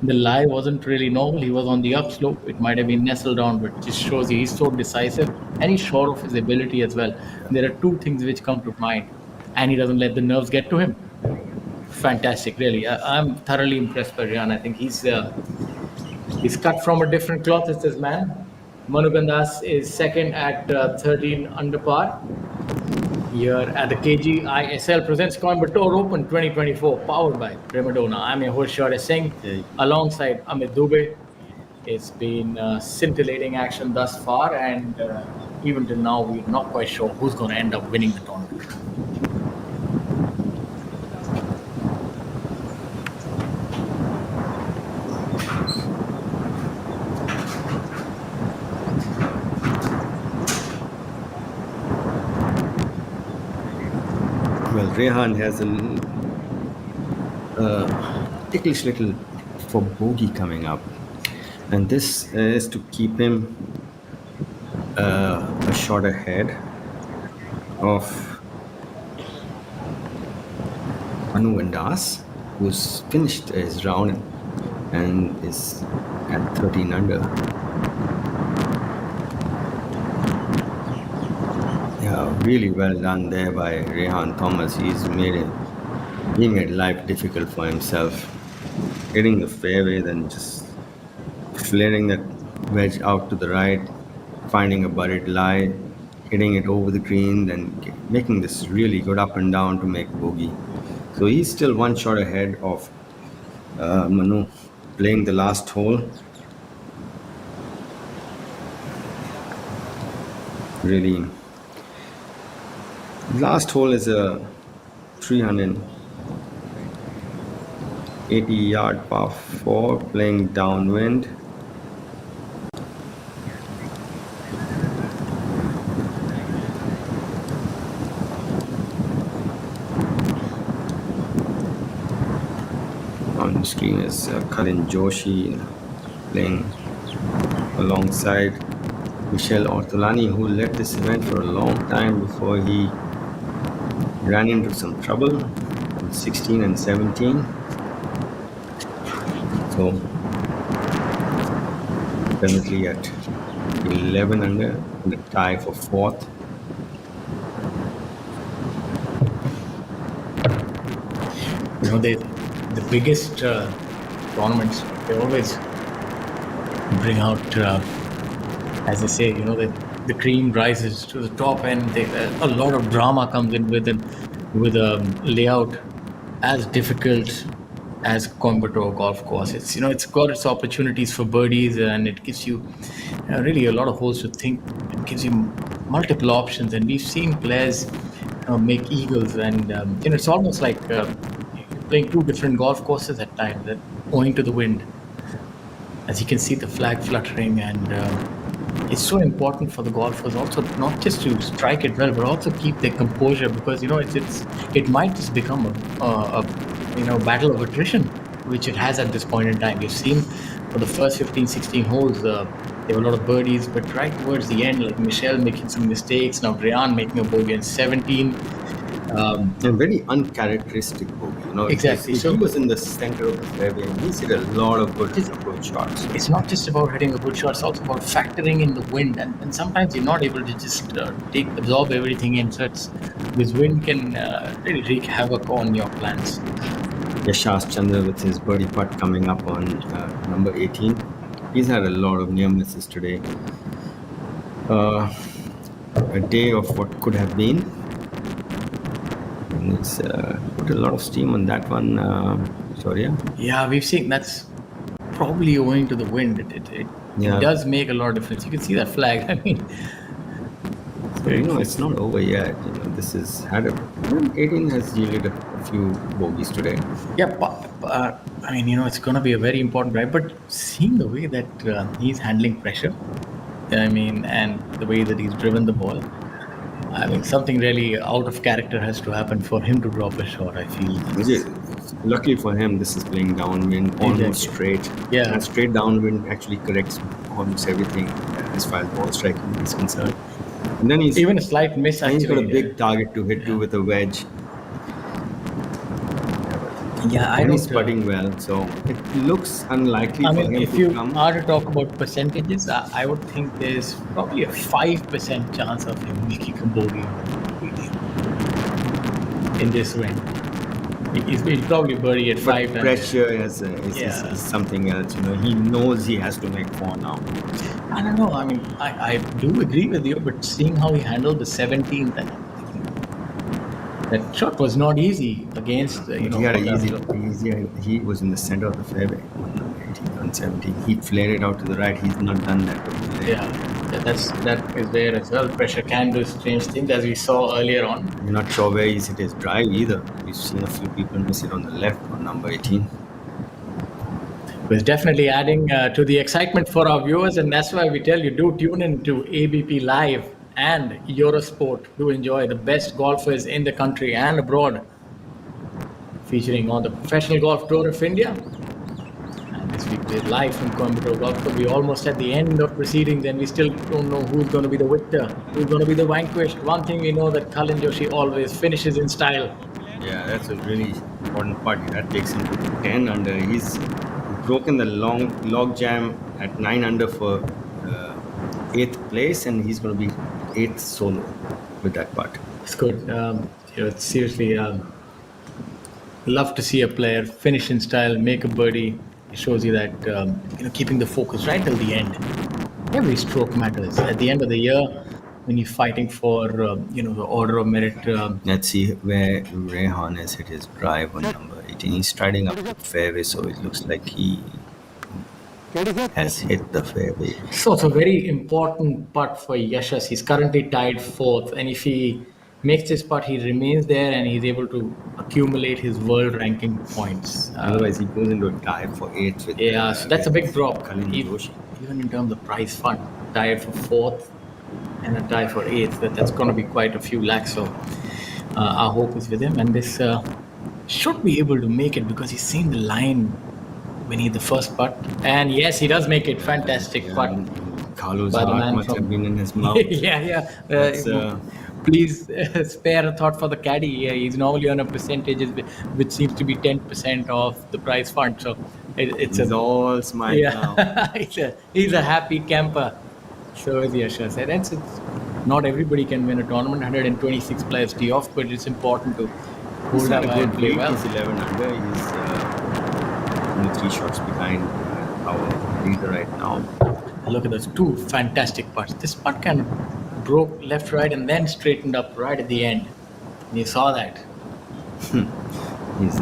the lie wasn't really normal. He was on the upslope. It might have been nestled down, but it just shows you he's so decisive, and he's sure of his ability as well. There are 2 things which come to mind, and he doesn't let the nerves get to him. Fantastic, really. I'm thoroughly impressed by Rian. I think he's cut from a different cloth as this man. Manu Gandas is second at 13 under par. Here at the KGiSL presents Coimbatore Open 2024, powered by Prima Donna. I'm your host, Shaurya Singh, alongside Amit Dubey. It's been scintillating action thus far, and even till now, we're not quite sure who's going to end up winning the tournament. Well, Rehan has a ticklish little for bogey coming up, and this is to keep him a shot ahead of Manu Gandas, who's finished his round and is at 13 under. Yeah, really well done there by Rehan Thomas. He made life difficult for himself. Hitting the fairway, then just flaring that wedge out to the right, finding a buried lie, hitting it over the green, then making this really good up and down to make bogey. So he's still 1 shot ahead of Manu, playing the last hole. Really. Last hole is a 380-yard par 4, playing downwind. On the screen is Kalin Joshi playing alongside Michel Ortolani, who led this event for a long time before he ran into some trouble in 16 and 17. So currently at 11 under, in the tie for 4th. You know, the biggest tournaments, they always bring out, as they say, you know, the cream rises to the top, and a lot of drama comes in with a layout as difficult as Coimbatore golf course. It's got its opportunities for birdies, and it gives you really a lot of holes to think. It gives you multiple options, and we've seen players make eagles, and it's almost like playing 2 different golf courses at times, owing to the wind. As you can see, the flag fluttering, and it's so important for the golfers also not just to strike it well, but also keep their composure, because it might just become a battle of attrition, which it has at this point in time. We've seen for the first 15, 16 holes, there were a lot of birdies, but right towards the end, like Michelle making some mistakes, now Brian making a bogey in 17. A very uncharacteristic bogey. Exactly. If he was in the center of the fairway, he's hit a lot of good approach shots. It's not just about hitting a good shot; it's also about factoring in the wind, and sometimes you're not able to just absorb everything in. So this wind can really wreak havoc on your plans. Yashash Chandra with his birdie putt coming up on number 18. He's had a lot of near misses today. A day of what could have been. And it's put a lot of steam on that one, Shaurya. Yeah, we've seen that's probably owing to the wind. It does make a lot of difference. You can see that flag. I mean, it's not over yet. This is 18 has yielded a few bogeys today. Yeah, but I mean, it's going to be a very important drive. But seeing the way that he's handling pressure, I mean, and the way that he's driven the ball, I mean, something really out of character has to happen for him to drop a shot, I feel. Luckily for him, this is playing downwind, almost straight. Yeah. And straight downwind actually corrects almost everything as far as ball striking is concerned. And then even a slight miss. He's got a big target to hit to with a wedge. Yeah, he's putting well, so it looks unlikely for him if to you come. are to talk about percentages, I would think there's probably a 5% chance of him making a bogey in this win. He'll probably birdie at 5 times. Pressure is something else. He knows he has to make 4 now. I don't know. I mean, I do agree with you, but seeing how he handled the 17th, that shot was not easy against, He had he was in the center of the fairway on 18 on 17. He flared it out to the right. He's not done that. Yeah, that is there as well. Pressure can do strange things, as we saw earlier on. You're not sure where he's hit his drive either. We've seen a few people miss it on the left on number 18. It's definitely adding to the excitement for our viewers, and that's why we tell you, do tune in to ABP Live and Eurosport to enjoy the best golfers in the country and abroad, featuring on the Professional Golf Tour of India. And this week we're live from Coimbatore Golf Club. We're almost at the end of proceedings, and we still don't know who's going to be the victor, who's going to be the vanquished. One thing we know, that Cullen Joshi always finishes in style. Yeah, that's a really important part. That takes him to 10 under. He's broken the log jam at 9 under for 8th place, and he's going to be 8th solo with that putt. It's good. It's seriously love to see a player finish in style, make a birdie. It shows you that keeping the focus right till the end. Every stroke matters. At the end of the year, when you're fighting for the order of merit. Let's see where Rehan has hit his drive on number 18. He's striding up the fairway, so it looks like he has hit the fairway. So it's a very important putt for Yashas. He's currently tied 4th, and if he makes this putt, he remains there and he's able to accumulate his world ranking points. Otherwise, he goes into a tie for 8th. So that's a big drop. Joshi. Even in terms of prize fund, tied for 4th and a tie for 8th. That's going to be quite a few lakhs. So our hope is with him, and this should be able to make it, because he's seen the line when he hit the first putt. And yes, he does make it. Fantastic putt. Carlos' heart must have been in his mouth. Please spare a thought for the caddy. He's normally on a percentage which seems to be 10% of the prize fund. So it's all smile now. He's a happy camper. So is Yasha said. And not everybody can win a tournament. 126 players tee off, but it's important to hold up and play well. He's 11 under. He's only 3 shots behind our leader right now. Look at those 2 fantastic putts. This putt kind of broke left, right, and then straightened up right at the end. And you saw that. He's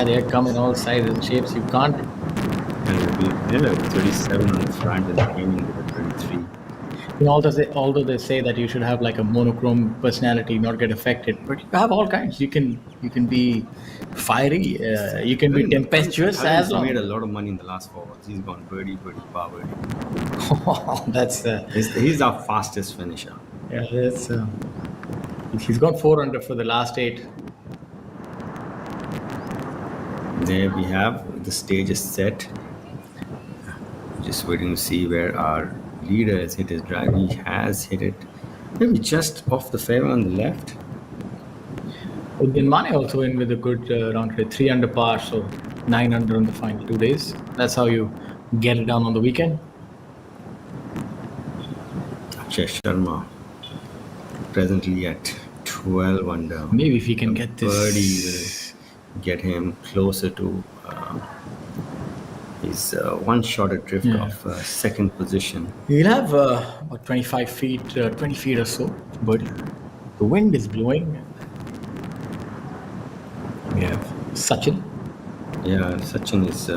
they come in all sizes and shapes. You can't. And 37 on the front and came in with a 33. Although they say that you should have like a monochrome personality, not get affected, but you have all kinds. You can be fiery, you can be tempestuous as long. He's made a lot of money in the last 4 hours. He's gone birdie, par birdie. That's he's our fastest finisher. Yeah, that's he's gone 4 under for the last 8. There we have the stage is set. Just waiting to see where our leader has hit his drive. He has hit it maybe just off the fairway on the left. Udin Mane also in with a good round trip, 3 under par, so 9 under on the final 2 days. That's how you get it done on the weekend. Akshay Sharma presently at 12 under. Maybe if he can get this. Birdie will get him closer to his one shot adrift of second position. He'll have about 25 feet, 20 feet or so, but the wind is blowing. We have Sachin. Yeah, Sachin is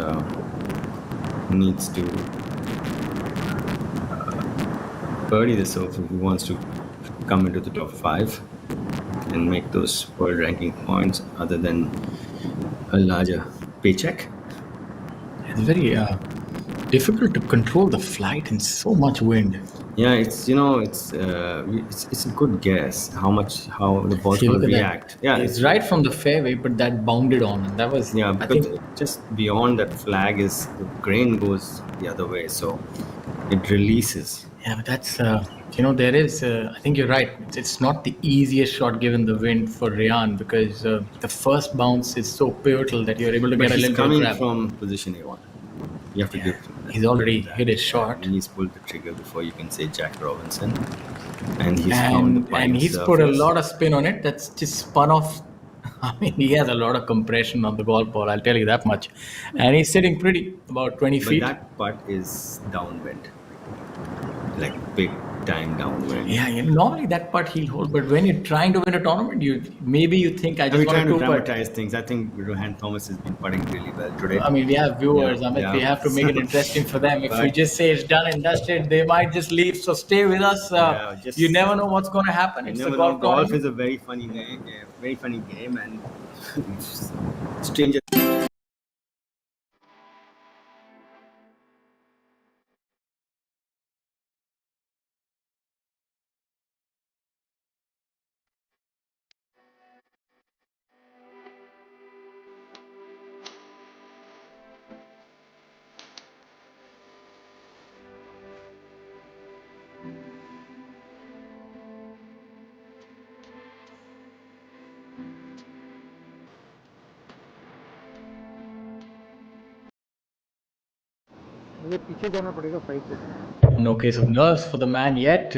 needs to birdie this over if he wants to come into the top 5 and make those world ranking points other than a larger paycheck. It's very difficult to control the flight in so much wind. Yeah, it's a good guess how the ball will react. Yeah, it's right from the fairway, but that bounded on, and that was I think just beyond that flag is the grain goes the other way, so it releases. Yeah, but that's there is. I think you're right. It's not the easiest shot given the wind for Ryan because the first bounce is so pivotal that you're able to get a little bit of coming grab. from position A1. You have to give. He's already hit his shot. And he's pulled the trigger before you can say Jack Robinson. And he's found the pine and he's surface. put a lot of spin on it. That's just spun off. I mean, he has a lot of compression on the golf ball. I'll tell you that much. And he's sitting pretty, about 20 feet. But that putt is downwind, like big time downwind. Yeah, normally that putt he'll hold, but when you're trying to win a tournament, you think I just want trying to to dramatize things. I think Rohan Thomas has been putting really well today. I mean, we have viewers. I mean, we have to make it interesting for them. If we just say it's done and dusted, they might just leave. So stay with us. You never know what's going to happen. It's a golf is a very funny game, and stranger. No case of nerves for the man yet.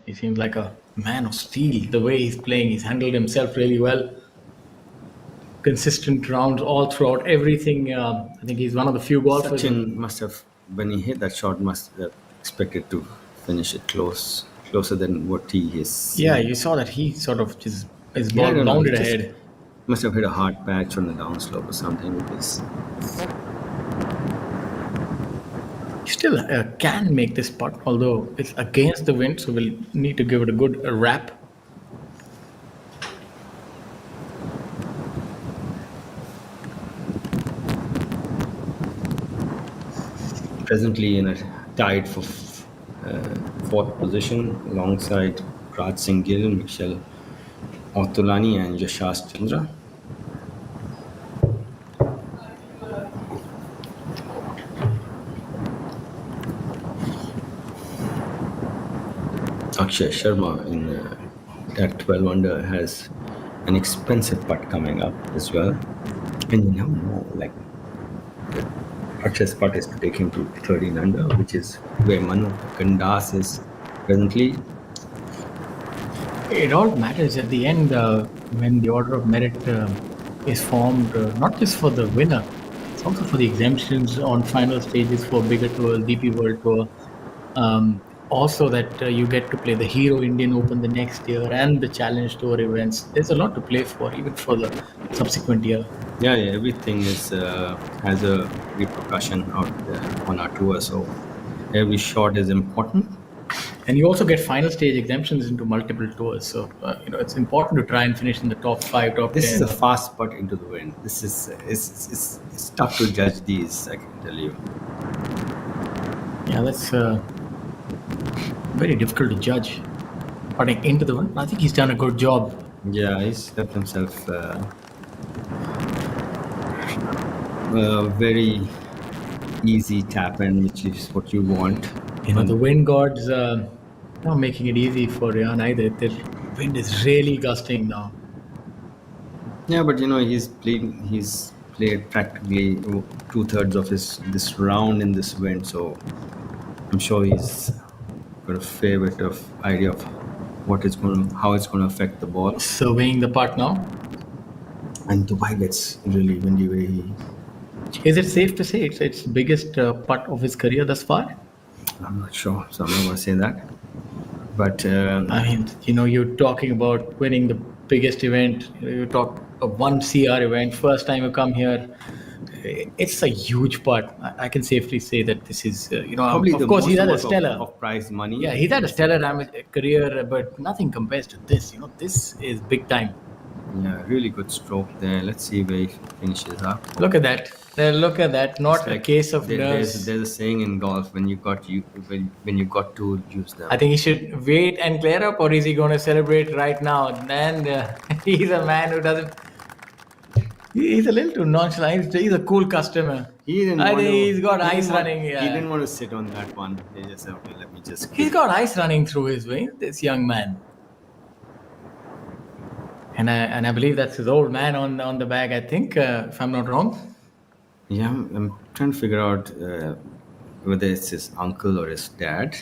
He seems like a man of steel. The way he's playing, he's handled himself really well. Consistent rounds all throughout everything. I think he's one of the few golfers. Sachin must have, when he hit that shot, must have expected to finish it closer than what he is. Yeah, you saw that he sort of just his ball bounded ahead. Must have hit a hard patch on the downslope or something because. Still can make this putt, although it's against the wind, so we'll need to give it a good wrap. Presently in a tied for fourth position alongside Raj Singh Gill, Michelle Otulani and Yashas Chandra. Akshay Sharma at 12 under has an expensive putt coming up as well. And you never know, like Akshay's putt is to take him to 13 under, which is where Manu Gandas is presently. It all matters at the end when the order of merit is formed, not just for the winner, it's also for the exemptions on final stages for bigger tours, DP World Tour. Also that you get to play the Hero Indian Open the next year and the Challenge Tour events. There's a lot to play for, even for the subsequent year. Yeah, everything is has a repercussion out on our tour. So every shot is important. And you also get final stage exemptions into multiple tours. So, it's important to try and finish in the top 5, top 10. This is a fast putt into the wind. This is it's tough to judge these, I can tell you. Yeah, that's very difficult to judge. Putting into the wind, I think he's done a good job. Yeah, he's left himself very easy tap in, which is what you want. The wind gods not making it easy for Ryan either. The wind is really gusting now. Yeah, but he's played practically 2/3 of this round in this wind, so I'm sure he's got a fair bit of idea of how it's going to affect the ball. Surveying the putt now. And Dubai gets really windy where he... Is it safe to say it's its biggest putt of his career thus far? I'm not sure, so I'm not going to say that. But you're talking about winning the biggest event. You talk of one CR event, first time you come here. It's a huge putt. I can safely say that this is, probably of course, he's had a stellar of prize money. Yeah, he's had a stellar career, but nothing compares to this. This is big time. Yeah, really good stroke there. Let's see where he finishes up. Look at that. Look at that. Not a case of nerves. There's a saying in golf when you got to use them. I think he should wait and clear up, or is he going to celebrate right now? And he's a man who doesn't. He's a little too nonchalant. He's a cool customer. He's got ice running. Yeah. He didn't want to sit on that one. He just said, okay, let me just. He's got ice running through his veins, this young man. And I believe that's his old man on the bag, I think, if I'm not wrong. Yeah, I'm trying to figure out whether it's his uncle or his dad.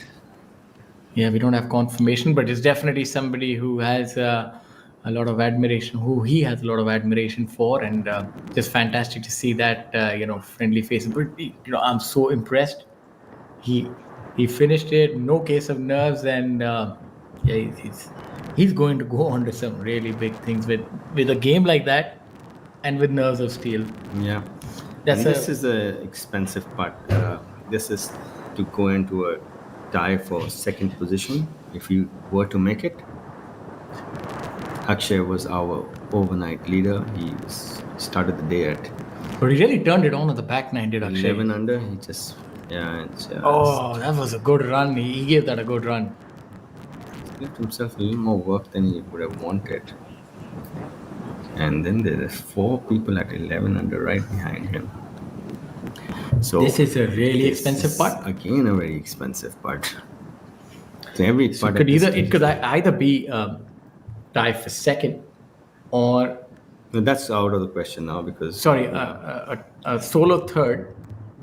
Yeah, we don't have confirmation, but it's definitely somebody who has a lot of admiration, who he has a lot of admiration for, and just fantastic to see that, friendly face. But, I'm so impressed. He finished it, no case of nerves, and he's going to go on to some really big things with a game like that and with nerves of steel. Yeah. This is an expensive putt. This is to go into a tie for second position if you were to make it. Akshay was our overnight leader. He started the day at... But he really turned it on the back nine, did Akshay? 11 under. He just... Yeah. That was a good run. He gave that a good run. He left himself a little more work than he would have wanted. And then there are 4 people at 11 under right behind him. So this is a really expensive putt. Again, a very expensive putt. So every putt it could either be tie for second, or that's out of the question now because a solo third,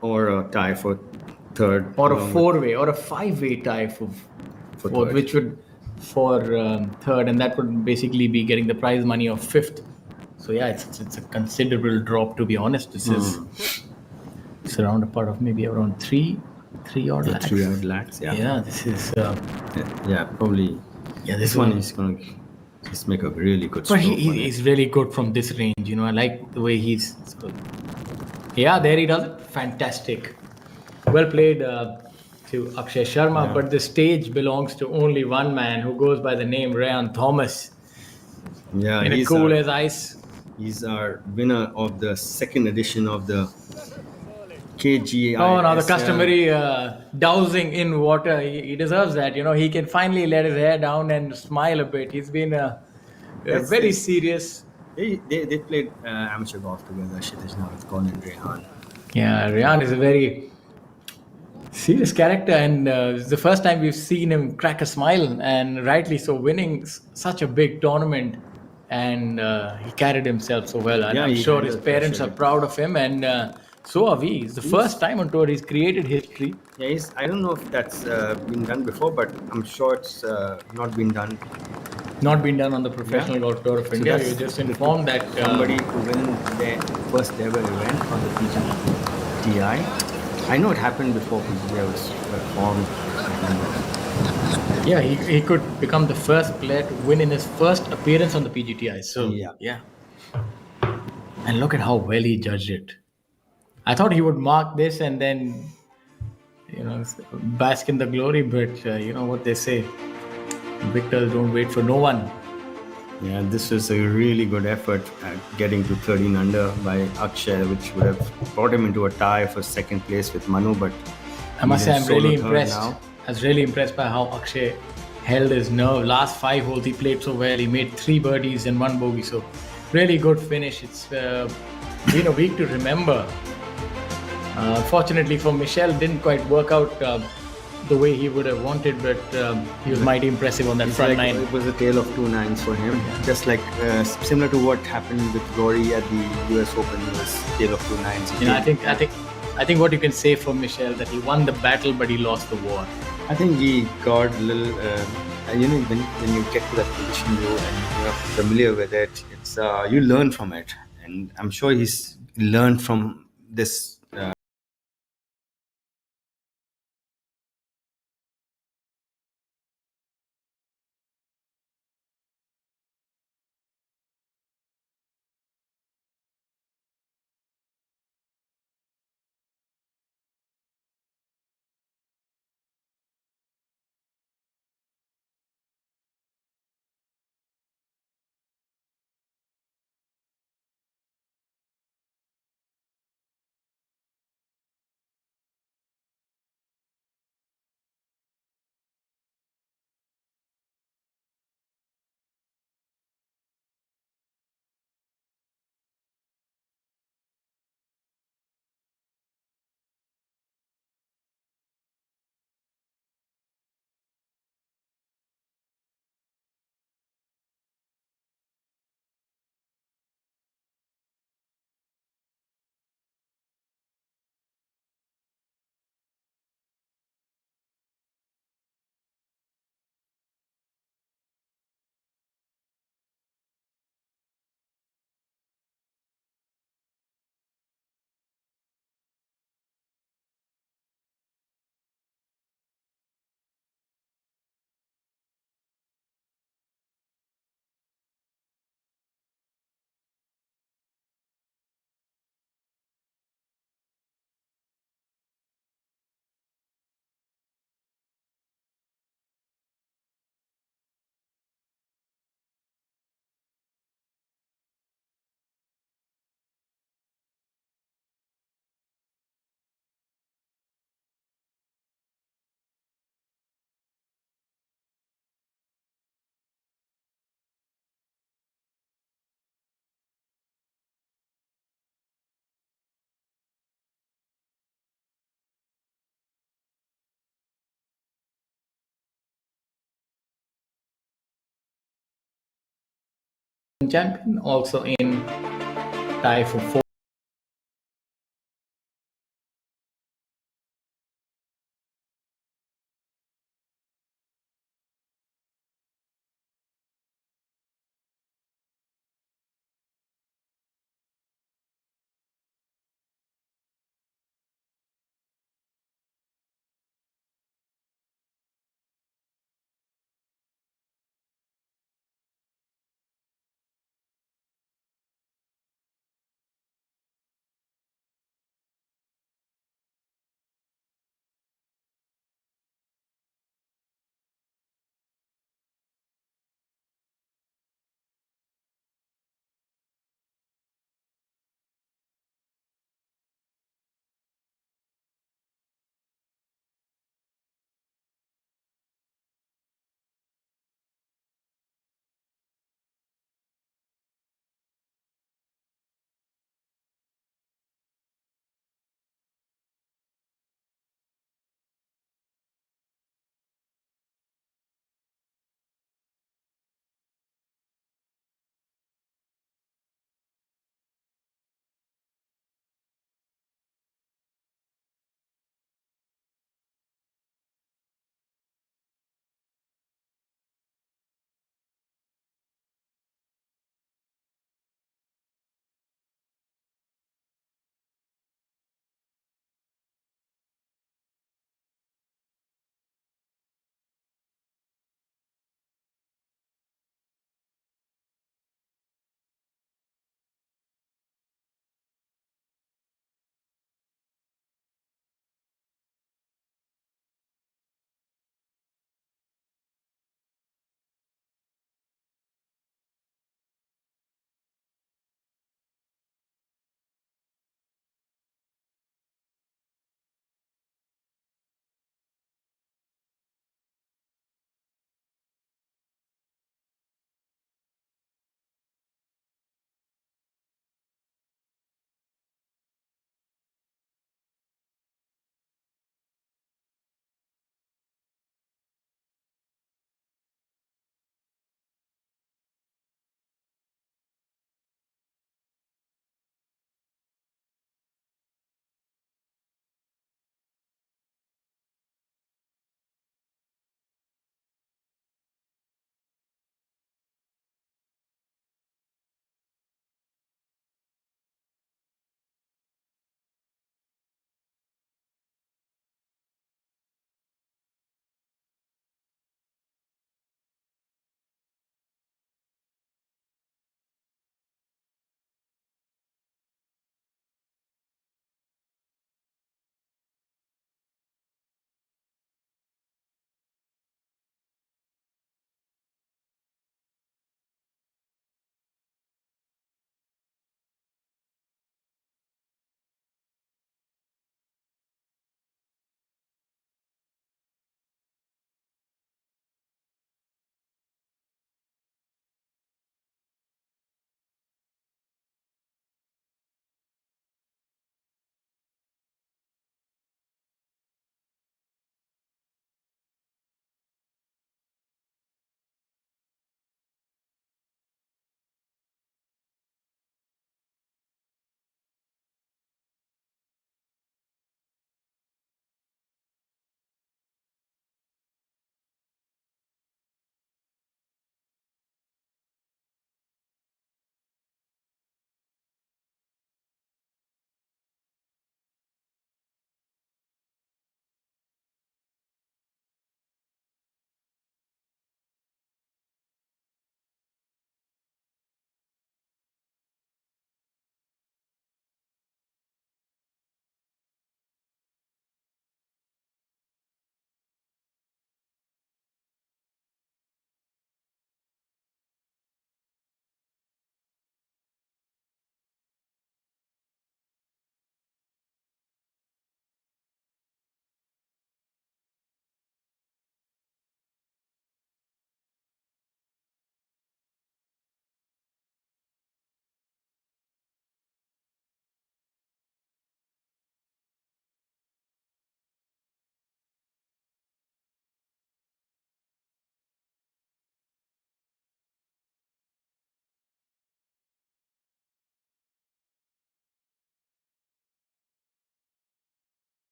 or a tie for third, or a 4-way or a 5-way tie for fourth, which would for third, and that would basically be getting the prize money of 5th. So yeah, it's a considerable drop, to be honest. This is it's around a part of maybe around 3 odd lakhs. 3 odd lakhs, yeah. Yeah, this is probably. Yeah, this one is going to just make a really good stroke. But he's really good from this range. I like the way he's. Yeah, there he does it. Fantastic. Well played to Akshay Sharma. Yeah. But the stage belongs to only one man who goes by the name Ryan Thomas. Yeah, he's cool as ice. He's our winner of the second edition of the KGiSL. Oh, now the customary dousing in water. He deserves that. He can finally let his hair down and smile a bit. He's been very serious. They played amateur golf together, Kshitij Navatkon and Rehan. Yeah, Rehan is a very serious character, and it's the first time we've seen him crack a smile, and rightly so, winning such a big tournament. And he carried himself so well. And I'm sure his parents are proud of him, and so are we. It's the first time on tour he's created history. Yeah, I don't know if that's been done before, but I'm sure it's not been done. Not been done on the Professional Golf Tour of India. You just informed that somebody to win their first ever event on the PGTI. I know it happened before PGTI was formed. Yeah, he could become the first player to win in his first appearance on the PGTI. So yeah. And look at how well he judged it. I thought he would mark this and then, bask in the glory. But you know what they say: victors don't wait for no one. Yeah, this was a really good effort at getting to 13 under by Akshay, which would have brought him into a tie for second place with Manu. But I must say, he's I'm solo really third impressed. now. I was really impressed by how Akshay held his nerve. Last 5 holes, he played so well. He made 3 birdies and 1 bogey. So, really good finish. It's been a week to remember. Fortunately for Michel, didn't quite work out the way he would have wanted, but he was mighty impressive on that It's front like, nine. it was a tale of 2 nines for him. Just like similar to what happened with Rory at the US Open, it was tale of 2 nines. You know, I think what you can say for Michel that he won the battle, but he lost the war. I think he got a little, you know, when you get to that position, you're familiar with it. It's you learn from it, and I'm sure he's learned from this. Champion also in tie for 4.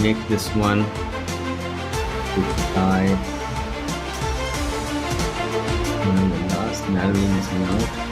make this one to tie. And the last Madeline is out.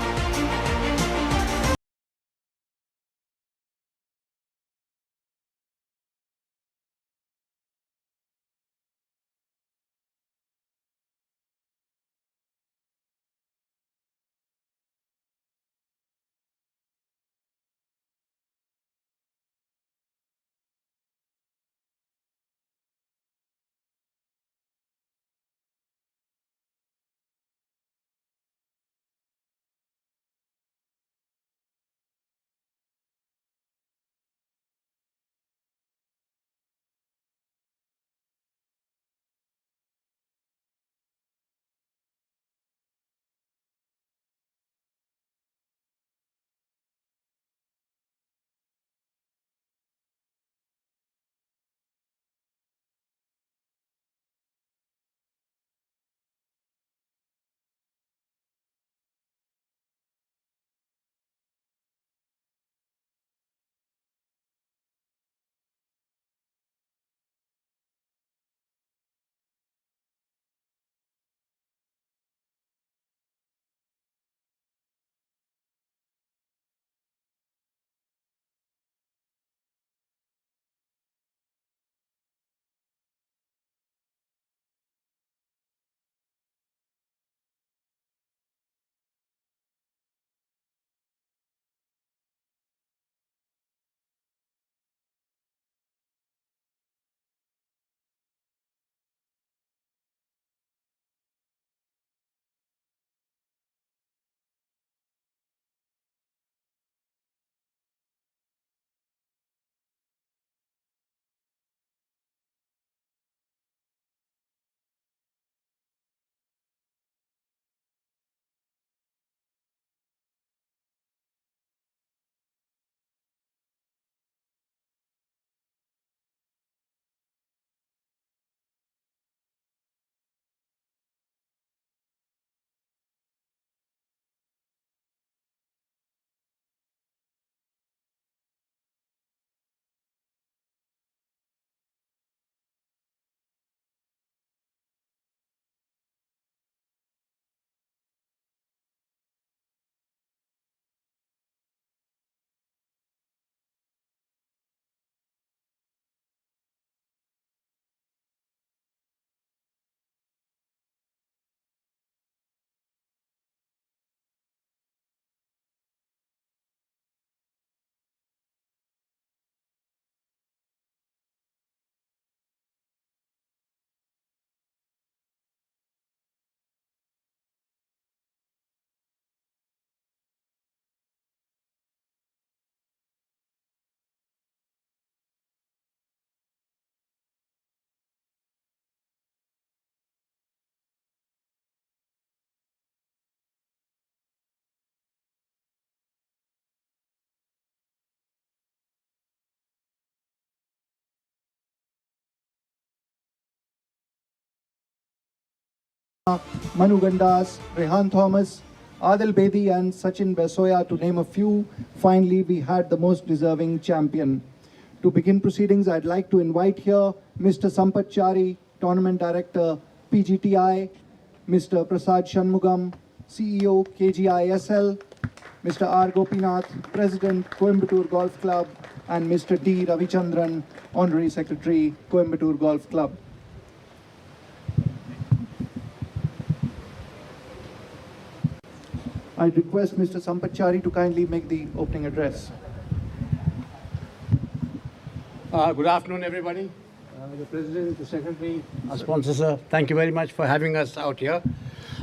Manu Gandas, Rehan Thomas, Adil Bedi and Sachin Besoya, to name a few. Finally, we had the most deserving champion. To begin proceedings, I'd like to invite here Mr. Sampat Chari, Tournament Director, PGTI, Mr. Prasad Shanmugam, CEO, KGiSL, Mr. R. Gopinath, President, Coimbatore Golf Club, and Mr. D. Ravichandran, Honorary Secretary, Coimbatore Golf Club. I request Mr. Sampat Chari to kindly make the opening address. Good afternoon, everybody. The President, the Secretary, our sponsors, thank you very much for having us out here.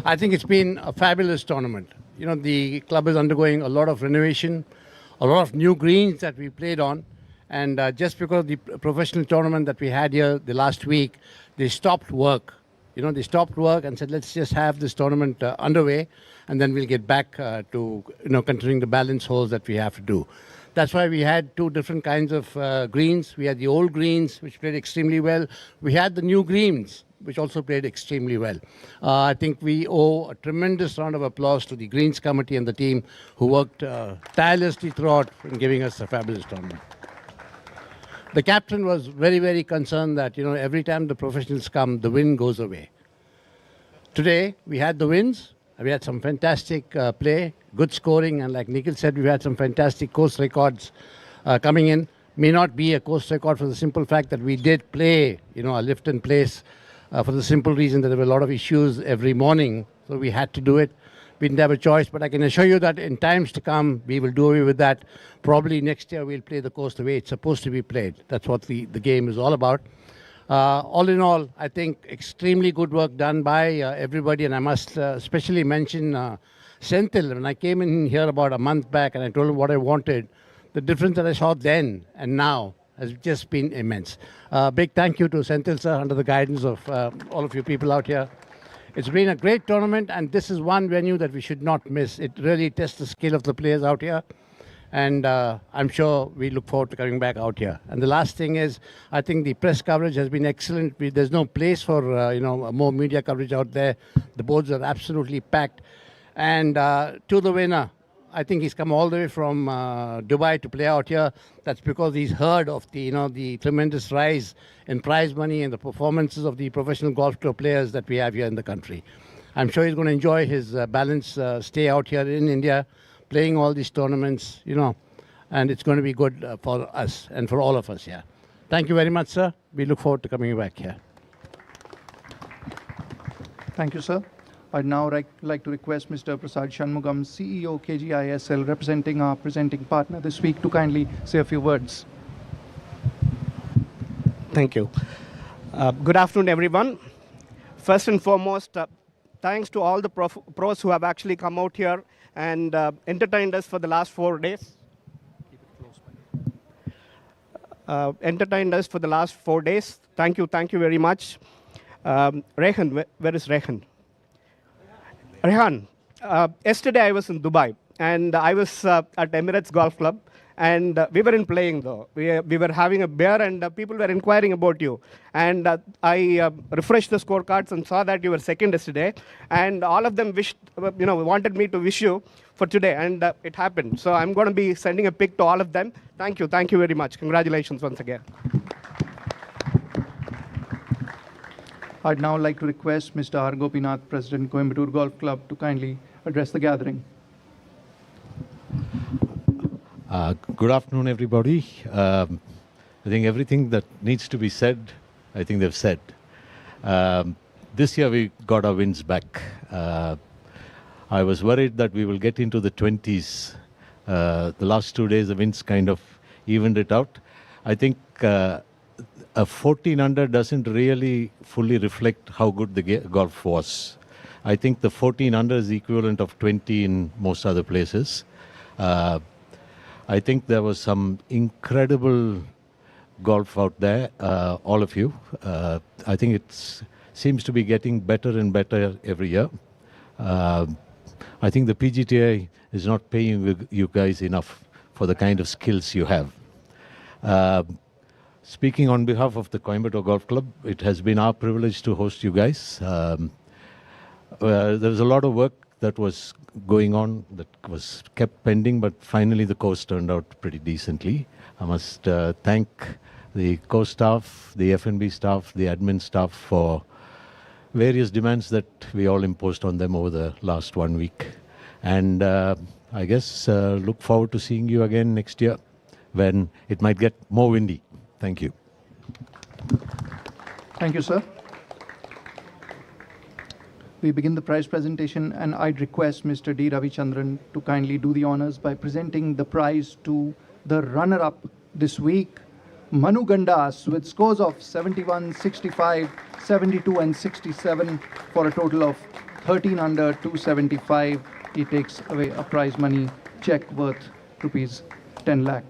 I think it's been a fabulous tournament. You know, the club is undergoing a lot of renovation, a lot of new greens that we played on, and just because of the professional tournament that we had here the last week, they stopped work. You know, they stopped work and said, let's just have this tournament underway, and then we'll get back to, continuing the balance holes that we have to do. That's why we had two different kinds of greens. We had the old greens, which played extremely well. We had the new greens, which also played extremely well. I think we owe a tremendous round of applause to the Greens Committee and the team who worked tirelessly throughout in giving us a fabulous tournament. The captain was very, very concerned that, every time the professionals come, the wind goes away. Today, we had the wins. We had some fantastic play, good scoring, and like Nikhil said, we had some fantastic course records coming in. May not be a course record for the simple fact that we did play, a lift and place for the simple reason that there were a lot of issues every morning. So we had to do it. We didn't have a choice, but I can assure you that in times to come, we will do away with that. Probably next year, we'll play the course the way it's supposed to be played. That's what the game is all about. All in all, I think extremely good work done by everybody, and I must especially mention Senthil. When I came in here about a month back and I told him what I wanted, the difference that I saw then and now has just been immense. Big thank you to Senthil, sir, under the guidance of all of you people out here. It's been a great tournament, and this is one venue that we should not miss. It really tests the skill of the players out here, and I'm sure we look forward to coming back out here. And the last thing is, I think the press coverage has been excellent. There's no place for more media coverage out there. The boards are absolutely packed. And to the winner, I think he's come all the way from Dubai to play out here. That's because he's heard of the tremendous rise in prize money and the performances of the professional golf tour players that we have here in the country. I'm sure he's going to enjoy his balanced stay out here in India, playing all these tournaments, and it's going to be good for us and for all of us here. Thank you very much, sir. We look forward to coming back here. Thank you, sir. I'd now like to request Mr. Prasad Shanmugam, CEO KGiSL, representing our presenting partner this week, to kindly say a few words. Thank you. Good afternoon, everyone. First and foremost, thanks to all the pros who have actually come out here and entertained us for the last 4 days. Entertained us for the last 4 days. Thank you very much. Rehan, where is Rehan? Rehan, yesterday I was in Dubai, and I was at Emirates Golf Club, and we weren't playing though. We were having a beer, and people were inquiring about you. And I refreshed the scorecards and saw that you were second yesterday, and all of them wanted me to wish you for today, and it happened. So I'm going to be sending a pic to all of them. Thank you very much. Congratulations once again. I'd now like to request Mr. R. Gopinath, President, Coimbatore Golf Club, to kindly address the gathering. Good afternoon, everybody. I think everything that needs to be said, I think they've said. This year we got our wins back. I was worried that we will get into the 20s. The last 2 days, the wins kind of evened it out. I think a 14 under doesn't really fully reflect how good the golf was. I think the 14 under is the equivalent of 20 in most other places. I think there was some incredible golf out there, all of you. I think it seems to be getting better and better every year. I think the PGTI is not paying you guys enough for the kind of skills you have. Speaking on behalf of the Coimbatore Golf Club, it has been our privilege to host you guys. There was a lot of work that was going on that was kept pending, but finally the course turned out pretty decently. I must thank the course staff, the F&B staff, the admin staff for various demands that we all imposed on them over the last 1 week. And I guess look forward to seeing you again next year when it might get more windy. Thank you. Thank you, sir. We begin the prize presentation, and I'd request Mr. D. Ravichandran to kindly do the honors by presenting the prize to the runner-up this week, Manu Gandas, with scores of 71, 65, 72 and 67 for a total of 13 under 275. He takes away a prize money check worth rupees 10 lakh.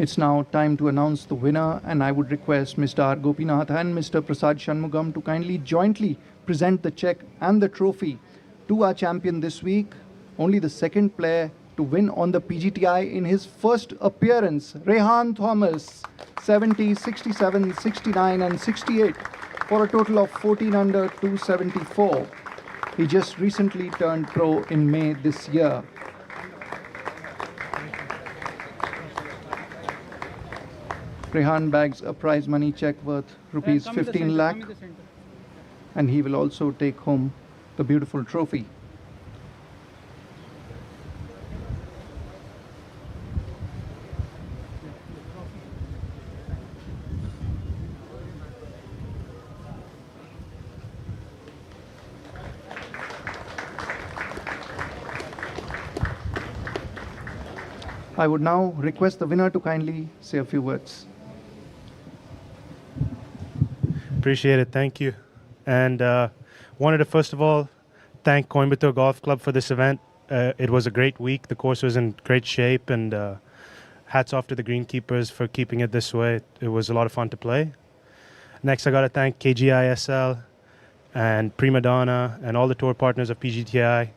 It's now time to announce the winner, and I would request Mr. R. Gopinath and Mr. Prasad Shanmugam to kindly jointly present the check and the trophy to our champion this week, only the second player to win on the PGTI in his first appearance, Rehan Thomas, 70, 67, 69 and 68 for a total of 14 under 274. He just recently turned pro in May this year. Rehan bags a prize money check worth rupees 15 lakh, and he will also take home the beautiful trophy. I would now request the winner to kindly say a few words. Appreciate it. Thank you. And wanted to first of all thank Coimbatore Golf Club for this event. It was a great week. The course was in great shape, and hats off to the greenkeepers for keeping it this way. It was a lot of fun to play. Next, I got to thank KGiSL and Prima Donna and all the tour partners of PGTI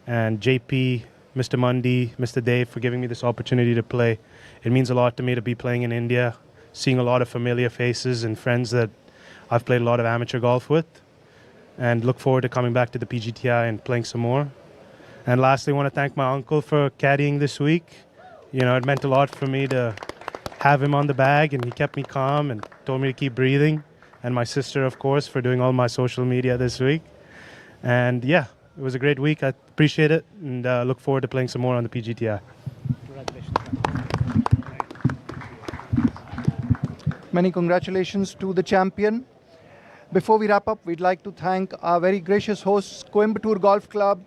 and JP, Mr. Mundi, Mr. Dave for giving me this opportunity to play. It means a lot to me to be playing in India, seeing a lot of familiar faces and friends that I've played a lot of amateur golf with, and look forward to coming back to the PGTI and playing some more. And lastly, I want to thank my uncle for caddying this week. You know, it meant a lot for me to have him on the bag, and he kept me calm and told me to keep breathing. And my sister, of course, for doing all my social media this week. And yeah, it was a great week. I appreciate it, and look forward to playing some more on the PGTI. Many congratulations to the champion. Before we wrap up, we'd like to thank our very gracious hosts, Coimbatore Golf Club,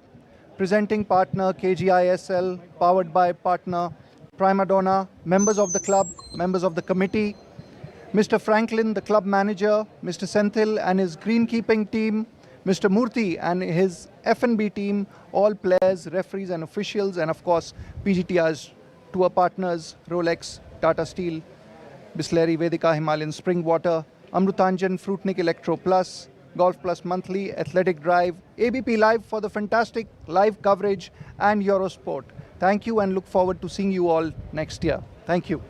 presenting partner KGiSL, powered by partner Prima Donna, members of the club, members of the committee, Mr. Franklin, the club manager, Mr. Senthil and his greenkeeping team, Mr. Murthy and his F&B team, all players, referees and officials, and of course PGTI's tour partners, Rolex, Tata Steel, Bisleri, Vedika, Himalayan Spring Water, Amrutanjan, Fruitnik Electro Plus, Golf Plus Monthly, Athletic Drive, ABP Live for the fantastic live coverage, and Eurosport. Thank you, and look forward to seeing you all next year. Thank you.